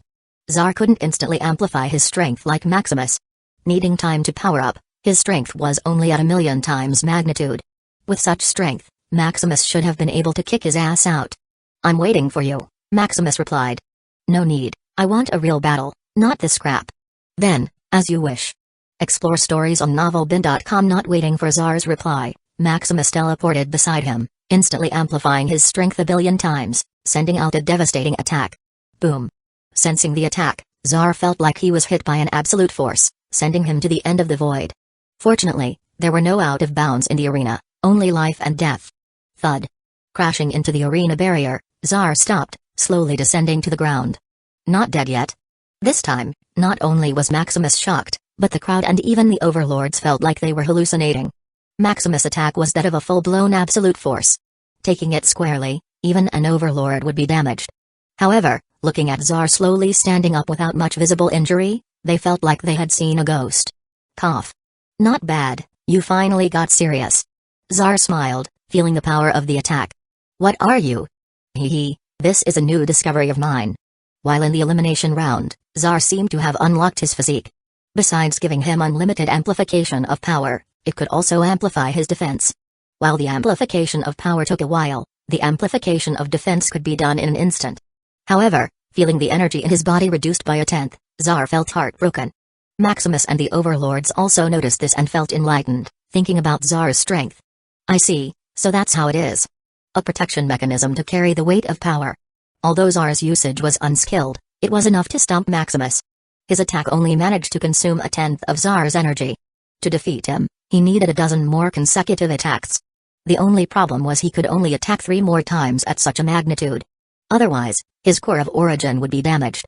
Speaker 1: Zar couldn't instantly amplify his strength like Maximus. Needing time to power up, his strength was only at 1,000,000 times magnitude. With such strength, Maximus should have been able to kick his ass out. I'm waiting for you, Maximus replied. No need, I want a real battle, not this crap. Then, as you wish. Explore stories on novelbin.com. Not waiting for Zar's reply, Maximus teleported beside him, instantly amplifying his strength 1,000,000,000 times, sending out a devastating attack. Boom. Sensing the attack, Zar felt like he was hit by an absolute force, sending him to the end of the void. Fortunately, there were no out of bounds in the arena, only life and death. Thud. Crashing into the arena barrier, Zar stopped, slowly descending to the ground. Not dead yet. This time, not only was Maximus shocked, but the crowd and even the overlords felt like they were hallucinating. Maximus' attack was that of a full-blown absolute force. Taking it squarely, even an overlord would be damaged. However, looking at Zar slowly standing up without much visible injury, they felt like they had seen a ghost. Cough. Not bad, you finally got serious. Zar smiled, feeling the power of the attack. What are you? Hee, this is a new discovery of mine. While in the elimination round, Zar seemed to have unlocked his physique. Besides giving him unlimited amplification of power, it could also amplify his defense. While the amplification of power took a while, the amplification of defense could be done in an instant. However, feeling the energy in his body reduced by a tenth, Zar felt heartbroken. Maximus and the overlords also noticed this and felt enlightened, thinking about Zar's strength. I see, so that's how it is. A protection mechanism to carry the weight of power. Although Zar's usage was unskilled, it was enough to stump Maximus. His attack only managed to consume a tenth of Zar's energy. To defeat him, he needed a dozen more consecutive attacks. The only problem was he could only attack 3 more times at such a magnitude. Otherwise, his core of origin would be damaged.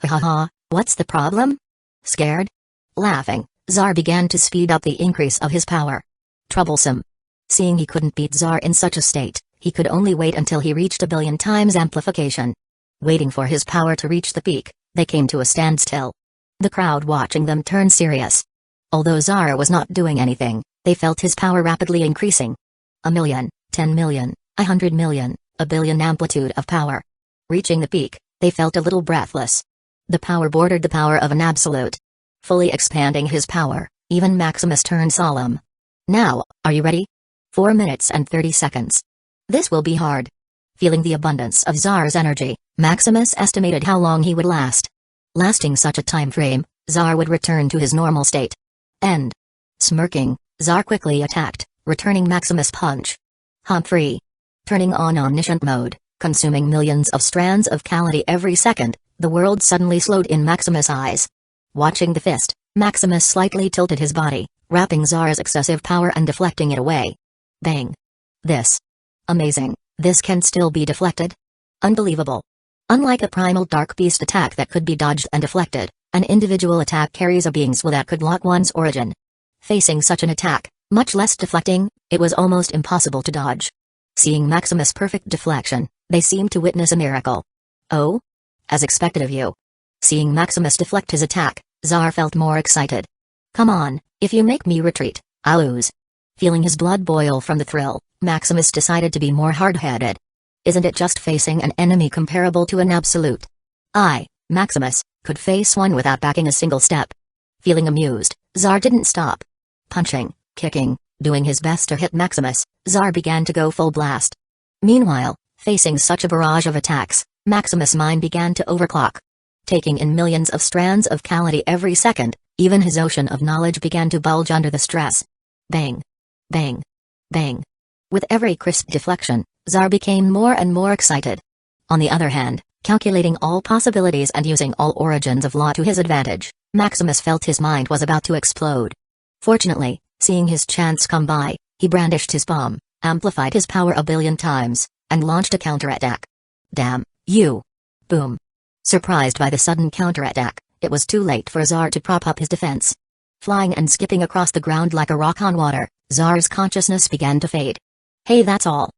Speaker 1: Haha, what's the problem? Scared? Laughing, Zar began to speed up the increase of his power. Troublesome. Seeing he couldn't beat Zar in such a state, he could only wait until he reached 1,000,000,000 times amplification. Waiting for his power to reach the peak, they came to a standstill. The crowd watching them turned serious. Although Zar was not doing anything, they felt his power rapidly increasing. 1,000,000, 10,000,000, 100,000,000, 1,000,000,000 amplitude of power. Reaching the peak, they felt a little breathless. The power bordered the power of an absolute. Fully expanding his power, even Maximus turned solemn. Now, are you ready? 4 minutes and 30 seconds. This will be hard. Feeling the abundance of Zar's energy, Maximus estimated how long he would last. Lasting such a time frame, Zar would return to his normal state. End. Smirking, Zar quickly attacked, returning Maximus' punch. Humphrey. Turning on omniscient mode, consuming millions of strands of Calamity every second, the world suddenly slowed in Maximus' eyes. Watching the fist, Maximus slightly tilted his body, wrapping Zar's excessive power and deflecting it away. Bang. This. Amazing, this can still be deflected? Unbelievable. Unlike a primal dark beast attack that could be dodged and deflected, an individual attack carries a being's will that could lock one's origin. Facing such an attack, much less deflecting, it was almost impossible to dodge. Seeing Maximus' perfect deflection, they seemed to witness a miracle. Oh? As expected of you. Seeing Maximus deflect his attack, Zar felt more excited. Come on, if you make me retreat, I'll lose. Feeling his blood boil from the thrill, Maximus decided to be more hard-headed. Isn't it just facing an enemy comparable to an absolute? I, Maximus, could face one without backing a single step. Feeling amused, Zar didn't stop. Punching, kicking, doing his best to hit Maximus, Zar began to go full blast. Meanwhile, facing such a barrage of attacks, Maximus' mind began to overclock. Taking in millions of strands of Calamity every second, even his ocean of knowledge began to bulge under the stress. Bang. Bang. Bang. With every crisp deflection, Zar became more and more excited. On the other hand, calculating all possibilities and using all origins of law to his advantage, Maximus felt his mind was about to explode. Fortunately, seeing his chance come by, he brandished his palm, amplified his power 1,000,000,000 times, and launched a counterattack. Damn, you! Boom. Surprised by the sudden counterattack, it was too late for Zar to prop up his defense. Flying and skipping across the ground like a rock on water, Zar's consciousness began to fade. Hey, that's all.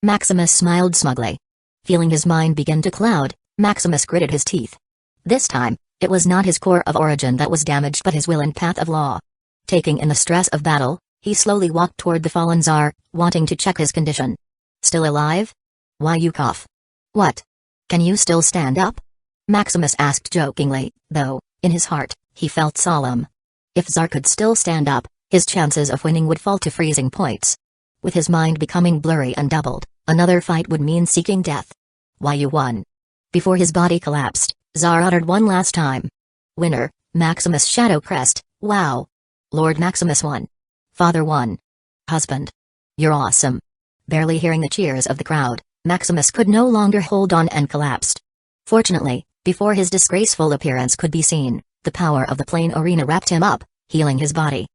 Speaker 1: Maximus smiled smugly. Feeling his mind begin to cloud, Maximus gritted his teeth. This time, it was not his core of origin that was damaged but his will and path of law. Taking in the stress of battle, he slowly walked toward the fallen Zar, wanting to check his condition. Still alive? Why you cough? What? Can you still stand up? Maximus asked jokingly, though, in his heart, he felt solemn. If Zar could still stand up, his chances of winning would fall to freezing points. With his mind becoming blurry and doubled, another fight would mean seeking death. Why you won? Before his body collapsed, Zar uttered one last time. Winner, Maximus Shadow Crest, wow. Lord Maximus won. Father won. Husband. You're awesome. Barely hearing the cheers of the crowd, Maximus could no longer hold on and collapsed. Fortunately, before his disgraceful appearance could be seen, the power of the plane arena wrapped him up, healing his body.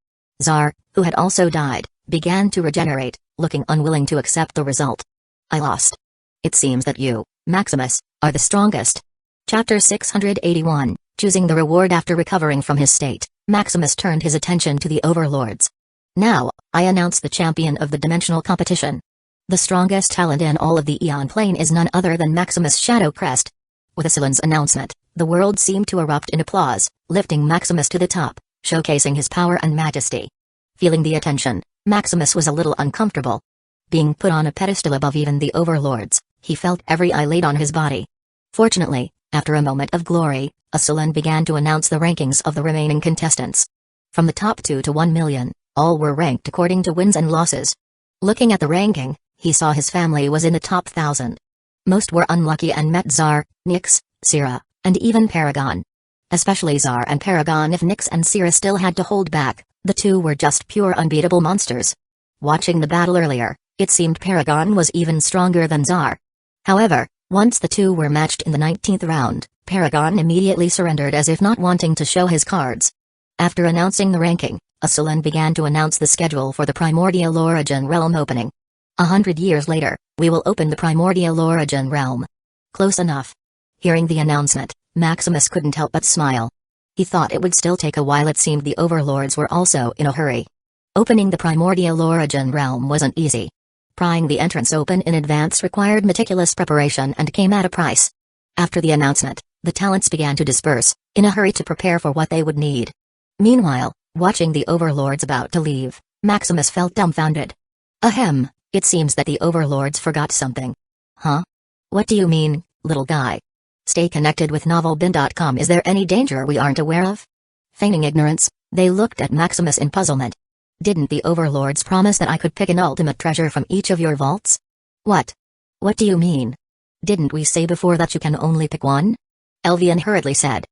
Speaker 1: Zar, who had also died, began to regenerate, looking unwilling to accept the result. I lost. It seems that you, Maximus, are the strongest. Chapter 681, Choosing the Reward. After recovering from his state, Maximus turned his attention to the overlords. Now, I announce the champion of the dimensional competition. The strongest talent in all of the Eon Plane is none other than Maximus Shadow Crest. With Aslan's announcement, the world seemed to erupt in applause, lifting Maximus to the top, showcasing his power and majesty. Feeling the attention, Maximus was a little uncomfortable. Being put on a pedestal above even the overlords, he felt every eye laid on his body. Fortunately, after a moment of glory, Aslan began to announce the rankings of the remaining contestants. From the top 2 to 1 million, all were ranked according to wins and losses. Looking at the ranking, he saw his family was in the top 1,000. Most were unlucky and met Czar, Nyx, Syrah, and even Paragon. Especially Czar and Paragon. If Nyx and Syrah still had to hold back, the two were just pure unbeatable monsters. Watching the battle earlier, it seemed Paragon was even stronger than Czar. However, once the two were matched in the 19th round, Paragon immediately surrendered as if not wanting to show his cards. After announcing the ranking, Aslan began to announce the schedule for the Primordial Origin Realm opening. 100 years later, we will open the Primordial Origin Realm. Close enough. Hearing the announcement, Maximus couldn't help but smile. He thought it would still take a while. It seemed the overlords were also in a hurry. Opening the Primordial Origin Realm wasn't easy. Prying the entrance open in advance required meticulous preparation and came at a price. After the announcement, the talents began to disperse, in a hurry to prepare for what they would need. Meanwhile, watching the overlords about to leave, Maximus felt dumbfounded. Ahem, it seems that the overlords forgot something. Huh? What do you mean, little guy? Stay connected with novelbin.com. Is there any danger we aren't aware of? Feigning ignorance, they looked at Maximus in puzzlement. Didn't the overlords promise that I could pick an ultimate treasure from each of your vaults? What? What do you mean? Didn't we say before that you can only pick one? Elvian hurriedly said.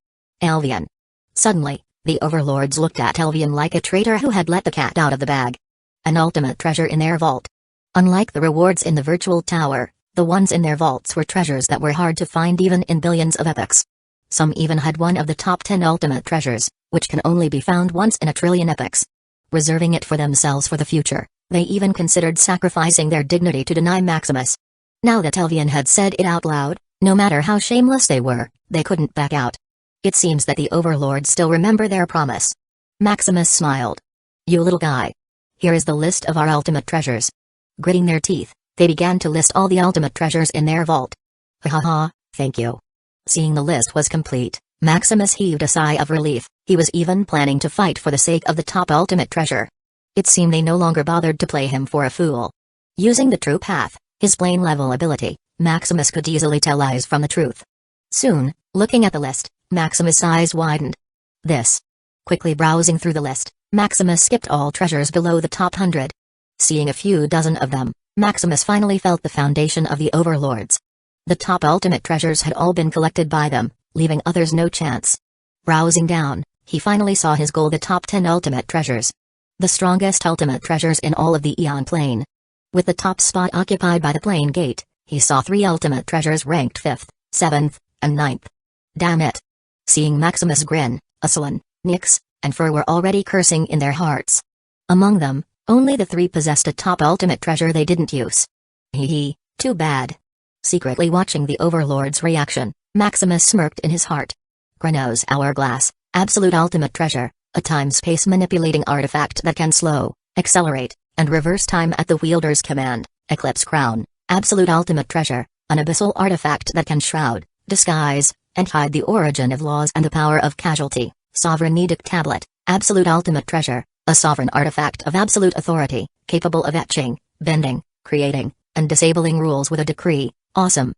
Speaker 1: Elvian. Suddenly, the overlords looked at Elvian like a traitor who had let the cat out of the bag. An ultimate treasure in their vault. Unlike the rewards in the virtual tower, the ones in their vaults were treasures that were hard to find even in billions of epochs. Some even had one of the top 10 ultimate treasures, which can only be found once in a trillion epochs. Reserving it for themselves for the future, they even considered sacrificing their dignity to deny Maximus. Now that Elvian had said it out loud, no matter how shameless they were, they couldn't back out. It seems that the overlords still remember their promise. Maximus smiled. You little guy. Here is the list of our ultimate treasures. Gritting their teeth, they began to list all the ultimate treasures in their vault. Ha ha ha, thank you. Seeing the list was complete, Maximus heaved a sigh of relief. He was even planning to fight for the sake of the top ultimate treasure. It seemed they no longer bothered to play him for a fool. Using the true path, his plane-level ability, Maximus could easily tell lies from the truth. Soon, looking at the list, Maximus' eyes widened. This. Quickly browsing through the list, Maximus skipped all treasures below the top 100. Seeing a few dozen of them, Maximus finally felt the foundation of the overlords. The top ultimate treasures had all been collected by them, leaving others no chance. Browsing down, he finally saw his goal: the top 10 ultimate treasures. The strongest ultimate treasures in all of the Eon Plane. With the top spot occupied by the Plane Gate, he saw 3 ultimate treasures ranked 5th, 7th, and 9th. Damn it. Seeing Maximus grin, Aslan, Nyx, and Fur were already cursing in their hearts. Among them, only the 3 possessed a top ultimate treasure they didn't use. Hee hee, too bad. Secretly watching the overlord's reaction, Maximus smirked in his heart. Chronos Hourglass, absolute ultimate treasure, a time-space manipulating artifact that can slow, accelerate, and reverse time at the wielder's command. Eclipse Crown, absolute ultimate treasure, an abyssal artifact that can shroud, disguise, and hide the origin of laws and the power of casualty. Sovereign Edict Tablet, absolute ultimate treasure, a sovereign artifact of absolute authority, capable of etching, bending, creating, and disabling rules with a decree. Awesome.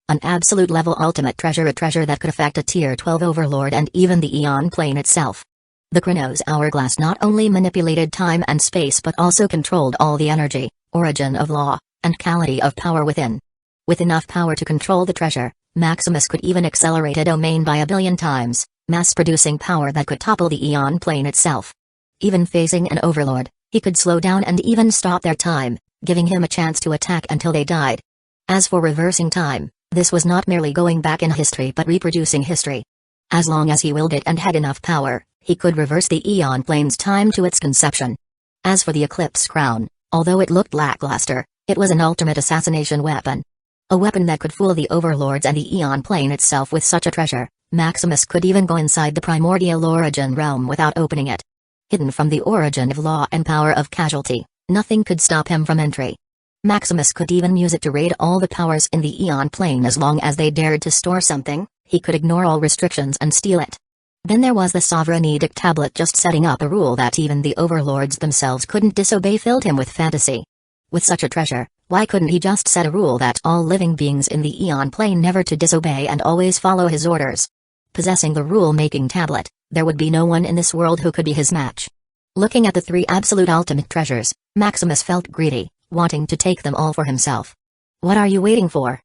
Speaker 1: An absolute level ultimate treasure, a treasure that could affect a tier 12 overlord and even the Eon Plane itself. The Chronos Hourglass not only manipulated time and space but also controlled all the energy, origin of law, and quality of power within. With enough power to control the treasure, Maximus could even accelerate a domain by 1,000,000,000 times, mass-producing power that could topple the Eon Plane itself. Even facing an overlord, he could slow down and even stop their time, giving him a chance to attack until they died. As for reversing time, this was not merely going back in history but reproducing history. As long as he willed it and had enough power, he could reverse the Eon Plane's time to its conception. As for the Eclipse Crown, although it looked lackluster, it was an ultimate assassination weapon. A weapon that could fool the overlords and the Eon Plane itself. With such a treasure, Maximus could even go inside the Primordial Origin Realm without opening it. Hidden from the origin of law and power of casualty, nothing could stop him from entry. Maximus could even use it to raid all the powers in the Eon plane. As long as they dared to store something, he could ignore all restrictions and steal it. Then there was the Sovereign Edict tablet. Just setting up a rule that even the overlords themselves couldn't disobey filled him with fantasy. With such a treasure, why couldn't he just set a rule that all living beings in the Eon plane never to disobey and always follow his orders? Possessing the rule-making tablet, there would be no one in this world who could be his match. Looking at the three absolute ultimate treasures, Maximus felt greedy, wanting to take them all for himself. What are you waiting for?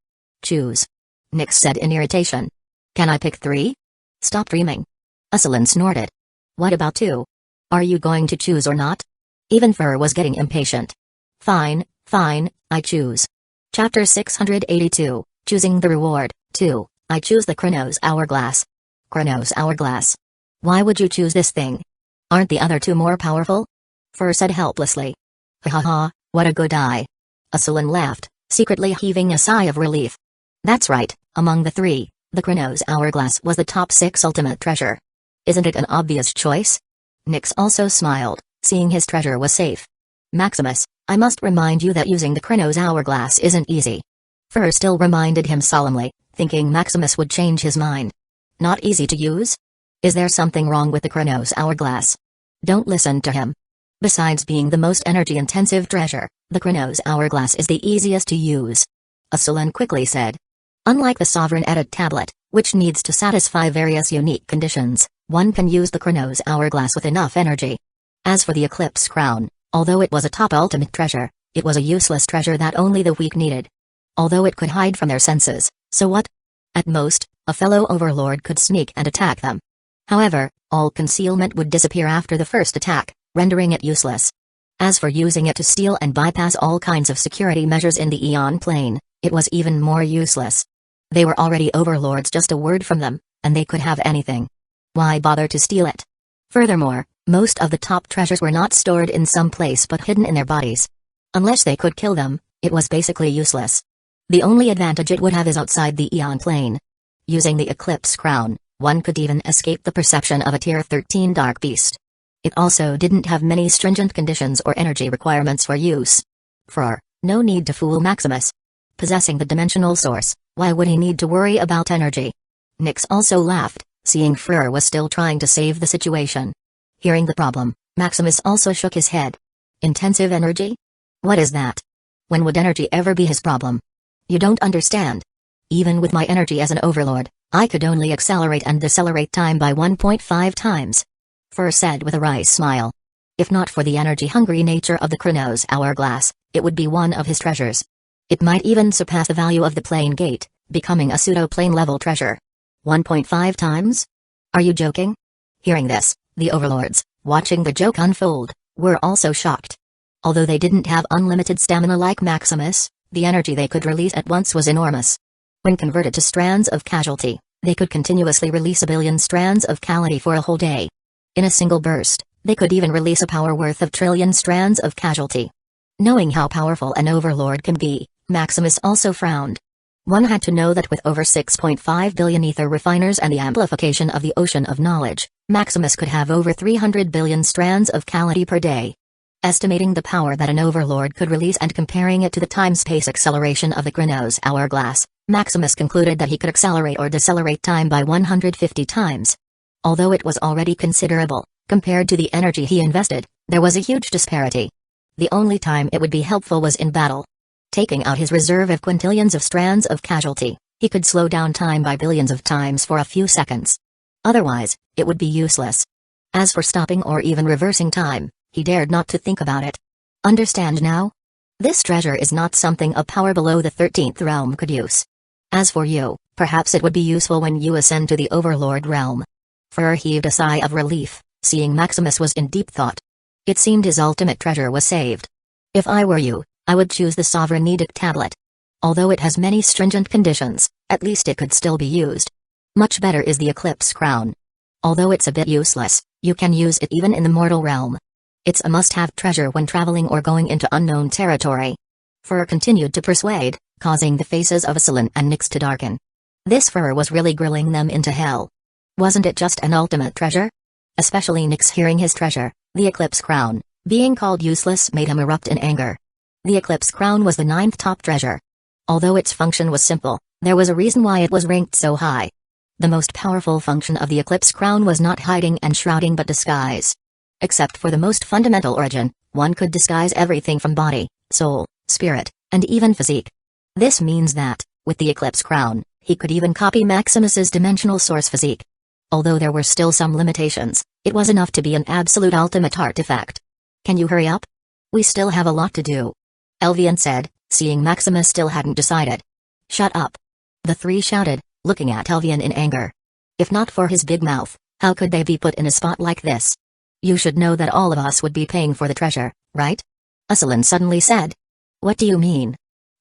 Speaker 1: Choose. Nyx said in irritation. Can I pick 3? Stop dreaming. Ursula snorted. What about 2? Are you going to choose or not? Even Fur was getting impatient. Fine, I choose. Chapter 682, Choosing the Reward, 2, I choose the Chronos Hourglass. Chronos Hourglass. Why would you choose this thing? Aren't the other 2 more powerful? Fur said helplessly. Ha ha ha, what a good eye. Ursula laughed, secretly heaving a sigh of relief. That's right, among the 3, the Chronos Hourglass was the top 6 ultimate treasure. Isn't it an obvious choice? Nyx also smiled, seeing his treasure was safe. Maximus, I must remind you that using the Chronos Hourglass isn't easy. Fur still reminded him solemnly, thinking Maximus would change his mind. Not easy to use? Is there something wrong with the Chronos Hourglass? Don't listen to him. Besides being the most energy-intensive treasure, the Chronos Hourglass is the easiest to use. Ursula quickly said. Unlike the Sovereign Edit tablet, which needs to satisfy various unique conditions, one can use the Chronos Hourglass with enough energy. As for the Eclipse Crown, although it was a top ultimate treasure, it was a useless treasure that only the weak needed. Although it could hide from their senses, so what? At most, a fellow overlord could sneak and attack them. However, all concealment would disappear after the first attack, rendering it useless. As for using it to steal and bypass all kinds of security measures in the Eon plane, it was even more useless. They were already overlords, just a word from them, and they could have anything. Why bother to steal it? Furthermore, most of the top treasures were not stored in some place but hidden in their bodies. Unless they could kill them, it was basically useless. The only advantage it would have is outside the Eon plane. Using the Eclipse Crown, one could even escape the perception of a Tier 13 Dark Beast. It also didn't have many stringent conditions or energy requirements for use. No need to fool Maximus. Possessing the dimensional source, why would he need to worry about energy? Nyx also laughed, seeing Fur was still trying to save the situation. Hearing the problem, Maximus also shook his head. Intensive energy? What is that? When would energy ever be his problem? You don't understand. Even with my energy as an overlord, I could only accelerate and decelerate time by 1.5 times. Fur said with a wry smile. If not for the energy-hungry nature of the Chronos Hourglass, it would be one of his treasures. It might even surpass the value of the Plane Gate, becoming a pseudo-plane level treasure. 1.5 times? Are you joking? Hearing this, the overlords, watching the joke unfold, were also shocked. Although they didn't have unlimited stamina like Maximus, the energy they could release at once was enormous. When converted to strands of casualty, they could continuously release a billion strands of Calamity for a whole day. In a single burst, they could even release a power worth of trillion strands of casualty. Knowing how powerful an overlord can be, Maximus also frowned. One had to know that with over 6.5 billion ether refiners and the amplification of the ocean of knowledge, Maximus could have over 300 billion strands of Calamity per day. Estimating the power that an overlord could release and comparing it to the time-space acceleration of the Chronos Hourglass, Maximus concluded that he could accelerate or decelerate time by 150 times. Although it was already considerable, compared to the energy he invested, there was a huge disparity. The only time it would be helpful was in battle. Taking out his reserve of quintillions of strands of casualty, he could slow down time by billions of times for a few seconds. Otherwise, it would be useless. As for stopping or even reversing time, he dared not to think about it. Understand now? This treasure is not something a power below the 13th realm could use. As for you, perhaps it would be useful when you ascend to the Overlord realm. Fur heaved a sigh of relief, seeing Maximus was in deep thought. It seemed his ultimate treasure was saved. If I were you, I would choose the Sovereign Edict tablet. Although it has many stringent conditions, at least it could still be used. Much better is the Eclipse Crown. Although it's a bit useless, you can use it even in the mortal realm. It's a must-have treasure when traveling or going into unknown territory. Fur continued to persuade, causing the faces of Ursula and Nyx to darken. This Fur was really grilling them into hell. Wasn't it just an ultimate treasure? Especially Nyx hearing his treasure, The Eclipse Crown, being called useless, made him erupt in anger. The Eclipse Crown was the 9th top treasure. Although its function was simple, there was a reason why it was ranked so high. The most powerful function of the Eclipse Crown was not hiding and shrouding but disguise. Except for the most fundamental origin, one could disguise everything from body, soul, spirit, and even physique. This means that, with the Eclipse Crown, he could even copy Maximus's dimensional source physique. Although there were still some limitations, it was enough to be an absolute ultimate artifact. Can you hurry up? We still have a lot to do. Elvian said, seeing Maximus still hadn't decided. Shut up. The three shouted, looking at Elvian in anger. If not for his big mouth, how could they be put in a spot like this? You should know that all of us would be paying for the treasure, right? Usselin suddenly said. What do you mean?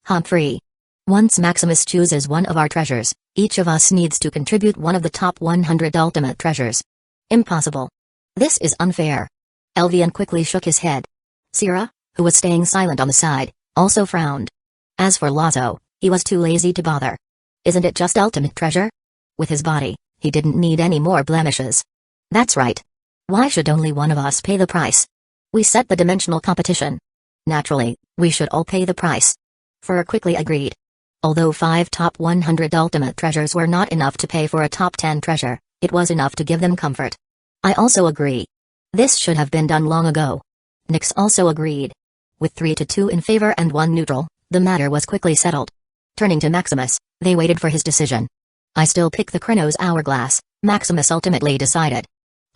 Speaker 1: Humphrey. Once Maximus chooses one of our treasures, each of us needs to contribute one of the top 100 ultimate treasures. Impossible. This is unfair. Elvian quickly shook his head. Sierra, who was staying silent on the side, also frowned. As for Lazo, he was too lazy to bother. Isn't it just ultimate treasure? With his body, he didn't need any more blemishes. That's right. Why should only one of us pay the price? We set the dimensional competition. Naturally, we should all pay the price. Fur quickly agreed. Although 5 top 100 ultimate treasures were not enough to pay for a top 10 treasure, it was enough to give them comfort. I also agree. This should have been done long ago. Nyx also agreed. With 3-2 in favor and 1 neutral, the matter was quickly settled. Turning to Maximus, they waited for his decision. I still pick the Chronos Hourglass, Maximus ultimately decided.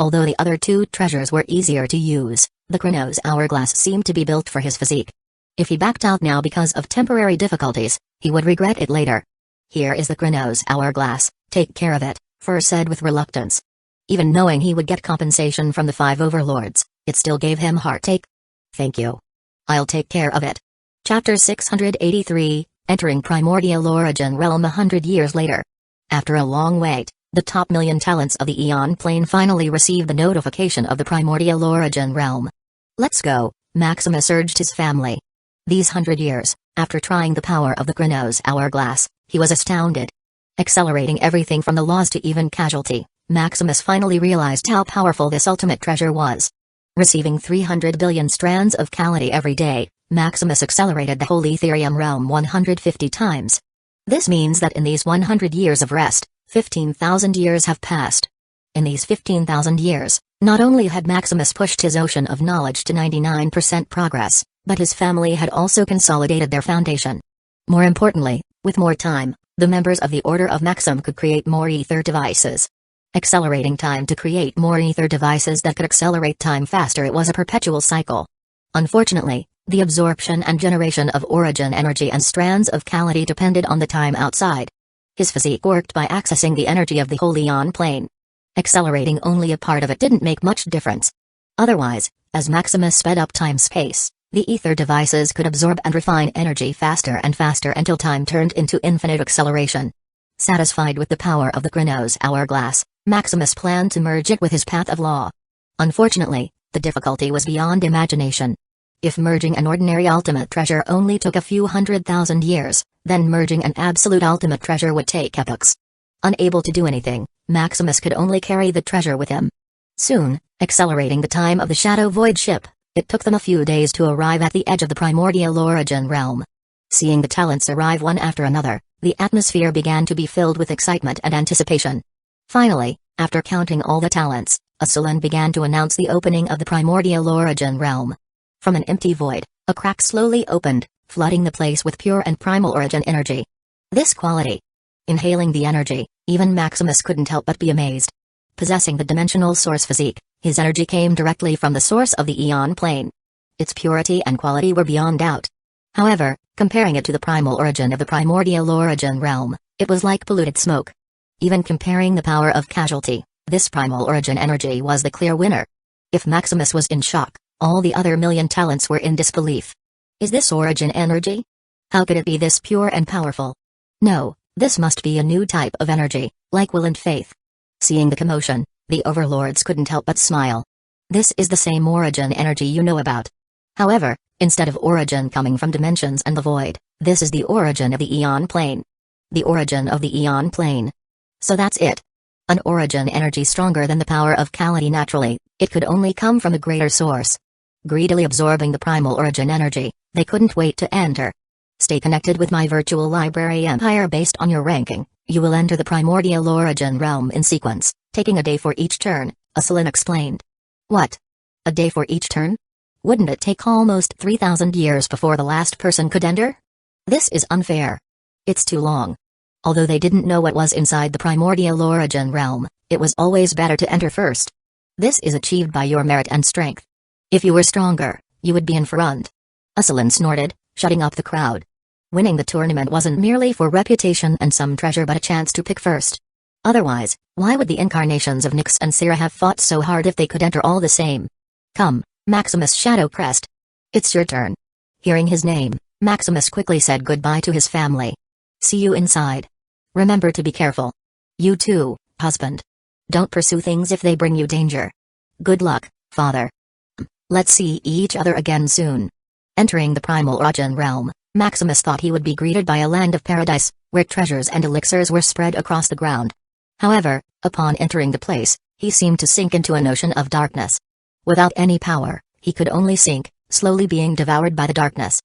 Speaker 1: Although the other 2 treasures were easier to use, the Chronos Hourglass seemed to be built for his physique. If he backed out now because of temporary difficulties, he would regret it later. Here is the Chronos Hourglass, take care of it, Fur said with reluctance. Even knowing he would get compensation from the 5 overlords, it still gave him heartache. Thank you. I'll take care of it. Chapter 683, Entering Primordial Origin Realm 100 years later. After a long wait, the top 1,000,000 talents of the Aeon Plane finally received the notification of the Primordial Origin Realm. Let's go, Maximus urged his family. These 100 years, after trying the power of the Chronos Hourglass, he was astounded. Accelerating everything from the laws to even casualty, Maximus finally realized how powerful this ultimate treasure was. Receiving 300 billion strands of Calamity every day, Maximus accelerated the whole Ethereum realm 150 times. This means that in these 100 years of rest, 15,000 years have passed. In these 15,000 years, not only had Maximus pushed his ocean of knowledge to 99% progress, but his family had also consolidated their foundation. More importantly, with more time, the members of the Order of Maxim could create more ether devices. Accelerating time to create more ether devices that could accelerate time faster, it was a perpetual cycle. Unfortunately, the absorption and generation of origin energy and strands of Calamity depended on the time outside. His physique worked by accessing the energy of the whole Aeon plane. Accelerating only a part of it didn't make much difference. Otherwise, as Maximus sped up time-space, the ether devices could absorb and refine energy faster and faster until time turned into infinite acceleration. Satisfied with the power of the Chronos Hourglass, Maximus planned to merge it with his Path of Law. Unfortunately, the difficulty was beyond imagination. If merging an ordinary ultimate treasure only took a few 100,000 years, then merging an absolute ultimate treasure would take epochs. Unable to do anything, Maximus could only carry the treasure with him. Soon, accelerating the time of the Shadow Void ship, it took them a few days to arrive at the edge of the Primordial Origin realm. Seeing the talents arrive one after another, the atmosphere began to be filled with excitement and anticipation. Finally, after counting all the talents, Usselin began to announce the opening of the Primordial Origin realm. From an empty void, a crack slowly opened, flooding the place with pure and primal origin energy. This quality. Inhaling the energy, even Maximus couldn't help but be amazed. Possessing the dimensional source physique, his energy came directly from the source of the Aeon plane. Its purity and quality were beyond doubt. However, comparing it to the primal origin of the Primordial Origin realm, it was like polluted smoke. Even comparing the power of casualty, this primal origin energy was the clear winner. If Maximus was in shock, all the other 1,000,000 talents were in disbelief. Is this origin energy? How could it be this pure and powerful? No, this must be a new type of energy, like will and faith. Seeing the commotion, the overlords couldn't help but smile. This is the same origin energy you know about. However, instead of origin coming from dimensions and the void, this is the origin of the Aeon plane. The origin of the Aeon plane. So that's it. An origin energy stronger than the power of Calamity naturally, It could only come from a greater source. Greedily absorbing the primal origin energy, they couldn't wait to enter. Stay connected with my virtual library empire based on your ranking. You will enter the primordial origin realm in sequence, taking a day for each turn, Asalin explained. What? A day for each turn? Wouldn't it take almost 3,000 years before the last person could enter? This is unfair. It's too long. Although they didn't know what was inside the primordial origin realm, it was always better to enter first. This is achieved by your merit and strength. If you were stronger, you would be in front. Asalin snorted, shutting up the crowd. Winning the tournament wasn't merely for reputation and some treasure but a chance to pick first. Otherwise, why would the incarnations of Nyx and Syrah have fought so hard if they could enter all the same? Come, Maximus Shadowcrest. It's your turn. Hearing his name, Maximus quickly said goodbye to his family. See you inside. Remember to be careful. You too, husband. Don't pursue things if they bring you danger. Good luck, father. Let's see each other again soon. Entering the primal origin realm, Maximus thought he would be greeted by a land of paradise, where treasures and elixirs were spread across the ground. However, upon entering the place, he seemed to sink into an ocean of darkness. Without any power, he could only sink, slowly being devoured by the darkness.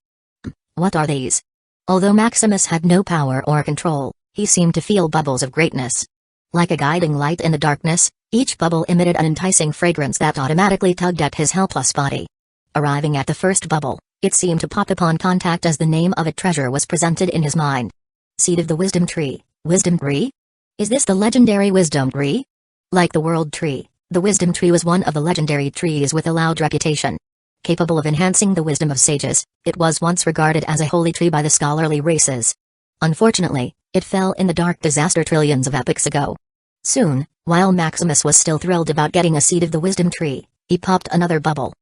Speaker 1: What are these? Although Maximus had no power or control, he seemed to feel bubbles of greatness. Like a guiding light in the darkness, each bubble emitted an enticing fragrance that automatically tugged at his helpless body. Arriving at the first bubble, it seemed to pop upon contact as the name of a treasure was presented in his mind. Seed of the Wisdom Tree, Wisdom Tree? Is this the legendary Wisdom Tree? Like the World Tree, the Wisdom Tree was one of the legendary trees with a loud reputation. Capable of enhancing the wisdom of sages, it was once regarded as a holy tree by the scholarly races. Unfortunately, it fell in the dark disaster trillions of epochs ago. Soon, while Maximus was still thrilled about getting a seed of the Wisdom Tree, he popped another bubble.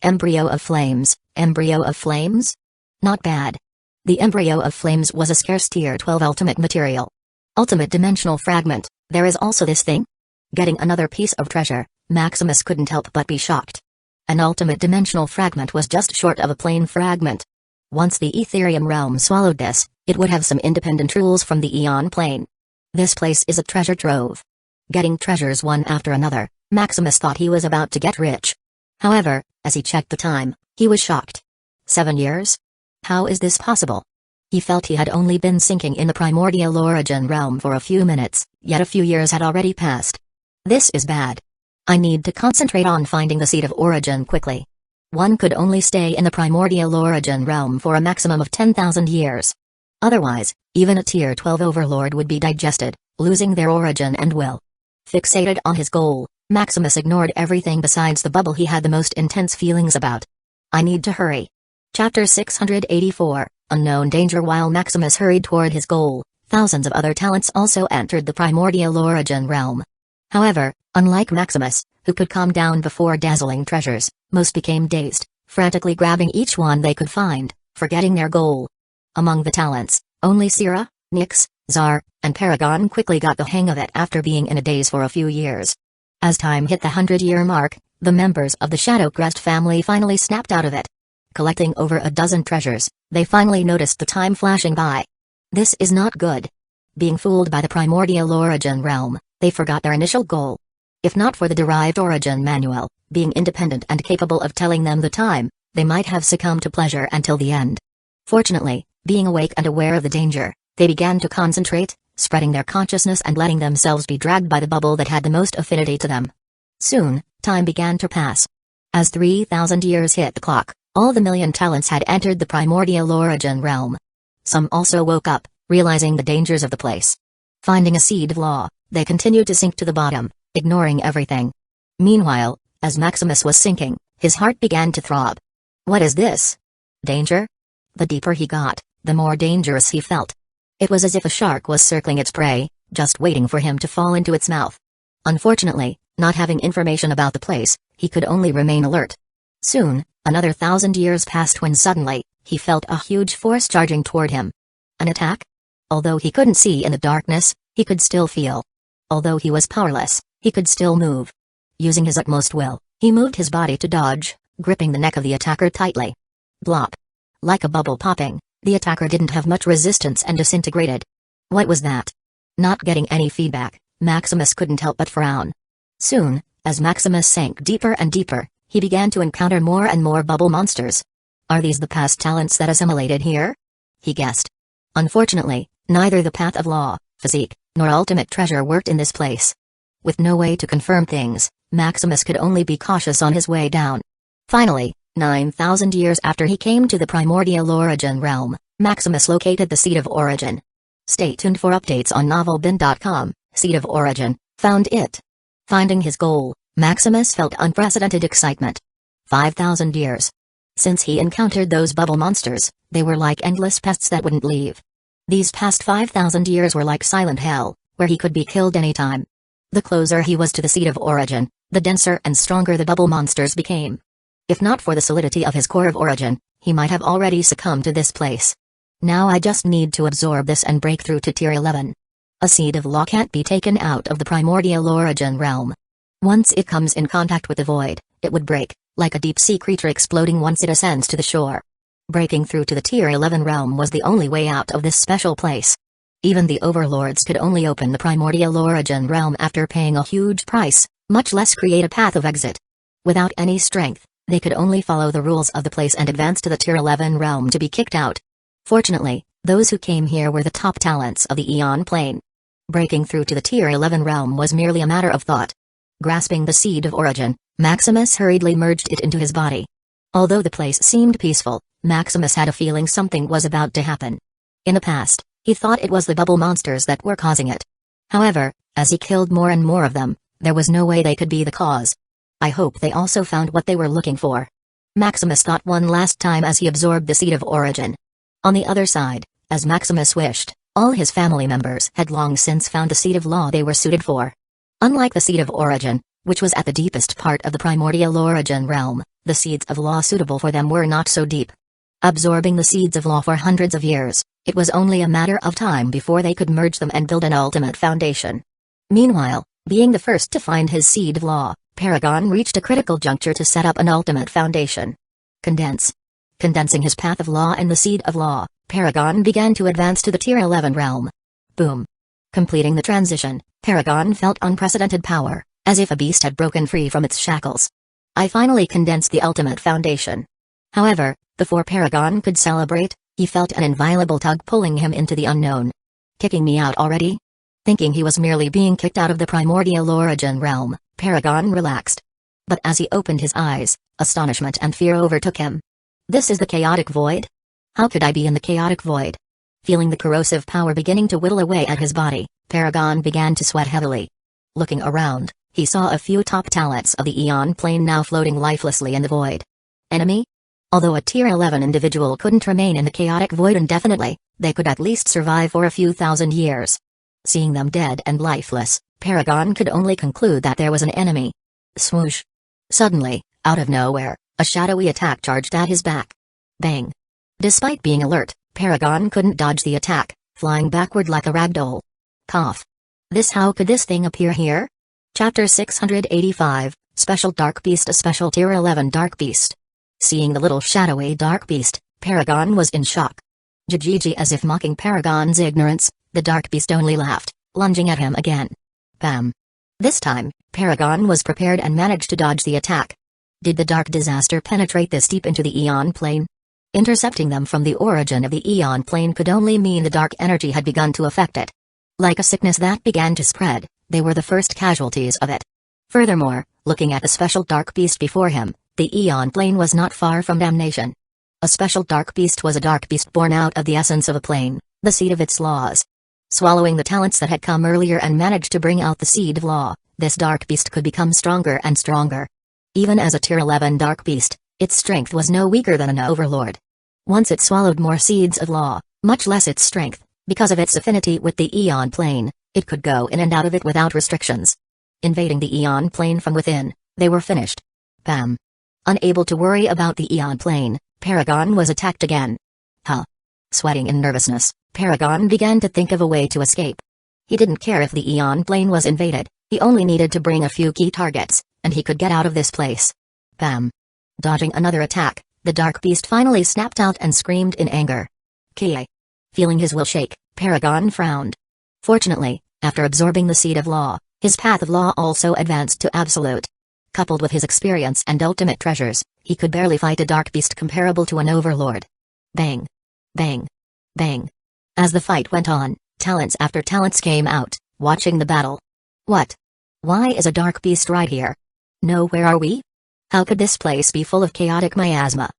Speaker 1: Embryo of Flames, Embryo of Flames? Not bad. The Embryo of Flames was a scarce Tier 12 ultimate material. Ultimate dimensional fragment, there is also this thing? Getting another piece of treasure, Maximus couldn't help but be shocked. An ultimate dimensional fragment was just short of a plain fragment. Once the Etherium realm swallowed this, it would have some independent rules from the Eon plane. This place is a treasure trove. Getting treasures one after another, Maximus thought he was about to get rich. However, as he checked the time, he was shocked. 7 years? How is this possible? He felt he had only been sinking in the primordial origin realm for a few minutes, yet a few years had already passed. This is bad. I need to concentrate on finding the seed of origin quickly. One could only stay in the primordial origin realm for a maximum of 10,000 years. Otherwise, even a Tier 12 overlord would be digested, losing their origin and will. Fixated on his goal, Maximus ignored everything besides the bubble he had the most intense feelings about. I need to hurry. Chapter 684, Unknown Danger. While Maximus hurried toward his goal, thousands of other talents also entered the primordial origin realm. However, unlike Maximus, who could calm down before dazzling treasures, most became dazed, frantically grabbing each one they could find, forgetting their goal. Among the talents, only Syrah, Nyx, Zar, and Paragon quickly got the hang of it after being in a daze for a few years. As time hit the 100-year mark, the members of the Shadowcrest family finally snapped out of it. Collecting over a dozen treasures, they finally noticed the time flashing by. This is not good. Being fooled by the primordial origin realm, they forgot their initial goal. If not for the derived origin manual, being independent and capable of telling them the time, they might have succumbed to pleasure until the end. Fortunately, being awake and aware of the danger, they began to concentrate, spreading their consciousness and letting themselves be dragged by the bubble that had the most affinity to them. Soon, time began to pass. As 3,000 years hit the clock, all the million talents had entered the primordial origin realm. Some also woke up, realizing the dangers of the place. Finding a seed of law, they continued to sink to the bottom, ignoring everything. Meanwhile, as Maximus was sinking, his heart began to throb. What is this? Danger? The deeper he got, the more dangerous he felt. It was as if a shark was circling its prey, just waiting for him to fall into its mouth. Unfortunately, not having information about the place, he could only remain alert. Soon, another 1,000 years passed when suddenly, he felt a huge force charging toward him. An attack? Although he couldn't see in the darkness, he could still feel. Although he was powerless, he could still move. Using his utmost will, he moved his body to dodge, gripping the neck of the attacker tightly. Blop. Like a bubble popping, the attacker didn't have much resistance and disintegrated. What was that? Not getting any feedback, Maximus couldn't help but frown. Soon, As Maximus sank deeper and deeper, he began to encounter more and more bubble monsters. Are these the past talents that assimilated here? He guessed. Unfortunately, neither the path of law, physique, nor ultimate treasure worked in this place. With no way to confirm things, Maximus could only be cautious on his way down. Finally, 9,000 years after he came to the primordial origin realm, Maximus located the seat of origin. Stay tuned for updates on novelbin.com. Seat of origin, found it. Finding his goal, Maximus felt unprecedented excitement. 5,000 years. Since he encountered those bubble monsters, they were like endless pests that wouldn't leave. These past 5,000 years were like silent hell, where he could be killed anytime. The closer he was to the seat of origin, the denser and stronger the bubble monsters became. If not for the solidity of his core of origin, he might have already succumbed to this place. Now I just need to absorb this and break through to tier 11. A seed of law can't be taken out of the primordial origin realm. Once it comes in contact with the void, it would break, like a deep-sea creature exploding once it ascends to the shore. Breaking through to the tier 11 realm was the only way out of this special place. Even the overlords could only open the primordial origin realm after paying a huge price, much less create a path of exit. Without any strength, they could only follow the rules of the place and advance to the tier 11 realm to be kicked out. Fortunately, those who came here were the top talents of the Eon plane. Breaking through to the tier 11 realm was merely a matter of thought. Grasping the seed of origin, Maximus hurriedly merged it into his body. Although the place seemed peaceful, Maximus had a feeling something was about to happen. In the past, he thought it was the bubble monsters that were causing it. However, as he killed more and more of them, there was no way they could be the cause. I hope they also found what they were looking for. Maximus thought one last time as he absorbed the seed of origin. On the other side, as Maximus wished, all his family members had long since found the seed of law they were suited for. Unlike the seed of origin, which was at the deepest part of the primordial origin realm, the seeds of law suitable for them were not so deep. Absorbing the seeds of law for hundreds of years, it was only a matter of time before they could merge them and build an ultimate foundation. Meanwhile, being the first to find his seed of law, Paragon reached a critical juncture to set up an ultimate foundation. Condense. Condensing his path of law and the seed of law, Paragon began to advance to the tier 11 realm. Boom. Completing the transition, Paragon felt unprecedented power, as if a beast had broken free from its shackles. I finally condensed the ultimate foundation. However, before Paragon could celebrate, he felt an inviolable tug pulling him into the unknown. Kicking me out already? Thinking he was merely being kicked out of the primordial origin realm, Paragon relaxed. But as he opened his eyes, astonishment and fear overtook him. This is the chaotic void? How could I be in the chaotic void? Feeling the corrosive power beginning to whittle away at his body, Paragon began to sweat heavily. Looking around, he saw a few top talents of the Eon plane now floating lifelessly in the void. Enemy? Although a tier 11 individual couldn't remain in the chaotic void indefinitely, they could at least survive for a few thousand years. Seeing them dead and lifeless, Paragon could only conclude that there was an enemy. Swoosh. Suddenly, out of nowhere, a shadowy attack charged at his back. Bang. Despite being alert, Paragon couldn't dodge the attack, flying backward like a ragdoll. Cough. How could this thing appear here? Chapter 685, Special Dark Beast. A special tier 11 Dark Beast. Seeing the little shadowy dark beast, Paragon was in shock. Jijiji. As if mocking Paragon's ignorance, the dark beast only laughed, lunging at him again. Bam. This time, Paragon was prepared and managed to dodge the attack. Did the dark disaster penetrate this deep into the Eon plane? Intercepting them from the origin of the Eon plane could only mean the dark energy had begun to affect it. Like a sickness that began to spread, they were the first casualties of it. Furthermore, looking at the special dark beast before him, the Eon plane was not far from damnation. A special dark beast was a dark beast born out of the essence of a plane, the seed of its laws. Swallowing the talents that had come earlier and managed to bring out the seed of law, this dark beast could become stronger and stronger. Even as a tier 11 dark beast, its strength was no weaker than an overlord. Once it swallowed more seeds of law, much less its strength, because of its affinity with the Eon plane, it could go in and out of it without restrictions. Invading the Eon plane from within, they were finished. Bam. Unable to worry about the Eon plane, Paragon was attacked again. Huh. Sweating in nervousness, Paragon began to think of a way to escape. He didn't care if the Eon plane was invaded, he only needed to bring a few key targets, and he could get out of this place. Bam. Dodging another attack, the dark beast finally snapped out and screamed in anger. Ki. Feeling his will shake, Paragon frowned. Fortunately, after absorbing the seed of law, his path of law also advanced to absolute. Coupled with his experience and ultimate treasures, he could barely fight a dark beast comparable to an overlord. Bang! Bang! Bang! As the fight went on, talents after talents came out, watching the battle. What? Why is a dark beast right here? No, where are we? How could this place be full of chaotic miasma?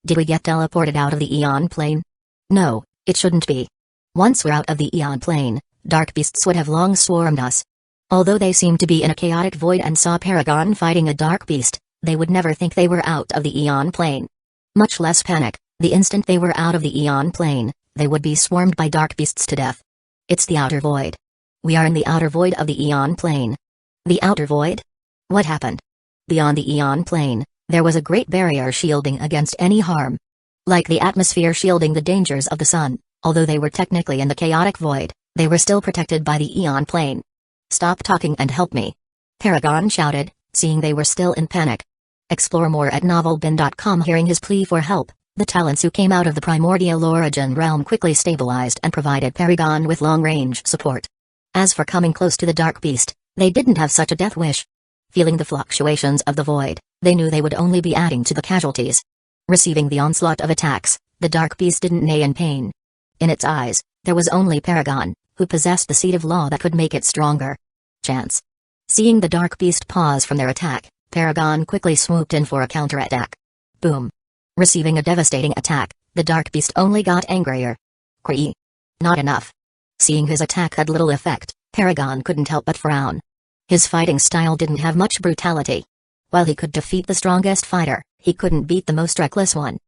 Speaker 1: Did we get teleported out of the Eon Plane? No, it shouldn't be. Once we're out of the Eon Plane, dark beasts would have long swarmed us. Although they seemed to be in a chaotic void and saw Paragon fighting a dark beast, they would never think they were out of the Eon Plane. Much less panic, the instant they were out of the Eon Plane, they would be swarmed by dark beasts to death. It's the outer void. We are in the outer void of the Eon Plane. The outer void? What happened? Beyond the Eon Plane, there was a great barrier shielding against any harm. Like the atmosphere shielding the dangers of the sun, although they were technically in the chaotic void, they were still protected by the Eon Plane. Stop talking and help me. Paragon shouted, seeing they were still in panic. Explore more at novelbin.com. Hearing his plea for help, the talents who came out of the primordial origin realm quickly stabilized and provided Paragon with long-range support. As for coming close to the dark beast, they didn't have such a death wish. Feeling the fluctuations of the void, they knew they would only be adding to the casualties. Receiving the onslaught of attacks, the dark beast didn't neigh in pain. In its eyes, there was only Paragon, who possessed the seed of law that could make it stronger. Chance. Seeing the dark beast pause from their attack, Paragon quickly swooped in for a counterattack. Boom. Receiving a devastating attack, the dark beast only got angrier. Cree. Not enough. Seeing his attack had little effect, Paragon couldn't help but frown. His fighting style didn't have much brutality. While he could defeat the strongest fighter, he couldn't beat the most reckless one.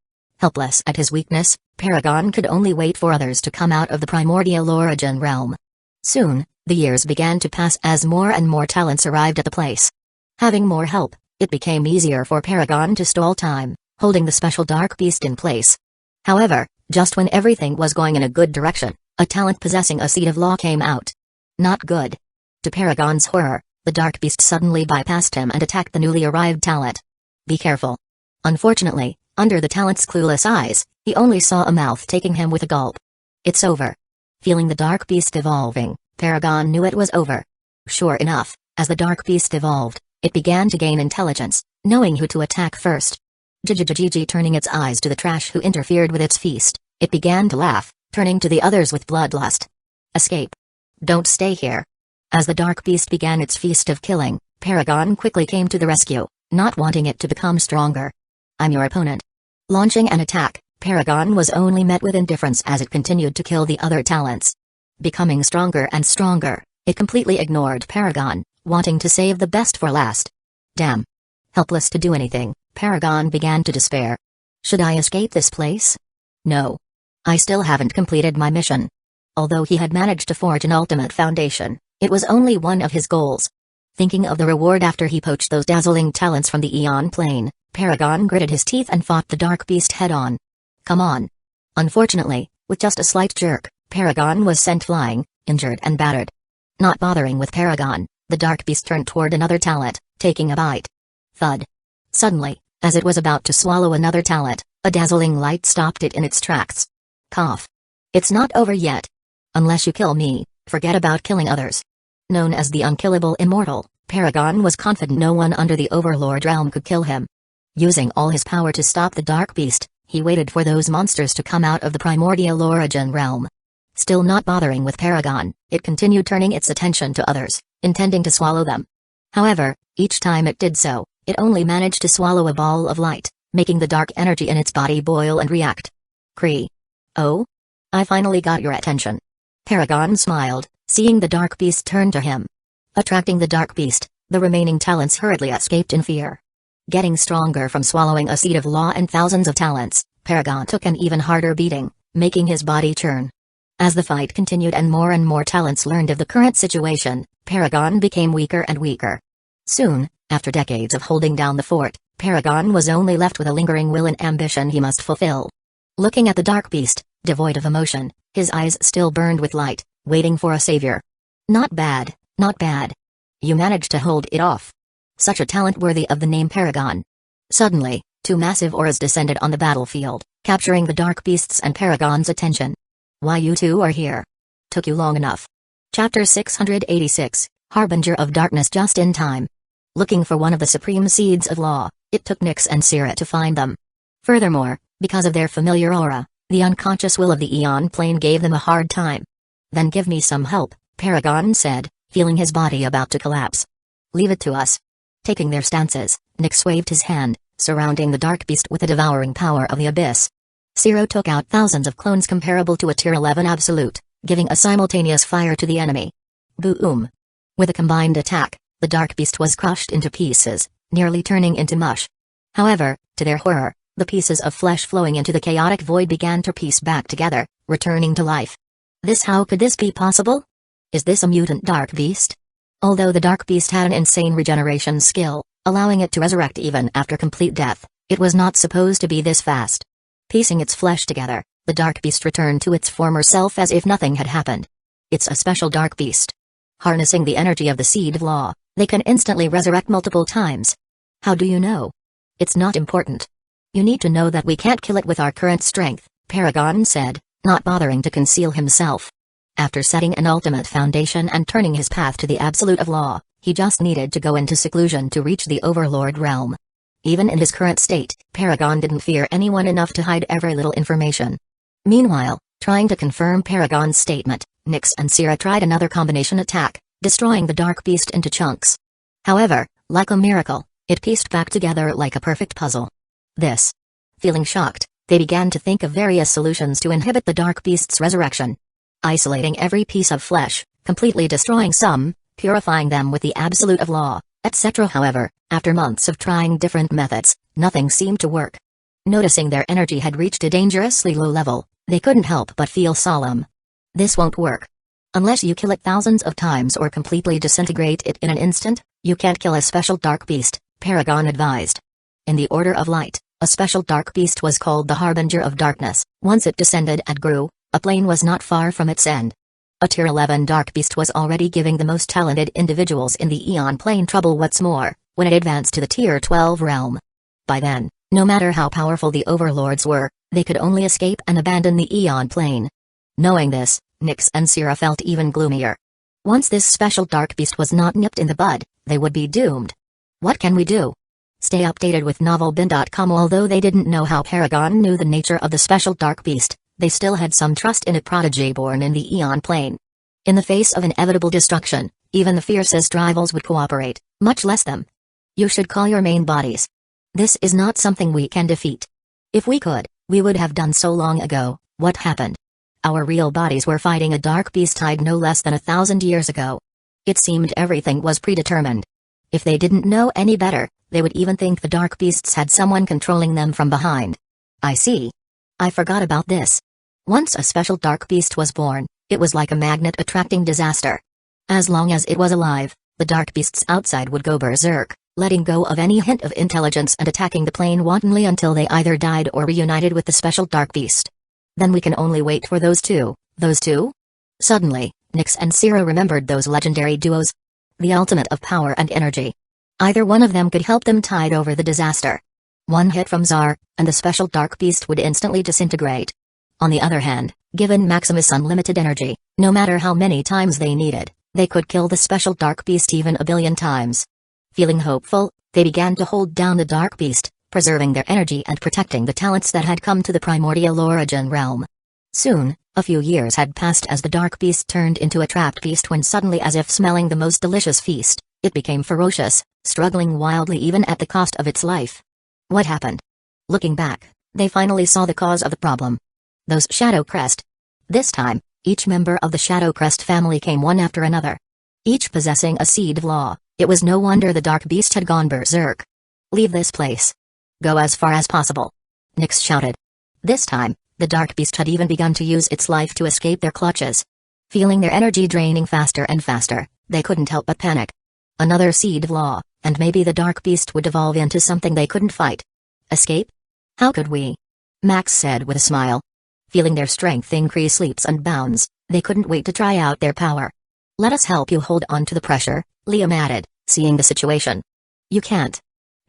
Speaker 1: Helpless at his weakness, Paragon could only wait for others to come out of the primordial origin realm. Soon, the years began to pass as more and more talents arrived at the place. Having more help, it became easier for Paragon to stall time, holding the special dark beast in place. However, just when everything was going in a good direction, a talent possessing a seed of law came out. Not good. To Paragon's horror, the dark beast suddenly bypassed him and attacked the newly arrived talent. Be careful. Unfortunately, under the talent's clueless eyes, he only saw a mouth taking him with a gulp. It's over. Feeling the dark beast evolving, Paragon knew it was over. Sure enough, as the dark beast evolved, it began to gain intelligence, knowing who to attack first. Turning its eyes to the trash who interfered with its feast, it began to laugh, turning to the others with bloodlust. Escape. Don't stay here. As the dark beast began its feast of killing, Paragon quickly came to the rescue, not wanting it to become stronger. I'm your opponent. Launching an attack, Paragon was only met with indifference as it continued to kill the other talents. Becoming stronger and stronger, it completely ignored Paragon, wanting to save the best for last. Damn. Helpless to do anything, Paragon began to despair. Should I escape this place? No. I still haven't completed my mission. Although he had managed to forge an ultimate foundation, it was only one of his goals. Thinking of the reward after he poached those dazzling talents from the Eon Plane, Paragon gritted his teeth and fought the dark beast head-on. Come on. Unfortunately, with just a slight jerk, Paragon was sent flying, injured and battered. Not bothering with Paragon, the dark beast turned toward another talent, taking a bite. Thud. Suddenly, as it was about to swallow another talent, a dazzling light stopped it in its tracks. Cough. It's not over yet. Unless you kill me, forget about killing others. Known as the unkillable immortal, Paragon was confident no one under the Overlord realm could kill him. Using all his power to stop the dark beast, he waited for those monsters to come out of the primordial origin realm. Still not bothering with Paragon, it continued turning its attention to others, intending to swallow them. However, each time it did so, it only managed to swallow a ball of light, making the dark energy in its body boil and react. Cree. Oh? I finally got your attention. Paragon smiled, seeing the dark beast turn to him. Attracting the dark beast, the remaining talents hurriedly escaped in fear. Getting stronger from swallowing a seed of law and thousands of talents, Paragon took an even harder beating, making his body churn. As the fight continued and more talents learned of the current situation, Paragon became weaker and weaker. Soon, after decades of holding down the fort, Paragon was only left with a lingering will and ambition he must fulfill. Looking at the dark beast, devoid of emotion, his eyes still burned with light, waiting for a savior. Not bad, not bad. You managed to hold it off. Such a talent worthy of the name Paragon. Suddenly, two massive auras descended on the battlefield, capturing the dark beasts and Paragon's attention. Why you two are here? Took you long enough. Chapter 686, Harbinger of Darkness. Just in time. Looking for one of the supreme seeds of law, it took Nyx and Syrah to find them. Furthermore, because of their familiar aura, the unconscious will of the Eon Plane gave them a hard time. Then give me some help, Paragon said, feeling his body about to collapse. Leave it to us. Taking their stances, Nyx waved his hand, surrounding the dark beast with the devouring power of the abyss. Syrah took out thousands of clones comparable to a Tier 11 Absolute, giving a simultaneous fire to the enemy. Boom! With a combined attack, the dark beast was crushed into pieces, nearly turning into mush. However, to their horror, the pieces of flesh flowing into the chaotic void began to piece back together, returning to life. How could this be possible? Is this a mutant dark beast? Although the dark beast had an insane regeneration skill, allowing it to resurrect even after complete death, it was not supposed to be this fast. Piecing its flesh together, the dark beast returned to its former self as if nothing had happened. It's a special dark beast. Harnessing the energy of the Seed of Law, they can instantly resurrect multiple times. How do you know? It's not important. You need to know that we can't kill it with our current strength, Paragon said, not bothering to conceal himself. After setting an ultimate foundation and turning his path to the Absolute of Law, he just needed to go into seclusion to reach the Overlord realm. Even in his current state, Paragon didn't fear anyone enough to hide every little information. Meanwhile, trying to confirm Paragon's statement, Nyx and Syrah tried another combination attack, destroying the dark beast into chunks. However, like a miracle, it pieced back together like a perfect puzzle. Feeling shocked, they began to think of various solutions to inhibit the dark beast's resurrection. Isolating every piece of flesh, completely destroying some, purifying them with the Absolute of Law, etc. However, after months of trying different methods, nothing seemed to work. Noticing their energy had reached a dangerously low level, they couldn't help but feel solemn. This won't work. Unless you kill it thousands of times or completely disintegrate it in an instant, you can't kill a special dark beast, Paragon advised. In the Order of Light, a special dark beast was called the Harbinger of Darkness. Once it descended and grew, a plane was not far from its end. A Tier 11 dark beast was already giving the most talented individuals in the Eon Plane trouble. What's more, when it advanced to the Tier 12 realm. By then, no matter how powerful the overlords were, they could only escape and abandon the Eon Plane. Knowing this, Nyx and Syrah felt even gloomier. Once this special dark beast was not nipped in the bud, they would be doomed. What can we do? Stay updated with novelbin.com. Although they didn't know how Paragon knew the nature of the special dark beast, they still had some trust in a prodigy born in the Eon Plane. In the face of inevitable destruction, even the fiercest rivals would cooperate, much less them. You should call your main bodies. This is not something we can defeat. If we could, we would have done so long ago. What happened? Our real bodies were fighting a dark beast died no less than 1,000 years ago. It seemed everything was predetermined. If they didn't know any better, they would even think the dark beasts had someone controlling them from behind. I see. I forgot about this. Once a special dark beast was born, it was like a magnet attracting disaster. As long as it was alive, the dark beasts outside would go berserk, letting go of any hint of intelligence and attacking the plane wantonly until they either died or reunited with the special dark beast. Then we can only wait for those two. Those two? Suddenly, Nyx and Syrah remembered those legendary duos. The ultimate of power and energy. Either one of them could help them tide over the disaster. One hit from Tsar, and the special dark beast would instantly disintegrate. On the other hand, given Maximus unlimited energy, no matter how many times they needed, they could kill the special dark beast even a billion times. Feeling hopeful, they began to hold down the dark beast, preserving their energy and protecting the talents that had come to the primordial origin realm. Soon, a few years had passed as the dark beast turned into a trapped beast when suddenly, as if smelling the most delicious feast, it became ferocious, struggling wildly even at the cost of its life. What happened? Looking back, they finally saw the cause of the problem. Those Shadow Crest. This time, each member of the Shadow Crest family came one after another. Each possessing a seed of law. It was no wonder the dark beast had gone berserk. Leave this place. Go as far as possible. Nyx shouted. This time, the dark beast had even begun to use its life to escape their clutches. Feeling their energy draining faster and faster, they couldn't help but panic. Another seed of law, and maybe the dark beast would evolve into something they couldn't fight. Escape? How could we? Max said with a smile. Feeling their strength increase leaps and bounds, they couldn't wait to try out their power. Let us help you hold on to the pressure, Liam added, seeing the situation. You can't.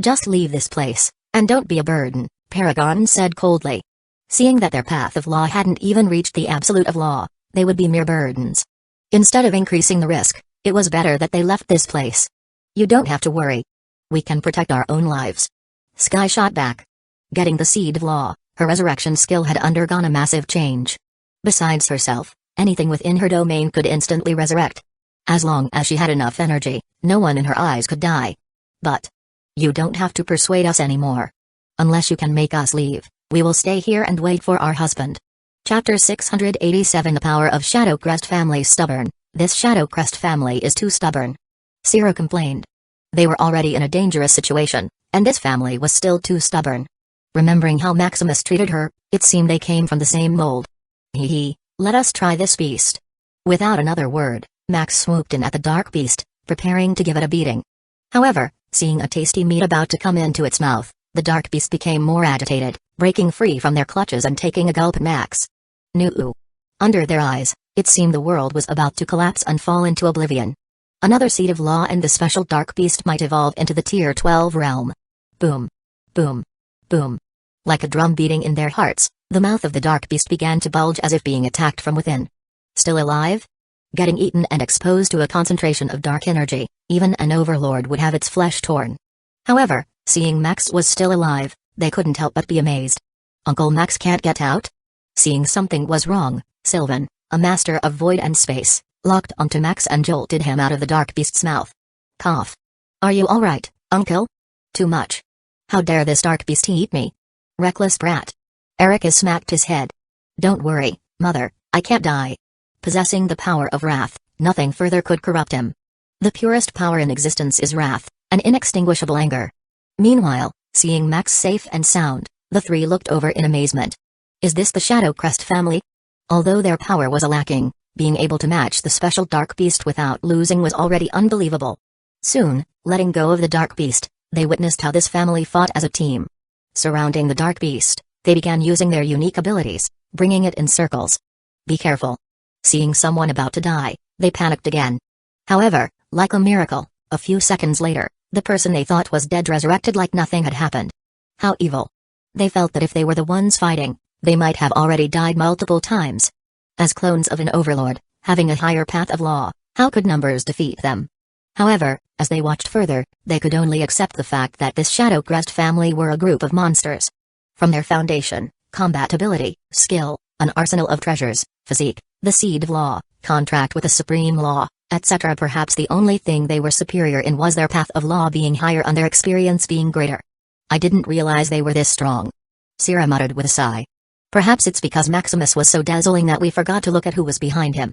Speaker 1: Just leave this place, and don't be a burden, Paragon said coldly. Seeing that their path of law hadn't even reached the Absolute of Law, they would be mere burdens. Instead of increasing the risk, it was better that they left this place. You don't have to worry, We can protect our own lives. Sky shot back. Getting the seed of law, her resurrection skill had undergone a massive change. Besides herself, anything within her domain could instantly resurrect. As long as she had enough energy, no one in her eyes could die. But you don't have to persuade us anymore. Unless you can make us leave, we will stay here and wait for our husband. Chapter 687 The Power of Shadowcrest Family Stubborn. This Shadowcrest family is too stubborn. Sierra complained. They were already in a dangerous situation, and this family was still too stubborn. Remembering how Maximus treated her, it seemed they came from the same mold. Let us try this beast. Without another word, Max swooped in at the dark beast, preparing to give it a beating. However, seeing a tasty meat about to come into its mouth, the dark beast became more agitated, breaking free from their clutches and taking a gulp at Max. Noo. Under their eyes, it seemed the world was about to collapse and fall into oblivion. Another seed of law and the special dark beast might evolve into the Tier 12 realm. Boom. Boom. Boom. Like a drum beating in their hearts, the mouth of the dark beast began to bulge as if being attacked from within. Still alive? Getting eaten and exposed to a concentration of dark energy, even an overlord would have its flesh torn. However, seeing Max was still alive, they couldn't help but be amazed. Uncle Max can't get out? Seeing something was wrong, Sylvan, a master of void and space, locked onto Max and jolted him out of the dark beast's mouth. Cough. Are you alright, uncle? Too much. How dare this dark beast eat me? Reckless brat. Ericus smacked his head. Don't worry, mother, I can't die. Possessing the power of wrath, nothing further could corrupt him. The purest power in existence is wrath, an inextinguishable anger. Meanwhile, seeing Max safe and sound, the three looked over in amazement. Is this the Shadowcrest family? Although their power was lacking, being able to match the special dark beast without losing was already unbelievable. Soon, letting go of the dark beast, they witnessed how this family fought as a team. Surrounding the dark beast, they began using their unique abilities, bringing it in circles. Be careful. Seeing someone about to die, they panicked again. However, like a miracle, a few seconds later, the person they thought was dead resurrected like nothing had happened. How evil. They felt that if they were the ones fighting, they might have already died multiple times. As clones of an overlord, having a higher path of law, how could numbers defeat them? However, as they watched further, they could only accept the fact that this Shadowcrest family were a group of monsters. From their foundation, combat ability, skill, an arsenal of treasures, physique, the seed of law, contract with the supreme law, etc. Perhaps the only thing they were superior in was their path of law being higher and their experience being greater. I didn't realize they were this strong. Sierra muttered with a sigh. Perhaps it's because Maximus was so dazzling that we forgot to look at who was behind him.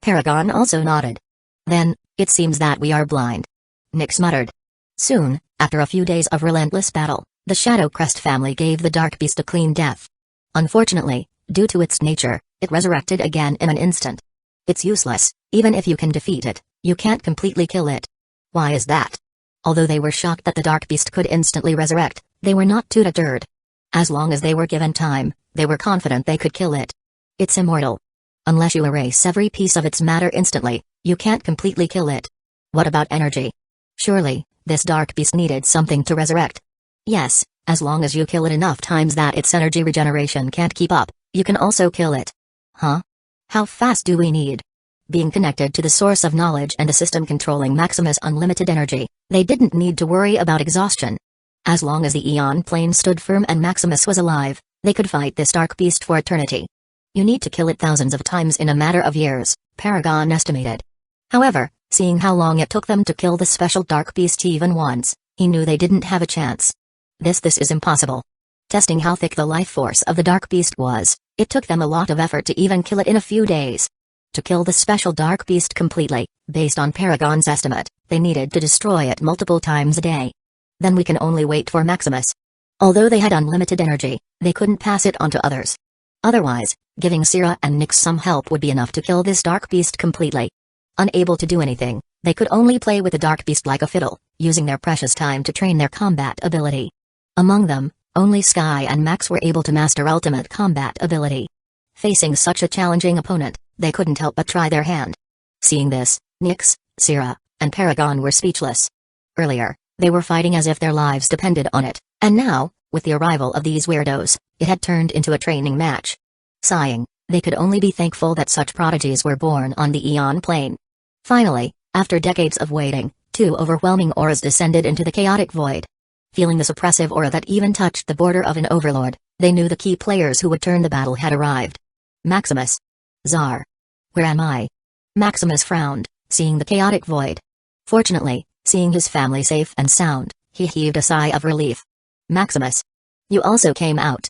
Speaker 1: Paragon also nodded. Then, it seems that we are blind. Nyx muttered. Soon, after a few days of relentless battle, the Shadowcrest family gave the dark beast a clean death. Unfortunately, due to its nature, it resurrected again in an instant. It's useless, even if you can defeat it, you can't completely kill it. Why is that? Although they were shocked that the dark beast could instantly resurrect, they were not too deterred. As long as they were given time, they were confident they could kill it. It's immortal. Unless you erase every piece of its matter instantly, you can't completely kill it. What about energy? Surely, this dark beast needed something to resurrect. Yes, as long as you kill it enough times that its energy regeneration can't keep up, you can also kill it. Huh? How fast do we need? Being connected to the source of knowledge and a system controlling Maximus' unlimited energy, they didn't need to worry about exhaustion. As long as the Eon Plane stood firm and Maximus was alive, they could fight this dark beast for eternity. You need to kill it thousands of times in a matter of years, Paragon estimated. However, seeing how long it took them to kill the special dark beast even once, he knew they didn't have a chance. This is impossible. Testing how thick the life force of the dark beast was, it took them a lot of effort to even kill it in a few days. To kill the special dark beast completely, based on Paragon's estimate, they needed to destroy it multiple times a day. Then we can only wait for Maximus. Although they had unlimited energy, they couldn't pass it on to others. Otherwise, giving Sierra and Nyx some help would be enough to kill this dark beast completely. Unable to do anything, they could only play with the dark beast like a fiddle, using their precious time to train their combat ability. Among them, only Sky and Max were able to master ultimate combat ability. Facing such a challenging opponent, they couldn't help but try their hand. Seeing this, Nyx, Sierra, and Paragon were speechless. Earlier, they were fighting as if their lives depended on it, and now, with the arrival of these weirdos, it had turned into a training match. Sighing, they could only be thankful that such prodigies were born on the Eon Plane. Finally, after decades of waiting, Two overwhelming auras descended into the chaotic void. Feeling the suppressive aura that even touched the border of an overlord, they knew the key players who would turn the battle had arrived. Maximus. Tsar. Where am I? Maximus frowned, seeing the chaotic void. Fortunately, seeing his family safe and sound, he heaved a sigh of relief. Maximus. You also came out.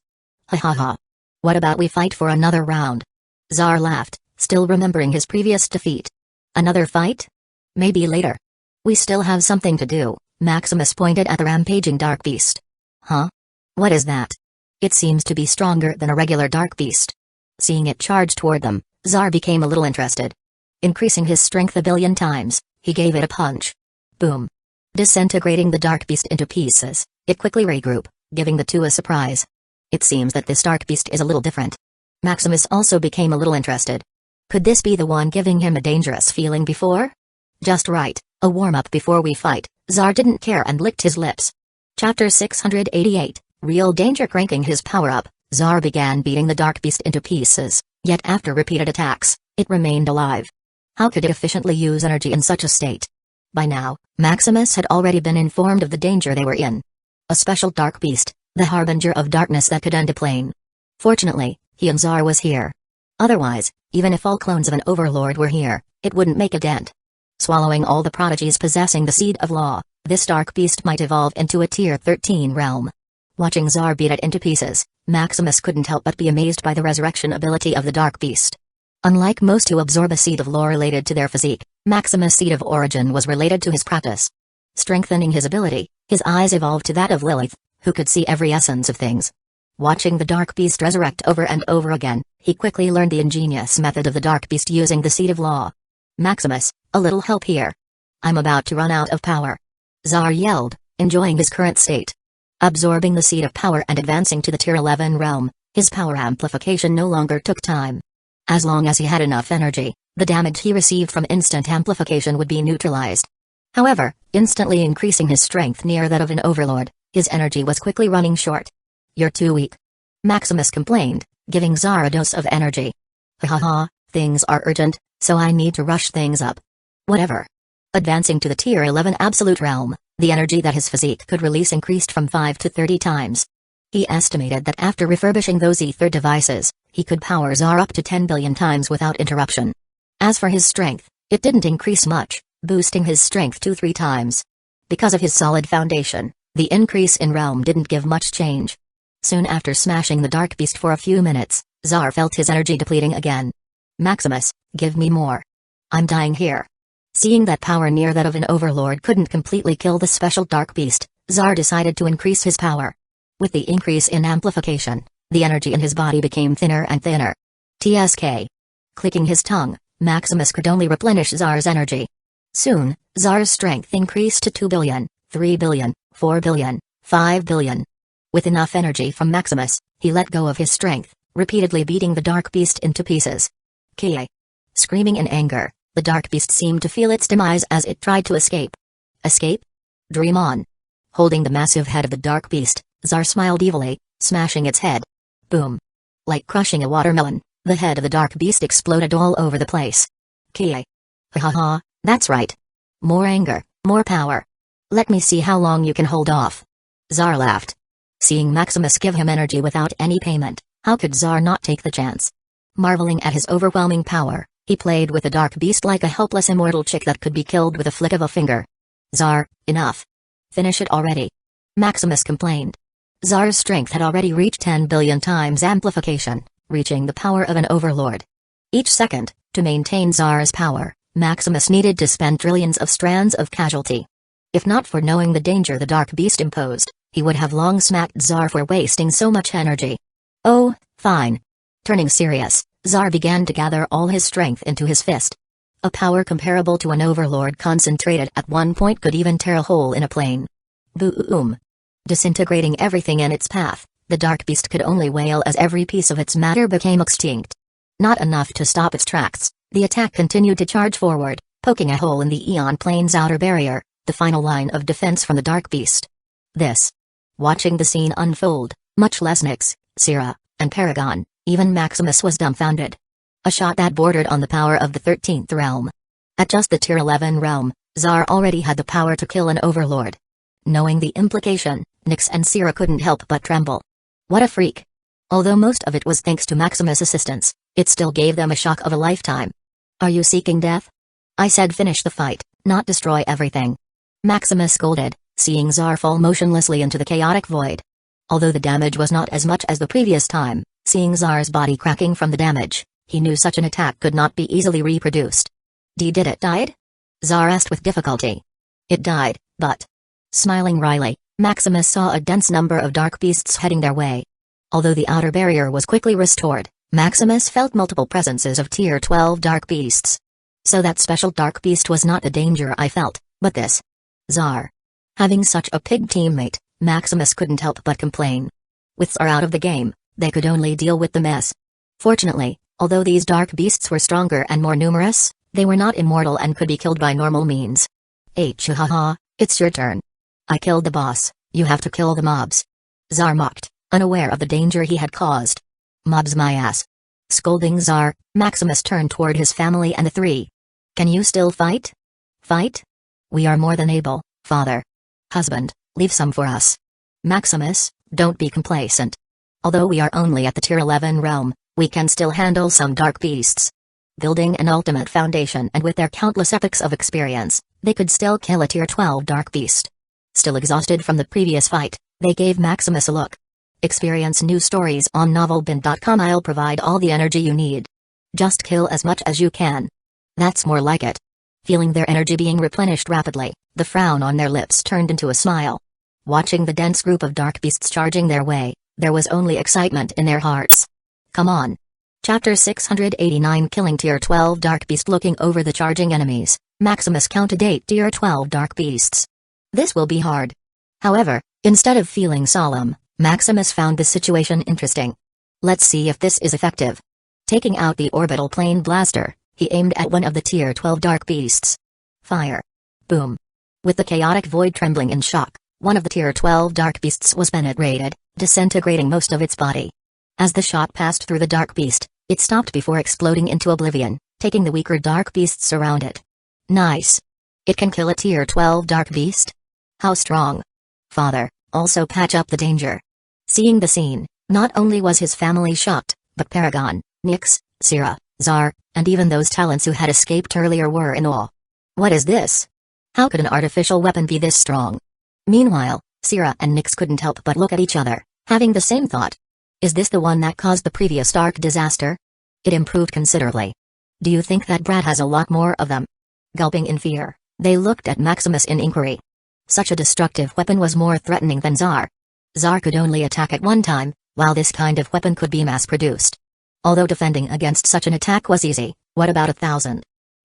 Speaker 1: Ha ha ha. What about we fight for another round? Tsar laughed, still remembering his previous defeat. Another fight? Maybe later. We still have something to do. Maximus pointed at the rampaging dark beast. Huh? What is that? It seems to be stronger than a regular dark beast. Seeing it charge toward them, Tsar became a little interested. Increasing his strength a billion times, he gave it a punch. Boom. Disintegrating the dark beast into pieces, it quickly regrouped, giving the two a surprise. It seems that this dark beast is a little different. Maximus also became a little interested. Could this be the one giving him a dangerous feeling before? Just right, a warm-up before we fight. Tsar didn't care and licked his lips. Chapter 688, Real Danger. Cranking his power up, Tsar began beating the dark beast into pieces, yet after repeated attacks, it remained alive. How could it efficiently use energy in such a state? By now, Maximus had already been informed of the danger they were in. A special dark beast, the harbinger of darkness that could end a plane. Fortunately, he and Tsar was here. Otherwise, even if all clones of an overlord were here, it wouldn't make a dent. Swallowing all the prodigies possessing the seed of law, this dark beast might evolve into a tier 13 realm. Watching Tsar beat it into pieces, Maximus couldn't help but be amazed by the resurrection ability of the dark beast. Unlike most who absorb a seed of law related to their physique, Maximus' seed of origin was related to his practice. Strengthening his ability, his eyes evolved to that of Lilith, who could see every essence of things. Watching the dark beast resurrect over and over again, he quickly learned the ingenious method of the dark beast using the seed of law. Maximus, a little help here. I'm about to run out of power. Tsar yelled, enjoying his current state. Absorbing the seed of power and advancing to the tier 11 realm, his power amplification no longer took time. As long as he had enough energy, the damage he received from instant amplification would be neutralized. However, instantly increasing his strength near that of an overlord, his energy was quickly running short. You're too weak. Maximus complained, giving Tsar a dose of energy. Ha ha ha, things are urgent, so I need to rush things up. Whatever. Advancing to the tier 11 absolute realm, the energy that his physique could release increased from 5 to 30 times. He estimated that after refurbishing those ether devices, he could power Tsar up to 10 billion times without interruption. As for his strength, it didn't increase much, boosting his strength to 3 times. Because of his solid foundation, the increase in realm didn't give much change. Soon after smashing the dark beast for a few minutes, Tsar felt his energy depleting again. Maximus, give me more. I'm dying here. Seeing that power near that of an overlord couldn't completely kill the special dark beast, Tsar decided to increase his power. With the increase in amplification, the energy in his body became thinner and thinner. TSK. Clicking his tongue, Maximus could only replenish Tsar's energy. Soon, Tsar's strength increased to 2 billion, 3 billion, 4 billion, 5 billion. With enough energy from Maximus, he let go of his strength, repeatedly beating the dark beast into pieces. Kia. Screaming in anger, the dark beast seemed to feel its demise as it tried to escape. Escape? Dream on. Holding the massive head of the dark beast, Tsar smiled evilly, smashing its head. Boom. Like crushing a watermelon, the head of the dark beast exploded all over the place. Kia. Ha ha ha, that's right. More anger, more power. Let me see how long you can hold off. Tsar laughed. Seeing Maximus give him energy without any payment, how could Tsar not take the chance? Marveling at his overwhelming power, he played with the dark beast like a helpless immortal chick that could be killed with a flick of a finger. Tsar, enough. Finish it already. Maximus complained. Tsar's strength had already reached 10 billion times amplification, reaching the power of an overlord. Each second, to maintain Tsar's power, Maximus needed to spend trillions of strands of casualty. If not for knowing the danger the dark beast imposed, he would have long smacked Tsar for wasting so much energy. Oh, fine. Turning serious, Tsar began to gather all his strength into his fist. A power comparable to an overlord concentrated at one point could even tear a hole in a plane. Boom. Disintegrating everything in its path, the dark beast could only wail as every piece of its matter became extinct. Not enough to stop its tracks, the attack continued to charge forward, poking a hole in the Eon Plane's outer barrier, the final line of defense from the dark beast. Watching the scene unfold, much less Nyx, Syrah, and Paragon, even Maximus was dumbfounded. A shot that bordered on the power of the 13th realm. At just the tier 11 realm, Zar already had the power to kill an overlord. Knowing the implication, Nyx and Sierra couldn't help but tremble. What a freak. Although most of it was thanks to Maximus' assistance, it still gave them a shock of a lifetime. Are you seeking death? I said finish the fight, not destroy everything. Maximus scolded, seeing Zar fall motionlessly into the chaotic void. Although the damage was not as much as the previous time, seeing Zar's body cracking from the damage, he knew such an attack could not be easily reproduced. Did it died? Zar asked with difficulty. It died, but... Smiling wryly, Maximus saw a dense number of dark beasts heading their way. Although the outer barrier was quickly restored, Maximus felt multiple presences of Tier 12 dark beasts. So that special dark beast was not the danger I felt, but this. Zar. Having such a pig teammate, Maximus couldn't help but complain. With Zar out of the game, they could only deal with the mess. Fortunately, although these dark beasts were stronger and more numerous, they were not immortal and could be killed by normal means. Uchiha, it's your turn. I killed the boss, you have to kill the mobs. Zar mocked, unaware of the danger he had caused. Mobs my ass. Scolding Zar, Maximus turned toward his family and the three. Can you still fight? Fight? We are more than able, father. Husband, leave some for us. Maximus, don't be complacent. Although we are only at the Tier 11 realm, we can still handle some dark beasts. Building an ultimate foundation and with their countless epochs of experience, they could still kill a Tier 12 dark beast. Still exhausted from the previous fight, they gave Maximus a look. Experience new stories on novelbind.com. I'll provide all the energy you need. Just kill as much as you can. That's more like it. Feeling their energy being replenished rapidly, the frown on their lips turned into a smile. Watching the dense group of dark beasts charging their way, there was only excitement in their hearts. Come on. Chapter 689 Killing Tier 12 Dark Beast. Looking over the charging enemies, Maximus counted 8 Tier 12 dark beasts. This will be hard. However, instead of feeling solemn, Maximus found the situation interesting. Let's see if this is effective. Taking out the orbital plane blaster, he aimed at one of the Tier 12 dark beasts. Fire. Boom. With the chaotic void trembling in shock, one of the Tier 12 dark beasts was penetrated, disintegrating most of its body. As the shot passed through the dark beast, it stopped before exploding into oblivion, taking the weaker dark beasts around it. Nice. It can kill a Tier 12 dark beast? How strong? Father, also patch up the danger. Seeing the scene, not only was his family shocked, but Paragon, Nyx, Sierra, Zar, and even those talents who had escaped earlier were in awe. What is this? How could an artificial weapon be this strong? Meanwhile, Sierra and Nyx couldn't help but look at each other, having the same thought. Is this the one that caused the previous dark disaster? It improved considerably. Do you think that brat has a lot more of them? Gulping in fear, they looked at Maximus in inquiry. Such a destructive weapon was more threatening than Zar. Zar could only attack at one time, while this kind of weapon could be mass-produced. Although defending against such an attack was easy, what about 1,000?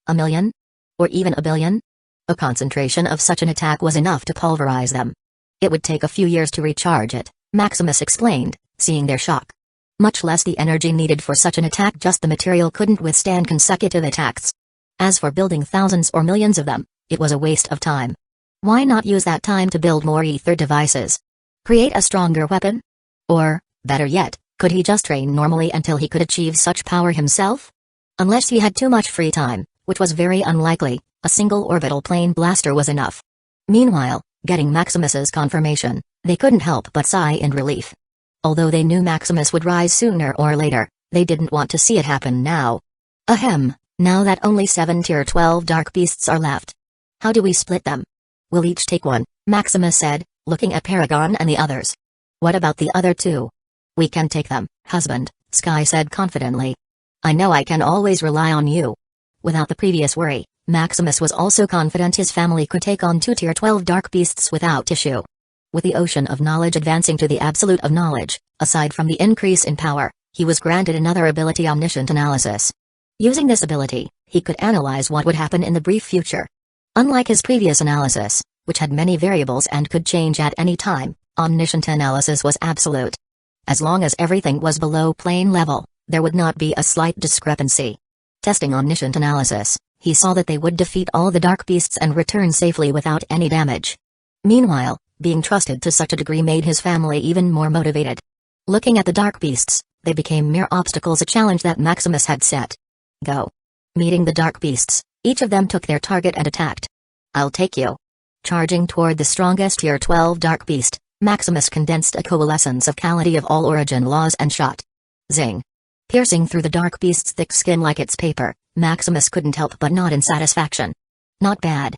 Speaker 1: 1,000,000? Or even 1,000,000,000? A concentration of such an attack was enough to pulverize them. It would take a few years to recharge it, Maximus explained, seeing their shock. Much less the energy needed for such an attack, just the material couldn't withstand consecutive attacks. As for building thousands or millions of them, it was a waste of time. Why not use that time to build more ether devices? Create a stronger weapon? Or, better yet, could he just train normally until he could achieve such power himself? Unless he had too much free time, which was very unlikely, a single orbital plane blaster was enough. Meanwhile, getting Maximus's confirmation, they couldn't help but sigh in relief. Although they knew Maximus would rise sooner or later, they didn't want to see it happen now. Ahem, now that only 7 Tier 12 dark beasts are left. How do we split them? We'll each take one, Maximus said, looking at Paragon and the others. What about the other 2? We can take them, husband, Sky said confidently. I know I can always rely on you. Without the previous worry, Maximus was also confident his family could take on 2 Tier 12 dark beasts without issue. With the ocean of knowledge advancing to the absolute of knowledge, aside from the increase in power, he was granted another ability, omniscient analysis. Using this ability, he could analyze what would happen in the brief future. Unlike his previous analysis, which had many variables and could change at any time, omniscient analysis was absolute. As long as everything was below plane level, there would not be a slight discrepancy. Testing omniscient analysis, he saw that they would defeat all the dark beasts and return safely without any damage. Meanwhile, being trusted to such a degree made his family even more motivated. Looking at the dark beasts, they became mere obstacles, a challenge that Maximus had set. Go. Meeting the dark beasts, each of them took their target and attacked. I'll take you. Charging toward the strongest Tier 12 Dark Beast, Maximus condensed a coalescence of Calamity of all origin laws and shot. Zing. Piercing through the Dark Beast's thick skin like it's paper, Maximus couldn't help but nod in satisfaction. Not bad.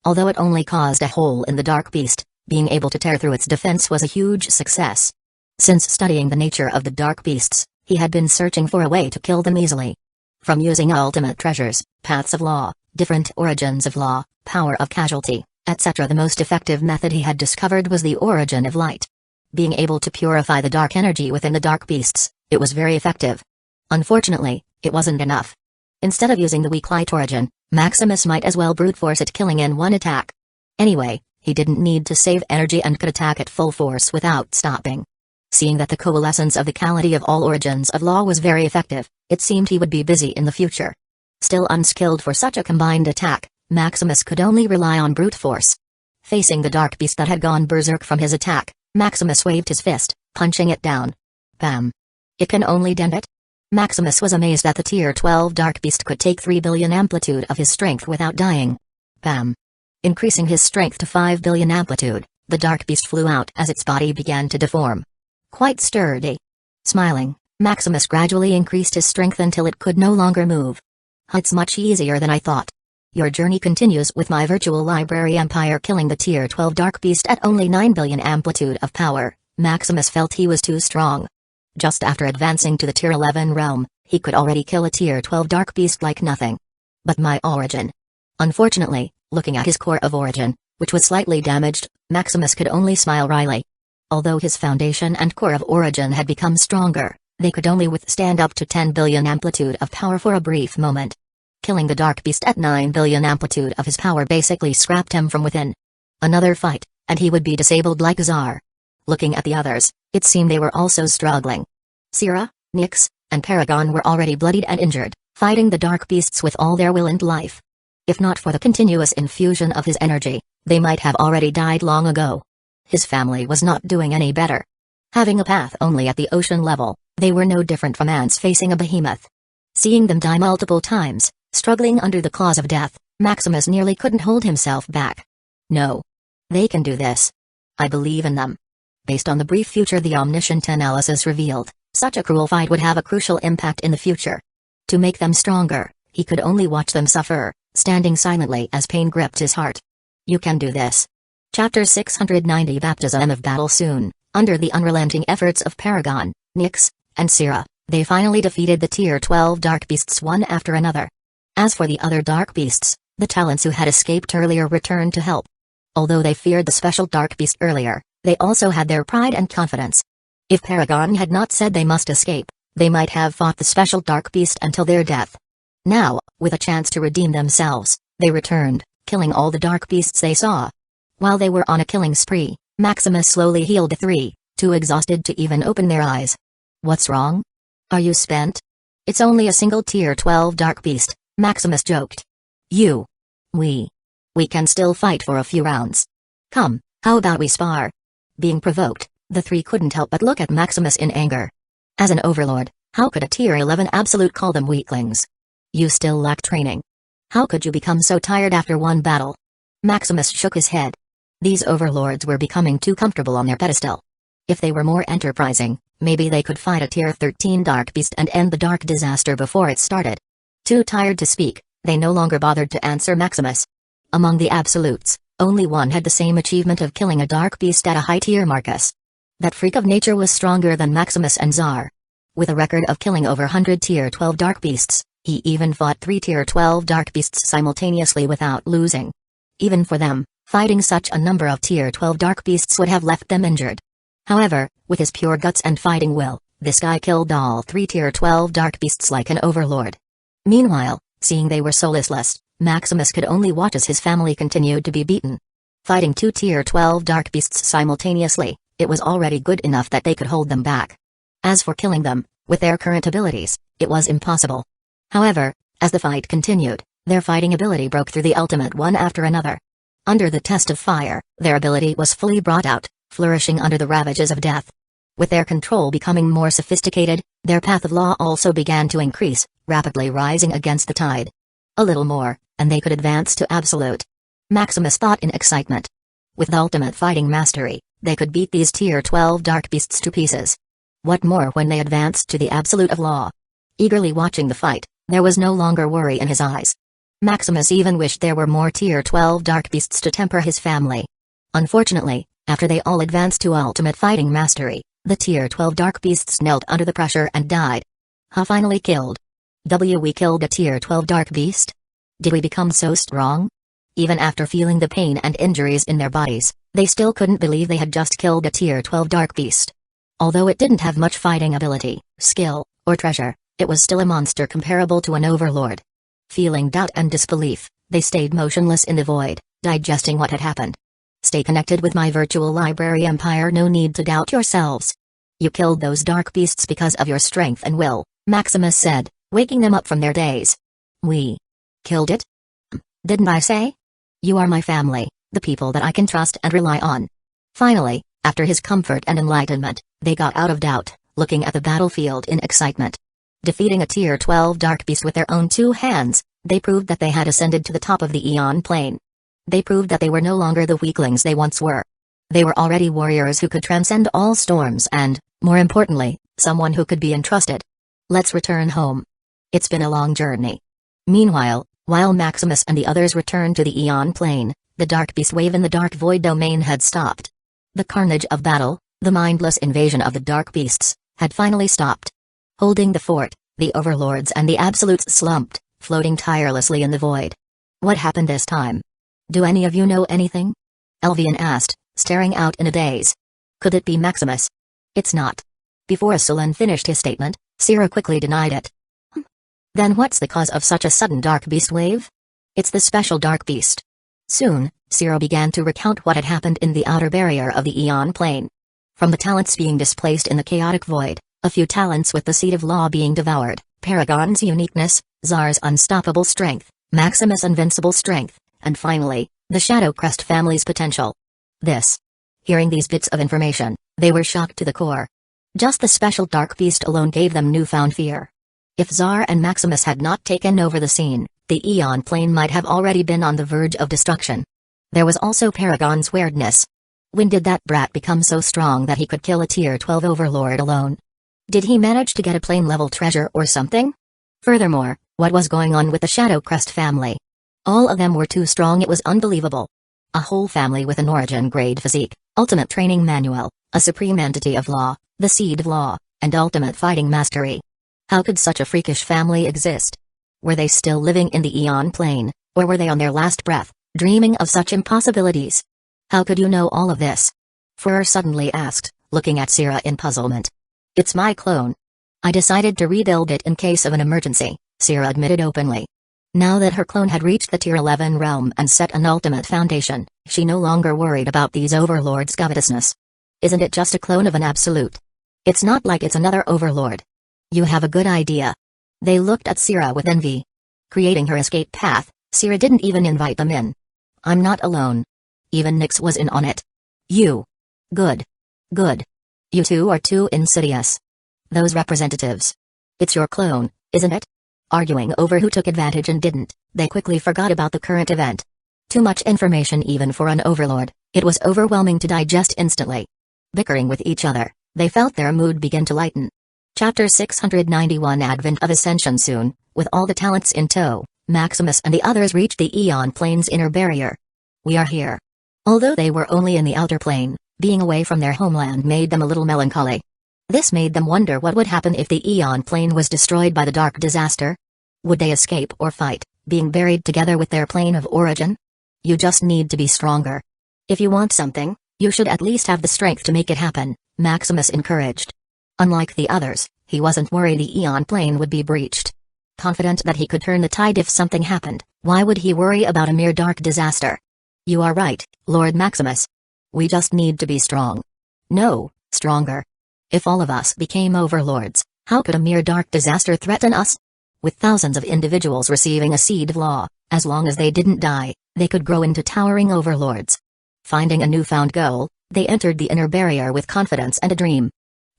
Speaker 1: Although it only caused a hole in the Dark Beast, being able to tear through its defense was a huge success. Since studying the nature of the Dark Beasts, he had been searching for a way to kill them easily. From using ultimate treasures, paths of law, different origins of law, power of casualty, etc. The most effective method he had discovered was the origin of light. Being able to purify the dark energy within the Dark Beasts, it was very effective. Unfortunately, it wasn't enough. Instead of using the weak light origin, Maximus might as well brute force it, killing in one attack. Anyway, he didn't need to save energy and could attack at full force without stopping. Seeing that the coalescence of the Calamity of all origins of law was very effective, it seemed he would be busy in the future. Still unskilled for such a combined attack, Maximus could only rely on brute force. Facing the Dark Beast that had gone berserk from his attack, Maximus waved his fist, punching it down. Bam. It can only dent it? Maximus was amazed that the Tier 12 Dark Beast could take 3 billion amplitude of his strength without dying. Bam. Increasing his strength to 5 billion amplitude, the Dark Beast flew out as its body began to deform. Quite sturdy. Smiling, Maximus gradually increased his strength until it could no longer move. It's much easier than I thought. Your journey continues with my virtual library empire, killing the Tier 12 Dark Beast at only 9 billion amplitude of power. Maximus felt he was too strong. Just after advancing to the Tier 11 realm, he could already kill a Tier 12 Dark Beast like nothing. But my origin. Unfortunately, looking at his core of origin, which was slightly damaged, Maximus could only smile wryly. Although his foundation and core of origin had become stronger, they could only withstand up to 10 billion amplitude of power for a brief moment. Killing the Dark Beast at 9 billion amplitude of his power basically scrapped him from within. Another fight, and he would be disabled like Czar. Looking at the others, it seemed they were also struggling. Sierra, Nyx, and Paragon were already bloodied and injured, fighting the Dark Beasts with all their will and life. If not for the continuous infusion of his energy, they might have already died long ago. His family was not doing any better. Having a path only at the ocean level, they were no different from ants facing a behemoth. Seeing them die multiple times, struggling under the claws of death, Maximus nearly couldn't hold himself back. No. They can do this. I believe in them. Based on the brief future the omniscient analysis revealed, such a cruel fight would have a crucial impact in the future. To make them stronger, he could only watch them suffer, standing silently as pain gripped his heart. You can do this. Chapter 690 Baptism of Battle. Soon, under the unrelenting efforts of Paragon, Nyx, and Sierra, they finally defeated the Tier 12 Dark Beasts one after another. As for the other Dark Beasts, the talents who had escaped earlier returned to help. Although they feared the special Dark Beast earlier, they also had their pride and confidence. If Paragon had not said they must escape, they might have fought the special Dark Beast until their death. Now, with a chance to redeem themselves, they returned, killing all the Dark Beasts they saw. While they were on a killing spree, Maximus slowly healed the three, too exhausted to even open their eyes. What's wrong? Are you spent? It's only a single Tier 12 Dark Beast, Maximus joked. We can still fight for a few rounds. Come, how about we spar? Being provoked, the three couldn't help but look at Maximus in anger. As an overlord, how could a Tier 11 absolute call them weaklings? You still lack training. How could you become so tired after one battle? Maximus shook his head. These overlords were becoming too comfortable on their pedestal. If they were more enterprising, maybe they could fight a Tier 13 Dark Beast and end the dark disaster before it started. Too tired to speak, they no longer bothered to answer Maximus. Among the absolutes, only one had the same achievement of killing a Dark Beast at a high tier, Marcus. That freak of nature was stronger than Maximus and Czar. With a record of killing over 100 Tier 12 Dark Beasts, he even fought 3 Tier 12 Dark Beasts simultaneously without losing. Even for them, fighting such a number of Tier 12 Dark Beasts would have left them injured. However, with his pure guts and fighting will, this guy killed all 3 Tier 12 Dark Beasts like an overlord. Meanwhile, seeing they were soulless, Maximus could only watch as his family continued to be beaten. Fighting 2 Tier 12 Dark Beasts simultaneously, it was already good enough that they could hold them back. As for killing them, with their current abilities, it was impossible. However, as the fight continued, their fighting ability broke through the ultimate one after another. Under the test of fire, their ability was fully brought out, flourishing under the ravages of death. With their control becoming more sophisticated, their path of law also began to increase, rapidly rising against the tide. A little more, and they could advance to absolute. Maximus thought in excitement. With ultimate fighting mastery, they could beat these Tier 12 dark beasts to pieces. What more when they advanced to the absolute of law? Eagerly watching the fight, there was no longer worry in his eyes. Maximus even wished there were more Tier 12 dark beasts to temper his family. Unfortunately, after they all advanced to ultimate fighting mastery, the Tier 12 dark beasts knelt under the pressure and died. Finally killed. We killed a Tier 12 dark beast? Did we become so strong? Even after feeling the pain and injuries in their bodies, they still couldn't believe they had just killed a Tier 12 dark beast. Although it didn't have much fighting ability, skill, or treasure, it was still a monster comparable to an overlord. Feeling doubt and disbelief, they stayed motionless in the void, digesting what had happened. Stay connected with my virtual library empire, no need to doubt yourselves. You killed those dark beasts because of your strength and will, Maximus said, waking them up from their daze. We killed it? Didn't I say? You are my family, the people that I can trust and rely on. Finally, after his comfort and enlightenment, they got out of doubt, looking at the battlefield in excitement. Defeating a Tier 12 dark beast with their own two hands, they proved that they had ascended to the top of the Aeon plane. They proved that they were no longer the weaklings they once were. They were already warriors who could transcend all storms and, more importantly, someone who could be entrusted. Let's return home. It's been a long journey. Meanwhile, while Maximus and the others returned to the Aeon plane, the dark beast wave in the dark void domain had stopped. The carnage of battle, the mindless invasion of the dark beasts, had finally stopped. Holding the fort, the overlords and the absolutes slumped, floating tirelessly in the void. What happened this time? Do any of you know anything? Elvian asked, staring out in a daze. Could it be Maximus? It's not. Before Aslan finished his statement, Sira quickly denied it. Then what's the cause of such a sudden dark beast wave? It's the special dark beast. Soon, Sira began to recount what had happened in the outer barrier of the Aeon plane. From the talents being displaced in the chaotic void, a few talents with the seed of law being devoured, Paragon's uniqueness, Zar's unstoppable strength, Maximus' invincible strength, and finally, the Shadow Crest family's potential. Hearing these bits of information, they were shocked to the core. Just the special dark beast alone gave them newfound fear. If Zar and Maximus had not taken over the scene, the Aeon plane might have already been on the verge of destruction. There was also Paragon's weirdness. When did that brat become so strong that he could kill a Tier 12 overlord alone? Did he manage to get a plane-level treasure or something? Furthermore, what was going on with the Shadow Crest family? All of them were too strong, it was unbelievable. A whole family with an origin-grade physique, ultimate training manual, a supreme entity of law, the seed of law, and ultimate fighting mastery. How could such a freakish family exist? Were they still living in the Aeon plane, or were they on their last breath, dreaming of such impossibilities? How could you know all of this? Fur suddenly asked, looking at Sira in puzzlement. It's my clone. I decided to rebuild it in case of an emergency, Sira admitted openly. Now that her clone had reached the Tier 11 realm and set an ultimate foundation, she no longer worried about these overlords' covetousness. Isn't it just a clone of an absolute? It's not like it's another overlord. You have a good idea. They looked at Sira with envy. Creating her escape path, Sira didn't even invite them in. I'm not alone. Even Nyx was in on it. You. Good. Good. You two are too insidious. Those representatives. It's your clone, isn't it? Arguing over who took advantage and didn't, they quickly forgot about the current event. Too much information even for an overlord, it was overwhelming to digest instantly. Bickering with each other, they felt their mood begin to lighten. Chapter 691 Advent of Ascension. Soon, with all the talents in tow, Maximus and the others reached the Aeon plane's inner barrier. We are here. Although they were only in the outer plane, being away from their homeland made them a little melancholy. This made them wonder what would happen if the Aeon plane was destroyed by the dark disaster. Would they escape or fight, being buried together with their plane of origin? You just need to be stronger. If you want something, you should at least have the strength to make it happen, Maximus encouraged. Unlike the others, he wasn't worried the Aeon plane would be breached. Confident that he could turn the tide if something happened, why would he worry about a mere dark disaster? You are right, Lord Maximus. We just need to be strong. No, stronger. If all of us became overlords, how could a mere dark disaster threaten us? With thousands of individuals receiving a seed of law, as long as they didn't die, they could grow into towering overlords. Finding a newfound goal, they entered the inner barrier with confidence and a dream.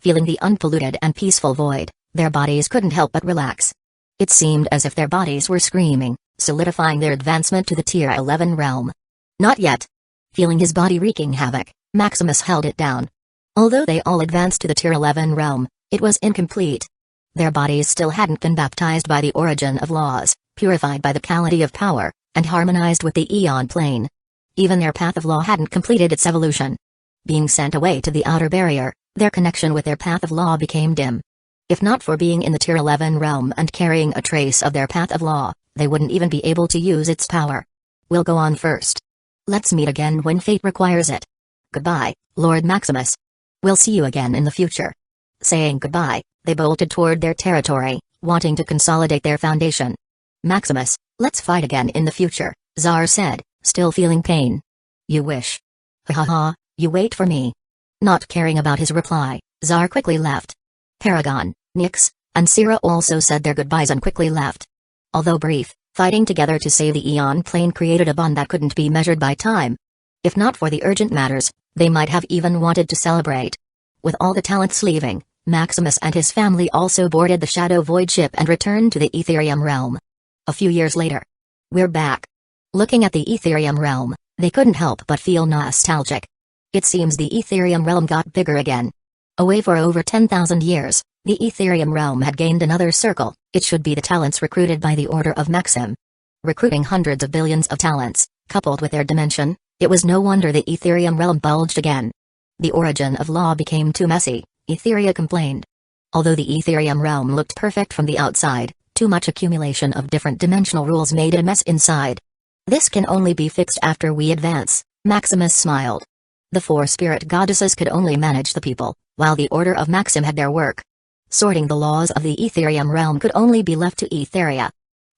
Speaker 1: Feeling the unpolluted and peaceful void, their bodies couldn't help but relax. It seemed as if their bodies were screaming, solidifying their advancement to the Tier 11 realm. Not yet. Feeling his body wreaking havoc, Maximus held it down. Although they all advanced to the Tier 11 realm, it was incomplete. Their bodies still hadn't been baptized by the origin of laws, purified by the Calamity of power, and harmonized with the Aeon plane. Even their path of law hadn't completed its evolution. Being sent away to the outer barrier, their connection with their path of law became dim. If not for being in the Tier 11 realm and carrying a trace of their path of law, they wouldn't even be able to use its power. We'll go on first. Let's meet again when fate requires it. Goodbye, Lord Maximus. We'll see you again in the future. Saying goodbye, they bolted toward their territory, wanting to consolidate their foundation. Maximus, let's fight again in the future, Tsar said, still feeling pain. You wish. Ha ha ha, you wait for me. Not caring about his reply, Tsar quickly left. Paragon, Nyx, and Syrah also said their goodbyes and quickly left. Although brief, fighting together to save the Aeon plane created a bond that couldn't be measured by time. If not for the urgent matters, they might have even wanted to celebrate. With all the talents leaving, Maximus and his family also boarded the Shadow Void ship and returned to the Etherium realm. A few years later. We're back. Looking at the Etherium realm, they couldn't help but feel nostalgic. It seems the Etherium realm got bigger again. Away for over 10,000 years, the Etherium realm had gained another circle. It should be the talents recruited by the Order of Maxim. Recruiting hundreds of billions of talents, coupled with their dimension, it was no wonder the Etherium realm bulged again. The origin of law became too messy, Etheria complained. Although the Etherium realm looked perfect from the outside, too much accumulation of different dimensional rules made it a mess inside. This can only be fixed after we advance, Maximus smiled. The four spirit goddesses could only manage the people, while the Order of Maxim had their work. Sorting the laws of the Etherium realm could only be left to Etheria.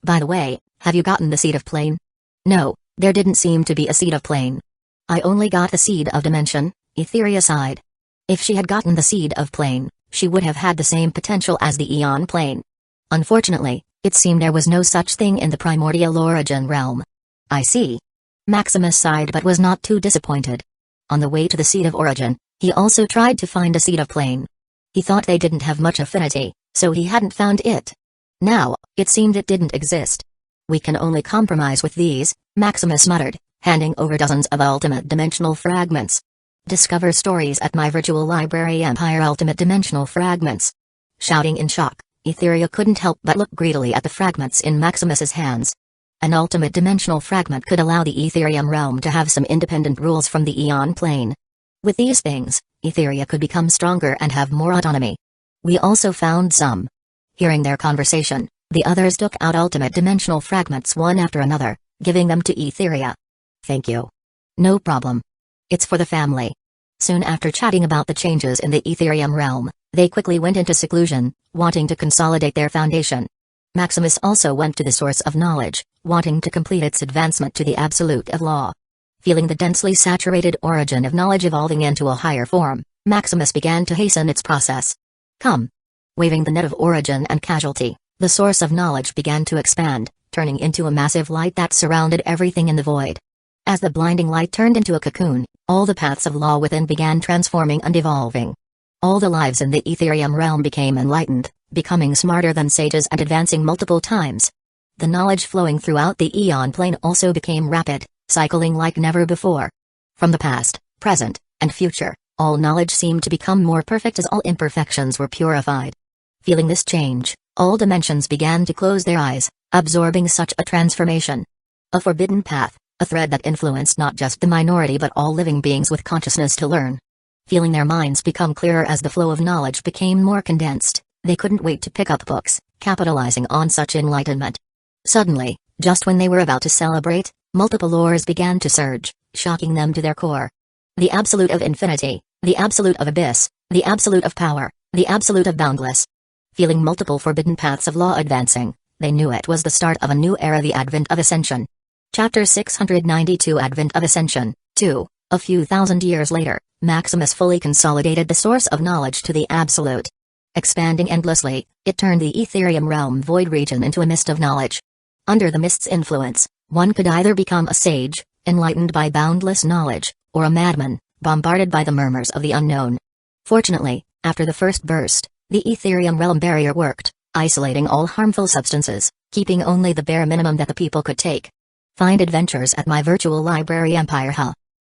Speaker 1: By the way, have you gotten the seed of plane? No, there didn't seem to be a seed of plane. I only got the seed of dimension, Etheria sighed. If she had gotten the seed of plane, she would have had the same potential as the Aeon plane. Unfortunately, it seemed there was no such thing in the primordial origin realm. I see. Maximus sighed but was not too disappointed. On the way to the seed of origin, he also tried to find a seed of plane. He thought they didn't have much affinity, so he hadn't found it. Now, it seemed it didn't exist. We can only compromise with these, Maximus muttered, handing over dozens of ultimate dimensional fragments. Discover stories at my virtual library Empire Ultimate Dimensional Fragments. Shouting in shock, Etheria couldn't help but look greedily at the fragments in Maximus's hands. An ultimate dimensional fragment could allow the Etherium realm to have some independent rules from the Aeon plane. With these things, Etheria could become stronger and have more autonomy. We also found some. Hearing their conversation, the others took out ultimate dimensional fragments one after another, giving them to Etheria. Thank you. No problem. It's for the family. Soon after chatting about the changes in the Etherium realm, they quickly went into seclusion, wanting to consolidate their foundation. Maximus also went to the source of knowledge, wanting to complete its advancement to the absolute of law. Feeling the densely saturated origin of knowledge evolving into a higher form, Maximus began to hasten its process. Come. Waving the net of origin and casualty, the source of knowledge began to expand, turning into a massive light that surrounded everything in the void. As the blinding light turned into a cocoon, all the paths of law within began transforming and evolving. All the lives in the Etherium realm became enlightened, becoming smarter than sages and advancing multiple times. The knowledge flowing throughout the Aeon plane also became rapid, cycling like never before. From the past, present, and future, all knowledge seemed to become more perfect as all imperfections were purified. Feeling this change, all dimensions began to close their eyes, absorbing such a transformation. A forbidden path, a thread that influenced not just the minority but all living beings with consciousness to learn. Feeling their minds become clearer as the flow of knowledge became more condensed, they couldn't wait to pick up books, capitalizing on such enlightenment. Suddenly, just when they were about to celebrate, multiple lores began to surge, shocking them to their core. The absolute of infinity, the absolute of abyss, the absolute of power, the absolute of boundless. Feeling multiple forbidden paths of law advancing, they knew it was the start of a new era, the advent of ascension. Chapter 692 Advent of Ascension, 2. A few thousand years later, Maximus fully consolidated the source of knowledge to the absolute. Expanding endlessly, it turned the Etherium realm void region into a mist of knowledge. Under the mist's influence, one could either become a sage, enlightened by boundless knowledge, or a madman, bombarded by the murmurs of the unknown. Fortunately, after the first burst, the Etherium realm barrier worked, isolating all harmful substances, keeping only the bare minimum that the people could take. Find adventures at my virtual library Empire.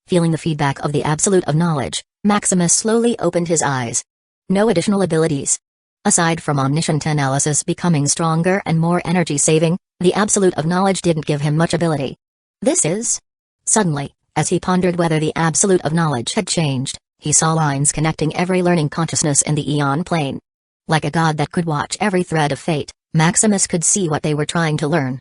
Speaker 1: Feeling the feedback of the absolute of knowledge, Maximus slowly opened his eyes. No additional abilities. Aside from omniscient analysis becoming stronger and more energy-saving, the absolute of knowledge didn't give him much ability. This is... Suddenly, as he pondered whether the absolute of knowledge had changed, he saw lines connecting every learning consciousness in the Eon plane. Like a god that could watch every thread of fate, Maximus could see what they were trying to learn.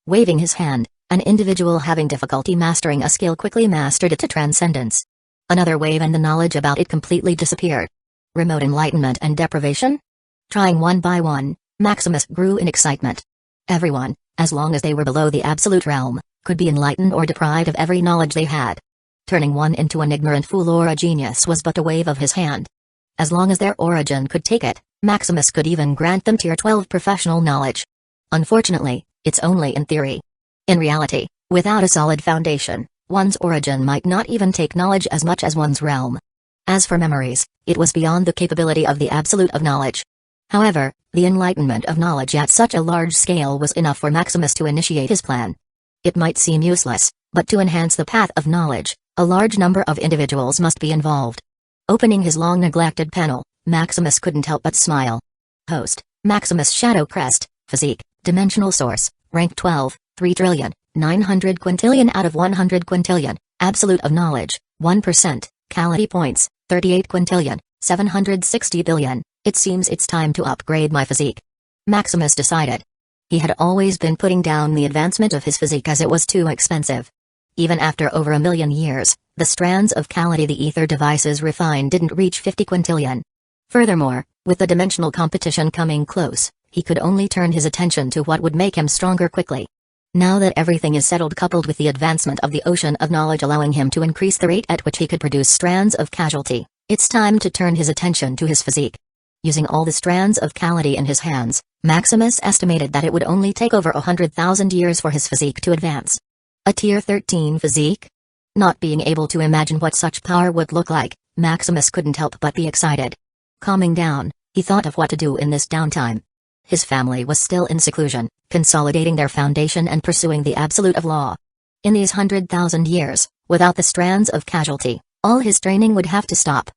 Speaker 1: Waving his hand, an individual having difficulty mastering a skill quickly mastered it to transcendence. Another wave and the knowledge about it completely disappeared. Remote enlightenment and deprivation? Trying one by one, Maximus grew in excitement. Everyone, as long as they were below the absolute realm, could be enlightened or deprived of every knowledge they had. Turning one into an ignorant fool or a genius was but a wave of his hand. As long as their origin could take it, Maximus could even grant them Tier 12 professional knowledge. Unfortunately, it's only in theory. In reality, without a solid foundation, one's origin might not even take knowledge as much as one's realm. As for memories, it was beyond the capability of the absolute of knowledge. However, the enlightenment of knowledge at such a large scale was enough for Maximus to initiate his plan. It might seem useless, but to enhance the path of knowledge, a large number of individuals must be involved. Opening his long-neglected panel, Maximus couldn't help but smile. Host, Maximus Shadow Crest, Physique, Dimensional Source, Rank 12, 3 trillion, 900 quintillion out of 100 quintillion, Absolute of Knowledge, 1%, Calamity Points, 38 quintillion, 760 billion. It seems it's time to upgrade my physique. Maximus decided. He had always been putting down the advancement of his physique as it was too expensive. Even after over 1,000,000 years, the strands of Calamity the ether devices refined didn't reach 50 quintillion. Furthermore, with the dimensional competition coming close, he could only turn his attention to what would make him stronger quickly. Now that everything is settled, coupled with the advancement of the ocean of knowledge allowing him to increase the rate at which he could produce strands of casualty, it's time to turn his attention to his physique. Using all the strands of Calamity in his hands, Maximus estimated that it would only take over 100,000 years for his physique to advance. A Tier 13 physique? Not being able to imagine what such power would look like, Maximus couldn't help but be excited. Calming down, he thought of what to do in this downtime. His family was still in seclusion, consolidating their foundation and pursuing the absolute of law. In these 100,000 years, without the strands of casualty, all his training would have to stop.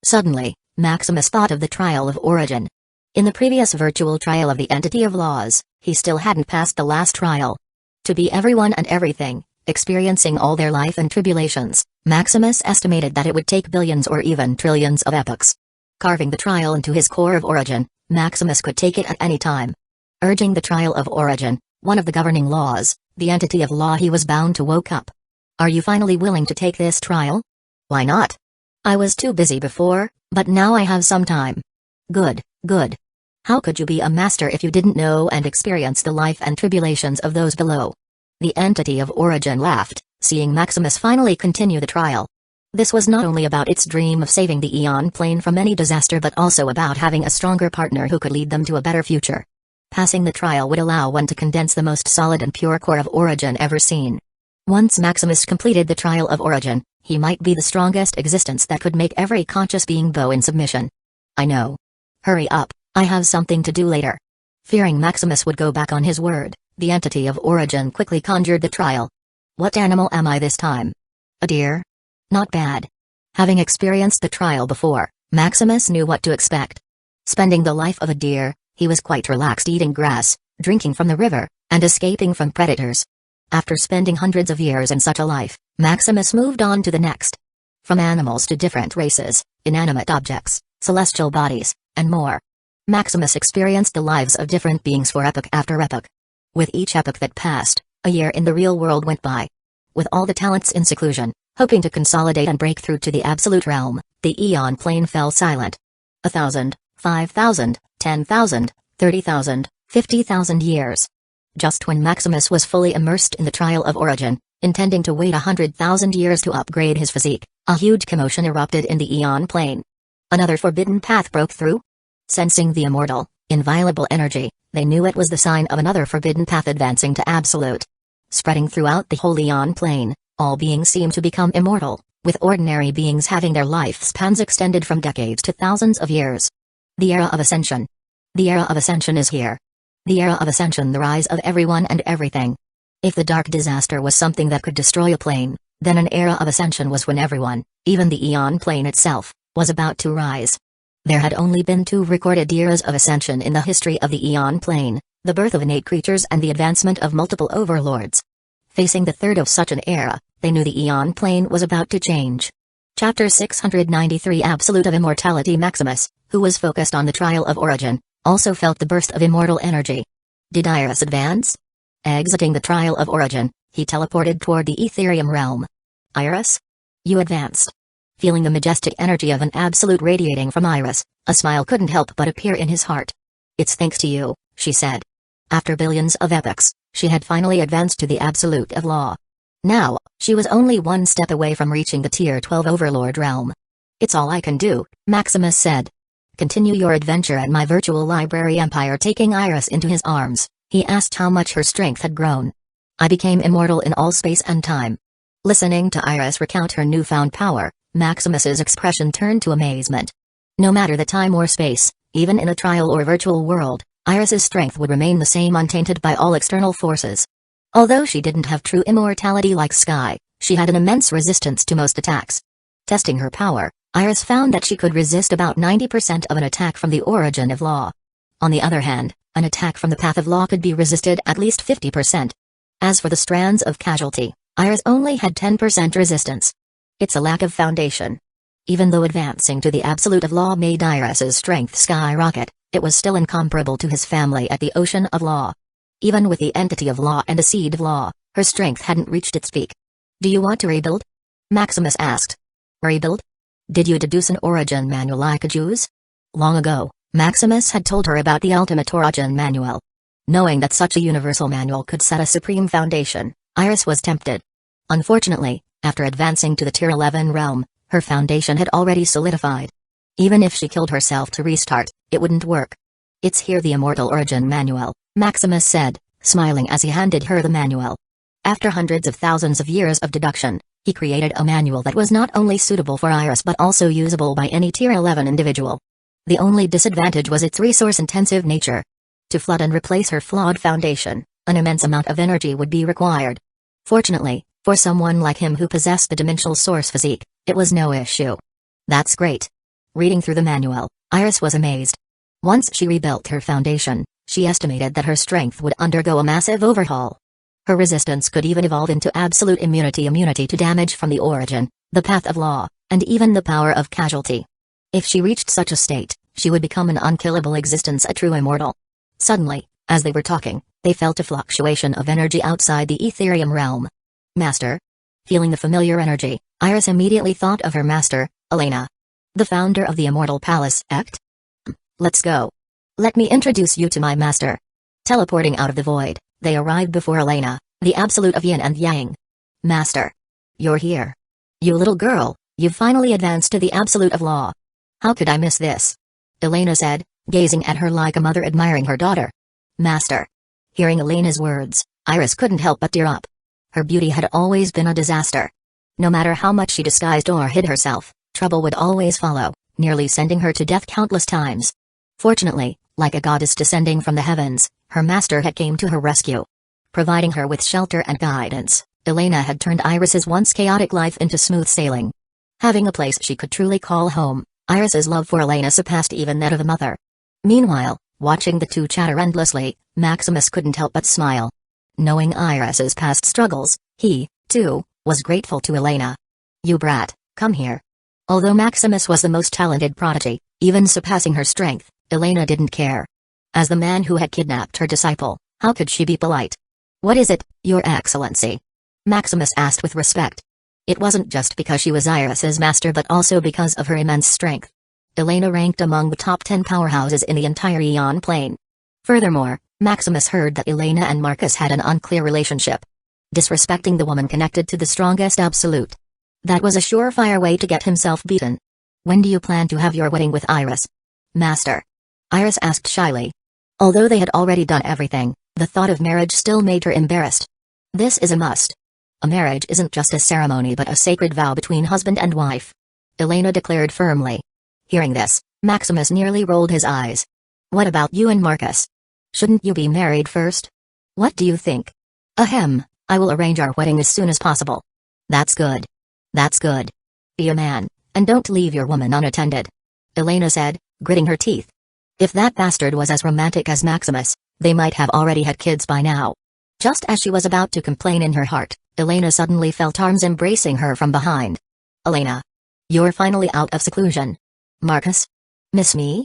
Speaker 1: Suddenly, Maximus thought of the trial of origin. In the previous virtual trial of the entity of laws, he still hadn't passed the last trial. To be everyone and everything, experiencing all their life and tribulations, Maximus estimated that it would take billions or even trillions of epochs. Carving the trial into his core of origin, Maximus could take it at any time. Urging the trial of origin, one of the governing laws, the entity of law he was bound to woke up. Are you finally willing to take this trial? Why not? I was too busy before, but now I have some time. Good, good. How could you be a master if you didn't know and experience the life and tribulations of those below? The entity of origin laughed, seeing Maximus finally continue the trial. This was not only about its dream of saving the Eon plane from any disaster but also about having a stronger partner who could lead them to a better future. Passing the trial would allow one to condense the most solid and pure core of origin ever seen. Once Maximus completed the trial of origin, he might be the strongest existence that could make every conscious being bow in submission. I know. Hurry up, I have something to do later. Fearing Maximus would go back on his word, the entity of origin quickly conjured the trial. What animal am I this time? A deer? Not bad. Having experienced the trial before, Maximus knew what to expect. Spending the life of a deer, he was quite relaxed eating grass, drinking from the river, and escaping from predators. After spending hundreds of years in such a life, Maximus moved on to the next. From animals to different races, inanimate objects, celestial bodies, and more. Maximus experienced the lives of different beings for epoch after epoch. With each epoch that passed, a year in the real world went by. With all the talents in seclusion, hoping to consolidate and break through to the absolute realm, the Eon plane fell silent. 1,000, 5,000, 10,000, 30,000, 50,000 years. Just when Maximus was fully immersed in the trial of origin, intending to wait 100,000 years to upgrade his physique, a huge commotion erupted in the Eon plane. Another forbidden path broke through? Sensing the immortal, inviolable energy, they knew it was the sign of another forbidden path advancing to absolute. Spreading throughout the whole Eon plane, all beings seemed to become immortal, with ordinary beings having their lifespans extended from decades to thousands of years. The era of ascension. The era of ascension is here. The era of ascension, the rise of everyone and everything. If the dark disaster was something that could destroy a plane, then an era of ascension was when everyone, even the Aeon plane itself, was about to rise. There had only been 2 recorded eras of ascension in the history of the Aeon plane, the birth of innate creatures and the advancement of multiple overlords. Facing the third of such an era, they knew the Aeon plane was about to change. Chapter 693 Absolute of Immortality Maximus, who was focused on the trial of origin, also felt the burst of immortal energy. Did Iris advance? Exiting the trial of origin, he teleported toward the Ethereum realm. Iris? You advanced. Feeling the majestic energy of an absolute radiating from Iris, a smile couldn't help but appear in his heart. It's thanks to you, she said. After billions of epochs, she had finally advanced to the absolute of law. Now, she was only one step away from reaching the Tier 12 Overlord realm. It's all I can do, Maximus said. Continue your adventure at my virtual library empire. Taking Iris into his arms, he asked how much her strength had grown. I became immortal in all space and time. Listening to Iris recount her newfound power, Maximus's expression turned to amazement. No matter the time or space, even in a trial or virtual world, Iris's strength would remain the same, untainted by all external forces. Although she didn't have true immortality like Sky, she had an immense resistance to most attacks. Testing her power, Iris found that she could resist about 90% of an attack from the origin of law. On the other hand, an attack from the path of law could be resisted at least 50%. As for the strands of casualty, Iris only had 10% resistance. It's a lack of foundation. Even though advancing to the absolute of law made Iris's strength skyrocket, it was still incomparable to his family at the ocean of law. Even with the entity of law and a seed of law, her strength hadn't reached its peak. Do you want to rebuild? Maximus asked. Rebuild? Did you deduce an origin manual I could use? Long ago, Maximus had told her about the ultimate origin manual. Knowing that such a universal manual could set a supreme foundation, Iris was tempted. Unfortunately, after advancing to the Tier 11 realm, her foundation had already solidified. Even if she killed herself to restart, it wouldn't work. It's here, the Immortal Origin Manual, Maximus said, smiling as he handed her the manual. After hundreds of thousands of years of deduction, he created a manual that was not only suitable for Iris but also usable by any Tier 11 individual. The only disadvantage was its resource-intensive nature. To flood and replace her flawed foundation, an immense amount of energy would be required. Fortunately, for someone like him who possessed the dimensional source physique, it was no issue. That's great. Reading through the manual, Iris was amazed. Once she rebuilt her foundation, she estimated that her strength would undergo a massive overhaul. Her resistance could even evolve into absolute immunity to damage from the origin, the path of law, and even the power of casualty. If she reached such a state, she would become an unkillable existence, a true immortal. Suddenly, as they were talking, they felt a fluctuation of energy outside the Ethereum realm. Master? Feeling the familiar energy, Iris immediately thought of her master, Elena. The founder of the Immortal Palace, Ect? Let's go. Let me introduce you to my master. Teleporting out of the void, they arrived before Elena, the absolute of yin and yang. Master. You're here. You little girl, you've finally advanced to the absolute of law. How could I miss this? Elena said, gazing at her like a mother admiring her daughter. Master. Hearing Elena's words, Iris couldn't help but tear up. Her beauty had always been a disaster. No matter how much she disguised or hid herself, trouble would always follow, nearly sending her to death countless times. Fortunately, like a goddess descending from the heavens, her master had came to her rescue. Providing her with shelter and guidance, Elena had turned Iris's once chaotic life into smooth sailing. Having a place she could truly call home, Iris's love for Elena surpassed even that of a mother. Meanwhile, watching the two chatter endlessly, Maximus couldn't help but smile. Knowing Iris's past struggles, he, too, was grateful to Elena. You brat, come here. Although Maximus was the most talented prodigy, even surpassing her strength, Elena didn't care. As the man who had kidnapped her disciple, how could she be polite? What is it, Your Excellency? Maximus asked with respect. It wasn't just because she was Iris's master but also because of her immense strength. Elena ranked among the top 10 powerhouses in the entire Aeon plane. Furthermore, Maximus heard that Elena and Marcus had an unclear relationship. Disrespecting the woman connected to the strongest absolute. That was a surefire way to get himself beaten. When do you plan to have your wedding with Iris? Master. Iris asked shyly. Although they had already done everything, the thought of marriage still made her embarrassed. This is a must. A marriage isn't just a ceremony but a sacred vow between husband and wife. Elena declared firmly. Hearing this, Maximus nearly rolled his eyes. What about you and Marcus? Shouldn't you be married first? What do you think? Ahem, I will arrange our wedding as soon as possible. That's good. That's good. Be a man, and don't leave your woman unattended. Elena said, gritting her teeth. If that bastard was as romantic as Maximus, they might have already had kids by now. Just as she was about to complain in her heart, Elena suddenly felt arms embracing her from behind. Elena. You're finally out of seclusion. Marcus? Miss me?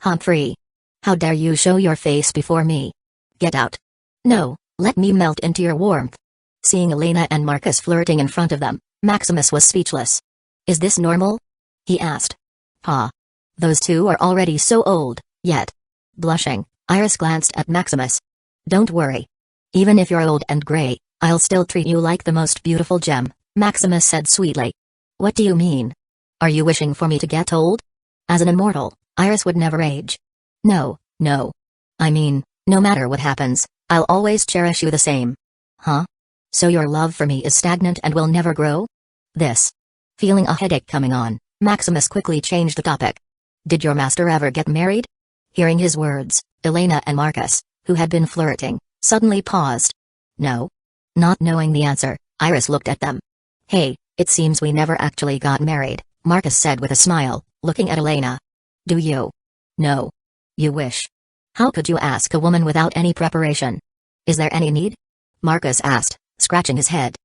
Speaker 1: Humphrey. How dare you show your face before me? Get out. No, let me melt into your warmth. Seeing Elena and Marcus flirting in front of them, Maximus was speechless. Is this normal? He asked. Pa. Those two are already so old, yet. Blushing, Iris glanced at Maximus. Don't worry. Even if you're old and gray, I'll still treat you like the most beautiful gem, Maximus said sweetly. What do you mean? Are you wishing for me to get old? As an immortal, Iris would never age. No, no. I mean, no matter what happens, I'll always cherish you the same. Huh? So your love for me is stagnant and will never grow? This. Feeling a headache coming on, Maximus quickly changed the topic. Did your master ever get married? Hearing his words, Elena and Marcus, who had been flirting, suddenly paused. No. Not knowing the answer, Iris looked at them. Hey, it seems we never actually got married, Marcus said with a smile, looking at Elena. Do you? No. You wish. How could you ask a woman without any preparation? Is there any need? Marcus asked, scratching his head.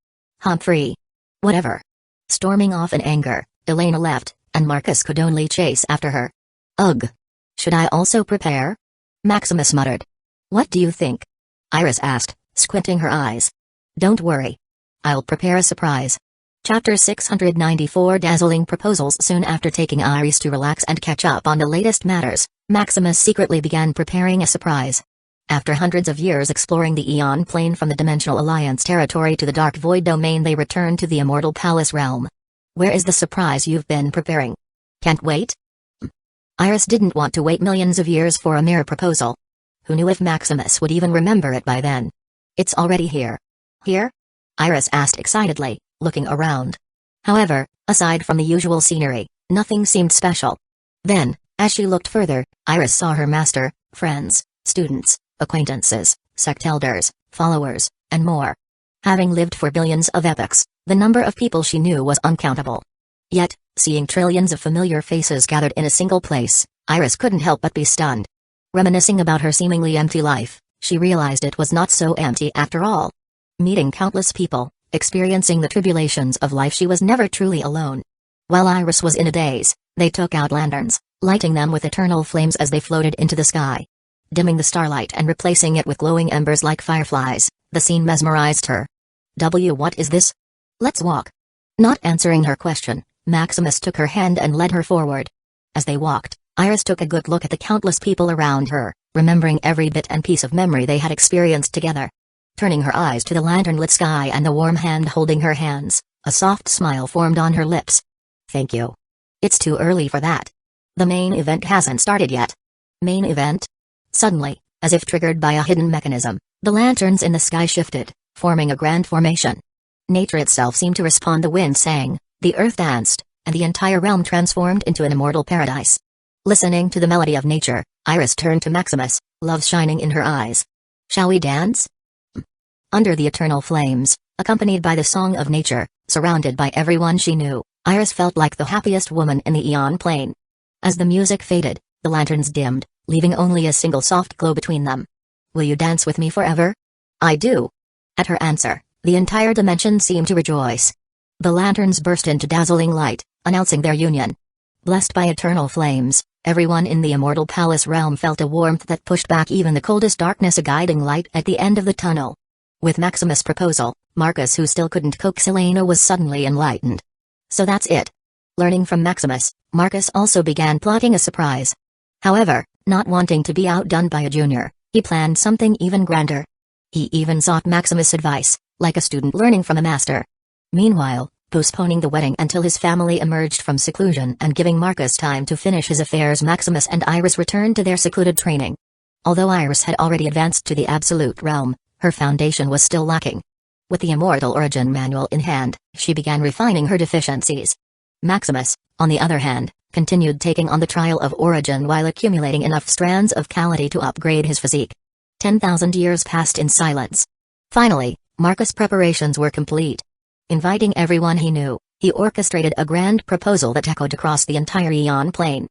Speaker 1: Humphrey. Whatever. Storming off in anger, Elena left, and Marcus could only chase after her. Ugh. Should I also prepare? Maximus muttered. What do you think? Iris asked, squinting her eyes. Don't worry. I'll prepare a surprise. Chapter 694 Dazzling Proposals. Soon after taking Iris to relax and catch up on the latest matters, Maximus secretly began preparing a surprise. After hundreds of years exploring the Eon Plane from the Dimensional Alliance territory to the Dark Void domain, they returned to the Immortal Palace realm. Where is the surprise you've been preparing? Can't wait? Iris didn't want to wait millions of years for a mere proposal. Who knew if Maximus would even remember it by then? It's already here. Here? Iris asked excitedly, looking around. However, aside from the usual scenery, nothing seemed special. Then, as she looked further, Iris saw her master, friends, students, acquaintances, sect elders, followers, and more. Having lived for billions of epochs, the number of people she knew was uncountable. Yet, seeing trillions of familiar faces gathered in a single place, Iris couldn't help but be stunned. Reminiscing about her seemingly empty life, she realized it was not so empty after all. Meeting countless people, experiencing the tribulations of life, she was never truly alone. While Iris was in a daze, they took out lanterns, lighting them with eternal flames as they floated into the sky. Dimming the starlight and replacing it with glowing embers like fireflies, the scene mesmerized her. What is this? Let's walk. Not answering her question, Maximus took her hand and led her forward. As they walked, Iris took a good look at the countless people around her, remembering every bit and piece of memory they had experienced together. Turning her eyes to the lantern-lit sky and the warm hand holding her hands, a soft smile formed on her lips. Thank you. It's too early for that. The main event hasn't started yet. Main event? Suddenly, as if triggered by a hidden mechanism, the lanterns in the sky shifted, forming a grand formation. Nature itself seemed to respond. The wind sang, the earth danced, and the entire realm transformed into an immortal paradise. Listening to the melody of nature, Iris turned to Maximus, love shining in her eyes. Shall we dance? Under the eternal flames, accompanied by the song of nature, surrounded by everyone she knew, Iris felt like the happiest woman in the Eon Plane. As the music faded, the lanterns dimmed, leaving only a single soft glow between them. Will you dance with me forever? I do. At her answer, the entire dimension seemed to rejoice. The lanterns burst into dazzling light, announcing their union. Blessed by eternal flames, everyone in the Immortal Palace realm felt a warmth that pushed back even the coldest darkness, a guiding light at the end of the tunnel. With Maximus' proposal, Marcus, who still couldn't coax Elena, was suddenly enlightened. So that's it. Learning from Maximus, Marcus also began plotting a surprise. However, not wanting to be outdone by a junior, he planned something even grander. He even sought Maximus' advice, like a student learning from a master. Meanwhile, postponing the wedding until his family emerged from seclusion and giving Marcus time to finish his affairs, Maximus and Iris returned to their secluded training. Although Iris had already advanced to the Absolute Realm, her foundation was still lacking. With the Immortal Origin Manual in hand, she began refining her deficiencies. Maximus, on the other hand, continued taking on the trial of origin while accumulating enough strands of Calamity to upgrade his physique. 10,000 years passed in silence. Finally, Marcus' preparations were complete. Inviting everyone he knew, he orchestrated a grand proposal that echoed across the entire Aeon plane.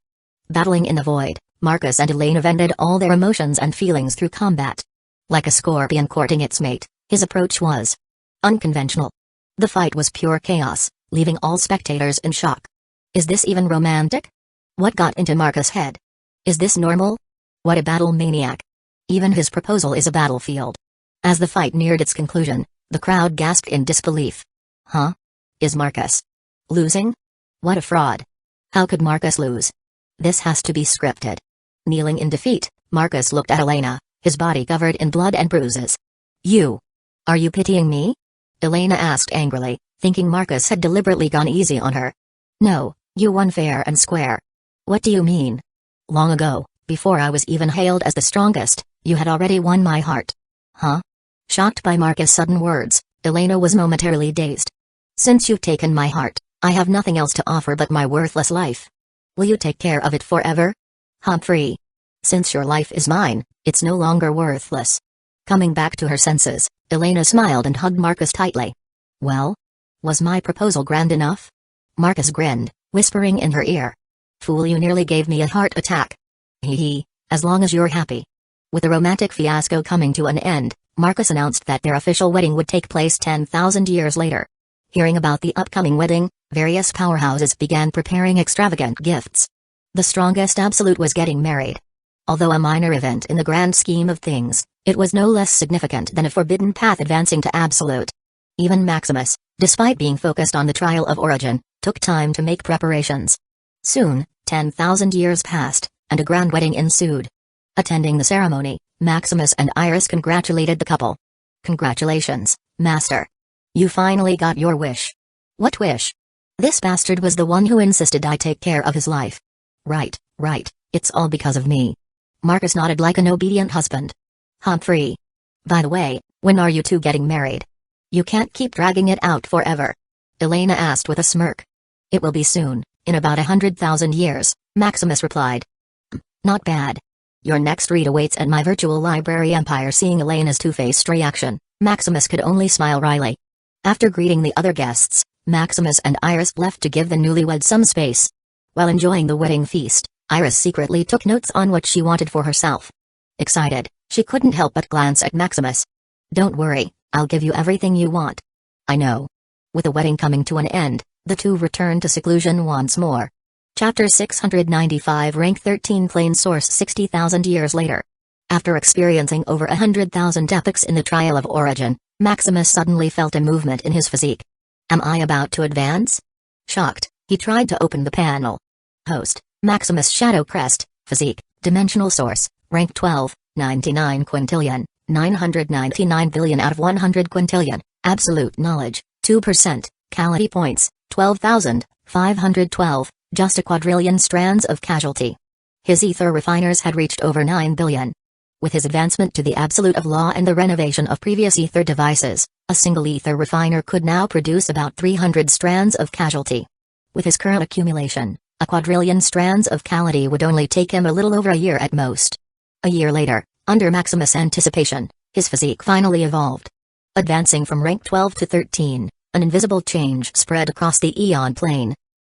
Speaker 1: Battling in the void, Marcus and Elena vented all their emotions and feelings through combat. Like a scorpion courting its mate, his approach was unconventional. The fight was pure chaos, leaving all spectators in shock. Is this even romantic? What got into Marcus' head? Is this normal? What a battle maniac. Even his proposal is a battlefield. As the fight neared its conclusion, the crowd gasped in disbelief. Huh? Is Marcus losing? What a fraud. How could Marcus lose? This has to be scripted. Kneeling in defeat, Marcus looked at Elena, his body covered in blood and bruises. Are you pitying me? Elena asked angrily, thinking Marcus had deliberately gone easy on her. No, you won fair and square. What do you mean? Long ago, before I was even hailed as the strongest, you had already won my heart. Huh? Shocked by Marcus' sudden words, Elena was momentarily dazed. Since you've taken my heart, I have nothing else to offer but my worthless life. Will you take care of it forever? Humphrey. Since your life is mine, it's no longer worthless. Coming back to her senses, Elena smiled and hugged Marcus tightly. Well? Was my proposal grand enough? Marcus grinned, whispering in her ear. Fool, you nearly gave me a heart attack. Hee, as long as you're happy. With the romantic fiasco coming to an end, Marcus announced that their official wedding would take place 10,000 years later. Hearing about the upcoming wedding, various powerhouses began preparing extravagant gifts. The strongest absolute was getting married. Although a minor event in the grand scheme of things, it was no less significant than a forbidden path advancing to absolute. Even Maximus, despite being focused on the trial of origin, took time to make preparations. Soon, 10,000 years passed, and a grand wedding ensued. Attending the ceremony, Maximus and Iris congratulated the couple. Congratulations, Master. You finally got your wish. What wish? This bastard was the one who insisted I take care of his life. Right, it's all because of me. Marcus nodded like an obedient husband. Humphrey. By the way, when are you two getting married? You can't keep dragging it out forever. Elena asked with a smirk. It will be soon, in about 100,000 years, Maximus replied. Not bad. Your next read awaits at my virtual library empire. Seeing Elena's two-faced reaction, Maximus could only smile wryly. After greeting the other guests, Maximus and Iris left to give the newlyweds some space. While enjoying the wedding feast, Iris secretly took notes on what she wanted for herself. Excited, she couldn't help but glance at Maximus. Don't worry, I'll give you everything you want. I know. With the wedding coming to an end, the two returned to seclusion once more. Chapter 695 Rank 13 Plane Source 60,000 years later. After experiencing over 100,000 epochs in the trial of origin, Maximus suddenly felt a movement in his physique. Am I about to advance? Shocked, he tried to open the panel. Host, Maximus Shadow Crest, Physique, Dimensional Source, Rank 12, 99 quintillion, 999 billion out of 100 quintillion, Absolute Knowledge, 2%, Calamity Points, 12,512, just a quadrillion strands of casualty. His ether refiners had reached over 9 billion. With his advancement to the absolute of law and the renovation of previous ether devices, a single ether refiner could now produce about 300 strands of casualty. With his current accumulation, a quadrillion strands of casualty would only take him a little over a year at most. A year later, under Maximus' anticipation, his physique finally evolved. Advancing from rank 12 to 13, an invisible change spread across the Aeon plane.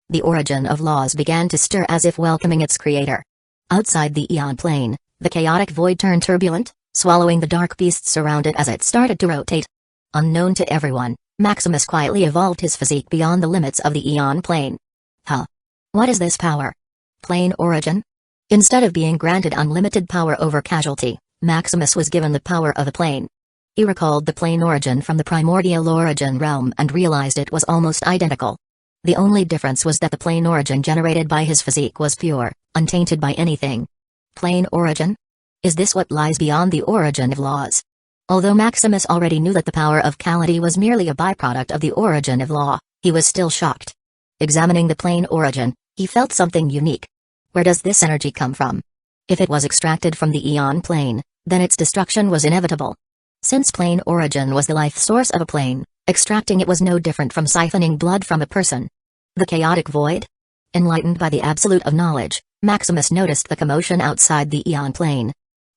Speaker 1: The origin of laws began to stir as if welcoming its creator. Outside the Aeon plane, the chaotic void turned turbulent, swallowing the dark beasts around it as it started to rotate. Unknown to everyone, Maximus quietly evolved his physique beyond the limits of the Aeon plane. Huh? What is this power? Plane origin? Instead of being granted unlimited power over casualty, Maximus was given the power of a plane. He recalled the plane origin from the primordial origin realm and realized it was almost identical. The only difference was that the plane origin generated by his physique was pure, untainted by anything. Plane origin? Is this what lies beyond the origin of laws? Although Maximus already knew that the power of Calamity was merely a byproduct of the origin of law, he was still shocked. Examining the plane origin, he felt something unique. Where does this energy come from? If it was extracted from the Aeon plane, then its destruction was inevitable. Since plane origin was the life source of a plane, extracting it was no different from siphoning blood from a person. The chaotic void? Enlightened by the absolute of knowledge, Maximus noticed the commotion outside the Aeon plane.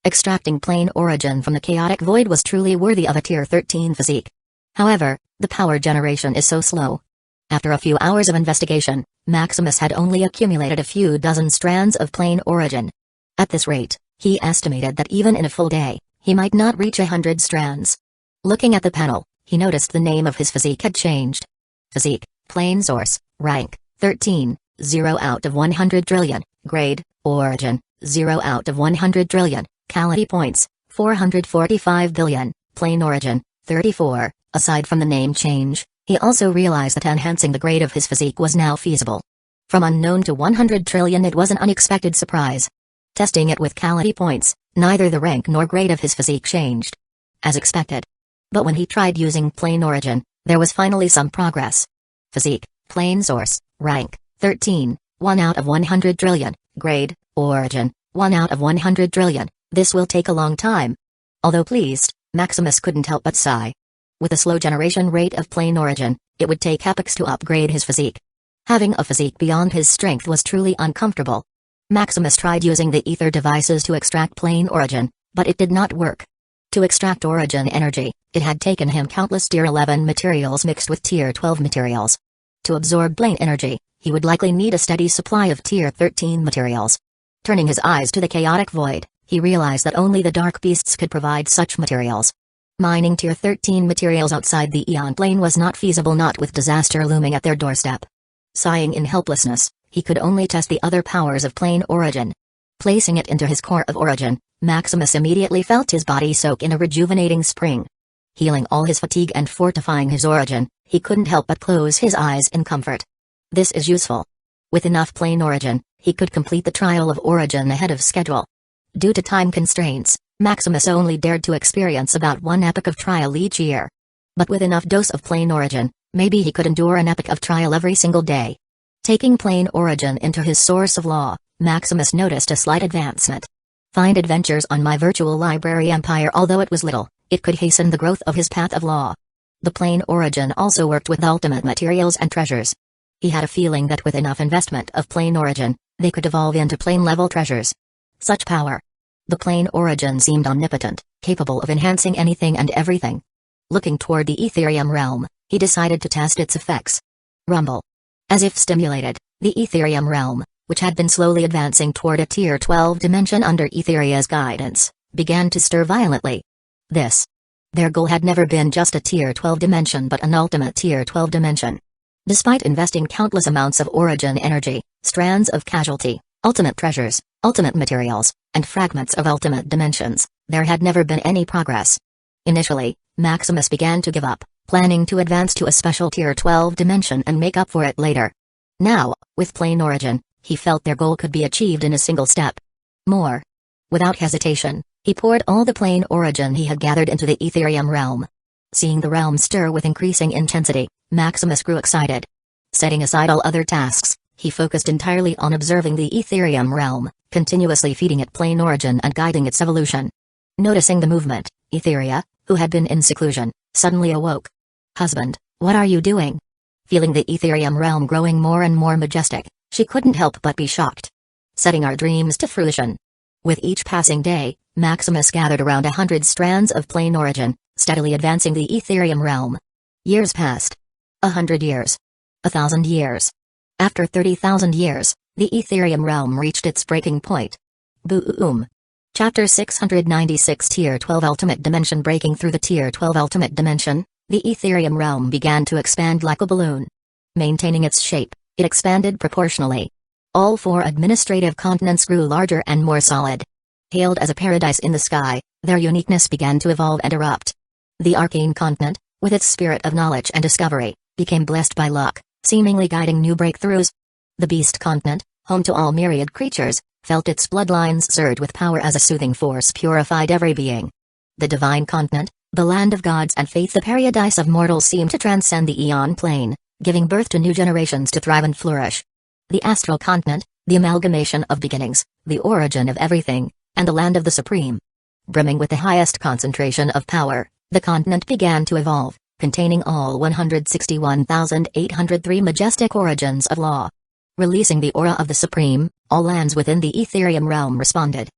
Speaker 1: Extracting plane origin from the chaotic void was truly worthy of a tier 13 physique. However, the power generation is so slow. After a few hours of investigation, Maximus had only accumulated a few dozen strands of plane origin. At this rate, he estimated that even in a full day, he might not reach 100 strands. Looking at the panel, he noticed the name of his physique had changed. Physique, plane source, rank, 13, 0 out of 100 trillion, grade, origin, 0 out of 100 trillion, Calamity points, 445 billion, plane origin, 34. Aside from the name change, he also realized that enhancing the grade of his physique was now feasible. From unknown to 100 trillion, it was an unexpected surprise. Testing it with Calamity points, neither the rank nor grade of his physique changed. As expected. But when he tried using plane origin, there was finally some progress. Physique, plane source, rank, 13, 1 out of 100 trillion, grade, origin, 1 out of 100 trillion, this will take a long time. Although pleased, Maximus couldn't help but sigh. With a slow generation rate of plane origin, it would take epochs to upgrade his physique. Having a physique beyond his strength was truly uncomfortable. Maximus tried using the ether devices to extract plane origin, but it did not work. To extract origin energy, it had taken him countless Tier 11 materials mixed with Tier 12 materials. To absorb plane energy, he would likely need a steady supply of Tier 13 materials. Turning his eyes to the chaotic void, he realized that only the dark beasts could provide such materials. Mining Tier 13 materials outside the Eon plane was not feasible, not with disaster looming at their doorstep. Sighing in helplessness, he could only test the other powers of plane origin. Placing it into his core of origin, Maximus immediately felt his body soak in a rejuvenating spring. Healing all his fatigue and fortifying his origin, he couldn't help but close his eyes in comfort. This is useful. With enough plane origin, he could complete the trial of origin ahead of schedule. Due to time constraints, Maximus only dared to experience about 1 epoch of trial each year. But with enough dose of plane origin, maybe he could endure an epoch of trial every single day. Taking plane origin into his source of law, Maximus noticed a slight advancement. Find adventures on my virtual library empire. Although it was little, it could hasten the growth of his path of law. The plane origin also worked with ultimate materials and treasures. He had a feeling that with enough investment of plane origin, they could evolve into plane-level treasures. Such power. The plane origin seemed omnipotent, capable of enhancing anything and everything. Looking toward the Ethereum realm, he decided to test its effects. Rumble. As if stimulated, the Ethereum realm, which had been slowly advancing toward a Tier 12 dimension under Etheria's guidance, began to stir violently. Their goal had never been just a Tier 12 dimension but an ultimate Tier 12 dimension. Despite investing countless amounts of origin energy, strands of casualty, ultimate treasures, ultimate materials, and fragments of ultimate dimensions, there had never been any progress. Initially, Maximus began to give up, planning to advance to a special Tier 12 dimension and make up for it later. Now, with plane origin, he felt their goal could be achieved in a single step. More. Without hesitation, he poured all the plane origin he had gathered into the Ethereum realm. Seeing the realm stir with increasing intensity, Maximus grew excited. Setting aside all other tasks, he focused entirely on observing the Ethereum realm, continuously feeding it plane origin and guiding its evolution. Noticing the movement, Etheria, who had been in seclusion, suddenly awoke. "Husband, what are you doing?" Feeling the Ethereum realm growing more and more majestic, she couldn't help but be shocked. "Setting our dreams to fruition." With each passing day, Maximus gathered around 100 strands of plane origin, steadily advancing the Ethereum realm. Years passed. 100 years. 1,000 years. After 30,000 years, the Ethereum realm reached its breaking point. Boom. Chapter 696 Tier 12 Ultimate Dimension. Breaking through the Tier 12 Ultimate Dimension, the Ethereum realm began to expand like a balloon. Maintaining its shape, it expanded proportionally. All 4 administrative continents grew larger and more solid. Hailed as a paradise in the sky, their uniqueness began to evolve and erupt. The Arcane continent, with its spirit of knowledge and discovery, became blessed by luck, seemingly guiding new breakthroughs. The Beast continent, home to all myriad creatures, felt its bloodlines surge with power as a soothing force purified every being. The Divine continent, the land of gods and faith, the paradise of mortals, seemed to transcend the Eon plane, giving birth to new generations to thrive and flourish. The Astral continent, the amalgamation of beginnings, the origin of everything, and the land of the Supreme. Brimming with the highest concentration of power, the continent began to evolve, containing all 161,803 majestic origins of law. Releasing the aura of the Supreme, all lands within the Ethereum realm responded.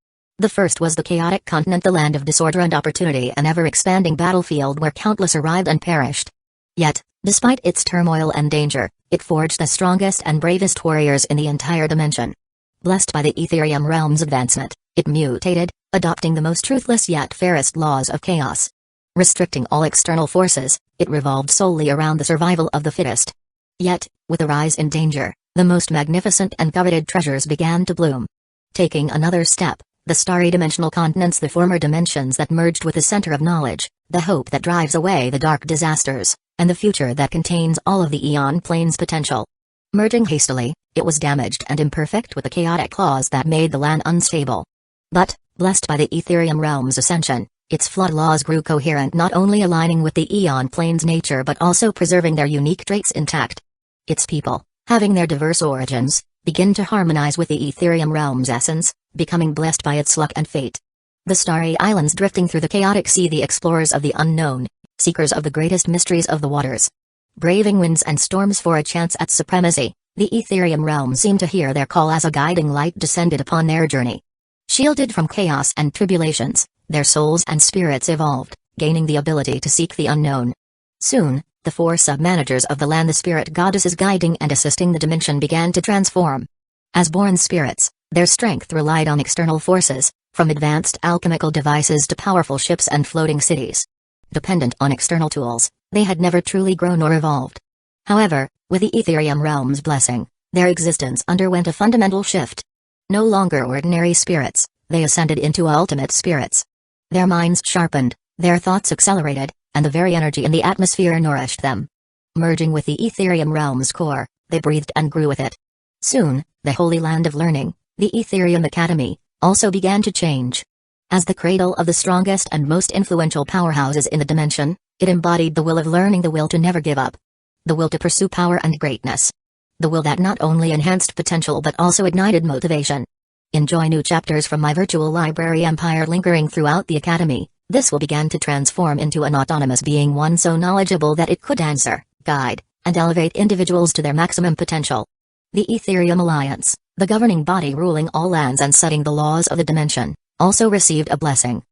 Speaker 1: The first was the chaotic continent, the land of disorder and opportunity, an ever-expanding battlefield where countless arrived and perished. Yet, despite its turmoil and danger, it forged the strongest and bravest warriors in the entire dimension. Blessed by the Ethereum realm's advancement, it mutated, adopting the most truthless yet fairest laws of chaos. Restricting all external forces, it revolved solely around the survival of the fittest. Yet, with a rise in danger, the most magnificent and coveted treasures began to bloom. Taking another step, the starry dimensional continents, the former dimensions that merged with the center of knowledge, the hope that drives away the dark disasters, and the future that contains all of the Eon Plane's potential. Merging hastily, it was damaged and imperfect with the chaotic laws that made the land unstable. But, blessed by the Ethereum realm's ascension, its flawed laws grew coherent, not only aligning with the Eon Plane's nature but also preserving their unique traits intact. Its people, having their diverse origins, begin to harmonize with the Ethereum realm's essence, becoming blessed by its luck and fate. The starry islands drifting through the chaotic sea, the explorers of the unknown, seekers of the greatest mysteries of the waters. Braving winds and storms for a chance at supremacy, the Ethereum realm seemed to hear their call as a guiding light descended upon their journey. Shielded from chaos and tribulations, their souls and spirits evolved, gaining the ability to seek the unknown. Soon, the four sub-managers of the land, the spirit goddesses guiding and assisting the dimension, began to transform. As born spirits, their strength relied on external forces, from advanced alchemical devices to powerful ships and floating cities. Dependent on external tools, they had never truly grown or evolved. However, with the Ethereum realm's blessing, their existence underwent a fundamental shift. No longer ordinary spirits, they ascended into ultimate spirits. Their minds sharpened, their thoughts accelerated, and the very energy in the atmosphere nourished them. Merging with the Ethereum realm's core, they breathed and grew with it. Soon, the holy land of learning, the Ethereum Academy, also began to change. As the cradle of the strongest and most influential powerhouses in the dimension, it embodied the will of learning, the will to never give up. The will to pursue power and greatness. The will that not only enhanced potential but also ignited motivation. Enjoy new chapters from my virtual library empire lingering throughout the Academy. This will begin to transform into an autonomous being, one so knowledgeable that it could answer, guide, and elevate individuals to their maximum potential. The Ethereum Alliance, the governing body ruling all lands and setting the laws of the dimension, also received a blessing.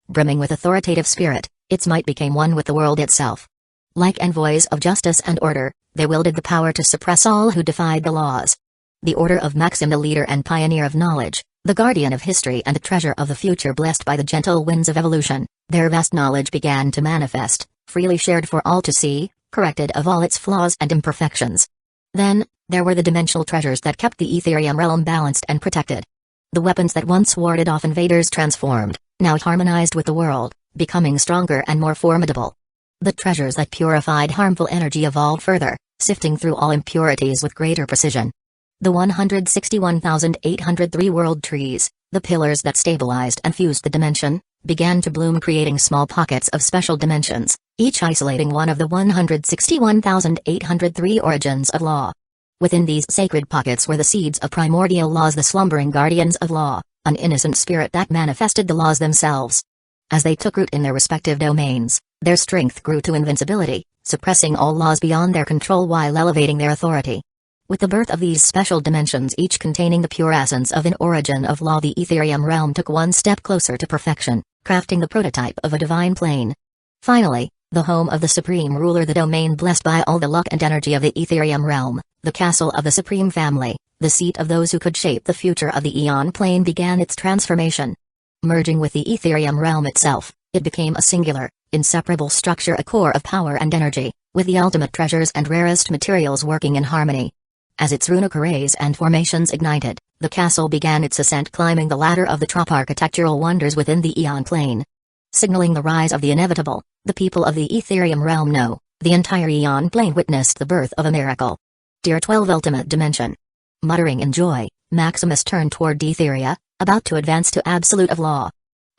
Speaker 1: Brimming with authoritative spirit, its might became one with the world itself. Like envoys of justice and order, they wielded the power to suppress all who defied the laws. The Order of Maxim, the leader and pioneer of knowledge, the guardian of history and the treasure of the future, blessed by the gentle winds of evolution, their vast knowledge began to manifest, freely shared for all to see, corrected of all its flaws and imperfections. Then, there were the dimensional treasures that kept the Ethereum realm balanced and protected. The weapons that once warded off invaders transformed, now harmonized with the world, becoming stronger and more formidable. The treasures that purified harmful energy evolved further, sifting through all impurities with greater precision. The 161,803 world trees, the pillars that stabilized and fused the dimension, began to bloom, creating small pockets of special dimensions, each isolating one of the 161,803 origins of law. Within these sacred pockets were the seeds of primordial laws, the slumbering guardians of law, an innocent spirit that manifested the laws themselves. As they took root in their respective domains, their strength grew to invincibility, suppressing all laws beyond their control while elevating their authority. With the birth of these special dimensions, each containing the pure essence of an origin of law, the Ethereum realm took one step closer to perfection, crafting the prototype of a divine plane. Finally, the home of the supreme ruler, the domain blessed by all the luck and energy of the Ethereum realm, the castle of the supreme family, the seat of those who could shape the future of the Eon plane, began its transformation. Merging with the Ethereum realm itself, it became a singular, inseparable structure, a core of power and energy, with the ultimate treasures and rarest materials working in harmony. As its runic arrays and formations ignited, the castle began its ascent, climbing the ladder of the top architectural wonders within the Eon plane. Signaling the rise of the inevitable, the people of the Ethereum realm know, the entire Eon plane witnessed the birth of a miracle. Tier 12 Ultimate Dimension. Muttering in joy, Maximus turned toward Etheria, about to advance to Absolute of Law.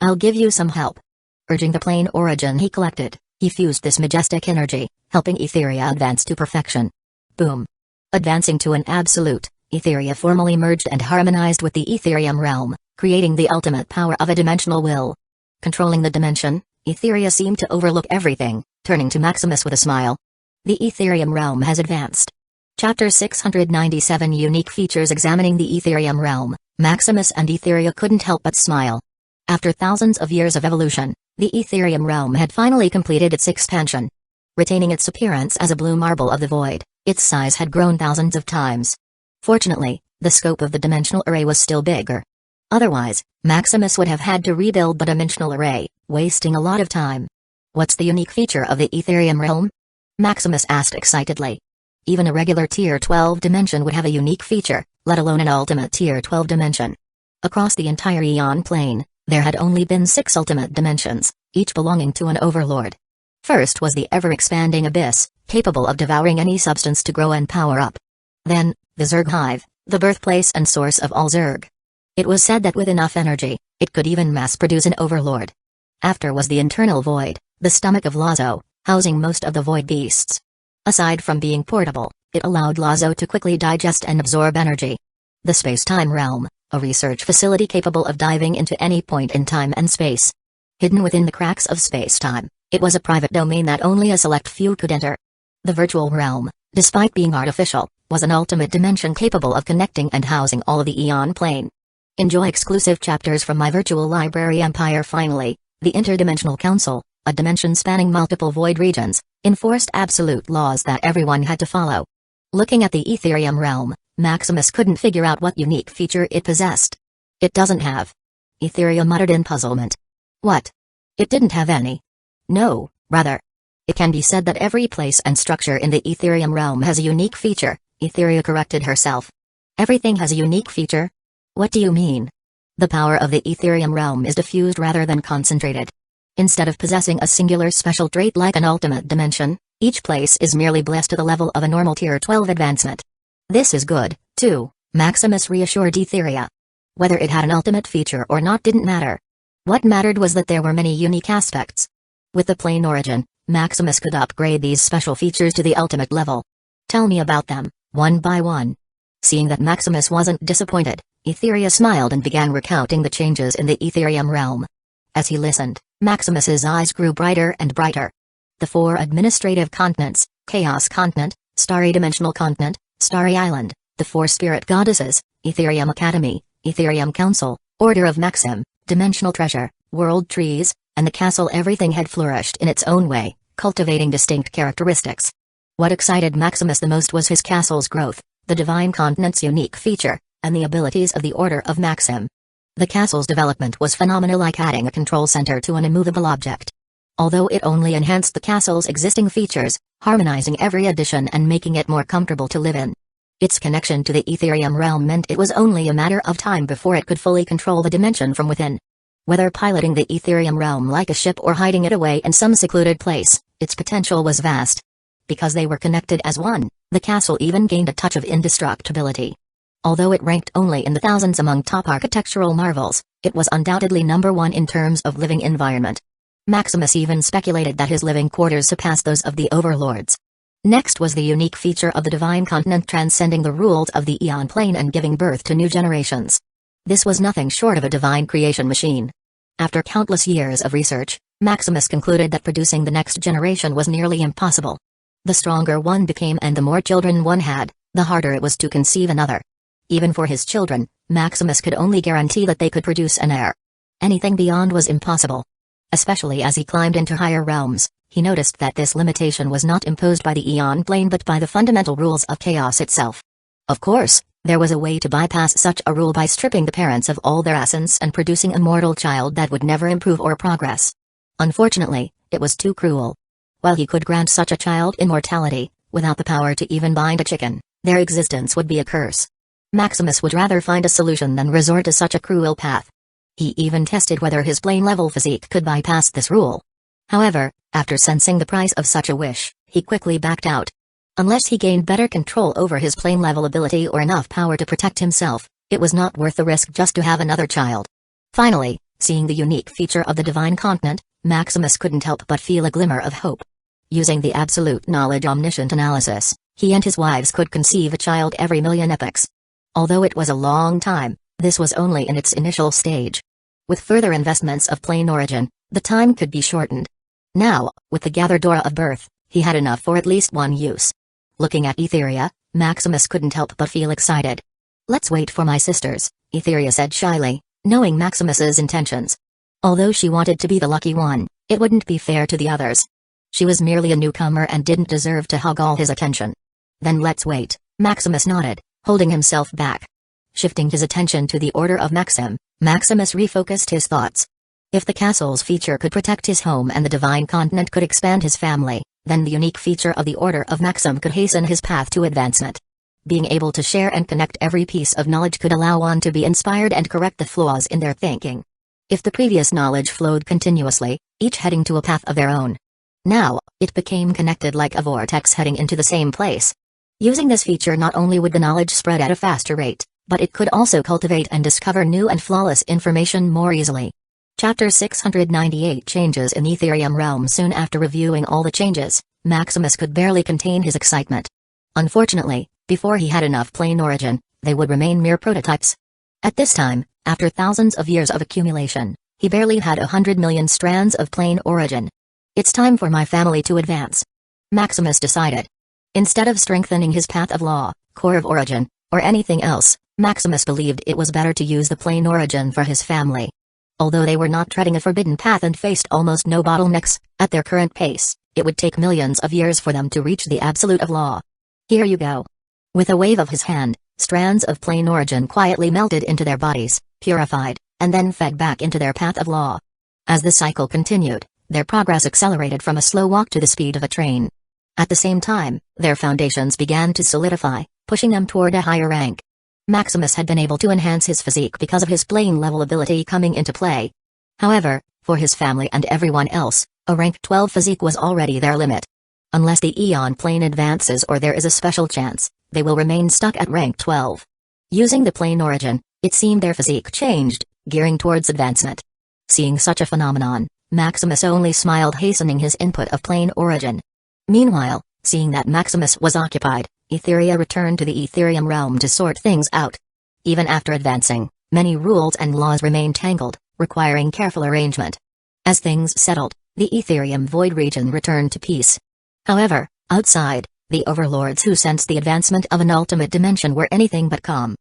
Speaker 1: I'll give you some help. Urging the plane origin he collected, he fused this majestic energy, helping Etheria advance to perfection. Boom. Advancing to an absolute, Etheria formally merged and harmonized with the Ethereum realm, creating the ultimate power of a dimensional will. Controlling the dimension, Etheria seemed to overlook everything, turning to Maximus with a smile. The Ethereum realm has advanced. Chapter 697 Unique Features. Examining the Ethereum realm, Maximus and Etheria couldn't help but smile. After thousands of years of evolution, the Etherium realm had finally completed its expansion. Retaining its appearance as a blue marble of the void, its size had grown thousands of times. Fortunately, the scope of the dimensional array was still bigger. Otherwise, Maximus would have had to rebuild the dimensional array, wasting a lot of time. "What's the unique feature of the Etherium realm?" Maximus asked excitedly. Even a regular Tier 12 dimension would have a unique feature, let alone an ultimate Tier 12 dimension. Across the entire Aeon plane, there had only been 6 ultimate dimensions, each belonging to an overlord. First was the ever-expanding abyss, capable of devouring any substance to grow and power up. Then, the Zerg hive, the birthplace and source of all Zerg. It was said that with enough energy, it could even mass-produce an overlord. After was the internal void, the stomach of Lazo, housing most of the void beasts. Aside from being portable, it allowed Lazo to quickly digest and absorb energy. The space-time realm, a research facility capable of diving into any point in time and space. Hidden within the cracks of space-time, it was a private domain that only a select few could enter. The virtual realm, despite being artificial, was an ultimate dimension capable of connecting and housing all of the Aeon plane. Enjoy exclusive chapters from my virtual library empire. Finally, the Interdimensional Council, a dimension spanning multiple void regions, enforced absolute laws that everyone had to follow. Looking at the Etherium realm, Maximus couldn't figure out what unique feature it possessed. "It doesn't have." Etherium muttered in puzzlement. "What? It didn't have any?" "No, rather. It can be said that every place and structure in the Etherium realm has a unique feature," Etheria corrected herself. "Everything has a unique feature? What do you mean?" "The power of the Etherium realm is diffused rather than concentrated. Instead of possessing a singular special trait like an ultimate dimension, each place is merely blessed to the level of a normal Tier 12 advancement." "This is good, too," Maximus reassured Etheria. Whether it had an ultimate feature or not didn't matter. What mattered was that there were many unique aspects. With the plane origin, Maximus could upgrade these special features to the ultimate level. "Tell me about them, one by one." Seeing that Maximus wasn't disappointed, Etheria smiled and began recounting the changes in the Etherium realm. As he listened, Maximus's eyes grew brighter and brighter. The 4 administrative continents, Chaos Continent, Starry Dimensional Continent, Starry Island, the 4 spirit goddesses, Etherium Academy, Etherium Council, Order of Maxim, Dimensional Treasure, World Trees, and the castle, everything had flourished in its own way, cultivating distinct characteristics. What excited Maximus the most was his castle's growth, the Divine Continent's unique feature, and the abilities of the Order of Maxim. The castle's development was phenomenal, like adding a control center to an immovable object. Although it only enhanced the castle's existing features, harmonizing every addition and making it more comfortable to live in. Its connection to the Etherium realm meant it was only a matter of time before it could fully control the dimension from within. Whether piloting the Etherium realm like a ship or hiding it away in some secluded place, its potential was vast. Because they were connected as one, the castle even gained a touch of indestructibility. Although it ranked only in the thousands among top architectural marvels, it was undoubtedly number 1 in terms of living environment. Maximus even speculated that his living quarters surpassed those of the overlords. Next was the unique feature of the Divine Continent transcending the rules of the Aeon plane and giving birth to new generations. This was nothing short of a divine creation machine. After countless years of research, Maximus concluded that producing the next generation was nearly impossible. The stronger one became and the more children one had, the harder it was to conceive another. Even for his children, Maximus could only guarantee that they could produce an heir. Anything beyond was impossible. Especially as he climbed into higher realms, he noticed that this limitation was not imposed by the Aeon plane but by the fundamental rules of chaos itself. Of course, there was a way to bypass such a rule by stripping the parents of all their essence and producing a mortal child that would never improve or progress. Unfortunately, it was too cruel. While he could grant such a child immortality, without the power to even bind a chicken, their existence would be a curse. Maximus would rather find a solution than resort to such a cruel path. He even tested whether his plane-level physique could bypass this rule. However, after sensing the price of such a wish, he quickly backed out. Unless he gained better control over his plane-level ability or enough power to protect himself, it was not worth the risk just to have another child. Finally, seeing the unique feature of the Divine Continent, Maximus couldn't help but feel a glimmer of hope. Using the absolute knowledge omniscient analysis, he and his wives could conceive a child every million epochs. Although it was a long time, this was only in its initial stage. With further investments of plane origin, the time could be shortened. Now, with the gathered aura of birth, he had enough for at least one use. Looking at Etheria, Maximus couldn't help but feel excited. "Let's wait for my sisters," Etheria said shyly, knowing Maximus's intentions. Although she wanted to be the lucky one, it wouldn't be fair to the others. She was merely a newcomer and didn't deserve to hog all his attention. Then let's wait, Maximus nodded, holding himself back. Shifting his attention to the Order of Maxim, Maximus refocused his thoughts. If the castle's feature could protect his home and the divine continent could expand his family, then the unique feature of the Order of Maxim could hasten his path to advancement. Being able to share and connect every piece of knowledge could allow one to be inspired and correct the flaws in their thinking. If the previous knowledge flowed continuously, each heading to a path of their own. Now, it became connected like a vortex heading into the same place. Using this feature, not only would the knowledge spread at a faster rate, but it could also cultivate and discover new and flawless information more easily. Chapter 698 Changes in Ethereum Realm. Soon after reviewing all the changes, Maximus could barely contain his excitement. Unfortunately, before he had enough plain origin, they would remain mere prototypes. At this time, after thousands of years of accumulation, he barely had 100 million strands of plain origin. It's time for my family to advance, Maximus decided. Instead of strengthening his path of law, core of origin, or anything else, Maximus believed it was better to use the plain origin for his family. Although they were not treading a forbidden path and faced almost no bottlenecks, at their current pace, it would take millions of years for them to reach the absolute of law. Here you go. With a wave of his hand, strands of plain origin quietly melted into their bodies, purified, and then fed back into their path of law. As the cycle continued, their progress accelerated from a slow walk to the speed of a train. At the same time, their foundations began to solidify, pushing them toward a higher rank. Maximus had been able to enhance his physique because of his plane level ability coming into play. However, for his family and everyone else, a rank 12 physique was already their limit. Unless the Eon plane advances or there is a special chance, they will remain stuck at rank 12. Using the plane origin, it seemed their physique changed, gearing towards advancement. Seeing such a phenomenon, Maximus only smiled, hastening his input of plane origin. Meanwhile, seeing that Maximus was occupied, Etheria returned to the Ethereum realm to sort things out. Even after advancing, many rules and laws remained tangled, requiring careful arrangement. As things settled, the Ethereum void region returned to peace. However, outside, the overlords who sensed the advancement of an ultimate dimension were anything but calm.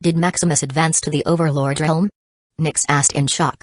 Speaker 1: Did Maximus advance to the overlord realm? Nyx asked in shock.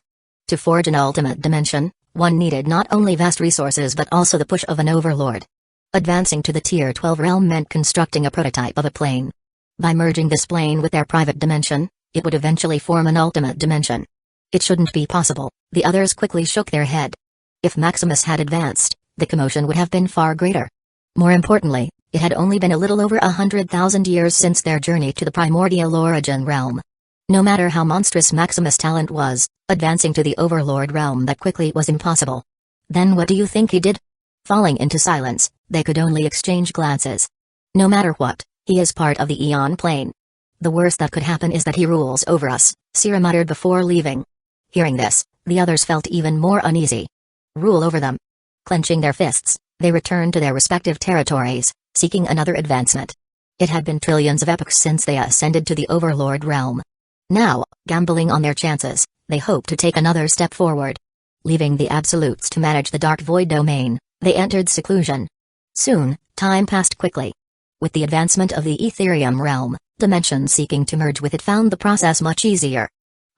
Speaker 1: To forge an ultimate dimension, one needed not only vast resources but also the push of an overlord. Advancing to the Tier 12 realm meant constructing a prototype of a plane. By merging this plane with their private dimension, it would eventually form an ultimate dimension. It shouldn't be possible, the others quickly shook their head. If Maximus had advanced, the commotion would have been far greater. More importantly, it had only been a little over 100,000 years since their journey to the primordial origin realm. No matter how monstrous Maximus' talent was, advancing to the overlord realm that quickly was impossible. Then what do you think he did? Falling into silence, they could only exchange glances. No matter what, he is part of the Eon plane. The worst that could happen is that he rules over us, Sira muttered before leaving. Hearing this, the others felt even more uneasy. Rule over them. Clenching their fists, they returned to their respective territories, seeking another advancement. It had been trillions of epochs since they ascended to the overlord realm. Now, gambling on their chances, they hoped to take another step forward. Leaving the absolutes to manage the dark void domain, they entered seclusion. Soon, time passed quickly. With the advancement of the Ethereum realm, dimensions seeking to merge with it found the process much easier.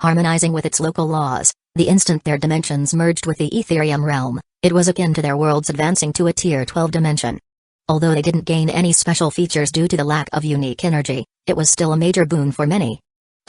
Speaker 1: Harmonizing with its local laws, the instant their dimensions merged with the Ethereum realm, it was akin to their worlds advancing to a Tier 12 dimension. Although they didn't gain any special features due to the lack of unique energy, it was still a major boon for many.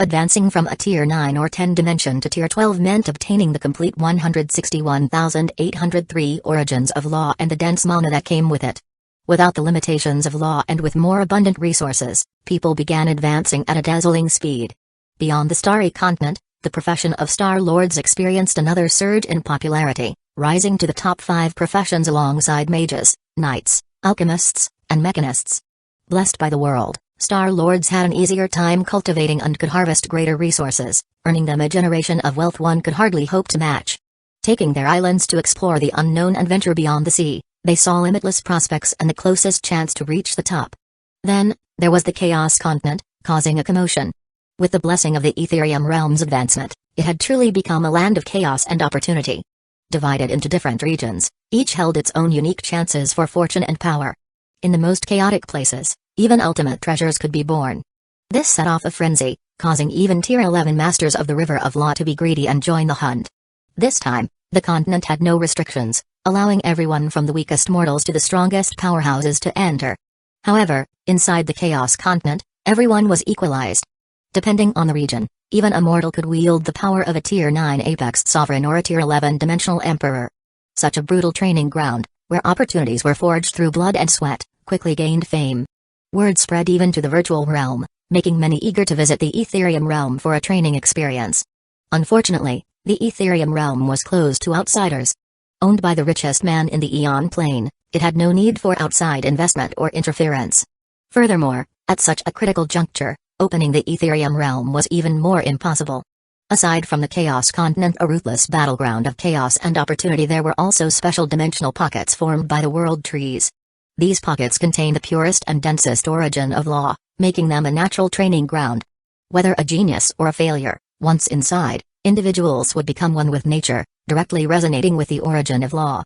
Speaker 1: Advancing from a Tier 9 or 10 dimension to Tier 12 meant obtaining the complete 161,803 origins of law and the dense mana that came with it. Without the limitations of law and with more abundant resources, people began advancing at a dazzling speed. Beyond the starry continent, the profession of Star Lords experienced another surge in popularity, rising to the top 5 professions alongside mages, knights, alchemists, and mechanists. Blessed by the world, Star Lords had an easier time cultivating and could harvest greater resources, earning them a generation of wealth one could hardly hope to match. Taking their islands to explore the unknown and venture beyond the sea, they saw limitless prospects and the closest chance to reach the top. Then, there was the Chaos Continent, causing a commotion. With the blessing of the Ethereum realm's advancement, it had truly become a land of chaos and opportunity. Divided into different regions, each held its own unique chances for fortune and power. In the most chaotic places, even ultimate treasures could be born. This set off a frenzy, causing even Tier 11 Masters of the River of Law to be greedy and join the hunt. This time, the continent had no restrictions, allowing everyone from the weakest mortals to the strongest powerhouses to enter. However, inside the Chaos continent, everyone was equalized. Depending on the region, even a mortal could wield the power of a Tier 9 Apex Sovereign or a Tier 11 Dimensional Emperor. Such a brutal training ground, where opportunities were forged through blood and sweat, quickly gained fame. Word spread even to the virtual realm, making many eager to visit the Ethereum realm for a training experience. Unfortunately, the Ethereum realm was closed to outsiders. Owned by the richest man in the Eon plane, it had no need for outside investment or interference. Furthermore, at such a critical juncture, opening the Ethereum realm was even more impossible. Aside from the Chaos continent, a ruthless battleground of chaos and opportunity, there were also special dimensional pockets formed by the world trees. These pockets contain the purest and densest origin of law, making them a natural training ground. Whether a genius or a failure, once inside, individuals would become one with nature, directly resonating with the origin of law.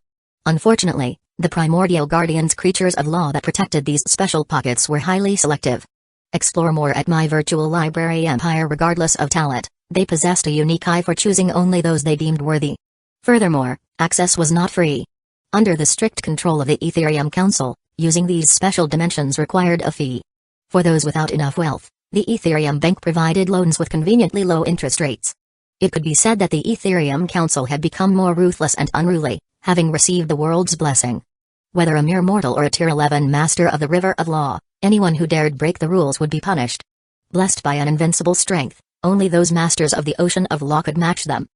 Speaker 1: Unfortunately, the primordial guardians, creatures of law that protected these special pockets, were highly selective. Explore more at my virtual library empire. Regardless of talent, they possessed a unique eye for choosing only those they deemed worthy. Furthermore, access was not free. Under the strict control of the Ethereum Council, using these special dimensions required a fee. For those without enough wealth, the Ethereum Bank provided loans with conveniently low interest rates. It could be said that the Ethereum Council had become more ruthless and unruly, having received the world's blessing. Whether a mere mortal or a Tier 11 master of the River of Law, anyone who dared break the rules would be punished. Blessed by an invincible strength, only those masters of the Ocean of Law could match them.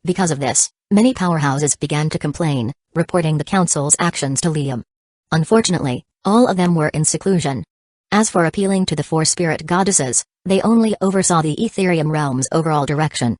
Speaker 1: Because of this, many powerhouses began to complain, reporting the Council's actions to Liam. Unfortunately, all of them were in seclusion. As for appealing to the four spirit goddesses, they only oversaw the Ethereum realm's overall direction.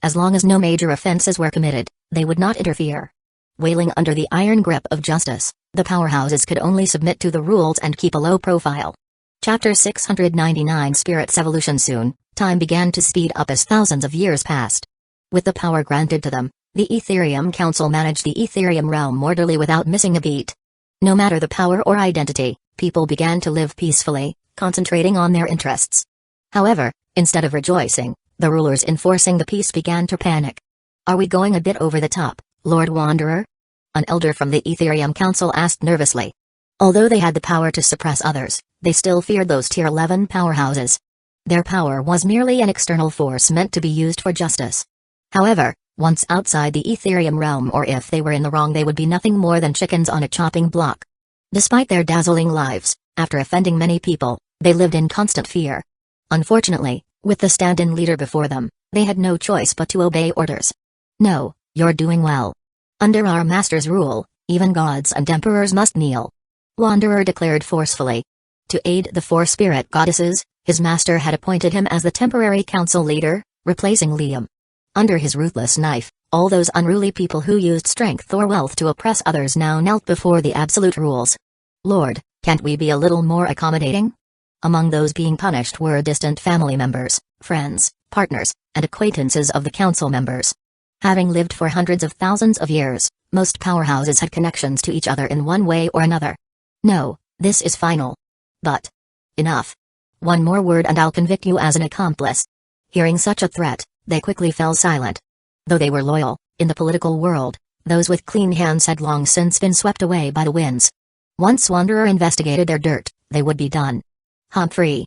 Speaker 1: As long as no major offenses were committed, they would not interfere. Wailing under the iron grip of justice, the powerhouses could only submit to the rules and keep a low profile. Chapter 699 Spirit's Evolution. Soon, time began to speed up as thousands of years passed. With the power granted to them, the Ethereum Council managed the Ethereum realm orderly without missing a beat. No matter the power or identity, people began to live peacefully, concentrating on their interests. However, instead of rejoicing, the rulers enforcing the peace began to panic. Are we going a bit over the top, Lord Wanderer? An elder from the Ethereum Council asked nervously. Although they had the power to suppress others, they still feared those Tier 11 powerhouses. Their power was merely an external force meant to be used for justice. However, once outside the Ethereum realm, or if they were in the wrong, they would be nothing more than chickens on a chopping block. Despite their dazzling lives, after offending many people, they lived in constant fear. Unfortunately, with the stand-in leader before them, they had no choice but to obey orders. No, you're doing well. Under our master's rule, even gods and emperors must kneel. Wanderer declared forcefully. To aid the four spirit goddesses, his master had appointed him as the temporary council leader, replacing Liam. Under his ruthless knife, all those unruly people who used strength or wealth to oppress others now knelt before the absolute rules. Lord, can't we be a little more accommodating? Among those being punished were distant family members, friends, partners, and acquaintances of the council members. Having lived for hundreds of thousands of years, most powerhouses had connections to each other in one way or another. No, this is final. But enough. One more word and I'll convict you as an accomplice. Hearing such a threat, they quickly fell silent. Though they were loyal, in the political world, those with clean hands had long since been swept away by the winds. Once Wanderer investigated their dirt, they would be done. Humphrey.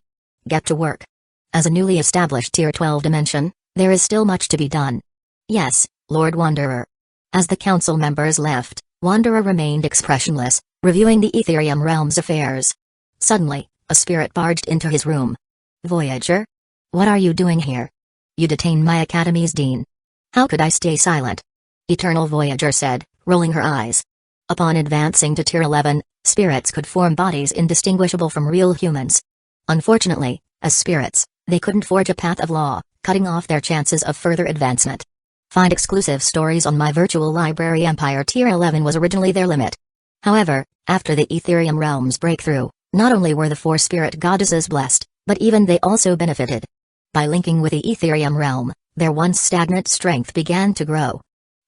Speaker 1: Get to work. As a newly established Tier 12 dimension, there is still much to be done. Yes, Lord Wanderer. As the council members left, Wanderer remained expressionless, reviewing the Ethereum realm's affairs. Suddenly, a spirit barged into his room. Voyager? What are you doing here? You detain my academy's dean. How could I stay silent? Eternal Voyager said, rolling her eyes. Upon advancing to Tier 11, spirits could form bodies indistinguishable from real humans. Unfortunately, as spirits, they couldn't forge a path of law, cutting off their chances of further advancement. Find exclusive stories on my virtual library empire. Tier 11 was originally their limit. However, after the Ethereum realm's breakthrough, not only were the four spirit goddesses blessed, but even they also benefited. By linking with the Ethereum realm, their once stagnant strength began to grow.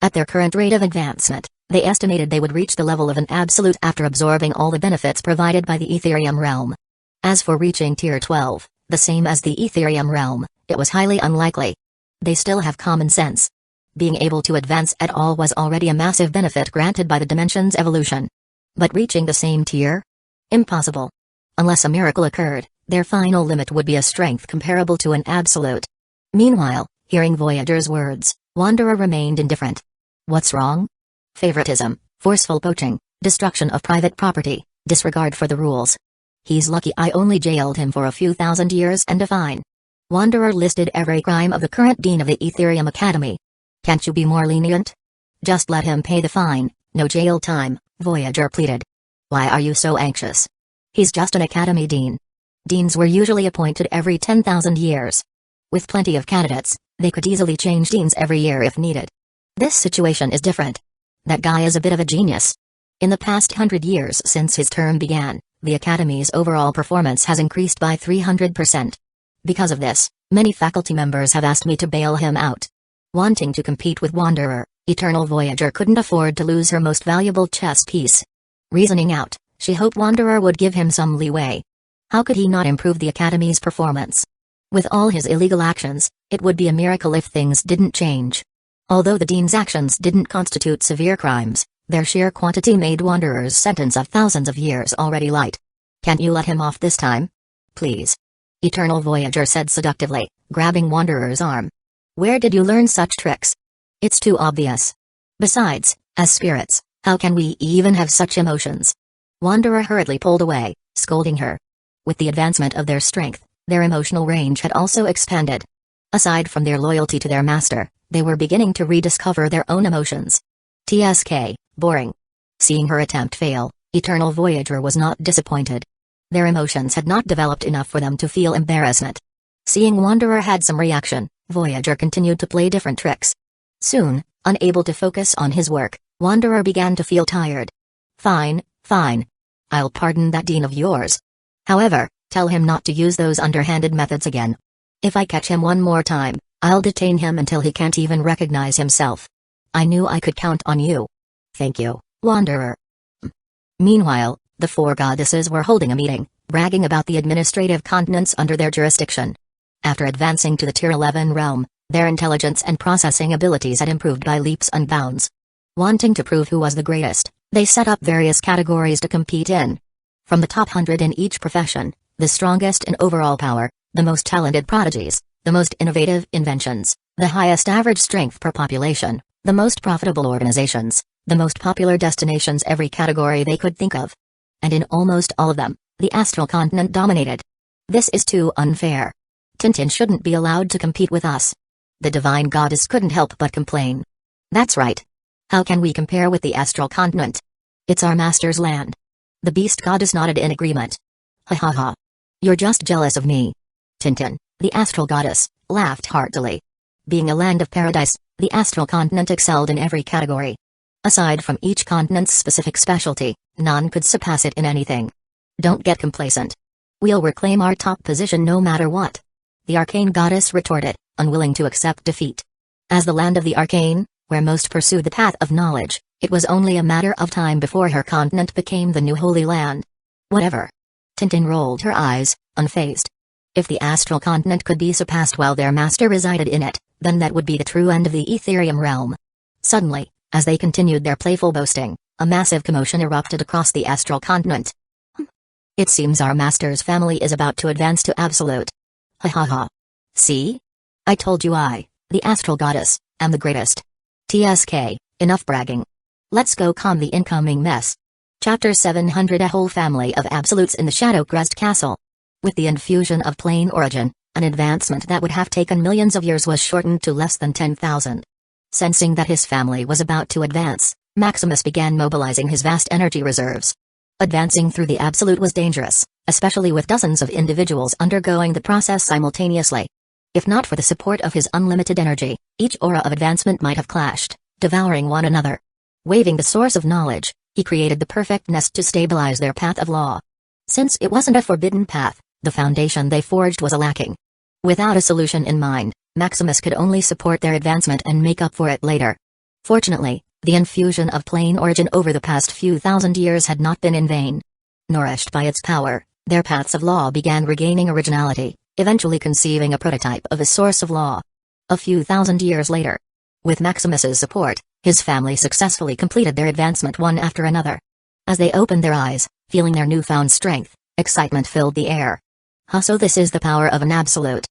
Speaker 1: At their current rate of advancement, they estimated they would reach the level of an absolute after absorbing all the benefits provided by the Ethereum realm. As for reaching Tier 12, the same as the Ethereum realm, it was highly unlikely. They still have common sense. Being able to advance at all was already a massive benefit granted by the dimension's evolution. But reaching the same tier? Impossible. Unless a miracle occurred, their final limit would be a strength comparable to an absolute. Meanwhile, hearing Voyager's words, Wanderer remained indifferent. What's wrong? Favoritism, forceful poaching, destruction of private property, disregard for the rules. He's lucky I only jailed him for a few thousand years and a fine. Wanderer listed every crime of the current dean of the Etherium Academy. Can't you be more lenient? Just let him pay the fine, no jail time, Voyager pleaded. Why are you so anxious? He's just an academy dean. Deans were usually appointed every 10,000 years. With plenty of candidates, they could easily change deans every year if needed. This situation is different. That guy is a bit of a genius. In the past 100 years since his term began, the Academy's overall performance has increased by 300%. Because of this, many faculty members have asked me to bail him out. Wanting to compete with Wanderer, Eternal Voyager couldn't afford to lose her most valuable chess piece. Reasoning out, she hoped Wanderer would give him some leeway. How could he not improve the Academy's performance? With all his illegal actions, it would be a miracle if things didn't change. Although the Dean's actions didn't constitute severe crimes, their sheer quantity made Wanderer's sentence of thousands of years already light. Can't you let him off this time? Please. Eternal Voyager said seductively, grabbing Wanderer's arm. Where did you learn such tricks? It's too obvious. Besides, as spirits, how can we even have such emotions? Wanderer hurriedly pulled away, scolding her. With the advancement of their strength, their emotional range had also expanded. Aside from their loyalty to their master, they were beginning to rediscover their own emotions. TSK, boring. Seeing her attempt fail, Eternal Voyager was not disappointed. Their emotions had not developed enough for them to feel embarrassment. Seeing Wanderer had some reaction, Voyager continued to play different tricks. Soon, unable to focus on his work, Wanderer began to feel tired. Fine, fine. I'll pardon that dean of yours. However, tell him not to use those underhanded methods again. If I catch him one more time, I'll detain him until he can't even recognize himself. I knew I could count on you. Thank you, Wanderer. Meanwhile, the four goddesses were holding a meeting, bragging about the administrative continents under their jurisdiction. After advancing to the Tier 11 realm, their intelligence and processing abilities had improved by leaps and bounds. Wanting to prove who was the greatest, they set up various categories to compete in. From the top 100 in each profession, the strongest in overall power, the most talented prodigies, the most innovative inventions, the highest average strength per population, the most profitable organizations, the most popular destinations, every category they could think of. And in almost all of them, the astral continent dominated. This is too unfair. Tintin shouldn't be allowed to compete with us. The divine goddess couldn't help but complain. That's right. How can we compare with the astral continent? It's our master's land. The beast goddess nodded in agreement. Ha ha ha. You're just jealous of me. Tintin, the astral goddess, laughed heartily. Being a land of paradise, the astral continent excelled in every category. Aside from each continent's specific specialty, none could surpass it in anything. Don't get complacent. We'll reclaim our top position no matter what. The arcane goddess retorted, unwilling to accept defeat. As the land of the arcane, where most pursued the path of knowledge, it was only a matter of time before her continent became the new holy land. Whatever. Tintin rolled her eyes, unfazed. If the astral continent could be surpassed while their master resided in it, then that would be the true end of the Etherium realm. Suddenly, as they continued their playful boasting, a massive commotion erupted across the astral continent. It seems our master's family is about to advance to absolute. Ha ha ha. See? I told you the astral goddess, am the greatest. TSK, enough bragging. Let's go calm the incoming mess. Chapter 700. A whole family of absolutes in the Shadowcrest Castle. With the infusion of plane origin, an advancement that would have taken millions of years was shortened to less than 10,000. Sensing that his family was about to advance, Maximus began mobilizing his vast energy reserves. Advancing through the absolute was dangerous, especially with dozens of individuals undergoing the process simultaneously. If not for the support of his unlimited energy, each aura of advancement might have clashed, devouring one another. Waving the source of knowledge, he created the perfect nest to stabilize their path of law. Since it wasn't a forbidden path, the foundation they forged was lacking. Without a solution in mind, Maximus could only support their advancement and make up for it later. Fortunately, the infusion of plane origin over the past few thousand years had not been in vain. Nourished by its power, their paths of law began regaining originality, eventually conceiving a prototype of a source of law. A few thousand years later, With Maximus's support, his family successfully completed their advancement one after another. As they opened their eyes, feeling their newfound strength, excitement filled the air. So this is the power of an absolute.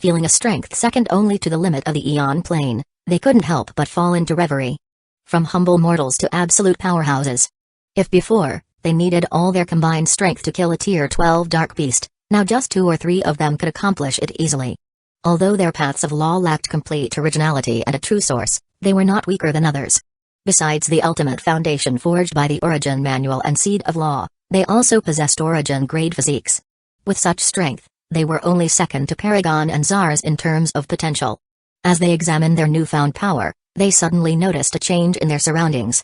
Speaker 1: Feeling a strength second only to the limit of the Eon plane, they couldn't help but fall into reverie. From humble mortals to absolute powerhouses. If before, they needed all their combined strength to kill a tier 12 dark beast, now just 2 or 3 of them could accomplish it easily. Although their paths of law lacked complete originality and a true source, they were not weaker than others. Besides the ultimate foundation forged by the Origin Manual and Seed of Law, they also possessed Origin-grade physiques. With such strength, they were only second to Paragon and Zars in terms of potential. As they examined their newfound power, they suddenly noticed a change in their surroundings.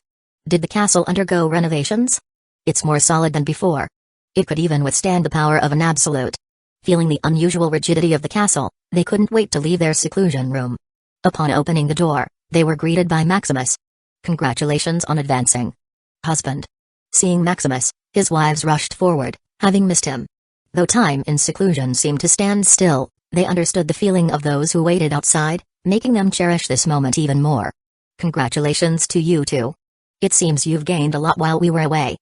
Speaker 1: Did the castle undergo renovations? It's more solid than before. It could even withstand the power of an absolute. Feeling the unusual rigidity of the castle, they couldn't wait to leave their seclusion room. Upon opening the door, they were greeted by Maximus. Congratulations on advancing. Husband. Seeing Maximus, his wives rushed forward, having missed him. Though time in seclusion seemed to stand still, they understood the feeling of those who waited outside, making them cherish this moment even more. Congratulations to you too. It seems you've gained a lot while we were away.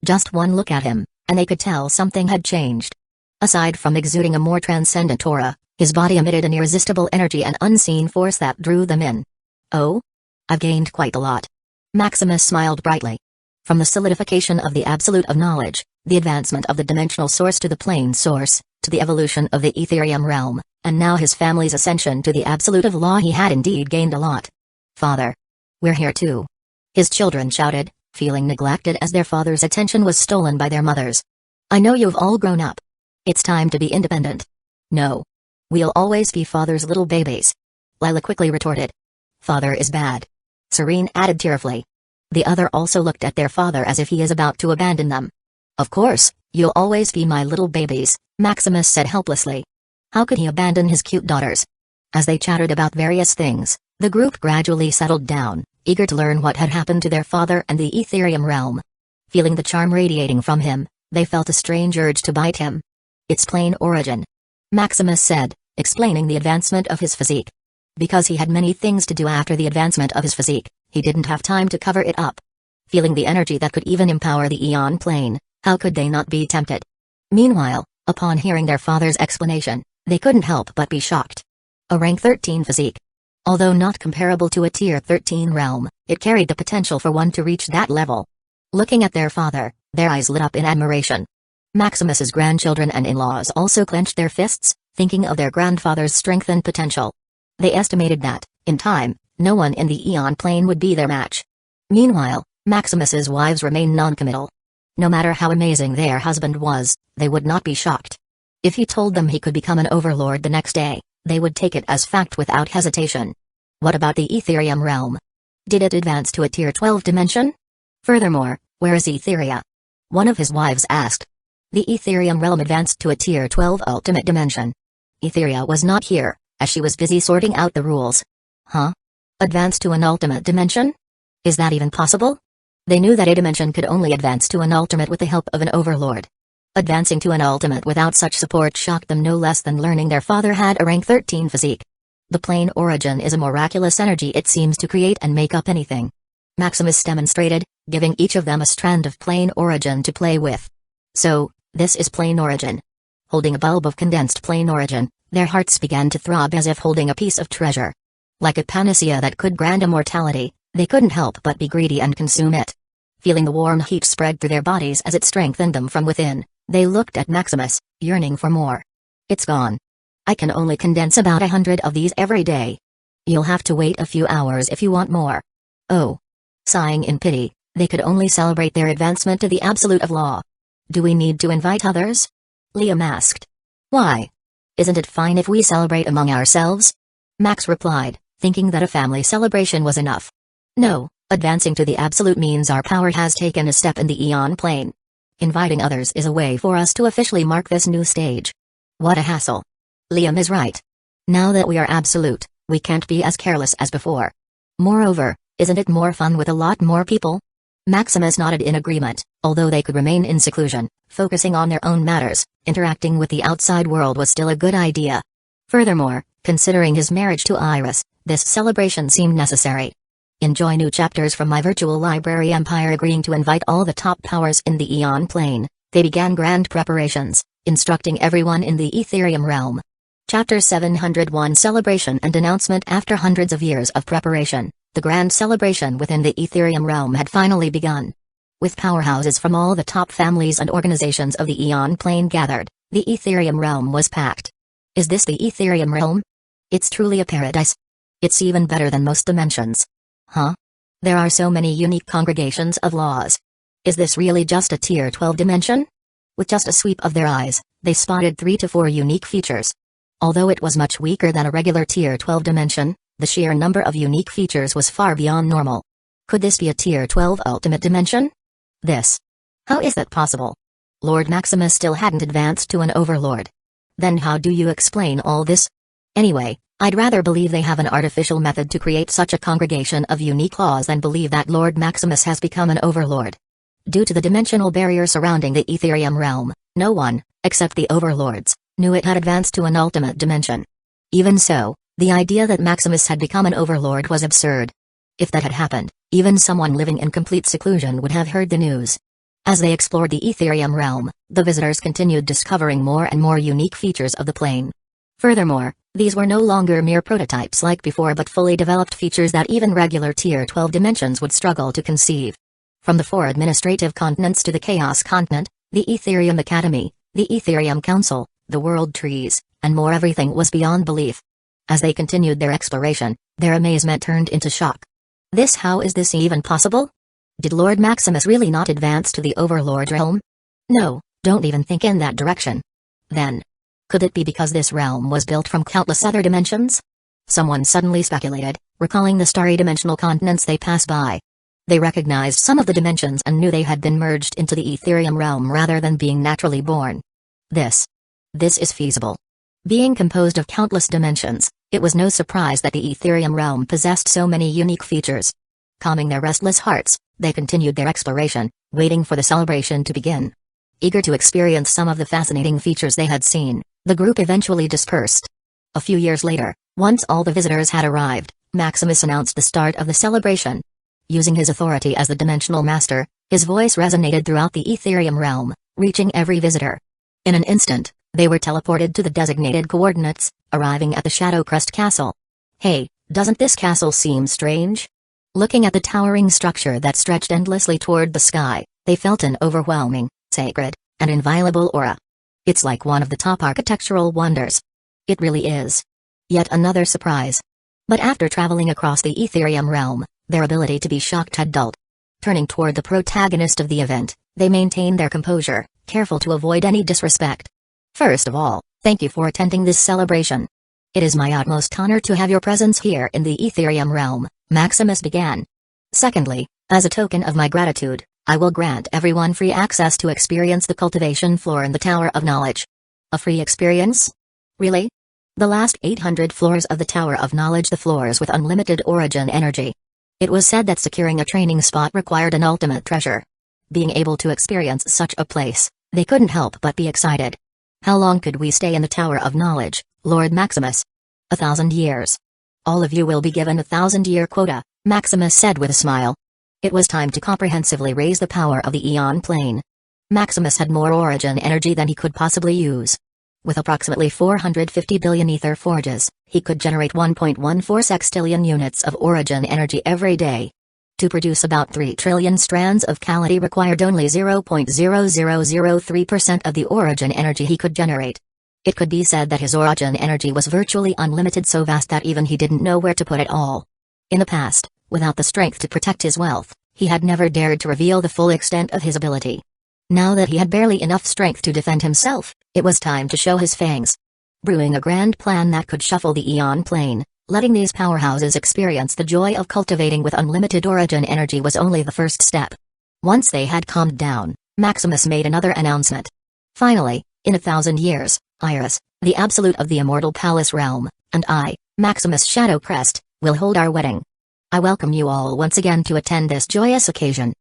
Speaker 1: Just one look at him, and they could tell something had changed. Aside from exuding a more transcendent aura, his body emitted an irresistible energy and unseen force that drew them in. Oh? I've gained quite a lot. Maximus smiled brightly. From the solidification of the absolute of knowledge, the advancement of the dimensional source to the plane source, to the evolution of the Etherium realm, and now his family's ascension to the absolute of law, he had indeed gained a lot. Father. We're here too. His children shouted, feeling neglected as their father's attention was stolen by their mothers. I know you've all grown up. It's time to be independent. No. We'll always be father's little babies. Lila quickly retorted. Father is bad. Serene added tearfully. The other also looked at their father as if he is about to abandon them. Of course, you'll always be my little babies, Maximus said helplessly. How could he abandon his cute daughters? As they chattered about various things, the group gradually settled down, eager to learn what had happened to their father and the Etherium realm. Feeling the charm radiating from him, they felt a strange urge to bite him. It's plain origin. Maximus said, explaining the advancement of his physique. Because he had many things to do after the advancement of his physique, he didn't have time to cover it up. Feeling the energy that could even empower the Eon plane, how could they not be tempted? Meanwhile, upon hearing their father's explanation, they couldn't help but be shocked. A rank 13 physique. Although not comparable to a tier 13 realm, it carried the potential for one to reach that level. Looking at their father, their eyes lit up in admiration. Maximus's grandchildren and in-laws also clenched their fists, thinking of their grandfather's strength and potential. They estimated that, in time, no one in the Eon plane would be their match. Meanwhile, Maximus's wives remained non-committal. No matter how amazing their husband was, they would not be shocked. If he told them he could become an overlord the next day, they would take it as fact without hesitation. What about the Etherium realm? Did it advance to a tier 12 dimension? Furthermore, where is Etheria? One of his wives asked. The Etherium realm advanced to a tier 12 ultimate dimension. Etheria was not here, as she was busy sorting out the rules. Huh? Advance to an ultimate dimension? Is that even possible? They knew that a dimension could only advance to an ultimate with the help of an overlord. Advancing to an ultimate without such support shocked them no less than learning their father had a rank 13 physique. The plane origin is a miraculous energy it seems to create and make up anything. Maximus demonstrated, giving each of them a strand of plane origin to play with. So, this is plane origin. Holding a bulb of condensed plane origin, their hearts began to throb as if holding a piece of treasure. Like a panacea that could grant immortality, they couldn't help but be greedy and consume it. Feeling the warm heat spread through their bodies as it strengthened them from within, they looked at Maximus, yearning for more. It's gone. I can only condense about 100 of these every day. You'll have to wait a few hours if you want more. Oh. Sighing in pity, they could only celebrate their advancement to the absolute of law. Do we need to invite others? Liam asked. Why? Isn't it fine if we celebrate among ourselves? Max replied, thinking that a family celebration was enough. No, advancing to the absolute means our power has taken a step in the Eon plane. Inviting others is a way for us to officially mark this new stage. What a hassle. Liam is right. Now that we are absolute, we can't be as careless as before. Moreover, isn't it more fun with a lot more people? Maximus nodded in agreement. Although they could remain in seclusion, focusing on their own matters, interacting with the outside world was still a good idea. Furthermore, considering his marriage to Iris, This celebration seemed necessary. Enjoy new chapters from my virtual library empire. Agreeing to invite all the top powers in the Eon Plane, they began grand preparations, instructing everyone in the Etherium realm. Chapter 701 Celebration and Announcement. After hundreds of years of preparation, the grand celebration within the Etherium realm had finally begun. With powerhouses from all the top families and organizations of the Eon Plane gathered, the Etherium realm was packed. Is this the Etherium realm? It's truly a paradise. It's even better than most dimensions. Huh? There are so many unique congregations of laws. Is this really just a Tier 12 dimension? With just a sweep of their eyes, they spotted 3 to 4 unique features. Although it was much weaker than a regular Tier 12 dimension, the sheer number of unique features was far beyond normal. Could this be a Tier 12 ultimate dimension? How is that possible? Lord Maximus still hadn't advanced to an overlord. Then how do you explain all this? Anyway, I'd rather believe they have an artificial method to create such a congregation of unique laws than believe that Lord Maximus has become an overlord. Due to the dimensional barrier surrounding the Etherium realm, no one, except the overlords, knew it had advanced to an ultimate dimension. Even so, the idea that Maximus had become an overlord was absurd. If that had happened, even someone living in complete seclusion would have heard the news. As they explored the Etherium realm, the visitors continued discovering more and more unique features of the plane. Furthermore, these were no longer mere prototypes like before but fully developed features that even regular Tier 12 dimensions would struggle to conceive. From the 4 administrative continents to the Chaos Continent, the Etherium Academy, the Etherium Council, the World Trees, and more, everything was beyond belief. As they continued their exploration, their amazement turned into shock. How is this even possible? Did Lord Maximus really not advance to the Overlord realm? No, don't even think in that direction. Then, could it be because this realm was built from countless other dimensions? Someone suddenly speculated, recalling the starry dimensional continents they passed by. They recognized some of the dimensions and knew they had been merged into the Etherium realm rather than being naturally born. This is feasible. Being composed of countless dimensions, it was no surprise that the Etherium realm possessed so many unique features. Calming their restless hearts, they continued their exploration, waiting for the celebration to begin. Eager to experience some of the fascinating features they had seen, the group eventually dispersed. A few years later, once all the visitors had arrived, Maximus announced the start of the celebration. Using his authority as the Dimensional Master, his voice resonated throughout the Etherium realm, reaching every visitor. In an instant, they were teleported to the designated coordinates, arriving at the Shadow Crest Castle. Hey, doesn't this castle seem strange? Looking at the towering structure that stretched endlessly toward the sky, they felt an overwhelming, sacred, and inviolable aura. It's like one of the top architectural wonders. It really is. Yet another surprise. But after traveling across the Etherium realm, their ability to be shocked had dulled. Turning toward the protagonist of the event, they maintained their composure, careful to avoid any disrespect. First of all, thank you for attending this celebration. It is my utmost honor to have your presence here in the Etherium realm, Maximus began. Secondly, as a token of my gratitude, I will grant everyone free access to experience the cultivation floor in the Tower of Knowledge. A free experience? Really? The last 800 floors of the Tower of Knowledge, the floors with unlimited origin energy. It was said that securing a training spot required an ultimate treasure. Being able to experience such a place, they couldn't help but be excited. How long could we stay in the Tower of Knowledge, Lord Maximus? 1,000 years. All of you will be given a 1,000-year quota, Maximus said with a smile. It was time to comprehensively raise the power of the Eon Plane. Maximus had more origin energy than he could possibly use. With approximately 450 billion ether forges, he could generate 1.14 sextillion units of origin energy every day. To produce about 3 trillion strands of Calamity required only 0.0003% of the origin energy he could generate. It could be said that his origin energy was virtually unlimited, so vast that even he didn't know where to put it all. In the past, without the strength to protect his wealth, he had never dared to reveal the full extent of his ability. Now that he had barely enough strength to defend himself, it was time to show his fangs. Brewing a grand plan that could shuffle the Eon Plane, letting these powerhouses experience the joy of cultivating with unlimited origin energy was only the first step. Once they had calmed down, Maximus made another announcement. Finally, in 1,000 years, Iris, the Absolute of the Immortal Palace Realm, and I, Maximus Shadowcrest, will hold our wedding. I welcome you all once again to attend this joyous occasion.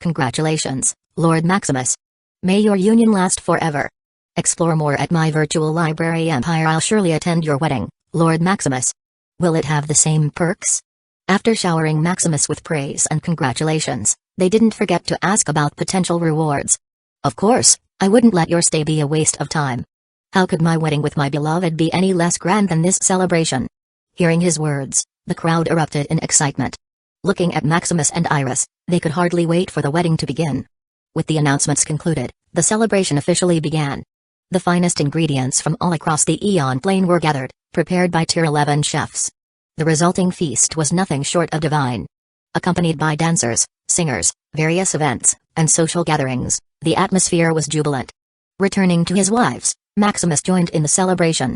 Speaker 1: Congratulations, Lord Maximus. May your union last forever. Explore more at my virtual library empire. I'll surely attend your wedding, Lord Maximus. Will it have the same perks? After showering Maximus with praise and congratulations, they didn't forget to ask about potential rewards. Of course, I wouldn't let your stay be a waste of time. How could my wedding with my beloved be any less grand than this celebration? Hearing his words, the crowd erupted in excitement. Looking at Maximus and Iris, they could hardly wait for the wedding to begin. With the announcements concluded, the celebration officially began. The finest ingredients from all across the Aeon Plane were gathered, prepared by Tier 11 chefs. The resulting feast was nothing short of divine. Accompanied by dancers, singers, various events, and social gatherings, the atmosphere was jubilant. Returning to his wives, Maximus joined in the celebration.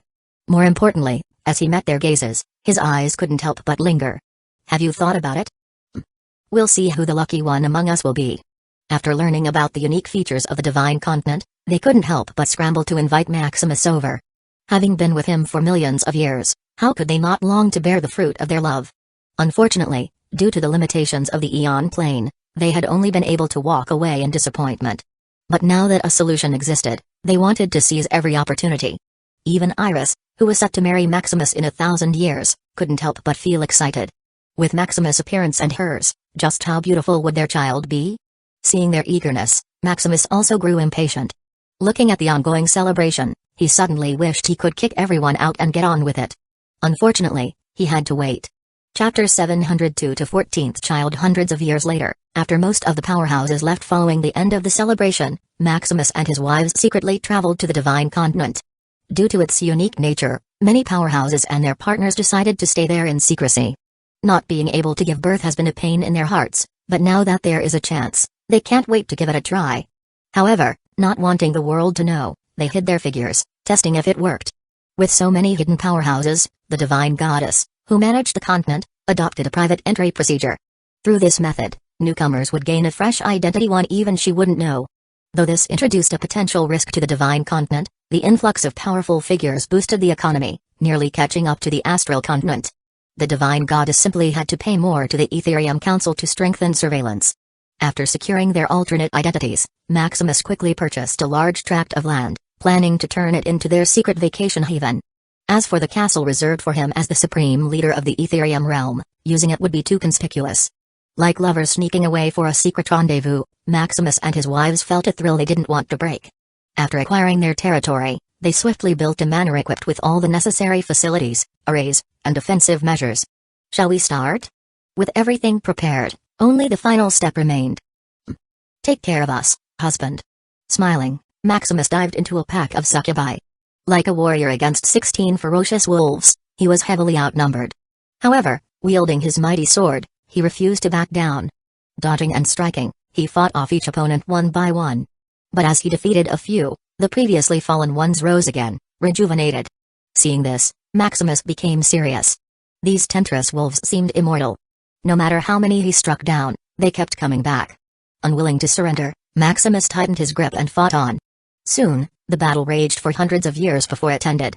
Speaker 1: More importantly, as he met their gazes, his eyes couldn't help but linger. Have you thought about it? We'll see who the lucky one among us will be. After learning about the unique features of the divine continent, they couldn't help but scramble to invite Maximus over. Having been with him for millions of years, how could they not long to bear the fruit of their love? Unfortunately, due to the limitations of the Aeon Plane, they had only been able to walk away in disappointment. But now that a solution existed, they wanted to seize every opportunity. Even Iris, who was set to marry Maximus in 1,000 years, couldn't help but feel excited. With Maximus' appearance and hers, just how beautiful would their child be? Seeing their eagerness, Maximus also grew impatient. Looking at the ongoing celebration, he suddenly wished he could kick everyone out and get on with it. Unfortunately, he had to wait. Chapter 702 to 14th Child. Hundreds of years later, after most of the powerhouses left following the end of the celebration, Maximus and his wives secretly traveled to the Divine Continent. Due to its unique nature, many powerhouses and their partners decided to stay there in secrecy. Not being able to give birth has been a pain in their hearts, but now that there is a chance, they can't wait to give it a try. However, not wanting the world to know, they hid their figures, testing if it worked. With so many hidden powerhouses, the Divine Goddess, who managed the continent, adopted a private entry procedure. Through this method, newcomers would gain a fresh identity one even she wouldn't know. Though this introduced a potential risk to the Divine Continent, the influx of powerful figures boosted the economy, nearly catching up to the Astral Continent. The Divine Goddess simply had to pay more to the Ethereum Council to strengthen surveillance. After securing their alternate identities, Maximus quickly purchased a large tract of land, planning to turn it into their secret vacation haven. As for the castle reserved for him as the supreme leader of the Ethereum realm, using it would be too conspicuous. Like lovers sneaking away for a secret rendezvous, Maximus and his wives felt a thrill they didn't want to break. After acquiring their territory, they swiftly built a manor equipped with all the necessary facilities, arrays, and defensive measures. Shall we start? With everything prepared, only the final step remained. Take care of us, husband. Smiling, Maximus dived into a pack of succubi. Like a warrior against 16 ferocious wolves, he was heavily outnumbered. However, wielding his mighty sword, he refused to back down. Dodging and striking, he fought off each opponent one by one. But as he defeated a few, the previously fallen ones rose again, rejuvenated. Seeing this, Maximus became serious. These tentress wolves seemed immortal. No matter how many he struck down, they kept coming back. Unwilling to surrender, Maximus tightened his grip and fought on. Soon, the battle raged for hundreds of years before it ended.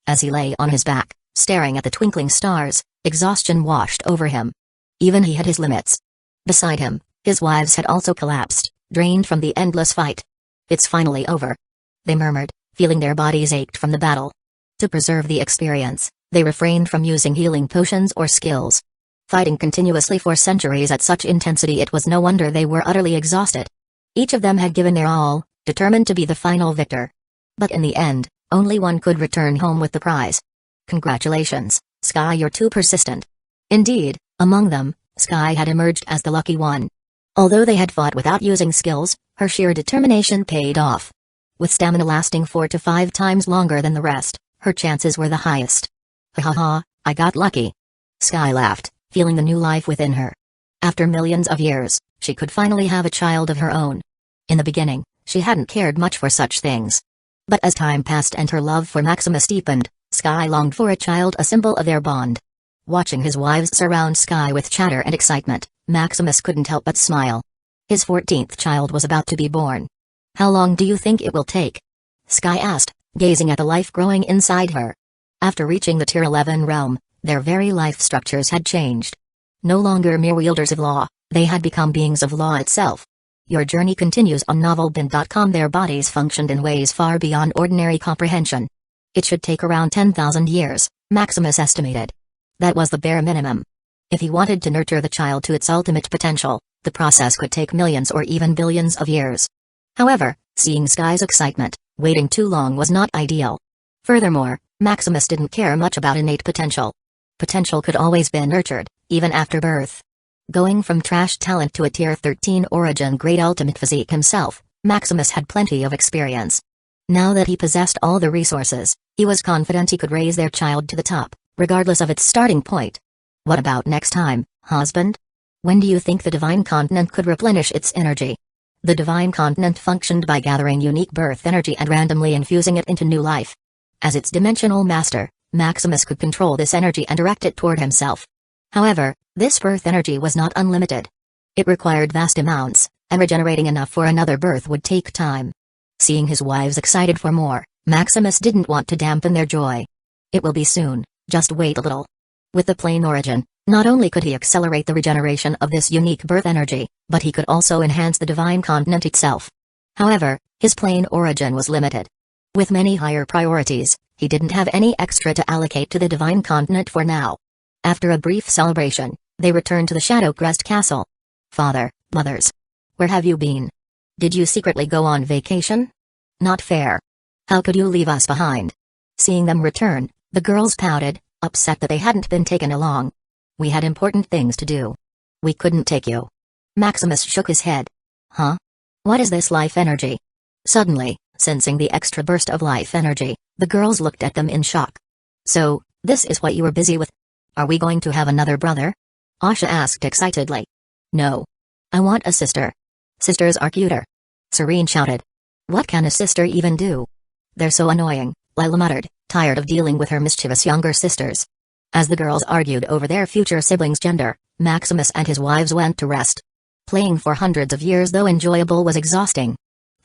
Speaker 1: As he lay on his back, staring at the twinkling stars, exhaustion washed over him. Even he had his limits. Beside him, his wives had also collapsed, drained from the endless fight. It's finally over. They murmured, feeling their bodies ached from the battle. To preserve the experience, they refrained from using healing potions or skills. Fighting continuously for centuries at such intensity, it was no wonder they were utterly exhausted. Each of them had given their all, determined to be the final victor. But in the end, only one could return home with the prize. Congratulations, Sky, you're too persistent. Indeed, among them, Sky had emerged as the lucky one. Although they had fought without using skills, her sheer determination paid off. With stamina lasting 4 to 5 times longer than the rest, her chances were the highest. Ha ha ha, I got lucky. Sky laughed, feeling the new life within her. After millions of years, she could finally have a child of her own. In the beginning, she hadn't cared much for such things. But as time passed and her love for Maximus deepened, Sky longed for a child, a symbol of their bond. Watching his wives surround Sky with chatter and excitement, Maximus couldn't help but smile. His 14th child was about to be born. How long do you think it will take? Sky asked, gazing at the life growing inside her. After reaching the Tier 11 realm, their very life structures had changed. No longer mere wielders of law, they had become beings of law itself. Your journey continues on novelbind.com. Their bodies functioned in ways far beyond ordinary comprehension. It should take around 10,000 years, Maximus estimated. That was the bare minimum. If he wanted to nurture the child to its ultimate potential, the process could take millions or even billions of years. However, seeing Sky's excitement, waiting too long was not ideal. Furthermore, Maximus didn't care much about innate potential. Potential could always be nurtured, even after birth. Going from trash talent to a tier 13 origin grade ultimate physique himself, Maximus had plenty of experience. Now that he possessed all the resources, he was confident he could raise their child to the top, regardless of its starting point. What about next time, husband? When do you think the Divine Continent could replenish its energy? The Divine Continent functioned by gathering unique birth energy and randomly infusing it into new life. As its dimensional master, Maximus could control this energy and direct it toward himself. However, this birth energy was not unlimited. It required vast amounts, and regenerating enough for another birth would take time. Seeing his wives excited for more, Maximus didn't want to dampen their joy. It will be soon, just wait a little. With the plain origin, not only could he accelerate the regeneration of this unique birth energy, but he could also enhance the Divine Continent itself. However, his plain origin was limited. With many higher priorities, he didn't have any extra to allocate to the Divine Continent for now. After a brief celebration, they returned to the Shadowcrest Castle. Father, mothers. Where have you been? Did you secretly go on vacation? Not fair. How could you leave us behind? Seeing them return, the girls pouted, upset that they hadn't been taken along. We had important things to do. We couldn't take you. Maximus shook his head. Huh? What is this life energy? Suddenly, sensing the extra burst of life energy, the girls looked at them in shock. So, this is what you were busy with? Are we going to have another brother? Asha asked excitedly. No. I want a sister. Sisters are cuter. Serene shouted. What can a sister even do? They're so annoying, Lila muttered, tired of dealing with her mischievous younger sisters. As the girls argued over their future siblings' gender, Maximus and his wives went to rest. Playing for hundreds of years, though enjoyable, was exhausting.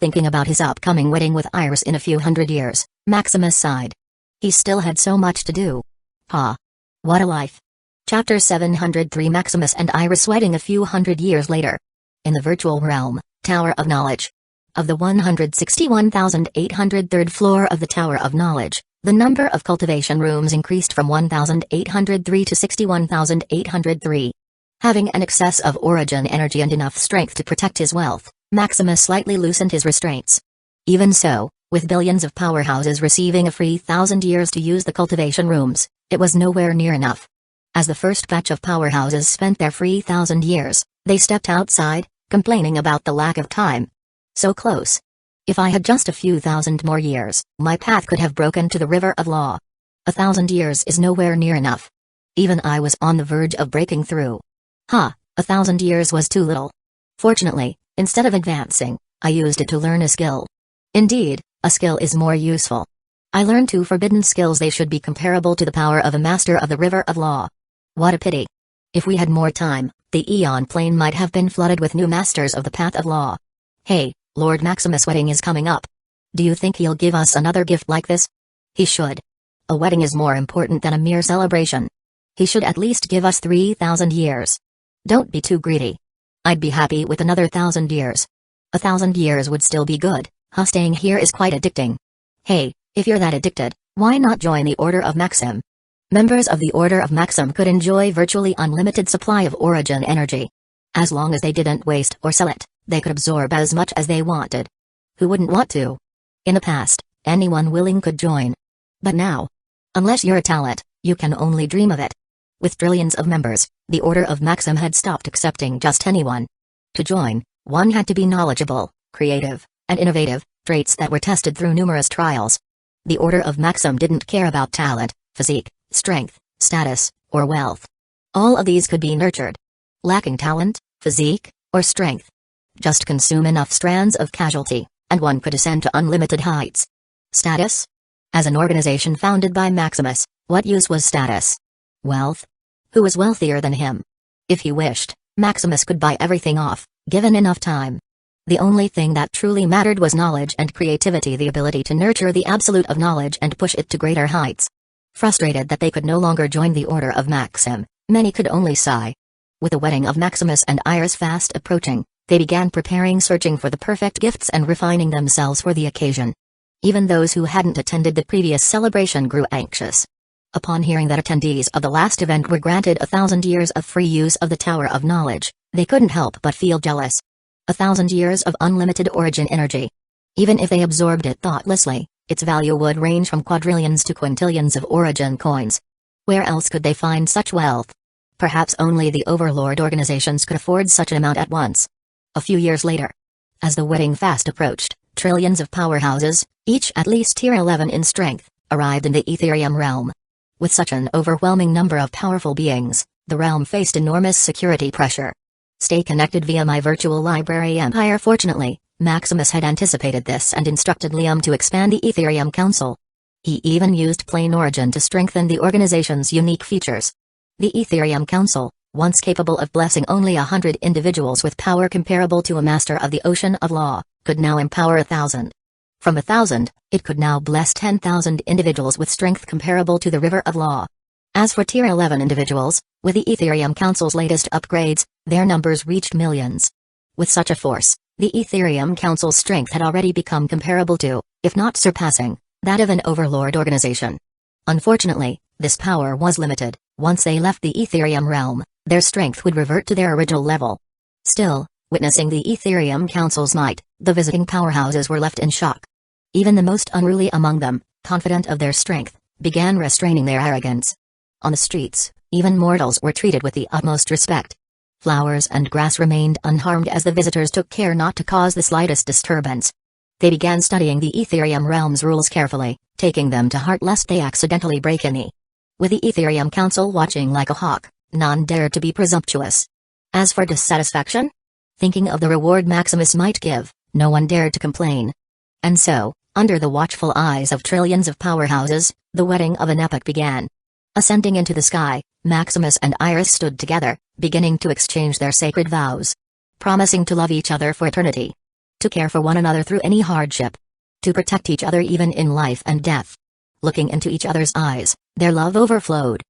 Speaker 1: Thinking about his upcoming wedding with Iris in a few hundred years, Maximus sighed. He still had so much to do. What a life. Chapter 703 Maximus and Iris wedding a few hundred years later. In the virtual realm, Tower of Knowledge. Of the 161,803rd floor of the Tower of Knowledge, the number of cultivation rooms increased from 1,803 to 61,803. Having an excess of origin energy and enough strength to protect his wealth, Maximus slightly loosened his restraints. Even so, with billions of powerhouses receiving a free 1,000 years to use the cultivation rooms, it was nowhere near enough. As the first batch of powerhouses spent their free 1,000 years, they stepped outside, complaining about the lack of time. So close. If I had just a few thousand more years, my path could have broken to the river of law. 1,000 years is nowhere near enough. Even I was on the verge of breaking through. 1,000 years was too little. Fortunately, instead of advancing, I used it to learn a skill. Indeed, a skill is more useful. I learned 2 forbidden skills. They should be comparable to the power of a master of the river of law. What a pity. If we had more time, the Eon Plane might have been flooded with new masters of the path of law. Hey, Lord Maximus' wedding is coming up. Do you think he'll give us another gift like this? He should. A wedding is more important than a mere celebration. He should at least give us 3,000 years. Don't be too greedy. I'd be happy with another 1,000 years. 1,000 years would still be good. Staying here is quite addicting. Hey, if you're that addicted, why not join the Order of Maxim? Members of the Order of Maxim could enjoy virtually unlimited supply of origin energy. As long as they didn't waste or sell it, they could absorb as much as they wanted. Who wouldn't want to? In the past, anyone willing could join. But now, unless you're a talent, you can only dream of it. With trillions of members, the Order of Maxim had stopped accepting just anyone. To join, one had to be knowledgeable, creative, and innovative, traits that were tested through numerous trials. The Order of Maxim didn't care about talent, physique, strength, status, or wealth. All of these could be nurtured. Lacking talent, physique, or strength, just consume enough strands of casualty, and one could ascend to unlimited heights. Status? As an organization founded by Maximus, what use was status? Wealth? Who was wealthier than him? If he wished, Maximus could buy everything off, given enough time. The only thing that truly mattered was knowledge and creativity, the ability to nurture the absolute of knowledge and push it to greater heights. Frustrated that they could no longer join the Order of Maxim, many could only sigh. With the wedding of Maximus and Iris fast approaching, they began preparing, searching for the perfect gifts and refining themselves for the occasion. Even those who hadn't attended the previous celebration grew anxious. Upon hearing that attendees of the last event were granted 1,000 years of free use of the Tower of Knowledge, they couldn't help but feel jealous. 1,000 years of unlimited origin energy. Even if they absorbed it thoughtlessly, its value would range from quadrillions to quintillions of origin coins. Where else could they find such wealth? Perhaps only the overlord organizations could afford such an amount at once. A few years later, as the wedding fast approached, trillions of powerhouses, each at least tier 11 in strength, arrived in the Ethereum realm. With such an overwhelming number of powerful beings, the realm faced enormous security pressure. Stay connected via my virtual library empire. Fortunately, Maximus had anticipated this and instructed Liam to expand the Ethereum Council. He even used plain origin to strengthen the organization's unique features. The Ethereum Council, once capable of blessing only 100 individuals with power comparable to a master of the Ocean of Law, could now empower 1,000. From 1,000, it could now bless 10,000 individuals with strength comparable to the River of Law. As for Tier 11 individuals, with the Ethereum Council's latest upgrades, their numbers reached millions. With such a force, the Ethereum Council's strength had already become comparable to, if not surpassing, that of an overlord organization. Unfortunately, this power was limited. Once they left the Ethereum realm, their strength would revert to their original level. Still, witnessing the Ethereum Council's might, the visiting powerhouses were left in shock. Even the most unruly among them, confident of their strength, began restraining their arrogance. On the streets, even mortals were treated with the utmost respect. Flowers and grass remained unharmed as the visitors took care not to cause the slightest disturbance. They began studying the Ethereum realm's rules carefully, taking them to heart lest they accidentally break any. With the Ethereum Council watching like a hawk, none dared to be presumptuous. As for dissatisfaction? Thinking of the reward Maximus might give, no one dared to complain. And so, under the watchful eyes of trillions of powerhouses, the wedding of an epoch began. Ascending into the sky, Maximus and Iris stood together, beginning to exchange their sacred vows. Promising to love each other for eternity. To care for one another through any hardship. To protect each other even in life and death. Looking into each other's eyes, their love overflowed.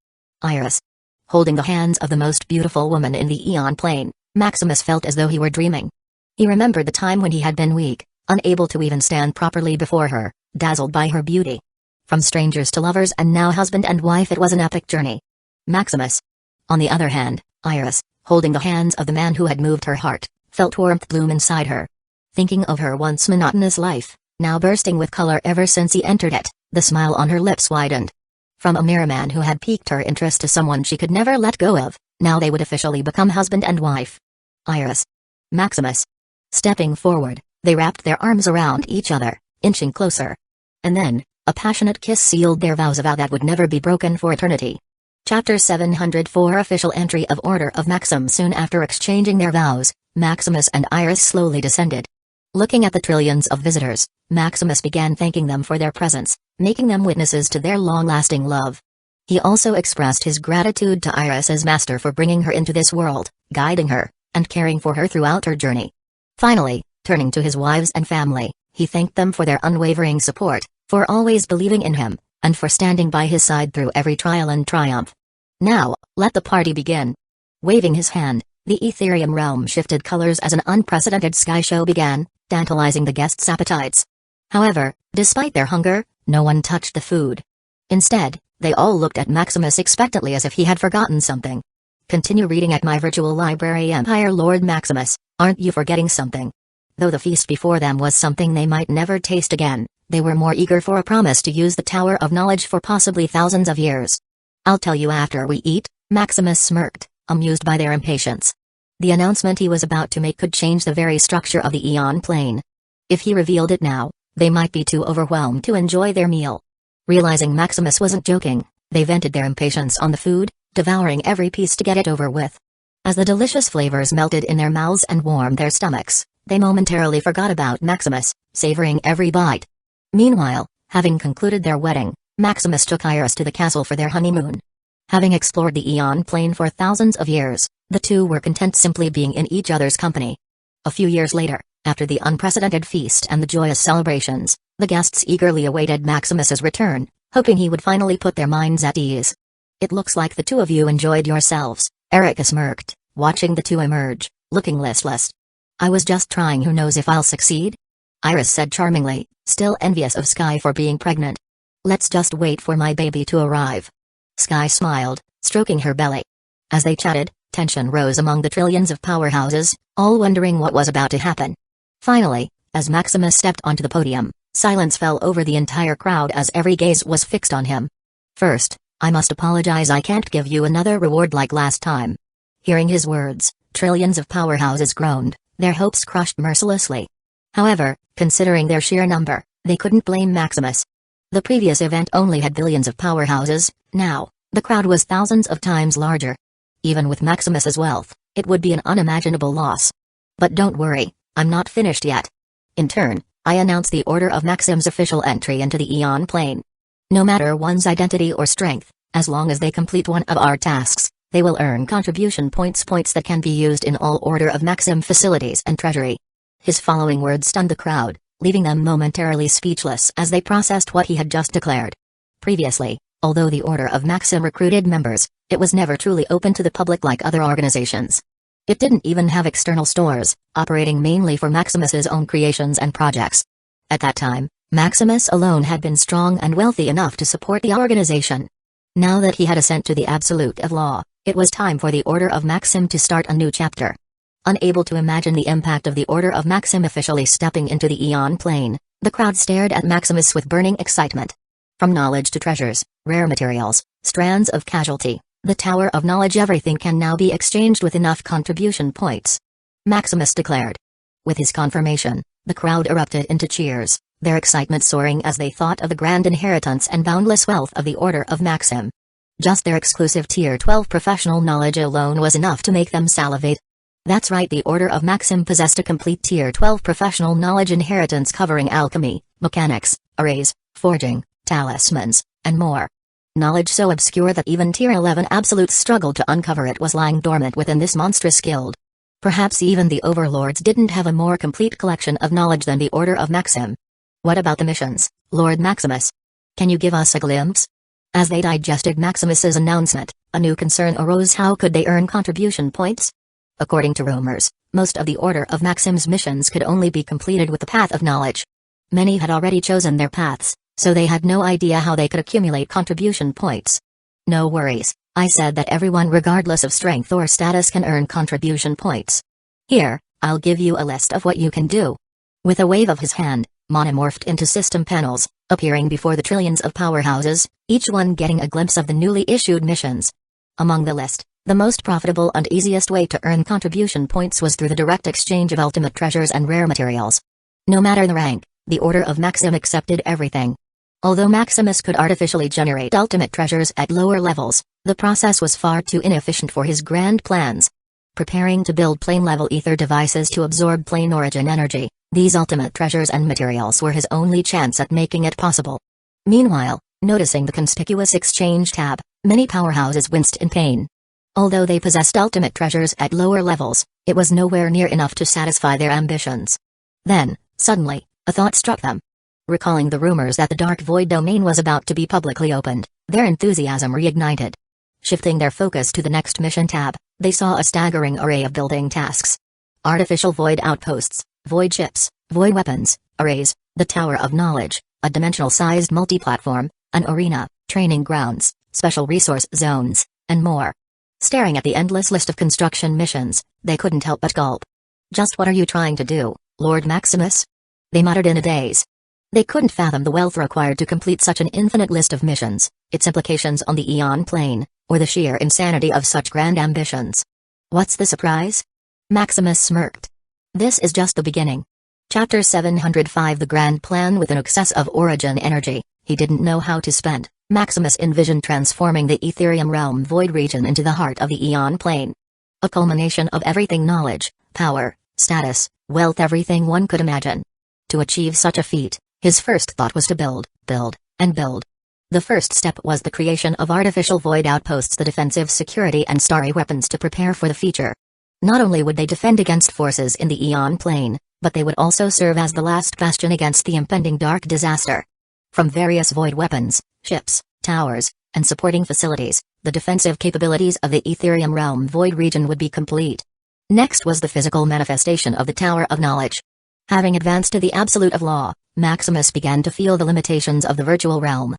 Speaker 1: Iris. Holding the hands of the most beautiful woman in the Eon plane, Maximus felt as though he were dreaming. He remembered the time when he had been weak, unable to even stand properly before her, dazzled by her beauty. From strangers to lovers and now husband and wife, it was an epic journey. Maximus. On the other hand, Iris, holding the hands of the man who had moved her heart, felt warmth bloom inside her. Thinking of her once monotonous life, now bursting with color ever since he entered it, the smile on her lips widened. From a mere man who had piqued her interest to someone she could never let go of, now they would officially become husband and wife. Iris. Maximus. Stepping forward, they wrapped their arms around each other, inching closer. And then, a passionate kiss sealed their vows, a vow that would never be broken for eternity. Chapter 704 Official entry of Order of Maxim. Soon after exchanging their vows, Maximus and Iris slowly descended. Looking at the trillions of visitors, Maximus began thanking them for their presence, making them witnesses to their long-lasting love. He also expressed his gratitude to Iris as master for bringing her into this world, guiding her, and caring for her throughout her journey. Finally, turning to his wives and family, he thanked them for their unwavering support, for always believing in him, and for standing by his side through every trial and triumph. Now, let the party begin. Waving his hand, the Ethereum realm shifted colors as an unprecedented sky show began, tantalizing the guests' appetites. However, despite their hunger, no one touched the food. Instead, they all looked at Maximus expectantly as if he had forgotten something. Continue reading at my virtual library empire. Lord Maximus, aren't you forgetting something? Though the feast before them was something they might never taste again, they were more eager for a promise to use the Tower of Knowledge for possibly thousands of years. I'll tell you after we eat, Maximus smirked, amused by their impatience. The announcement he was about to make could change the very structure of the Eon plane. If he revealed it now, they might be too overwhelmed to enjoy their meal. Realizing Maximus wasn't joking, they vented their impatience on the food, devouring every piece to get it over with. As the delicious flavors melted in their mouths and warmed their stomachs, they momentarily forgot about Maximus, savoring every bite. Meanwhile, having concluded their wedding, Maximus took Iris to the castle for their honeymoon. Having explored the Eon plane for thousands of years, the two were content simply being in each other's company. A few years later, after the unprecedented feast and the joyous celebrations, the guests eagerly awaited Maximus's return, hoping he would finally put their minds at ease. It looks like the two of you enjoyed yourselves, Erica smirked, watching the two emerge, looking listless. I was just trying, who knows if I'll succeed? Iris said charmingly, still envious of Sky for being pregnant. Let's just wait for my baby to arrive. Sky smiled, stroking her belly. As they chatted, tension rose among the trillions of powerhouses, all wondering what was about to happen. Finally, as Maximus stepped onto the podium, silence fell over the entire crowd as every gaze was fixed on him. First, I must apologize, I can't give you another reward like last time. Hearing his words, trillions of powerhouses groaned, their hopes crushed mercilessly. However, considering their sheer number, they couldn't blame Maximus. The previous event only had billions of powerhouses, now, the crowd was thousands of times larger. Even with Maximus's wealth, it would be an unimaginable loss. But don't worry, I'm not finished yet. In turn, I announce the Order of Maxim's official entry into the Aeon Plane. No matter one's identity or strength, as long as they complete one of our tasks, they will earn contribution points that can be used in all Order of Maxim facilities and treasury. His following words stunned the crowd, leaving them momentarily speechless as they processed what he had just declared. Previously, although the Order of Maxim recruited members, it was never truly open to the public like other organizations. It didn't even have external stores, operating mainly for Maximus's own creations and projects. At that time, Maximus alone had been strong and wealthy enough to support the organization. Now that he had assent to the absolute of law, it was time for the Order of Maxim to start a new chapter. Unable to imagine the impact of the Order of Maxim officially stepping into the Aeon Plane, the crowd stared at Maximus with burning excitement. From knowledge to treasures, rare materials, strands of casualty, the Tower of Knowledge, everything can now be exchanged with enough contribution points, Maximus declared. With his confirmation, the crowd erupted into cheers, their excitement soaring as they thought of the grand inheritance and boundless wealth of the Order of Maxim. Just their exclusive Tier 12 professional knowledge alone was enough to make them salivate. That's right, the Order of Maxim possessed a complete Tier 12 professional knowledge inheritance covering alchemy, mechanics, arrays, forging, talismans, and more. Knowledge so obscure that even Tier 11 absolutes struggled to uncover it was lying dormant within this monstrous guild. Perhaps even the overlords didn't have a more complete collection of knowledge than the Order of Maxim. What about the missions, Lord Maximus? Can you give us a glimpse? As they digested Maximus's announcement, a new concern arose: how could they earn contribution points? According to rumors, most of the Order of Maxim's missions could only be completed with the Path of Knowledge. Many had already chosen their paths, so they had no idea how they could accumulate contribution points. No worries, I said that everyone regardless of strength or status can earn contribution points. Here, I'll give you a list of what you can do. With a wave of his hand, Mana morphed into system panels, appearing before the trillions of powerhouses, each one getting a glimpse of the newly issued missions. Among the list, the most profitable and easiest way to earn contribution points was through the direct exchange of ultimate treasures and rare materials. No matter the rank, the Order of Maxim accepted everything. Although Maximus could artificially generate ultimate treasures at lower levels, the process was far too inefficient for his grand plans. Preparing to build plane-level ether devices to absorb plane origin energy, these ultimate treasures and materials were his only chance at making it possible. Meanwhile, noticing the conspicuous exchange tab, many powerhouses winced in pain. Although they possessed ultimate treasures at lower levels, it was nowhere near enough to satisfy their ambitions. Then, suddenly, a thought struck them. Recalling the rumors that the Dark Void domain was about to be publicly opened, their enthusiasm reignited. Shifting their focus to the next mission tab, they saw a staggering array of building tasks. Artificial void outposts, void ships, void weapons, arrays, the Tower of Knowledge, a dimensional-sized multi-platform, an arena, training grounds, special resource zones, and more. Staring at the endless list of construction missions, they couldn't help but gulp. Just what are you trying to do, Lord Maximus? They muttered in a daze. They couldn't fathom the wealth required to complete such an infinite list of missions, its implications on the Aeon Plane, or the sheer insanity of such grand ambitions. What's the surprise? Maximus smirked. This is just the beginning. Chapter 705, the grand plan with an excess of origin energy he didn't know how to spend. Maximus envisioned transforming the Ethereum realm void region into the heart of the Aeon Plane. A culmination of everything: knowledge, power, status, wealth, everything one could imagine. To achieve such a feat, his first thought was to build, and build. The first step was the creation of artificial void outposts, the defensive security and starry weapons to prepare for the future. Not only would they defend against forces in the Aeon Plane, but they would also serve as the last bastion against the impending dark disaster. From various void weapons, ships, towers, and supporting facilities, the defensive capabilities of the Ethereum realm void region would be complete. Next was the physical manifestation of the Tower of Knowledge. Having advanced to the absolute of law, Maximus began to feel the limitations of the virtual realm.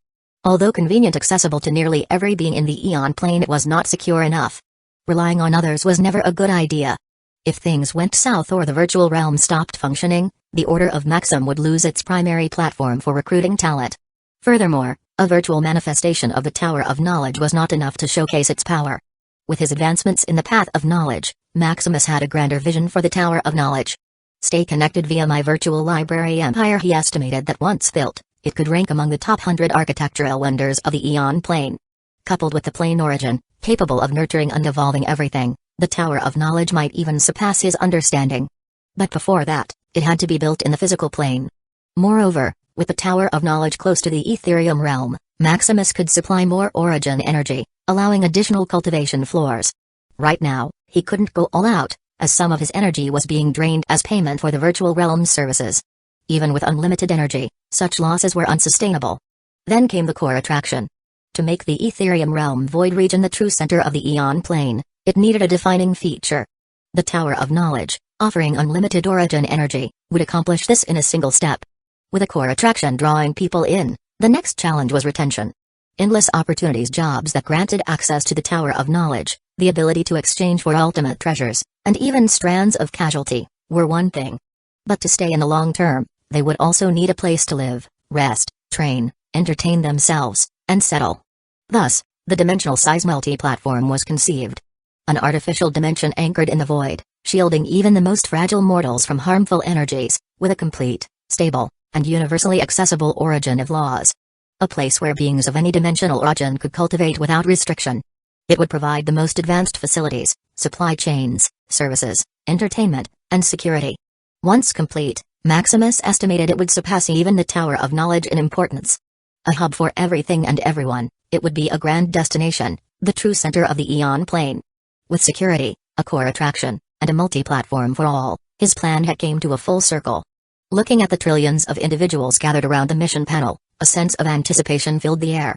Speaker 1: Although convenient accessible to nearly every being in the Eon plane, it was not secure enough. Relying on others was never a good idea. If things went south or the virtual realm stopped functioning, the Order of Maxim would lose its primary platform for recruiting talent. Furthermore, a virtual manifestation of the Tower of Knowledge was not enough to showcase its power. With his advancements in the path of knowledge, Maximus had a grander vision for the Tower of Knowledge. Stay connected via my virtual library empire. He estimated that once built, it could rank among the top 100 architectural wonders of the Eon plane. Coupled with the plane origin, capable of nurturing and evolving everything, the Tower of Knowledge might even surpass his understanding. But before that, it had to be built in the physical plane. Moreover, with the Tower of Knowledge close to the Ethereum realm, Maximus could supply more origin energy, allowing additional cultivation floors. Right now, he couldn't go all out, as some of his energy was being drained as payment for the virtual realm's services. Even with unlimited energy, such losses were unsustainable. Then came the core attraction. To make the Ethereum realm void region the true center of the Eon plane, it needed a defining feature. The Tower of Knowledge, offering unlimited origin energy, would accomplish this in a single step. With a core attraction drawing people in, the next challenge was retention. Endless opportunities, jobs that granted access to the Tower of Knowledge, the ability to exchange for ultimate treasures, and even strands of casualty, were one thing. But to stay in the long term, they would also need a place to live, rest, train, entertain themselves, and settle. Thus, the dimensional size multi-platform was conceived. An artificial dimension anchored in the void, shielding even the most fragile mortals from harmful energies, with a complete, stable, and universally accessible origin of laws. A place where beings of any dimensional origin could cultivate without restriction. It would provide the most advanced facilities, supply chains, services, entertainment, and security. Once complete, Maximus estimated it would surpass even the Tower of Knowledge in importance. A hub for everything and everyone, it would be a grand destination, the true center of the Eon plane. With security, a core attraction, and a multi-platform for all, his plan had came to a full circle. Looking at the trillions of individuals gathered around the mission panel, a sense of anticipation filled the air.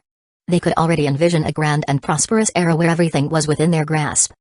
Speaker 1: They could already envision a grand and prosperous era where everything was within their grasp.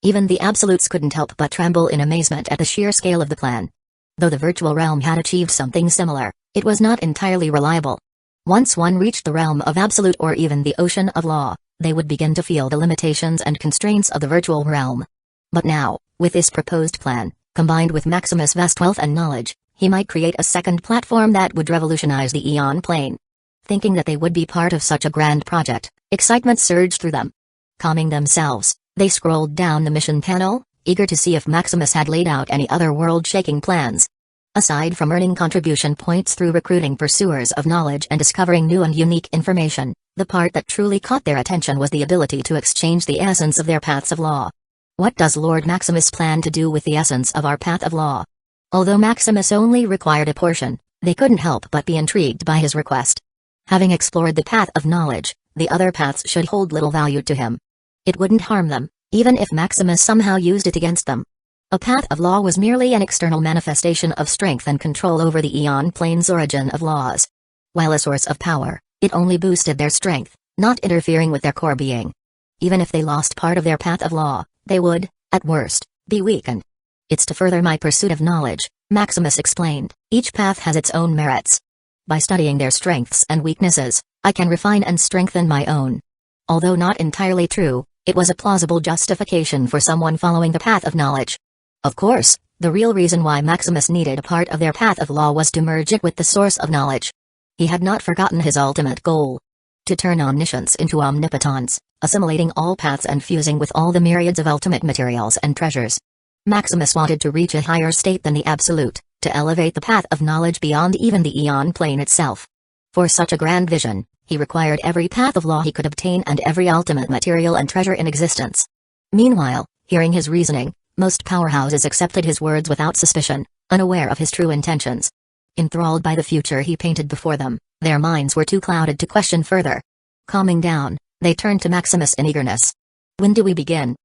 Speaker 1: Even the absolutes couldn't help but tremble in amazement at the sheer scale of the plan. Though the virtual realm had achieved something similar, it was not entirely reliable. Once one reached the realm of absolute or even the ocean of law, they would begin to feel the limitations and constraints of the virtual realm. But now, with this proposed plan, combined with Maximus' vast wealth and knowledge, he might create a second platform that would revolutionize the Eon plane. Thinking that they would be part of such a grand project, excitement surged through them. Calming themselves, they scrolled down the mission panel, eager to see if Maximus had laid out any other world-shaking plans. Aside from earning contribution points through recruiting pursuers of knowledge and discovering new and unique information, the part that truly caught their attention was the ability to exchange the essence of their paths of law. What does Lord Maximus plan to do with the essence of our path of law? Although Maximus only required a portion, they couldn't help but be intrigued by his request. Having explored the path of knowledge, the other paths should hold little value to him. It wouldn't harm them, even if Maximus somehow used it against them. A path of law was merely an external manifestation of strength and control over the Eon plane's origin of laws. While a source of power, it only boosted their strength, not interfering with their core being. Even if they lost part of their path of law, they would, at worst, be weakened. It's to further my pursuit of knowledge, Maximus explained. Each path has its own merits. By studying their strengths and weaknesses, I can refine and strengthen my own. Although not entirely true, it was a plausible justification for someone following the path of knowledge. Of course, the real reason why Maximus needed a part of their path of law was to merge it with the source of knowledge. He had not forgotten his ultimate goal. To turn omniscience into omnipotence, assimilating all paths and fusing with all the myriads of ultimate materials and treasures. Maximus wanted to reach a higher state than the absolute, to elevate the path of knowledge beyond even the Eon plane itself. For such a grand vision, he required every path of law he could obtain and every ultimate material and treasure in existence. Meanwhile, hearing his reasoning, most powerhouses accepted his words without suspicion, unaware of his true intentions. Enthralled by the future he painted before them, their minds were too clouded to question further. Calming down, they turned to Maximus in eagerness. When do we begin?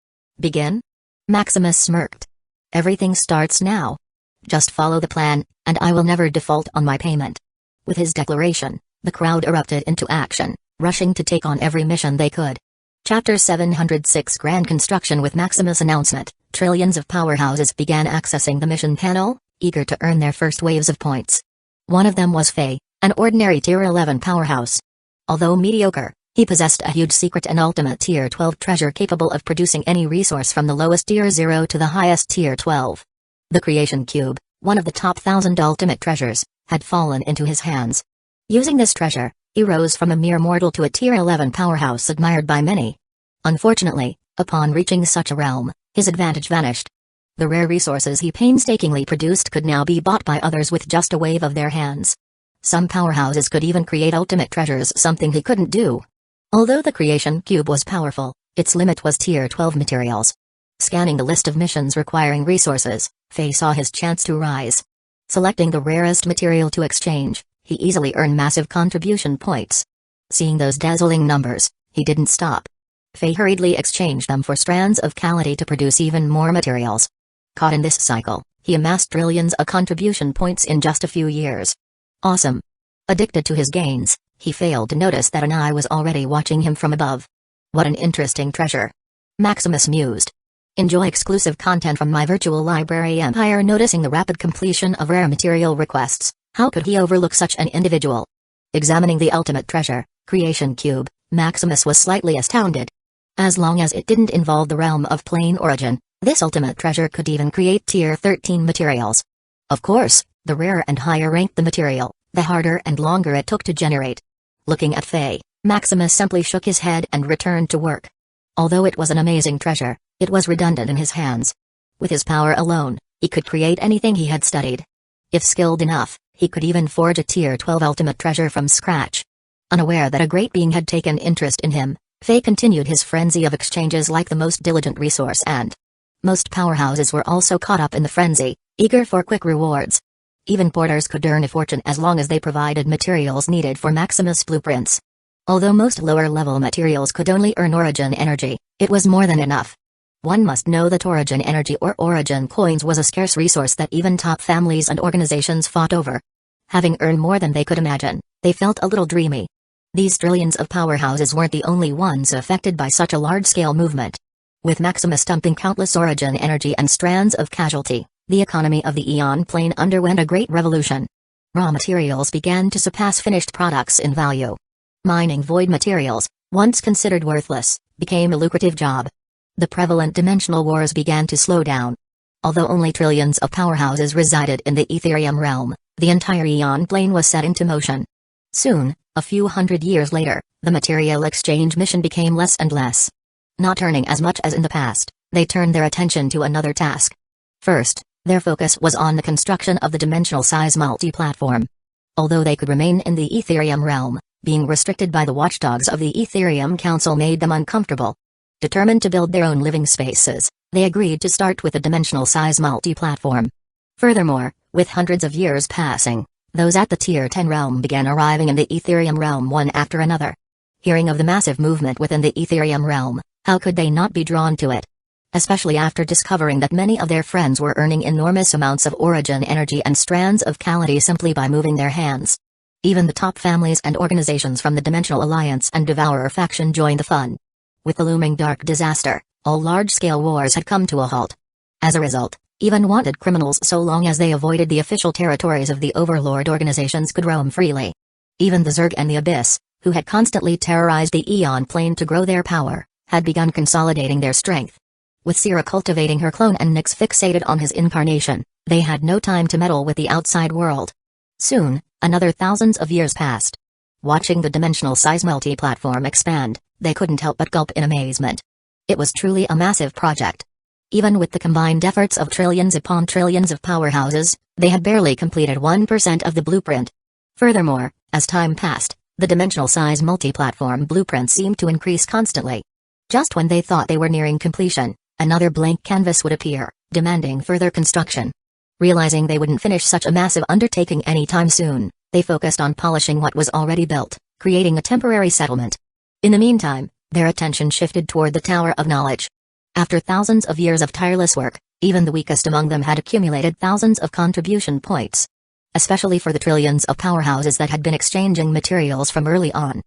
Speaker 1: Begin? Maximus smirked. Everything starts now. Just follow the plan, and I will never default on my payment. With his declaration, the crowd erupted into action, rushing to take on every mission they could. Chapter 706 Grand Construction. With Maximus' announcement, trillions of powerhouses began accessing the mission panel, eager to earn their first waves of points. One of them was Faye, an ordinary Tier 11 powerhouse. Although mediocre, he possessed a huge secret and ultimate Tier 12 treasure capable of producing any resource from the lowest Tier 0 to the highest Tier 12. The Creation Cube, one of the top 1,000 ultimate treasures, had fallen into his hands. Using this treasure, he rose from a mere mortal to a Tier 11 powerhouse admired by many. Unfortunately, upon reaching such a realm, his advantage vanished. The rare resources he painstakingly produced could now be bought by others with just a wave of their hands. Some powerhouses could even create ultimate treasures, something he couldn't do. Although the Creation Cube was powerful, its limit was Tier 12 materials. Scanning the list of missions requiring resources, Faye saw his chance to rise. Selecting the rarest material to exchange, he easily earned massive contribution points. Seeing those dazzling numbers, he didn't stop. Faye hurriedly exchanged them for strands of Calamity to produce even more materials. Caught in this cycle, he amassed trillions of contribution points in just a few years. Awesome. Addicted to his gains, he failed to notice that an eye was already watching him from above. What an interesting treasure. Maximus mused. Enjoy exclusive content from my virtual library empire. Noticing the rapid completion of rare material requests, how could he overlook such an individual? Examining the ultimate treasure, Creation Cube, Maximus was slightly astounded. As long as it didn't involve the realm of plain origin, this ultimate treasure could even create Tier 13 materials. Of course, the rarer and higher ranked the material, the harder and longer it took to generate. Looking at Faye, Maximus simply shook his head and returned to work. Although it was an amazing treasure, it was redundant in his hands. With his power alone, he could create anything he had studied. If skilled enough, he could even forge a Tier 12 ultimate treasure from scratch. Unaware that a great being had taken interest in him, Faye continued his frenzy of exchanges like the most diligent resource, and most powerhouses were also caught up in the frenzy, eager for quick rewards. Even porters could earn a fortune as long as they provided materials needed for Maximus' blueprints. Although most lower-level materials could only earn origin energy, it was more than enough. One must know that origin energy or origin coins was a scarce resource that even top families and organizations fought over. Having earned more than they could imagine, they felt a little dreamy. These trillions of powerhouses weren't the only ones affected by such a large-scale movement. With Maximus dumping countless origin energy and strands of casualty, the economy of the Eon Plane underwent a great revolution. Raw materials began to surpass finished products in value. Mining void materials, once considered worthless, became a lucrative job. The prevalent dimensional wars began to slow down. Although only trillions of powerhouses resided in the Ethereum realm, the entire Eon Plane was set into motion. Soon, a few hundred years later, the material exchange mission became less and less. Not earning as much as in the past, they turned their attention to another task. First, their focus was on the construction of the dimensional size multi-platform. Although they could remain in the Ethereum realm, being restricted by the watchdogs of the Ethereum Council made them uncomfortable. Determined to build their own living spaces, they agreed to start with a dimensional size multi-platform. Furthermore, with hundreds of years passing, those at the Tier 10 realm began arriving in the Ethereum realm one after another. Hearing of the massive movement within the Ethereum realm, how could they not be drawn to it? Especially after discovering that many of their friends were earning enormous amounts of origin energy and strands of Calamity simply by moving their hands. Even the top families and organizations from the Dimensional Alliance and Devourer faction joined the fun. With the looming dark disaster, all large-scale wars had come to a halt. As a result, even wanted criminals, so long as they avoided the official territories of the Overlord organizations, could roam freely. Even the Zerg and the Abyss, who had constantly terrorized the Eon Plane to grow their power, had begun consolidating their strength. With Sierra cultivating her clone and Nyx fixated on his incarnation, they had no time to meddle with the outside world. Soon, another thousands of years passed. Watching the dimensional size multi-platform expand, they couldn't help but gulp in amazement. It was truly a massive project. Even with the combined efforts of trillions upon trillions of powerhouses, they had barely completed 1% of the blueprint. Furthermore, as time passed, the dimensional size multi-platform blueprint seemed to increase constantly. Just when they thought they were nearing completion, another blank canvas would appear, demanding further construction. Realizing they wouldn't finish such a massive undertaking anytime soon, they focused on polishing what was already built, creating a temporary settlement. In the meantime, their attention shifted toward the Tower of Knowledge. After thousands of years of tireless work, even the weakest among them had accumulated thousands of contribution points. Especially for the trillions of powerhouses that had been exchanging materials from early on.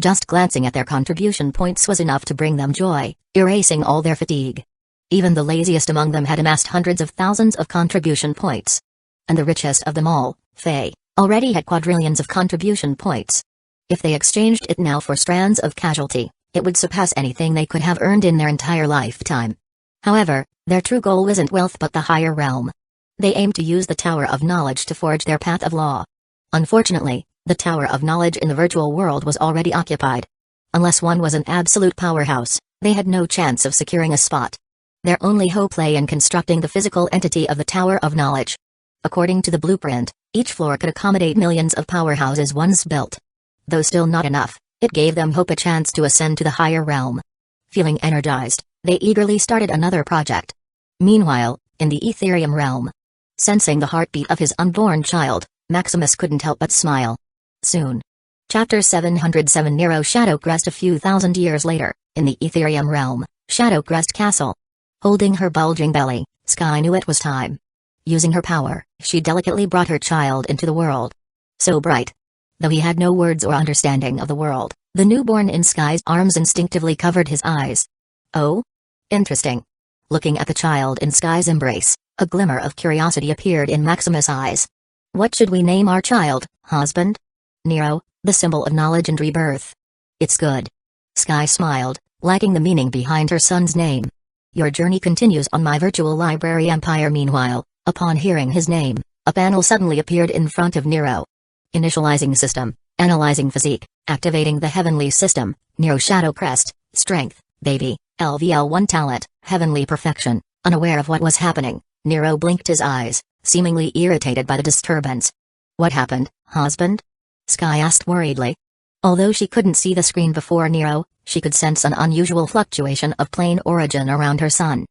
Speaker 1: Just glancing at their contribution points was enough to bring them joy, erasing all their fatigue. Even the laziest among them had amassed hundreds of thousands of contribution points. And the richest of them all, Faye, already had quadrillions of contribution points. If they exchanged it now for strands of casualty, it would surpass anything they could have earned in their entire lifetime. However, their true goal isn't wealth but the higher realm. They aim to use the Tower of Knowledge to forge their path of law. Unfortunately, the Tower of Knowledge in the virtual world was already occupied. Unless one was an absolute powerhouse, they had no chance of securing a spot. Their only hope lay in constructing the physical entity of the Tower of Knowledge. According to the blueprint, each floor could accommodate millions of powerhouses once built. Though still not enough, it gave them hope a chance to ascend to the higher realm. Feeling energized, they eagerly started another project. Meanwhile, in the Ethereum realm, sensing the heartbeat of his unborn child, Maximus couldn't help but smile. Soon. Chapter 707 Nero Shadowcrest. A few thousand years later, in the Ethereum realm, Shadowcrest Castle. Holding her bulging belly, Sky knew it was time. Using her power, she delicately brought her child into the world. So bright. Though he had no words or understanding of the world, the newborn in Sky's arms instinctively covered his eyes. Oh? Interesting. Looking at the child in Sky's embrace, a glimmer of curiosity appeared in Maximus' eyes. What should we name our child, husband? Nero, the symbol of knowledge and rebirth. It's good. Sky smiled, liking the meaning behind her son's name. Your journey continues on my virtual library empire. Meanwhile, upon hearing his name, a panel suddenly appeared in front of Nero. Initializing system, analyzing physique, activating the heavenly system, Nero Shadowcrest, strength, baby, LVL1 talent, heavenly perfection. Unaware of what was happening, Nero blinked his eyes, seemingly irritated by the disturbance. What happened, husband? Sky asked worriedly. Although she couldn't see the screen before Nero, she could sense an unusual fluctuation of plane origin around her son.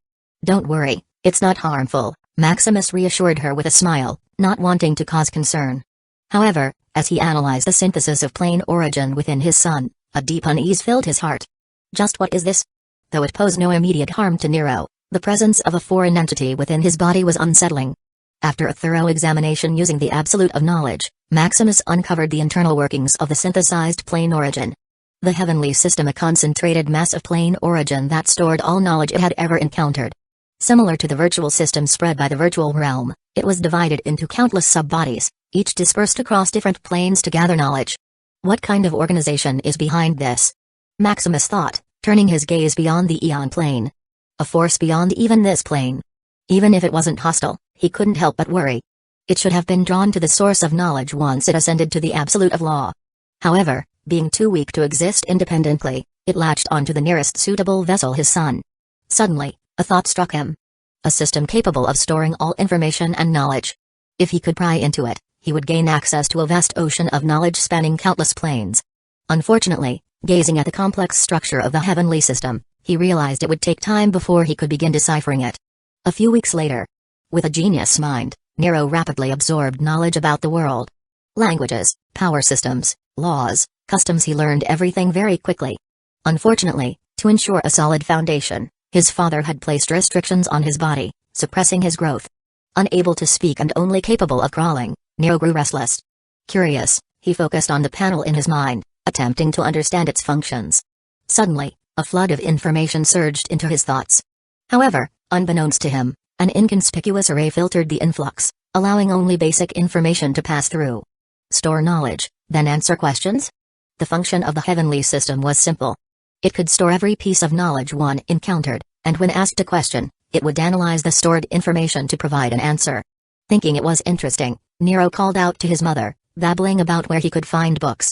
Speaker 1: Don't worry, it's not harmful, Maximus reassured her with a smile, not wanting to cause concern. However, as he analyzed the synthesis of plane origin within his son, a deep unease filled his heart. Just what is this? Though it posed no immediate harm to Nero, the presence of a foreign entity within his body was unsettling. After a thorough examination using the Absolute of Knowledge, Maximus uncovered the internal workings of the synthesized plane origin. The heavenly system, a concentrated mass of plane origin that stored all knowledge it had ever encountered. Similar to the virtual system spread by the virtual realm, it was divided into countless sub-bodies, each dispersed across different planes to gather knowledge. What kind of organization is behind this? Maximus thought, turning his gaze beyond the Eon plane. A force beyond even this plane. Even if it wasn't hostile, he couldn't help but worry. It should have been drawn to the source of knowledge once it ascended to the absolute of law. However, being too weak to exist independently, it latched onto the nearest suitable vessel, his son. Suddenly, a thought struck him. A system capable of storing all information and knowledge. If he could pry into it, he would gain access to a vast ocean of knowledge spanning countless planes. Unfortunately, gazing at the complex structure of the heavenly system, he realized it would take time before he could begin deciphering it. A few weeks later, with a genius mind, Nero rapidly absorbed knowledge about the world. Languages, power systems, laws, customs. He learned everything very quickly. Unfortunately, to ensure a solid foundation, his father had placed restrictions on his body, suppressing his growth. Unable to speak and only capable of crawling, Nero grew restless. Curious, he focused on the panel in his mind, attempting to understand its functions. Suddenly, a flood of information surged into his thoughts. However, unbeknownst to him, an inconspicuous array filtered the influx, allowing only basic information to pass through. Store knowledge, then answer questions? The function of the heavenly system was simple. It could store every piece of knowledge one encountered, and when asked a question, it would analyze the stored information to provide an answer. Thinking it was interesting, Nero called out to his mother, babbling about where he could find books.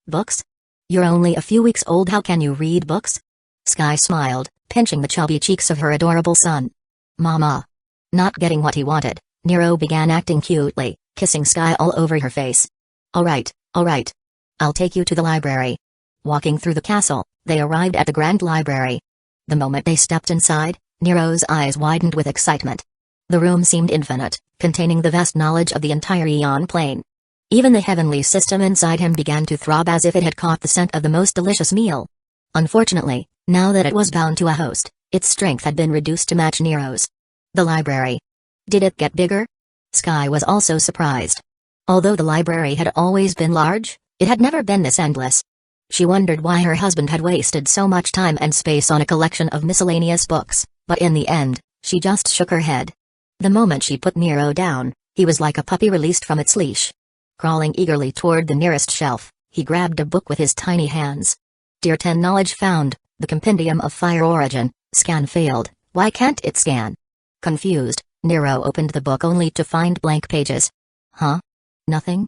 Speaker 1: Books? You're only a few weeks old, how can you read books? Sky smiled, pinching the chubby cheeks of her adorable son. Mama. Not getting what he wanted, Nero began acting cutely, kissing Sky all over her face. Alright. I'll take you to the library. Walking through the castle, they arrived at the Grand Library. The moment they stepped inside, Nero's eyes widened with excitement. The room seemed infinite, containing the vast knowledge of the entire Eon plane. Even the heavenly system inside him began to throb as if it had caught the scent of the most delicious meal. Unfortunately, now that it was bound to a host, its strength had been reduced to match Nero's. The library. Did it get bigger? Sky was also surprised. Although the library had always been large, it had never been this endless. She wondered why her husband had wasted so much time and space on a collection of miscellaneous books, but in the end, she just shook her head. The moment she put Nero down, he was like a puppy released from its leash. Crawling eagerly toward the nearest shelf, He grabbed a book with his tiny hands. Tier 10 knowledge found, the Compendium of Fire Origin, scan failed, why can't it scan? Confused, Nero opened the book only to find blank pages. Huh? Nothing?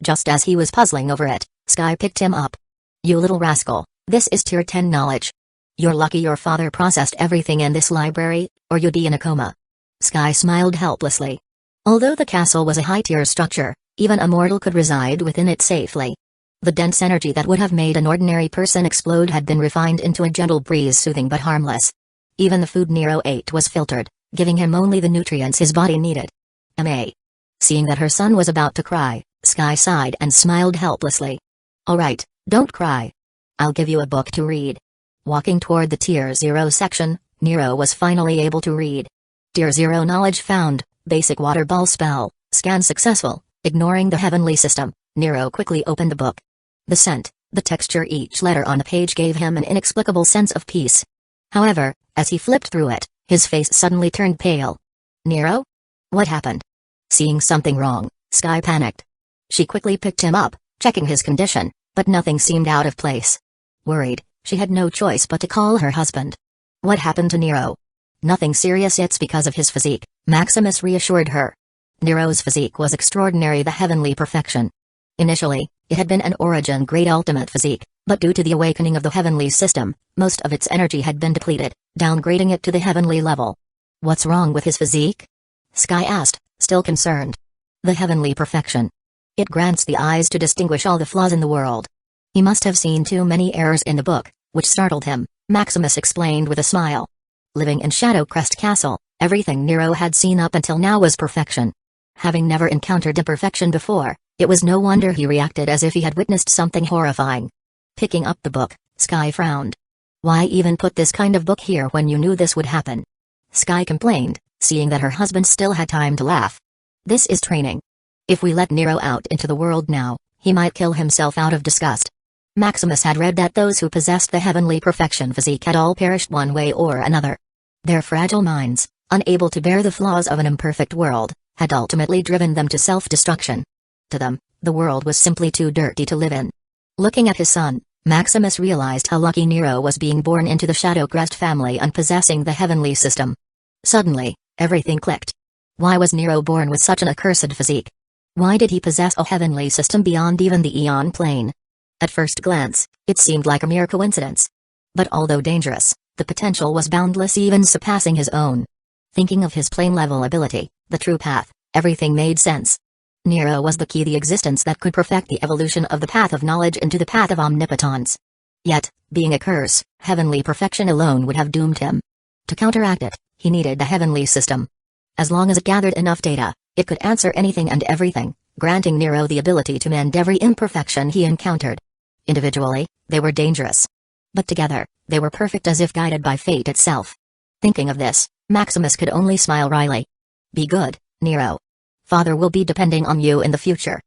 Speaker 1: Just as he was puzzling over it, Sky picked him up. You little rascal, this is Tier 10 knowledge. You're lucky your father processed everything in this library, or you'd be in a coma. Sky smiled helplessly. Although the castle was a high-tier structure, even a mortal could reside within it safely. The dense energy that would have made an ordinary person explode had been refined into a gentle breeze, soothing but harmless. Even the food Nero ate was filtered, giving him only the nutrients his body needed. Seeing that her son was about to cry, Sky sighed and smiled helplessly. Alright, don't cry. I'll give you a book to read. Walking toward the Tier 0 section, Nero was finally able to read. Tier 0 knowledge found, basic water ball spell, scan successful. Ignoring the heavenly system, Nero quickly opened the book. The scent, the texture, each letter on the page gave him an inexplicable sense of peace. However, as he flipped through it, his face suddenly turned pale. Nero? What happened? Seeing something wrong, Sky panicked. She quickly picked him up, checking his condition, but nothing seemed out of place. Worried, she had no choice but to call her husband. What happened to Nero? Nothing serious, it's because of his physique, Maximus reassured her. Nero's physique was extraordinary, the heavenly perfection. Initially, it had been an origin grade ultimate physique, but due to the awakening of the heavenly system, most of its energy had been depleted, downgrading it to the heavenly level. What's wrong with his physique? Sky asked, still concerned. The heavenly perfection. It grants the eyes to distinguish all the flaws in the world. He must have seen too many errors in the book, which startled him, Maximus explained with a smile. Living in Shadowcrest Castle, everything Nero had seen up until now was perfection. Having never encountered imperfection before, it was no wonder he reacted as if he had witnessed something horrifying. Picking up the book, Sky frowned. Why even put this kind of book here when you knew this would happen? Sky complained, seeing that her husband still had time to laugh. This is training. If we let Nero out into the world now, he might kill himself out of disgust. Maximus had read that those who possessed the heavenly perfection physique had all perished one way or another. Their fragile minds, unable to bear the flaws of an imperfect world, had ultimately driven them to self-destruction. To them, the world was simply too dirty to live in. Looking at his son, Maximus realized how lucky Nero was being born into the Shadowcrest family and possessing the heavenly system. Suddenly, everything clicked. Why was Nero born with such an accursed physique? Why did he possess a heavenly system beyond even the Aeon plane? At first glance, it seemed like a mere coincidence. But although dangerous, the potential was boundless, even surpassing his own. Thinking of his plane-level ability, the true path, everything made sense. Nero was the key, the existence that could perfect the evolution of the path of knowledge into the path of omnipotence. Yet, being a curse, heavenly perfection alone would have doomed him. To counteract it, he needed the heavenly system. As long as it gathered enough data, it could answer anything and everything, granting Nero the ability to mend every imperfection he encountered. Individually, they were dangerous. But together, they were perfect, as if guided by fate itself. Thinking of this, Maximus could only smile wryly. Be good, Nero. Father will be depending on you in the future.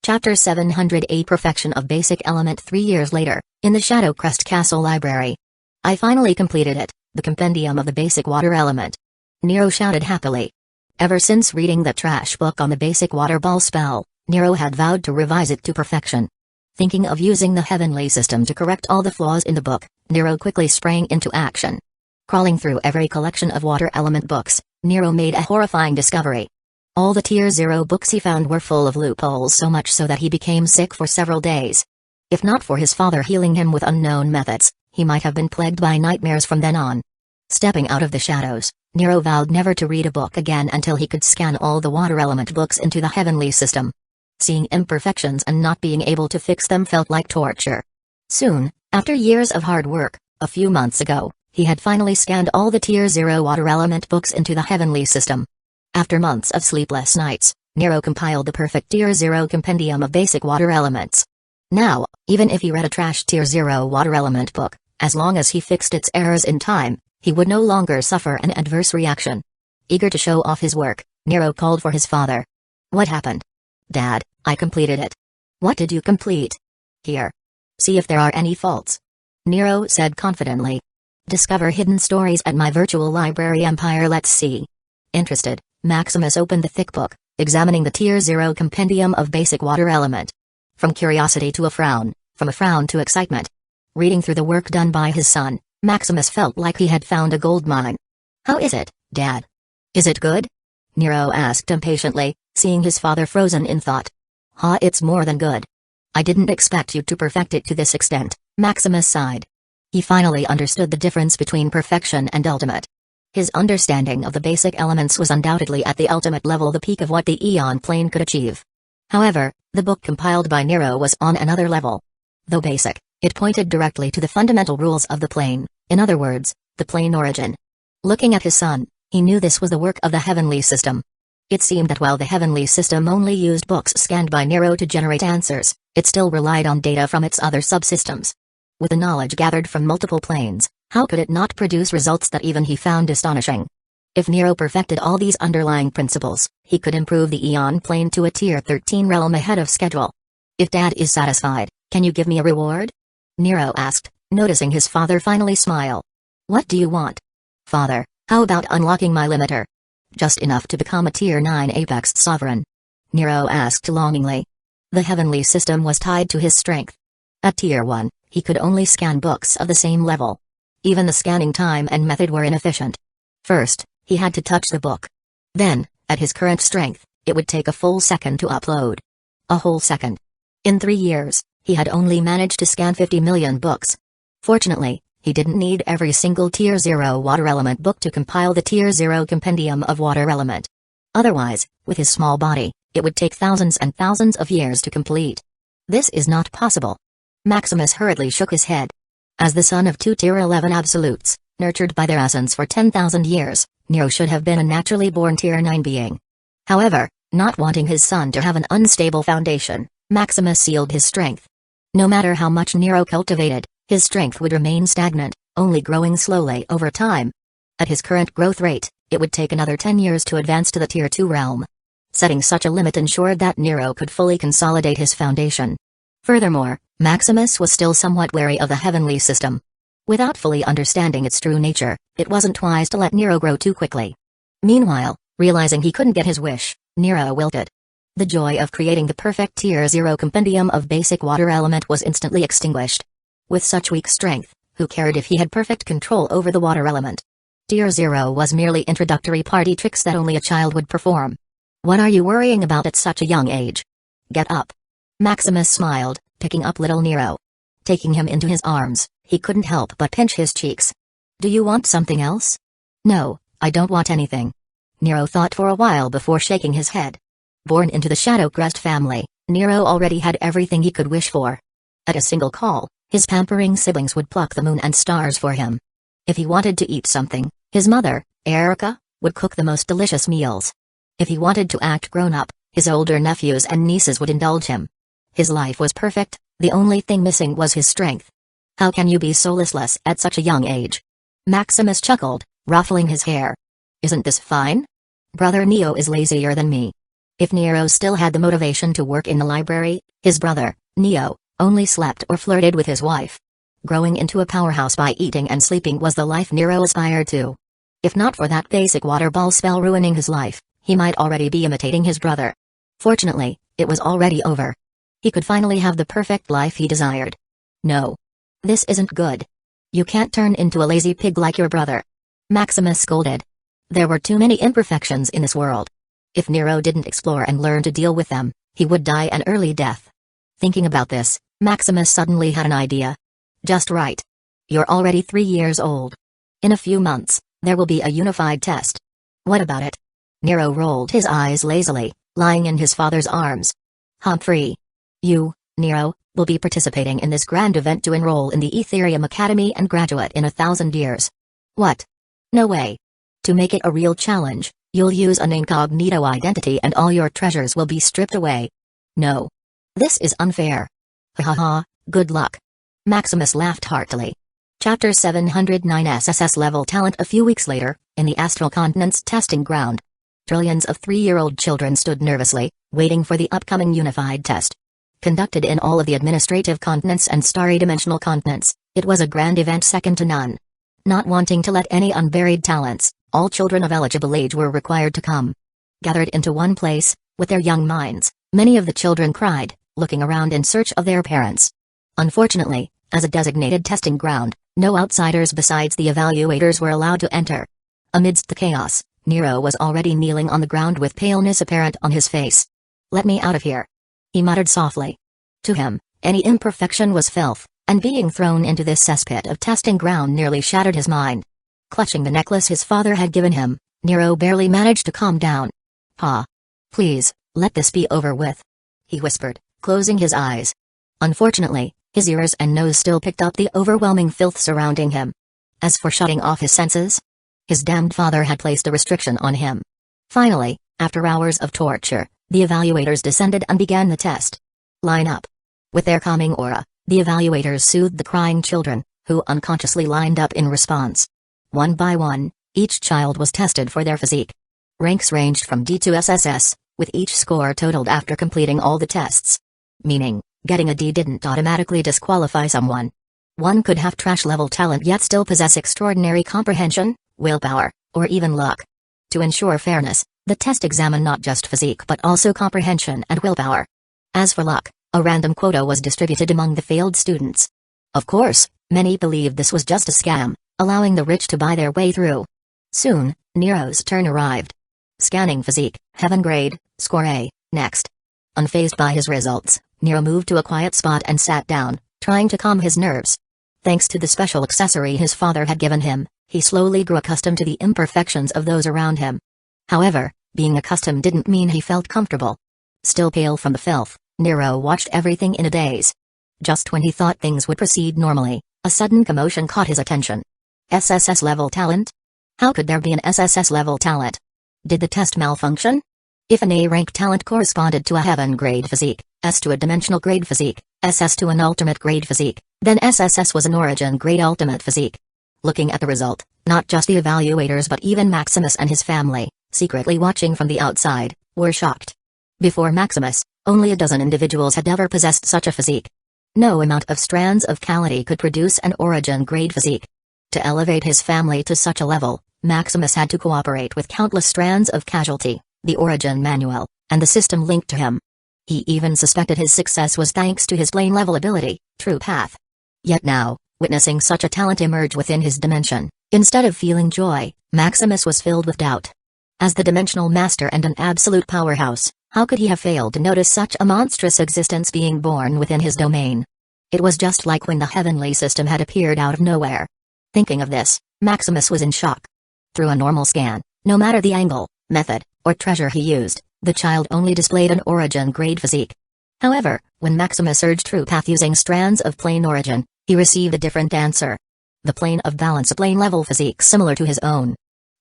Speaker 1: Chapter 708, Perfection of Basic Element. 3 years later, in the Shadowcrest Castle Library. I finally completed it, the Compendium of the Basic Water Element. Nero shouted happily. Ever since reading that trash book on the basic water ball spell, Nero had vowed to revise it to perfection. Thinking of using the heavenly system to correct all the flaws in the book, Nero quickly sprang into action. Crawling through every collection of water element books, Nero made a horrifying discovery. All the Tier 0 books he found were full of loopholes, so much so that he became sick for several days. If not for his father healing him with unknown methods, he might have been plagued by nightmares from then on. Stepping out of the shadows, Nero vowed never to read a book again until he could scan all the water element books into the heavenly system. Seeing imperfections and not being able to fix them felt like torture. Soon, after years of hard work, a few months ago, he had finally scanned all the Tier 0 water element books into the heavenly system. After months of sleepless nights, Nero compiled the perfect Tier 0 compendium of basic water elements. Now, even if he read a trash Tier 0 water element book, as long as he fixed its errors in time, he would no longer suffer an adverse reaction. Eager to show off his work, Nero called for his father. What happened? Dad, I completed it. What did you complete? Here. See if there are any faults. Nero said confidently. Discover hidden stories at my virtual library empire. Let's see. Interested, Maximus opened the thick book, examining the Tier 0 compendium of basic water element. From curiosity to a frown, from a frown to excitement. Reading through the work done by his son, Maximus felt like he had found a gold mine. "How is it, Dad? Is it good?" Nero asked impatiently, seeing his father frozen in thought. It's more than good. I didn't expect you to perfect it to this extent," Maximus sighed. He finally understood the difference between perfection and ultimate. His understanding of the basic elements was undoubtedly at the ultimate level, the peak of what the Aeon plane could achieve. However, the book compiled by Nero was on another level. Though basic, it pointed directly to the fundamental rules of the plane, in other words, the plane origin. Looking at his son, he knew this was the work of the heavenly system. It seemed that while the heavenly system only used books scanned by Nero to generate answers, it still relied on data from its other subsystems. With the knowledge gathered from multiple planes, how could it not produce results that even he found astonishing? If Nero perfected all these underlying principles, he could improve the Aeon plane to a Tier 13 realm ahead of schedule. "If Dad is satisfied, can you give me a reward?" Nero asked, noticing his father finally smile. "What do you want?" "Father, how about unlocking my limiter? Just enough to become a Tier 9 Apex Sovereign?" Nero asked longingly. The heavenly system was tied to his strength. At Tier 1, he could only scan books of the same level. Even the scanning time and method were inefficient. First, he had to touch the book. Then, at his current strength, it would take a full second to upload. A whole second. In 3 years, he had only managed to scan 50 million books. Fortunately, he didn't need every single Tier 0 water element book to compile the Tier 0 compendium of water element. Otherwise, with his small body, it would take thousands and thousands of years to complete. This is not possible. Maximus hurriedly shook his head. As the son of 2 Tier 11 absolutes, nurtured by their essence for 10,000 years, Nero should have been a naturally born Tier 9 being. However, not wanting his son to have an unstable foundation, Maximus sealed his strength. No matter how much Nero cultivated, his strength would remain stagnant, only growing slowly over time. At his current growth rate, it would take another 10 years to advance to the Tier 2 realm. Setting such a limit ensured that Nero could fully consolidate his foundation. Furthermore, Maximus was still somewhat wary of the heavenly system. Without fully understanding its true nature, it wasn't wise to let Nero grow too quickly. Meanwhile, realizing he couldn't get his wish, Nero wilted. The joy of creating the perfect Tier 0 compendium of basic water element was instantly extinguished. With such weak strength, who cared if he had perfect control over the water element? Tier 0 was merely introductory party tricks that only a child would perform. What are you worrying about at such a young age? Get up. Maximus smiled, picking up little Nero. Taking him into his arms, he couldn't help but pinch his cheeks. "Do you want something else?" "No, I don't want anything." Nero thought for a while before shaking his head. Born into the Shadow Crest family, Nero already had everything he could wish for. At a single call, his pampering siblings would pluck the moon and stars for him. If he wanted to eat something, his mother, Erica, would cook the most delicious meals. If he wanted to act grown-up, his older nephews and nieces would indulge him. His life was perfect, the only thing missing was his strength. "How can you be so listless at such a young age?" Maximus chuckled, ruffling his hair. "Isn't this fine? Brother Neo is lazier than me." If Nero still had the motivation to work in the library, his brother, Neo, only slept or flirted with his wife. Growing into a powerhouse by eating and sleeping was the life Nero aspired to. If not for that basic water ball spell ruining his life, he might already be imitating his brother. Fortunately, it was already over. He could finally have the perfect life he desired. "No. This isn't good. You can't turn into a lazy pig like your brother," Maximus scolded. There were too many imperfections in this world. If Nero didn't explore and learn to deal with them, he would die an early death. Thinking about this, Maximus suddenly had an idea. "Just right. You're already 3 years old. In a few months, there will be a unified test. What about it?" Nero rolled his eyes lazily, lying in his father's arms. "Humphrey. You, Nero, will be participating in this grand event to enroll in the Ethereum Academy and graduate in 1,000 years. "What? No way. To make it a real challenge, you'll use an incognito identity and all your treasures will be stripped away." "No. This is unfair." "Ha ha ha, good luck." Maximus laughed heartily. Chapter 709 SSS level talent. A few weeks later, in the Astral Continent's testing ground, trillions of 3-year-old children stood nervously, waiting for the upcoming unified test. Conducted in all of the administrative continents and starry dimensional continents, it was a grand event second to none. Not wanting to let any unburied talents, all children of eligible age were required to come. Gathered into one place, with their young minds, many of the children cried, looking around in search of their parents. Unfortunately, as a designated testing ground, no outsiders besides the evaluators were allowed to enter. Amidst the chaos, Nero was already kneeling on the ground with paleness apparent on his face. "Let me out of here," he muttered softly. To him, any imperfection was filth, and being thrown into this cesspit of testing ground nearly shattered his mind. Clutching the necklace his father had given him, Nero barely managed to calm down. "Pa. Please, let this be over with," he whispered, closing his eyes. Unfortunately, his ears and nose still picked up the overwhelming filth surrounding him. As for shutting off his senses, his damned father had placed a restriction on him. Finally, after hours of torture, the evaluators descended and began the test. "Line up." With their calming aura, the evaluators soothed the crying children, who unconsciously lined up in response. One by one, each child was tested for their physique. Ranks ranged from D to SSS, with each score totaled after completing all the tests. Meaning, getting a D didn't automatically disqualify someone. One could have trash-level talent yet still possess extraordinary comprehension, willpower, or even luck. To ensure fairness, the test examined not just physique but also comprehension and willpower. As for luck, a random quota was distributed among the failed students. Of course, many believed this was just a scam, allowing the rich to buy their way through. Soon, Nero's turn arrived. Scanning physique, heaven grade, score A, next. Unfazed by his results, Nero moved to a quiet spot and sat down, trying to calm his nerves. Thanks to the special accessory his father had given him, he slowly grew accustomed to the imperfections of those around him. However, being accustomed didn't mean he felt comfortable. Still pale from the filth, Nero watched everything in a daze. Just when he thought things would proceed normally, a sudden commotion caught his attention. SSS level talent? How could there be an SSS level talent? Did the test malfunction? If an A-rank talent corresponded to a heaven grade physique, S to a dimensional grade physique, SS to an ultimate grade physique, then SSS was an origin grade ultimate physique. Looking at the result, not just the evaluators but even Maximus and his family, secretly watching from the outside, were shocked. Before Maximus, only a dozen individuals had ever possessed such a physique. No amount of strands of Calamity could produce an origin grade physique. To elevate his family to such a level, Maximus had to cooperate with countless strands of Casualty, the origin manual, and the system linked to him. He even suspected his success was thanks to his plane-level ability, True Path. Yet now, witnessing such a talent emerge within his dimension, instead of feeling joy, Maximus was filled with doubt. As the dimensional master and an absolute powerhouse, how could he have failed to notice such a monstrous existence being born within his domain? It was just like when the heavenly system had appeared out of nowhere. Thinking of this, Maximus was in shock. Through a normal scan, no matter the angle, method, or treasure he used, the child only displayed an origin grade physique. However, when Maximus urged True Path using strands of plane origin, he received a different answer. The plane of balance, a plane-level physique similar to his own.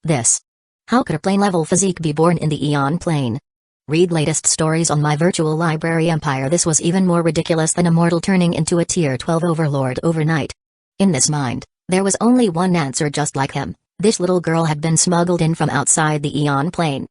Speaker 1: This. How could a plane-level physique be born in the Eon plane? Read latest stories on my virtual library empire. This was even more ridiculous than a mortal turning into a tier 12 overlord overnight. In this mind, there was only one answer just like him. This little girl had been smuggled in from outside the Eon plane.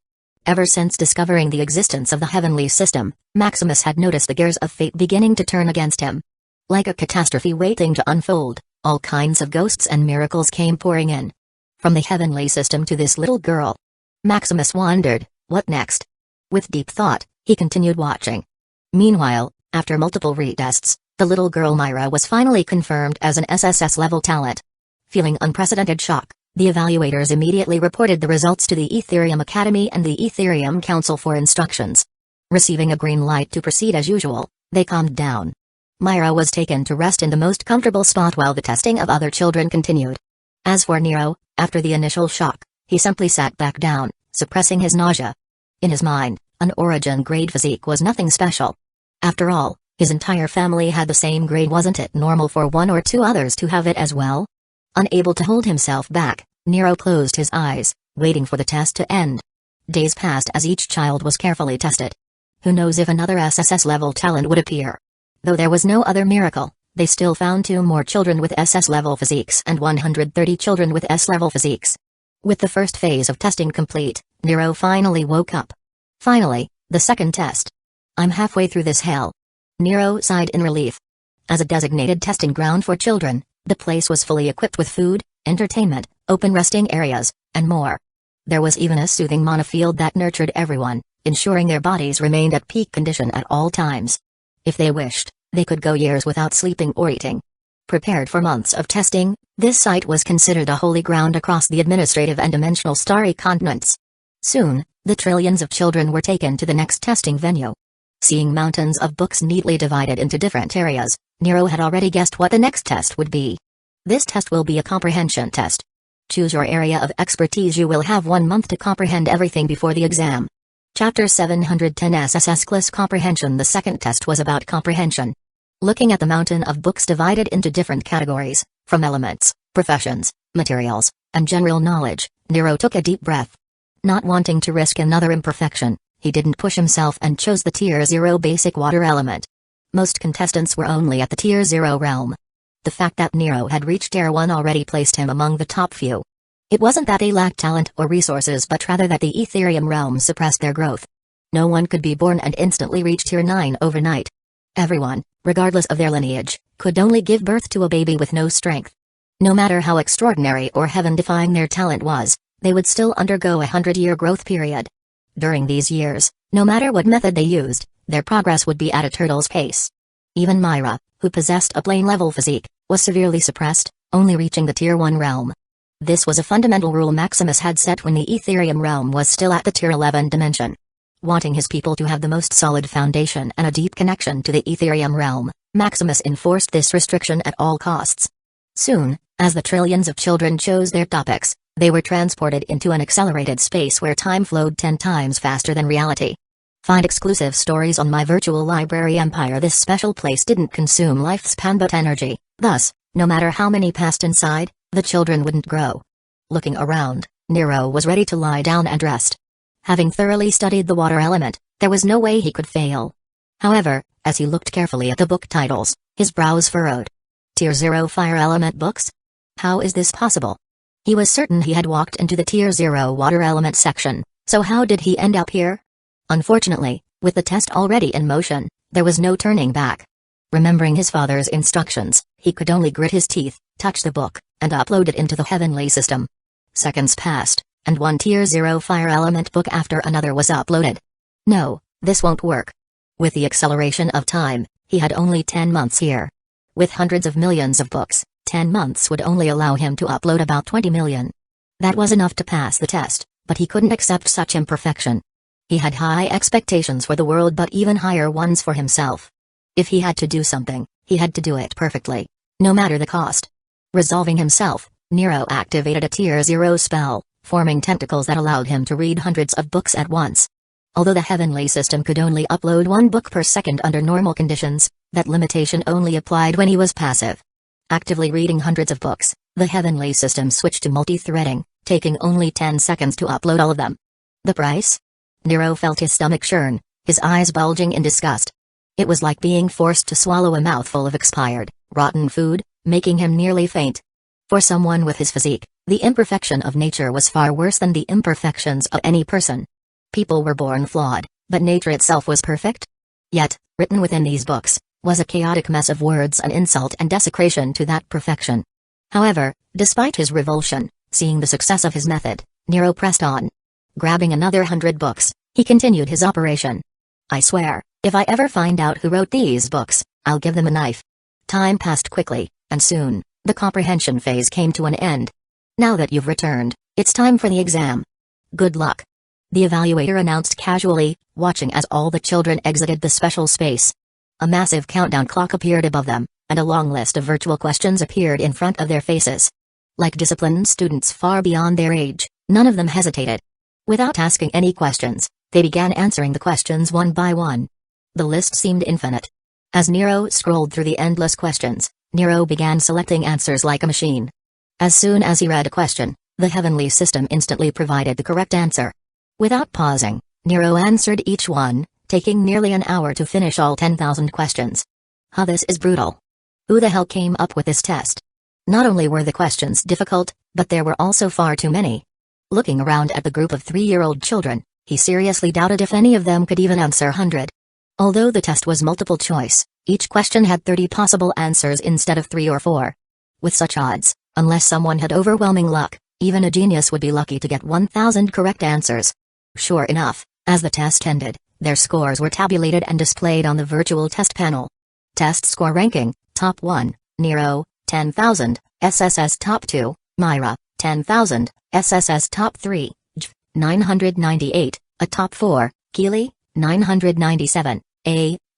Speaker 1: Ever since discovering the existence of the heavenly system, Maximus had noticed the gears of fate beginning to turn against him. Like a catastrophe waiting to unfold, all kinds of ghosts and miracles came pouring in. From the heavenly system to this little girl. Maximus wondered, what next? With deep thought, he continued watching. Meanwhile, after multiple retests, the little girl Myra was finally confirmed as an SSS-level talent. Feeling unprecedented shock, the evaluators immediately reported the results to the Ethereum Academy and the Ethereum Council for instructions. Receiving a green light to proceed as usual, they calmed down. Myra was taken to rest in the most comfortable spot while the testing of other children continued. As for Nero, after the initial shock, he simply sat back down, suppressing his nausea. In his mind, an origin grade physique was nothing special. After all, his entire family had the same grade. Wasn't it normal for one or two others to have it as well? Unable to hold himself back, Nero closed his eyes, waiting for the test to end. Days passed as each child was carefully tested. Who knows if another SSS-level talent would appear? Though there was no other miracle, they still found 2 more children with SS-level physiques and 130 children with S-level physiques. With the first phase of testing complete, Nero finally woke up. Finally, the second test. I'm halfway through this hell. Nero sighed in relief. As a designated testing ground for children, the place was fully equipped with food, entertainment, open resting areas, and more. There was even a soothing mana field that nurtured everyone, ensuring their bodies remained at peak condition at all times. If they wished, They could go years without sleeping or eating. Prepared for months of testing, this site was considered a holy ground across the administrative and dimensional starry continents. Soon, the trillions of children were taken to the next testing venue. Seeing mountains of books neatly divided into different areas, Nero had already guessed what the next test would be. This test will be a comprehension test. Choose your area of expertise. You will have 1 month to comprehend everything before the exam. Chapter 710 SSS Class Comprehension. The second test was about comprehension. Looking at the mountain of books divided into different categories, from elements, professions, materials, and general knowledge, Nero took a deep breath. Not wanting to risk another imperfection, he didn't push himself and chose the Tier 0 basic water element. Most contestants were only at the Tier 0 realm. The fact that Nero had reached Tier 1 already placed him among the top few. It wasn't that they lacked talent or resources, but rather that the Etherium realm suppressed their growth. No one could be born and instantly reach Tier 9 overnight. Everyone, regardless of their lineage, could only give birth to a baby with no strength. No matter how extraordinary or heaven-defying their talent was, they would still undergo a 100-year growth period. During these years, no matter what method they used, their progress would be at a turtle's pace. Even Myra, who possessed a plane-level physique, was severely suppressed, only reaching the Tier 1 realm. This was a fundamental rule Maximus had set when the Etherium realm was still at the Tier 11 dimension. Wanting his people to have the most solid foundation and a deep connection to the Etherium realm, Maximus enforced this restriction at all costs. Soon, as the trillions of children chose their topics, they were transported into an accelerated space where time flowed 10 times faster than reality. Find exclusive stories on my virtual library Empire. This special place didn't consume lifespan but energy, thus, no matter how many passed inside, the children wouldn't grow. Looking around, Nero was ready to lie down and rest. Having thoroughly studied the water element, there was no way he could fail. However, as he looked carefully at the book titles, his brows furrowed. Tier 0 fire element books? How is this possible? He was certain he had walked into the Tier 0 water element section, so how did he end up here? Unfortunately, with the test already in motion, there was no turning back. Remembering his father's instructions, he could only grit his teeth, touch the book, and upload it into the heavenly system. Seconds passed, and one Tier 0 fire element book after another was uploaded. No, this won't work. With the acceleration of time, he had only 10 months here. With hundreds of millions of books, 10 months would only allow him to upload about 20 million. That was enough to pass the test, but he couldn't accept such imperfection. He had high expectations for the world but even higher ones for himself. If he had to do something, he had to do it perfectly, no matter the cost. Resolving himself, Nero activated a Tier 0 spell, forming tentacles that allowed him to read hundreds of books at once. Although the heavenly system could only upload 1 book per second under normal conditions, that limitation only applied when he was passive. Actively reading hundreds of books, the heavenly system switched to multi-threading, taking only 10 seconds to upload all of them. The price? Nero felt his stomach churn, his eyes bulging in disgust. It was like being forced to swallow a mouthful of expired, rotten food, making him nearly faint. For someone with his physique, the imperfection of nature was far worse than the imperfections of any person. People were born flawed, but nature itself was perfect? Yet, written within these books, was a chaotic mess of words and insult and desecration to that perfection. However, despite his revulsion, seeing the success of his method, Nero pressed on. Grabbing another 100 books, he continued his operation. I swear, if I ever find out who wrote these books, I'll give them a knife. Time passed quickly, and soon, the comprehension phase came to an end. Now that you've returned, it's time for the exam. Good luck. The evaluator announced casually, watching as all the children exited the special space. A massive countdown clock appeared above them, and a long list of virtual questions appeared in front of their faces. Like disciplined students far beyond their age, none of them hesitated. Without asking any questions, they began answering the questions one by one. The list seemed infinite. As Nero scrolled through the endless questions, Nero began selecting answers like a machine. As soon as he read a question, the heavenly system instantly provided the correct answer. Without pausing, Nero answered each one, taking nearly an hour to finish all 10,000 questions. This is brutal. Who the hell came up with this test? Not only were the questions difficult, but there were also far too many. Looking around at the group of 3-year-old children, he seriously doubted if any of them could even answer 100. Although the test was multiple choice, each question had 30 possible answers instead of 3 or 4. With such odds, unless someone had overwhelming luck, even a genius would be lucky to get 1,000 correct answers. Sure enough, as the test ended, their scores were tabulated and displayed on the virtual test panel. Test score ranking, Top 1, Nero, 10,000, SSS Top 2, Myra, 10,000, SSS Top 3, 998, a Top 4, Keely, 997,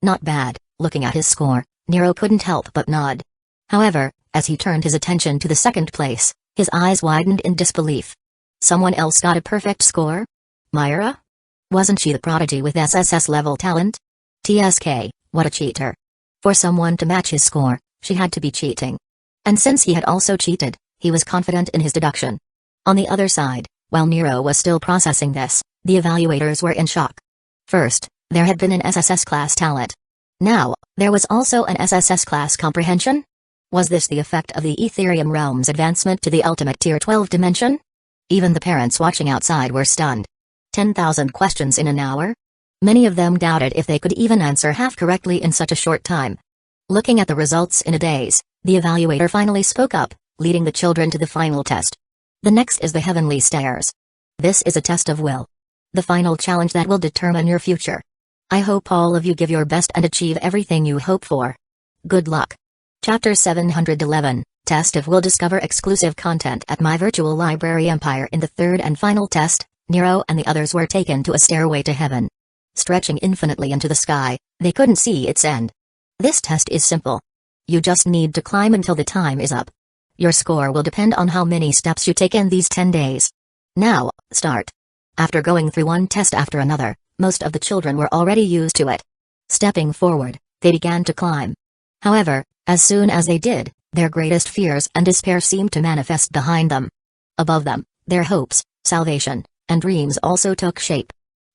Speaker 1: not bad. Looking at his score, Nero couldn't help but nod. However, as he turned his attention to the second place, his eyes widened in disbelief. Someone else got a perfect score? Myra? Wasn't she the prodigy with SSS-level talent? TSK, what a cheater. For someone to match his score, she had to be cheating. And since he had also cheated, he was confident in his deduction. On the other side, while Nero was still processing this, the evaluators were in shock. First, there had been an SSS class talent. Now, there was also an SSS class comprehension? Was this the effect of the Ethereum realm's advancement to the ultimate Tier 12 dimension? Even the parents watching outside were stunned. 10,000 questions in an hour? Many of them doubted if they could even answer half correctly in such a short time. Looking at the results in a daze, the evaluator finally spoke up, leading the children to the final test. The next is the Heavenly Stairs. This is a test of will. The final challenge that will determine your future. I hope all of you give your best and achieve everything you hope for. Good luck. Chapter 711, Test of Will. Discover exclusive content at my virtual library Empire. In the third and final test, Nero and the others were taken to a stairway to heaven. Stretching infinitely into the sky, they couldn't see its end. This test is simple. You just need to climb until the time is up. Your score will depend on how many steps you take in these 10 days. Now, start. After going through one test after another, most of the children were already used to it. Stepping forward, they began to climb. However, as soon as they did, their greatest fears and despair seemed to manifest behind them. Above them, their hopes, salvation, and dreams also took shape.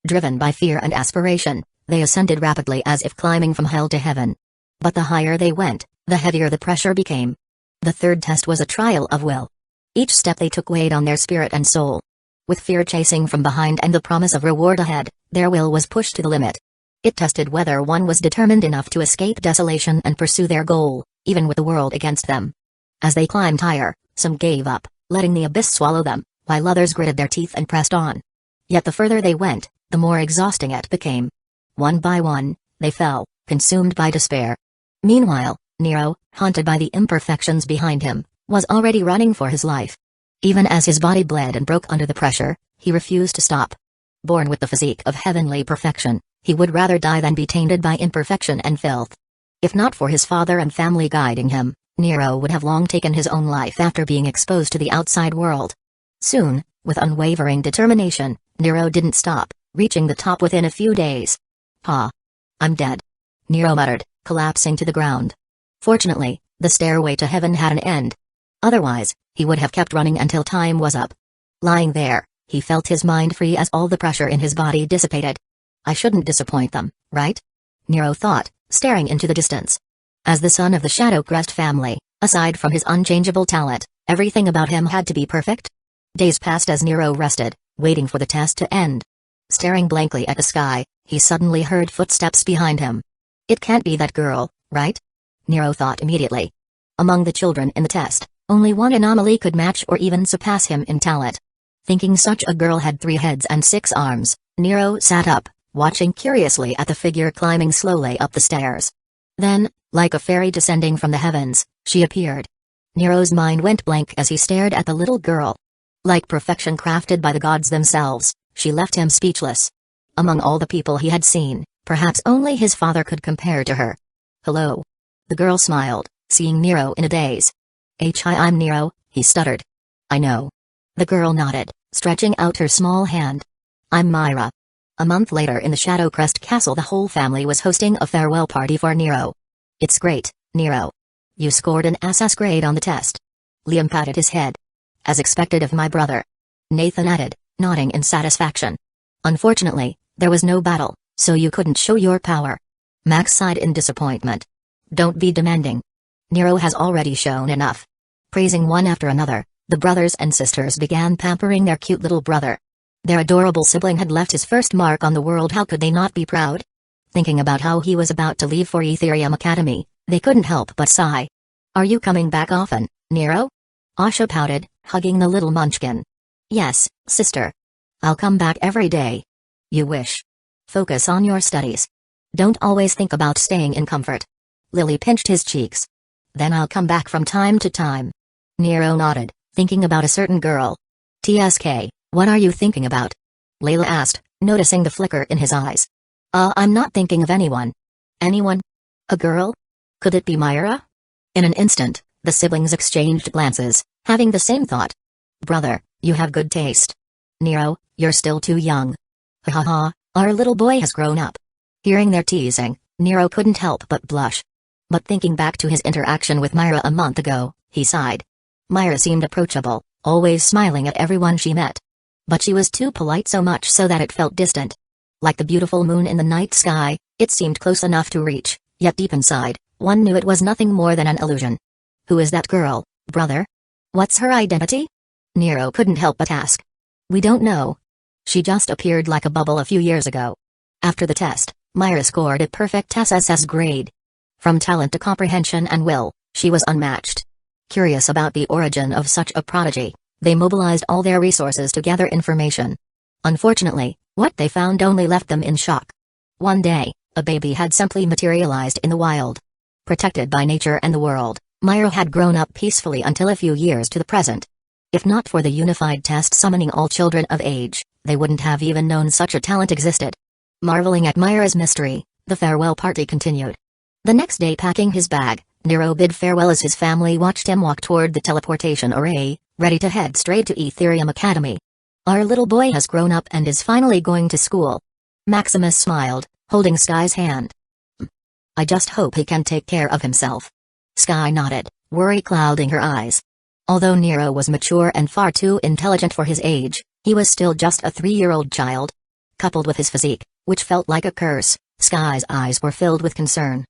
Speaker 1: Driven by fear and aspiration, they ascended rapidly as if climbing from hell to heaven. But the higher they went, the heavier the pressure became. The third test was a trial of will. Each step they took weighed on their spirit and soul. With fear chasing from behind and the promise of reward ahead, their will was pushed to the limit. It tested whether one was determined enough to escape desolation and pursue their goal, even with the world against them. As they climbed higher, some gave up, letting the abyss swallow them, while others gritted their teeth and pressed on. Yet the further they went, the more exhausting it became. One by one, they fell, consumed by despair. Meanwhile, Nero, haunted by the imperfections behind him, was already running for his life. Even as his body bled and broke under the pressure, he refused to stop. Born with the physique of heavenly perfection, he would rather die than be tainted by imperfection and filth. If not for his father and family guiding him, Nero would have long taken his own life after being exposed to the outside world. Soon, with unwavering determination, Nero didn't stop, reaching the top within a few days. I'm dead. Nero muttered, collapsing to the ground. Fortunately, the stairway to heaven had an end. Otherwise, he would have kept running until time was up. Lying there, he felt his mind free as all the pressure in his body dissipated. I shouldn't disappoint them, right? Nero thought, staring into the distance. As the son of the Shadow Crest family, aside from his unchangeable talent, everything about him had to be perfect. Days passed as Nero rested, waiting for the test to end. Staring blankly at the sky, he suddenly heard footsteps behind him. It can't be that girl, right? Nero thought immediately. Among the children in the test, only one anomaly could match or even surpass him in talent. Thinking such a girl had 3 heads and 6 arms, Nero sat up, watching curiously at the figure climbing slowly up the stairs. Then, like a fairy descending from the heavens, she appeared. Nero's mind went blank as he stared at the little girl. Like perfection crafted by the gods themselves, she left him speechless. Among all the people he had seen, perhaps only his father could compare to her. Hello. The girl smiled, seeing Nero in a daze. Hi, I'm Nero, he stuttered. I know. The girl nodded, stretching out her small hand. I'm Myra. A month later in the Shadow Crest Castle, the whole family was hosting a farewell party for Nero. It's great, Nero. You scored an SS grade on the test. Liam patted his head. As expected of my brother. Nathan added, nodding in satisfaction. Unfortunately, there was no battle, so you couldn't show your power. Max sighed in disappointment. Don't be demanding. Nero has already shown enough. Praising one after another, the brothers and sisters began pampering their cute little brother. Their adorable sibling had left his first mark on the world. How could they not be proud? Thinking about how he was about to leave for Ethereum Academy, they couldn't help but sigh. Are you coming back often, Nero? Asha pouted, hugging the little munchkin. Yes, sister. I'll come back every day. You wish. Focus on your studies. Don't always think about staying in comfort. Lily pinched his cheeks. Then I'll come back from time to time. Nero nodded, thinking about a certain girl. TSK, what are you thinking about? Layla asked, noticing the flicker in his eyes. I'm not thinking of anyone. Anyone? A girl? Could it be Myra? In an instant, the siblings exchanged glances, having the same thought. Brother, you have good taste. Nero, you're still too young. Ha ha ha, our little boy has grown up. Hearing their teasing, Nero couldn't help but blush. But thinking back to his interaction with Myra a month ago, he sighed. Myra seemed approachable, always smiling at everyone she met. But she was too polite, so much so that it felt distant. Like the beautiful moon in the night sky, it seemed close enough to reach, yet deep inside, one knew it was nothing more than an illusion. Who is that girl, brother? What's her identity? Nero couldn't help but ask. We don't know. She just appeared like a bubble a few years ago. After the test, Myra scored a perfect SSS grade. From talent to comprehension and will, she was unmatched. Curious about the origin of such a prodigy, they mobilized all their resources to gather information. Unfortunately, what they found only left them in shock. One day, a baby had simply materialized in the wild. Protected by nature and the world, Myra had grown up peacefully until a few years to the present. If not for the unified test summoning all children of age, they wouldn't have even known such a talent existed. Marveling at Myra's mystery, the farewell party continued. The next day, packing his bag, Nero bid farewell as his family watched him walk toward the teleportation array, ready to head straight to Ethereum Academy. Our little boy has grown up and is finally going to school. Maximus smiled, holding Sky's hand. I just hope he can take care of himself. Sky nodded, worry clouding her eyes. Although Nero was mature and far too intelligent for his age, he was still just a 3-year-old child. Coupled with his physique, which felt like a curse, Sky's eyes were filled with concern.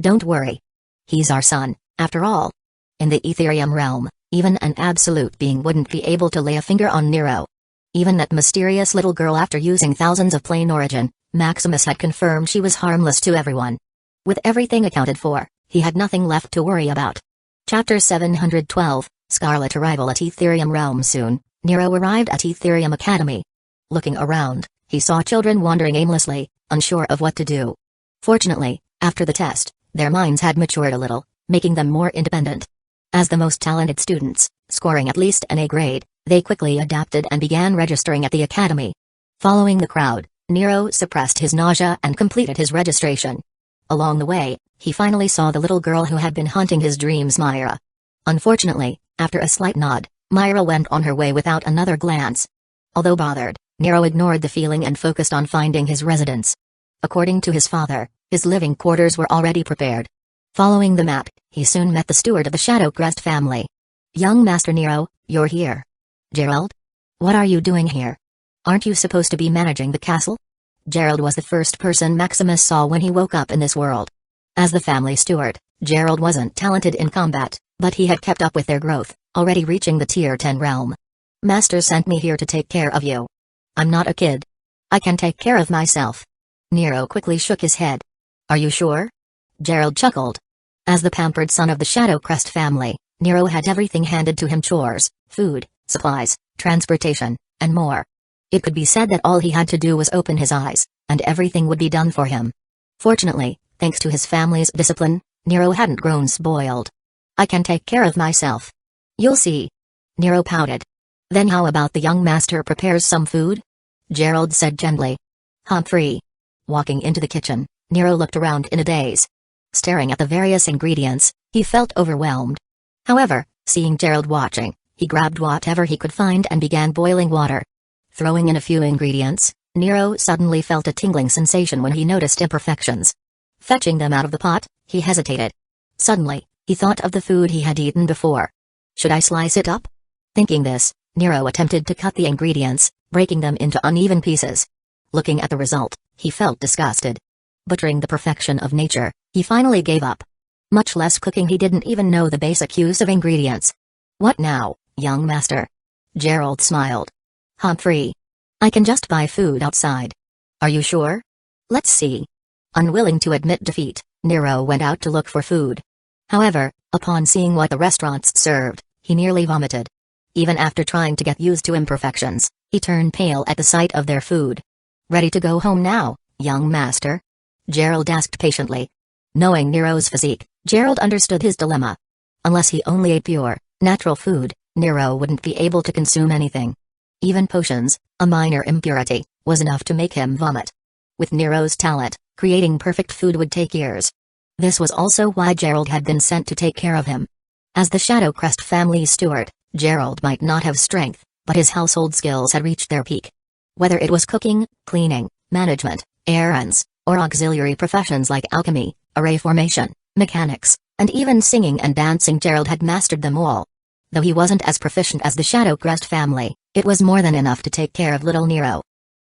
Speaker 1: Don't worry. He's our son, after all. In the Ethereum realm, even an absolute being wouldn't be able to lay a finger on Nero. Even that mysterious little girl, after using thousands of plain origin, Maximus had confirmed she was harmless to everyone. With everything accounted for, he had nothing left to worry about. Chapter 712, Scarlet arrival at Ethereum realm. Soon, Nero arrived at Ethereum Academy. Looking around, he saw children wandering aimlessly, unsure of what to do. Fortunately, after the test, their minds had matured a little, making them more independent. As the most talented students, scoring at least an A grade, they quickly adapted and began registering at the academy. Following the crowd, Nero suppressed his nausea and completed his registration. Along the way, he finally saw the little girl who had been haunting his dreams, Myra. Unfortunately, after a slight nod, Myra went on her way without another glance. Although bothered, Nero ignored the feeling and focused on finding his residence. According to his father, his living quarters were already prepared. Following the map, he soon met the steward of the Shadowcrest family. Young Master Nero, you're here. Gerald? What are you doing here? Aren't you supposed to be managing the castle? Gerald was the first person Maximus saw when he woke up in this world. As the family steward, Gerald wasn't talented in combat, but he had kept up with their growth, already reaching the Tier 10 realm. Master sent me here to take care of you. I'm not a kid. I can take care of myself. Nero quickly shook his head. Are you sure? Gerald chuckled. As the pampered son of the Shadowcrest family, Nero had everything handed to him: chores, food, supplies, transportation, and more. It could be said that all he had to do was open his eyes, and everything would be done for him. Fortunately, thanks to his family's discipline, Nero hadn't grown spoiled. I can take care of myself. You'll see. Nero pouted. Then how about the young master prepares some food? Gerald said gently. Humphrey. Walking into the kitchen, Nero looked around in a daze. Staring at the various ingredients, he felt overwhelmed. However, seeing Gerald watching, he grabbed whatever he could find and began boiling water. Throwing in a few ingredients, Nero suddenly felt a tingling sensation when he noticed imperfections. Fetching them out of the pot, he hesitated. Suddenly, he thought of the food he had eaten before. Should I slice it up? Thinking this, Nero attempted to cut the ingredients, breaking them into uneven pieces. Looking at the result, he felt disgusted. Butchering the perfection of nature, he finally gave up. Much less cooking, he didn't even know the basic use of ingredients. What now, young master? Gerald smiled. Humphrey. I can just buy food outside. Are you sure? Let's see. Unwilling to admit defeat, Nero went out to look for food. However, upon seeing what the restaurants served, he nearly vomited. Even after trying to get used to imperfections, he turned pale at the sight of their food. Ready to go home now, young master? Gerald asked patiently. Knowing Nero's physique, Gerald understood his dilemma. Unless he only ate pure, natural food, Nero wouldn't be able to consume anything. Even potions, a minor impurity, was enough to make him vomit. With Nero's talent, creating perfect food would take years. This was also why Gerald had been sent to take care of him. As the Shadow Crest family's steward, Gerald might not have strength, but his household skills had reached their peak. Whether it was cooking, cleaning, management, errands, or auxiliary professions like alchemy, array formation, mechanics, and even singing and dancing, Gerald had mastered them all. Though he wasn't as proficient as the Shadow Crest family, it was more than enough to take care of little Nero.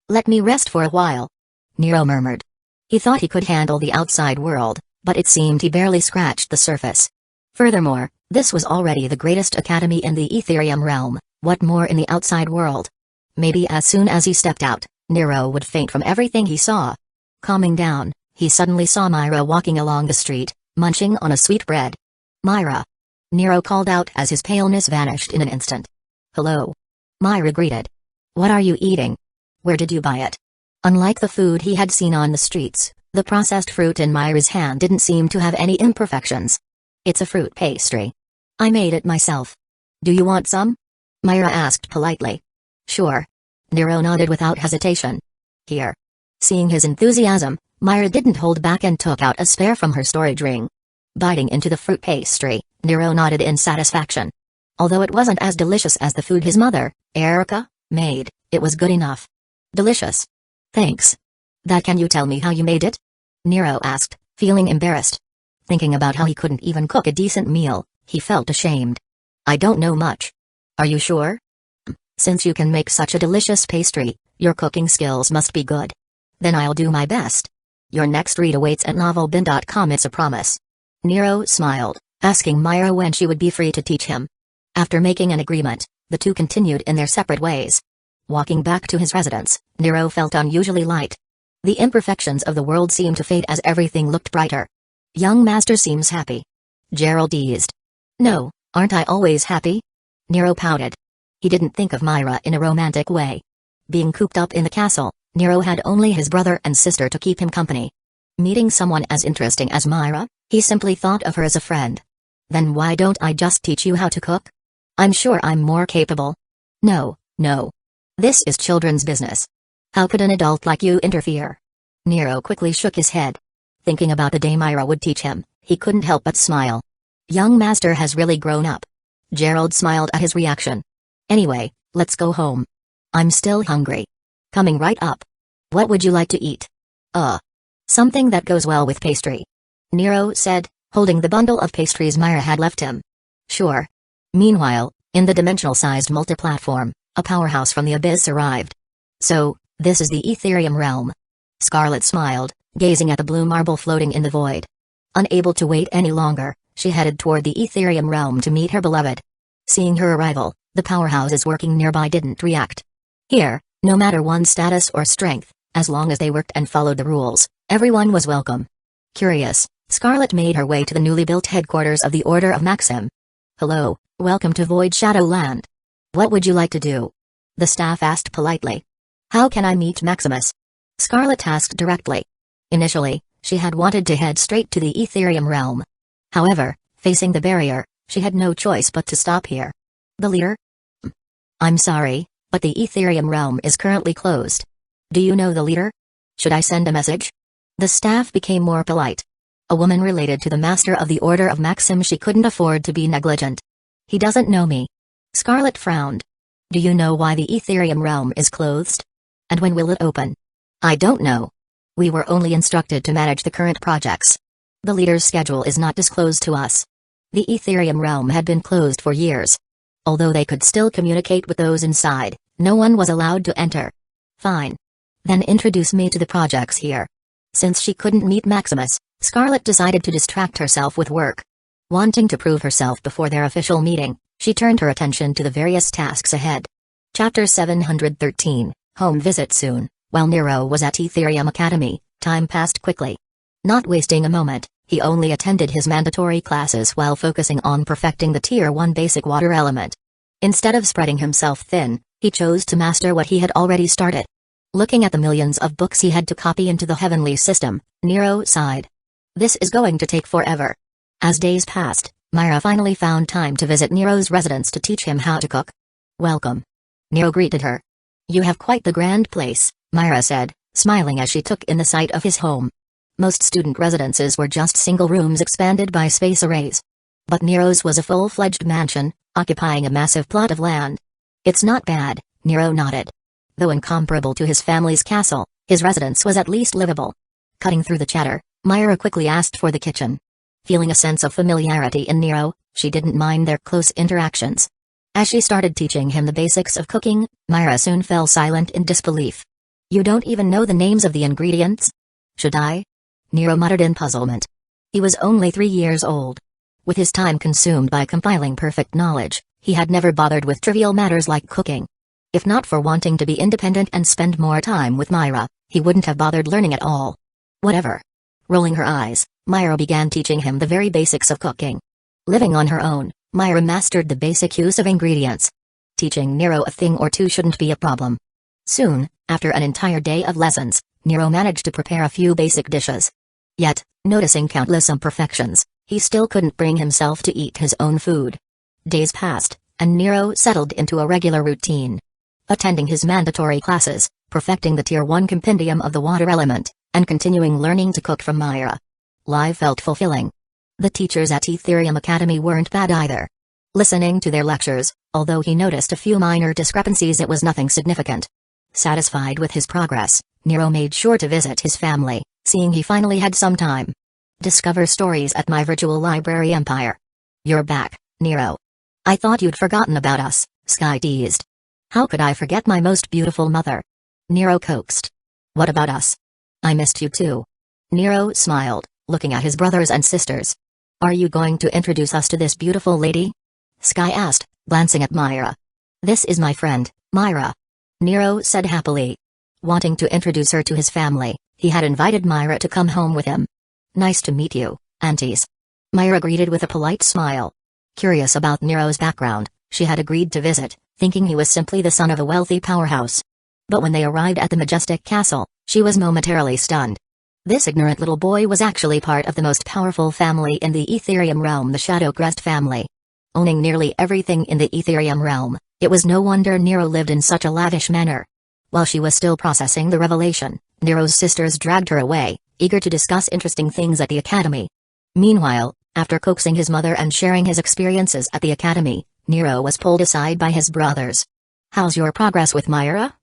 Speaker 1: "Let me rest for a while," Nero murmured. He thought he could handle the outside world, but it seemed he barely scratched the surface. Furthermore, this was already the greatest academy in the Ethereum realm. What more in the outside world? Maybe as soon as he stepped out, Nero would faint from everything he saw. Calming down, he suddenly saw Myra walking along the street, munching on a sweetbread. "Myra!" Nero called out as his paleness vanished in an instant. "Hello." Myra greeted. "What are you eating? Where did you buy it?" Unlike the food he had seen on the streets, the processed fruit in Myra's hand didn't seem to have any imperfections. "It's a fruit pastry. I made it myself. Do you want some?" Myra asked politely. "Sure." Nero nodded without hesitation. "Here." Seeing his enthusiasm, Myra didn't hold back and took out a spare from her storage ring. Biting into the fruit pastry, Nero nodded in satisfaction. Although it wasn't as delicious as the food his mother, Erica, made, it was good enough. "Delicious. Thanks. Can you tell me how you made it?" Nero asked, feeling embarrassed. Thinking about how he couldn't even cook a decent meal, he felt ashamed. "I don't know much." "Are you sure? Since you can make such a delicious pastry, your cooking skills must be good. Then I'll do my best. Your next read awaits at novelbin.com, it's a promise." Nero smiled, asking Myra when she would be free to teach him. After making an agreement, the two continued in their separate ways. Walking back to his residence, Nero felt unusually light. The imperfections of the world seemed to fade as everything looked brighter. "Young master seems happy." Gerald teased. "No, aren't I always happy?" Nero pouted. He didn't think of Myra in a romantic way. Being cooped up in the castle, Nero had only his brother and sister to keep him company. Meeting someone as interesting as Myra, he simply thought of her as a friend. "Then why don't I just teach you how to cook? I'm sure I'm more capable." No. This is children's business. How could an adult like you interfere?" Nero quickly shook his head. Thinking about the day Myra would teach him, he couldn't help but smile. Young master has really grown up. Gerald smiled at his reaction. "Anyway, let's go home. I'm still hungry." "Coming right up. What would you like to eat?" Something that goes well with pastry," Nero said, holding the bundle of pastries Myra had left him. "Sure." Meanwhile, in the dimensional-sized multiplatform, a powerhouse from the abyss arrived. "So, this is the Ethereum realm." Scarlet smiled, gazing at the blue marble floating in the void. Unable to wait any longer, she headed toward the Ethereum realm to meet her beloved. Seeing her arrival, the powerhouses working nearby didn't react. Here, no matter one's status or strength, as long as they worked and followed the rules, everyone was welcome. Curious, Scarlet made her way to the newly built headquarters of the Order of Maxim. "Hello, welcome to Void Shadowland. What would you like to do?" the staff asked politely. "How can I meet Maximus?" Scarlet asked directly. Initially, she had wanted to head straight to the Ethereum realm. However, facing the barrier, she had no choice but to stop here. "The leader?" "I'm sorry, but the Ethereum realm is currently closed. Do you know the leader? Should I send a message?" The staff became more polite. A woman related to the master of the Order of Maxim, she couldn't afford to be negligent. "He doesn't know me." Scarlet frowned. "Do you know why the Ethereum realm is closed? And when will it open?" "I don't know. We were only instructed to manage the current projects. The leader's schedule is not disclosed to us." The Ethereum realm had been closed for years. Although they could still communicate with those inside, no one was allowed to enter. "Fine. Then introduce me to the projects here." Since she couldn't meet Maximus, Scarlet decided to distract herself with work. Wanting to prove herself before their official meeting, she turned her attention to the various tasks ahead. Chapter 713, Home Visit Soon. While Nero was at Ethereum Academy, time passed quickly. Not wasting a moment, he only attended his mandatory classes while focusing on perfecting the Tier 1 basic water element. Instead of spreading himself thin, he chose to master what he had already started. Looking at the millions of books he had to copy into the heavenly system, Nero sighed. This is going to take forever. As days passed, Myra finally found time to visit Nero's residence to teach him how to cook. "Welcome." Nero greeted her. "You have quite the grand place," Myra said, smiling as she took in the sight of his home. Most student residences were just single rooms expanded by space arrays. But Nero's was a full-fledged mansion, occupying a massive plot of land. "It's not bad," Nero nodded. Though incomparable to his family's castle, his residence was at least livable. Cutting through the chatter, Myra quickly asked for the kitchen. Feeling a sense of familiarity in Nero, she didn't mind their close interactions. As she started teaching him the basics of cooking, Myra soon fell silent in disbelief. "You don't even know the names of the ingredients?" "Should I?" Nero muttered in puzzlement. He was only 3 years old. With his time consumed by compiling perfect knowledge, he had never bothered with trivial matters like cooking. If not for wanting to be independent and spend more time with Myra, he wouldn't have bothered learning at all. Whatever. Rolling her eyes, Myra began teaching him the very basics of cooking. Living on her own, Myra mastered the basic use of ingredients. Teaching Nero a thing or two shouldn't be a problem. Soon, after an entire day of lessons, Nero managed to prepare a few basic dishes. Yet, noticing countless imperfections, he still couldn't bring himself to eat his own food. Days passed, and Nero settled into a regular routine. Attending his mandatory classes, perfecting the Tier 1 compendium of the water element, and continuing learning to cook from Myra. Life felt fulfilling. The teachers at Etherium Academy weren't bad either. Listening to their lectures, although he noticed a few minor discrepancies, it was nothing significant. Satisfied with his progress, Nero made sure to visit his family, seeing he finally had some time. Discover stories at my virtual library empire. "You're back, Nero. I thought you'd forgotten about us," Sky teased. "How could I forget my most beautiful mother?" Nero coaxed. "What about us? I missed you too." Nero smiled, looking at his brothers and sisters. "Are you going to introduce us to this beautiful lady?" Sky asked, glancing at Myra. "This is my friend, Myra," Nero said happily. Wanting to introduce her to his family, he had invited Myra to come home with him. "Nice to meet you, aunties." Myra greeted with a polite smile. Curious about Nero's background, she had agreed to visit, thinking he was simply the son of a wealthy powerhouse. But when they arrived at the majestic castle, she was momentarily stunned. This ignorant little boy was actually part of the most powerful family in the Etherium realm, the Shadowcrest family. Owning nearly everything in the Etherium realm, it was no wonder Nero lived in such a lavish manner. While she was still processing the revelation, Nero's sisters dragged her away, eager to discuss interesting things at the academy. Meanwhile, after coaxing his mother and sharing his experiences at the academy, Nero was pulled aside by his brothers. "How's your progress with Myra?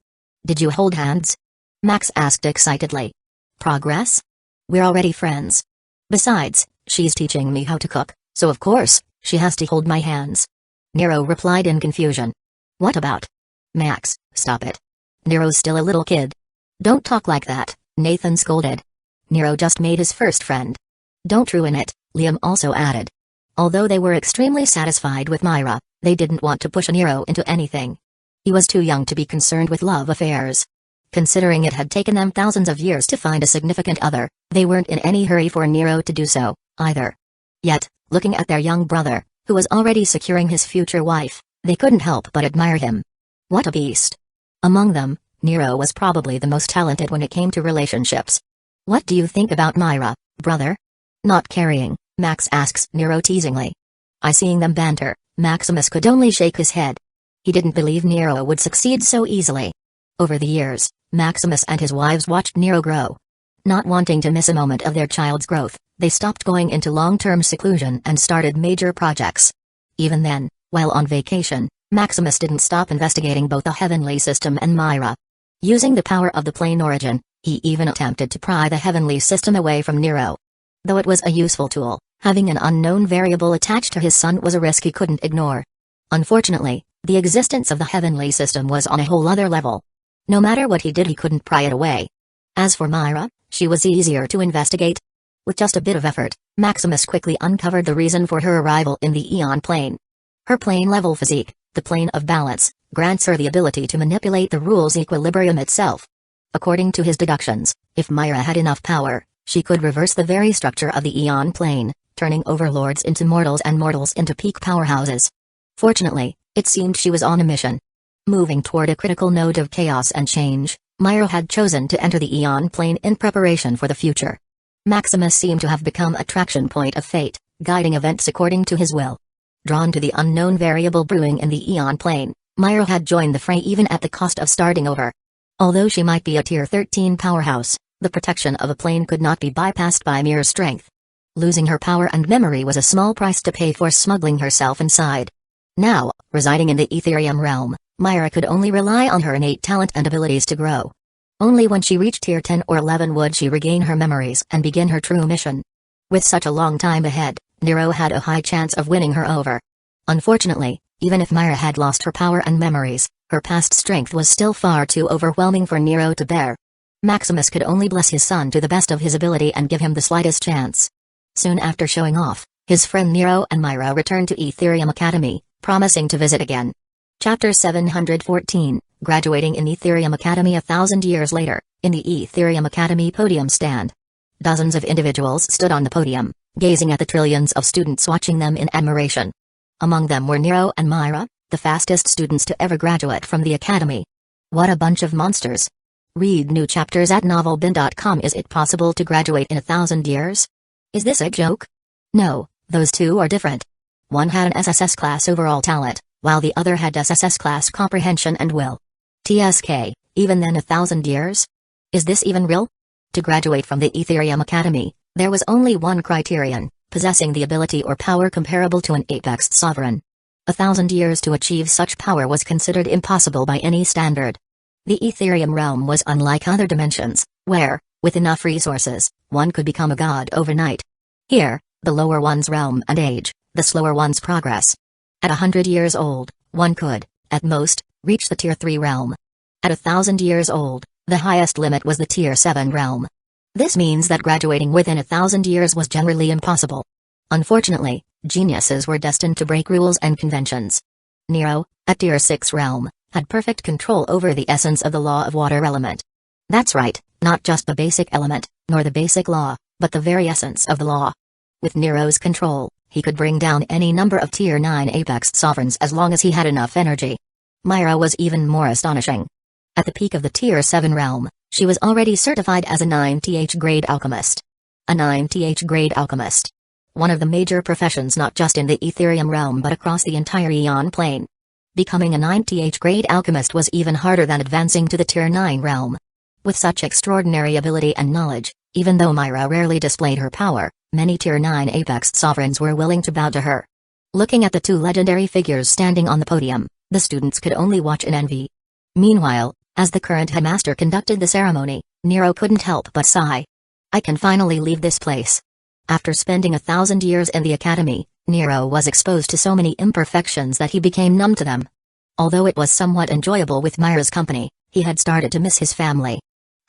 Speaker 1: Did you hold hands?" Max asked excitedly. "Progress? We're already friends. Besides, she's teaching me how to cook, so of course, she has to hold my hands." Nero replied in confusion. "What about?" "Max, stop it. Nero's still a little kid." "Don't talk like that," Nathan scolded. "Nero just made his first friend." "Don't ruin it," Liam also added. Although they were extremely satisfied with Myra, they didn't want to push Nero into anything. He was too young to be concerned with love affairs. Considering it had taken them thousands of years to find a significant other, they weren't in any hurry for Nero to do so, either. Yet, looking at their young brother, who was already securing his future wife, they couldn't help but admire him. What a beast. Among them, Nero was probably the most talented when it came to relationships. "What do you think about Myra, brother?" "Not carrying," Max asks Nero teasingly. Seeing them banter, Maximus could only shake his head. He didn't believe Nero would succeed so easily. Over the years, Maximus and his wives watched Nero grow. Not wanting to miss a moment of their child's growth, they stopped going into long-term seclusion and started major projects. Even then, while on vacation, Maximus didn't stop investigating both the heavenly system and Myra. Using the power of the plane origin, he even attempted to pry the heavenly system away from Nero. Though it was a useful tool, having an unknown variable attached to his son was a risk he couldn't ignore. Unfortunately, the existence of the heavenly system was on a whole other level. No matter what he did, he couldn't pry it away. As for Myra, she was easier to investigate. With just a bit of effort, Maximus quickly uncovered the reason for her arrival in the Eon plane. Her plane-level physique, the plane of balance, grants her the ability to manipulate the rules equilibrium itself. According to his deductions, if Myra had enough power, she could reverse the very structure of the Eon plane, turning overlords into mortals and mortals into peak powerhouses. Fortunately, it seemed she was on a mission. Moving toward a critical node of chaos and change, Myra had chosen to enter the Eon plane in preparation for the future. Maximus seemed to have become a traction point of fate, guiding events according to his will. Drawn to the unknown variable brewing in the Eon plane, Myra had joined the fray even at the cost of starting over. Although she might be a Tier 13 powerhouse, the protection of a plane could not be bypassed by mere strength. Losing her power and memory was a small price to pay for smuggling herself inside. Now, residing in the Etherium realm, Myra could only rely on her innate talent and abilities to grow. Only when she reached Tier 10 or 11 would she regain her memories and begin her true mission. With such a long time ahead, Nero had a high chance of winning her over. Unfortunately, even if Myra had lost her power and memories, her past strength was still far too overwhelming for Nero to bear. Maximus could only bless his son to the best of his ability and give him the slightest chance. Soon after showing off, his friend Nero and Myra returned to Etherium Academy, promising to visit again. Chapter 714, Graduating in Etherium Academy 1,000 years later, in the Etherium Academy podium stand. Dozens of individuals stood on the podium, gazing at the trillions of students watching them in admiration. Among them were Nero and Myra, the fastest students to ever graduate from the academy. What a bunch of monsters. Read new chapters at novelbin.com. Is it possible to graduate in 1,000 years? Is this a joke? No, those two are different. One had an SSS class overall talent, while the other had SSS class comprehension and will. TSK, even then 1,000 years? Is this even real? To graduate from the Etherium Academy, there was only one criterion: possessing the ability or power comparable to an apex sovereign. 1,000 years to achieve such power was considered impossible by any standard. The Etherium realm was unlike other dimensions, where, with enough resources, one could become a god overnight. Here, the lower one's realm and age, the slower one's progress. At 100 years old, one could, at most, reach the Tier 3 realm. At 1,000 years old, the highest limit was the Tier 7 realm. This means that graduating within 1,000 years was generally impossible. Unfortunately, geniuses were destined to break rules and conventions. Nero, at Tier 6 realm, had perfect control over the essence of the law of water element. That's right, not just the basic element, nor the basic law, but the very essence of the law. With Nero's control, he could bring down any number of Tier 9 apex sovereigns as long as he had enough energy. Myra was even more astonishing. At the peak of the Tier 7 realm, she was already certified as a 9th grade alchemist. A 9th grade alchemist. One of the major professions not just in the Etherium realm but across the entire Eon plane. Becoming a 9th grade alchemist was even harder than advancing to the Tier 9 realm. With such extraordinary ability and knowledge, even though Myra rarely displayed her power, many Tier 9 apex sovereigns were willing to bow to her. Looking at the two legendary figures standing on the podium, the students could only watch in envy. Meanwhile, as the current headmaster conducted the ceremony, Nero couldn't help but sigh. I can finally leave this place. After spending 1,000 years in the academy, Nero was exposed to so many imperfections that he became numb to them. Although it was somewhat enjoyable with Myra's company, he had started to miss his family.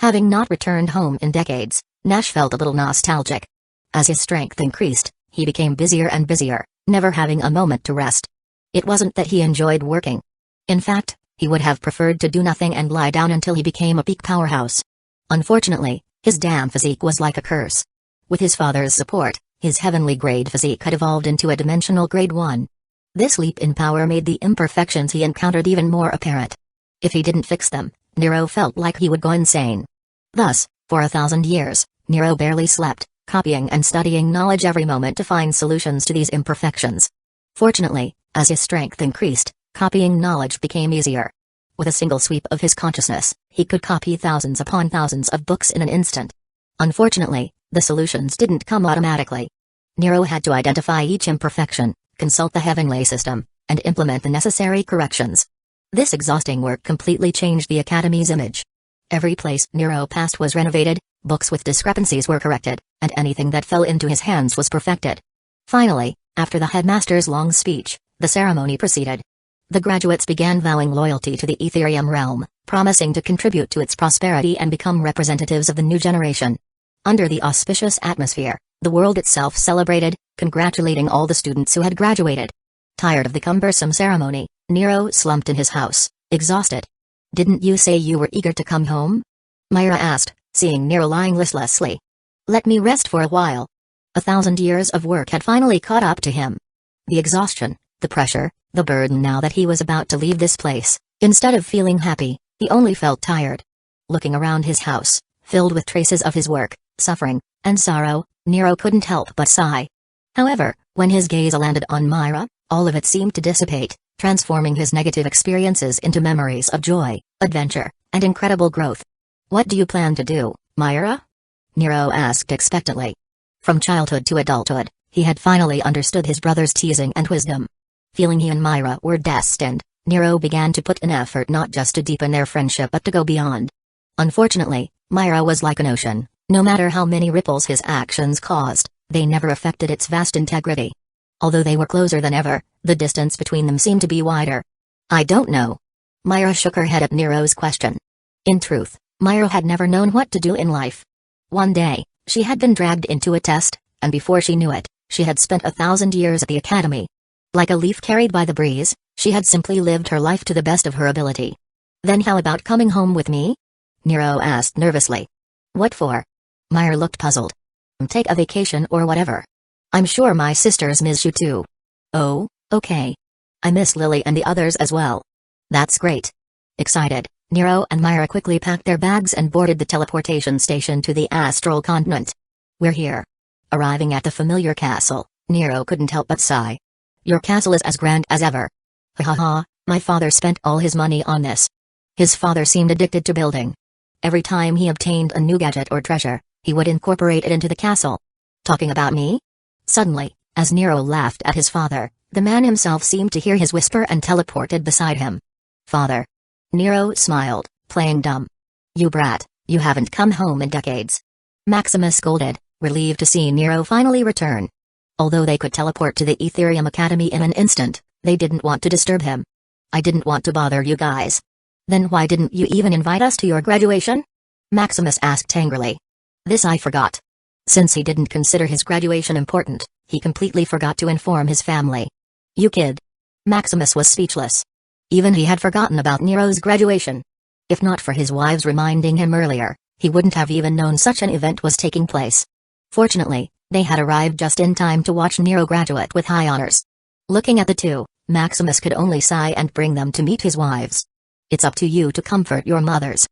Speaker 1: Having not returned home in decades, Nash felt a little nostalgic. As his strength increased, he became busier and busier, never having a moment to rest. It wasn't that he enjoyed working. In fact, he would have preferred to do nothing and lie down until he became a peak powerhouse. Unfortunately, his damn physique was like a curse. With his father's support, his heavenly grade physique had evolved into a dimensional grade 1. This leap in power made the imperfections he encountered even more apparent. If he didn't fix them, Nero felt like he would go insane. Thus, for 1,000 years, Nero barely slept, copying and studying knowledge every moment to find solutions to these imperfections. Fortunately, as his strength increased, copying knowledge became easier. With a single sweep of his consciousness, he could copy thousands upon thousands of books in an instant. Unfortunately, the solutions didn't come automatically. Nero had to identify each imperfection, consult the heavenly system, and implement the necessary corrections. This exhausting work completely changed the Academy's image. Every place Nero passed was renovated, books with discrepancies were corrected, and anything that fell into his hands was perfected. Finally, after the headmaster's long speech, the ceremony proceeded. The graduates began vowing loyalty to the Etherium realm, promising to contribute to its prosperity and become representatives of the new generation. Under the auspicious atmosphere, the world itself celebrated, congratulating all the students who had graduated. Tired of the cumbersome ceremony, Nero slumped in his house, exhausted. "Didn't you say you were eager to come home?" Myra asked, seeing Nero lying listlessly. "Let me rest for a while." 1,000 years of work had finally caught up to him. The exhaustion, the pressure, the burden now that he was about to leave this place, instead of feeling happy, he only felt tired. Looking around his house, filled with traces of his work, suffering, and sorrow, Nero couldn't help but sigh. However, when his gaze landed on Myra, all of it seemed to dissipate, transforming his negative experiences into memories of joy, adventure, and incredible growth. "What do you plan to do, Myra?" Nero asked expectantly. From childhood to adulthood, he had finally understood his brother's teasing and wisdom. Feeling he and Myra were destined, Nero began to put in effort not just to deepen their friendship but to go beyond. Unfortunately, Myra was like an ocean. No matter how many ripples his actions caused, they never affected its vast integrity. Although they were closer than ever, the distance between them seemed to be wider. "I don't know." Myra shook her head at Nero's question. In truth, Myra had never known what to do in life. One day, she had been dragged into a test, and before she knew it, she had spent 1,000 years at the academy. Like a leaf carried by the breeze, she had simply lived her life to the best of her ability. "Then how about coming home with me?" Nero asked nervously. "What for?" Myra looked puzzled. "Take a vacation or whatever. I'm sure my sisters miss you too." "Oh, okay. I miss Lily and the others as well." "That's great." Excited, Nero and Myra quickly packed their bags and boarded the teleportation station to the astral continent. "We're here." Arriving at the familiar castle, Nero couldn't help but sigh. "Your castle is as grand as ever." "Ha ha ha, my father spent all his money on this." His father seemed addicted to building. Every time he obtained a new gadget or treasure, he would incorporate it into the castle. "Talking about me?" Suddenly, as Nero laughed at his father, the man himself seemed to hear his whisper and teleported beside him. "Father." Nero smiled, playing dumb. "You brat, you haven't come home in decades." Maximus scolded, relieved to see Nero finally return. Although they could teleport to the Ethereum Academy in an instant, they didn't want to disturb him. "I didn't want to bother you guys." "Then why didn't you even invite us to your graduation?" Maximus asked angrily. "This I forgot." Since he didn't consider his graduation important, he completely forgot to inform his family. "You kid." Maximus was speechless. Even he had forgotten about Nero's graduation. If not for his wives reminding him earlier, he wouldn't have even known such an event was taking place. Fortunately, they had arrived just in time to watch Nero graduate with high honors. Looking at the two, Maximus could only sigh and bring them to meet his wives. "It's up to you to comfort your mothers."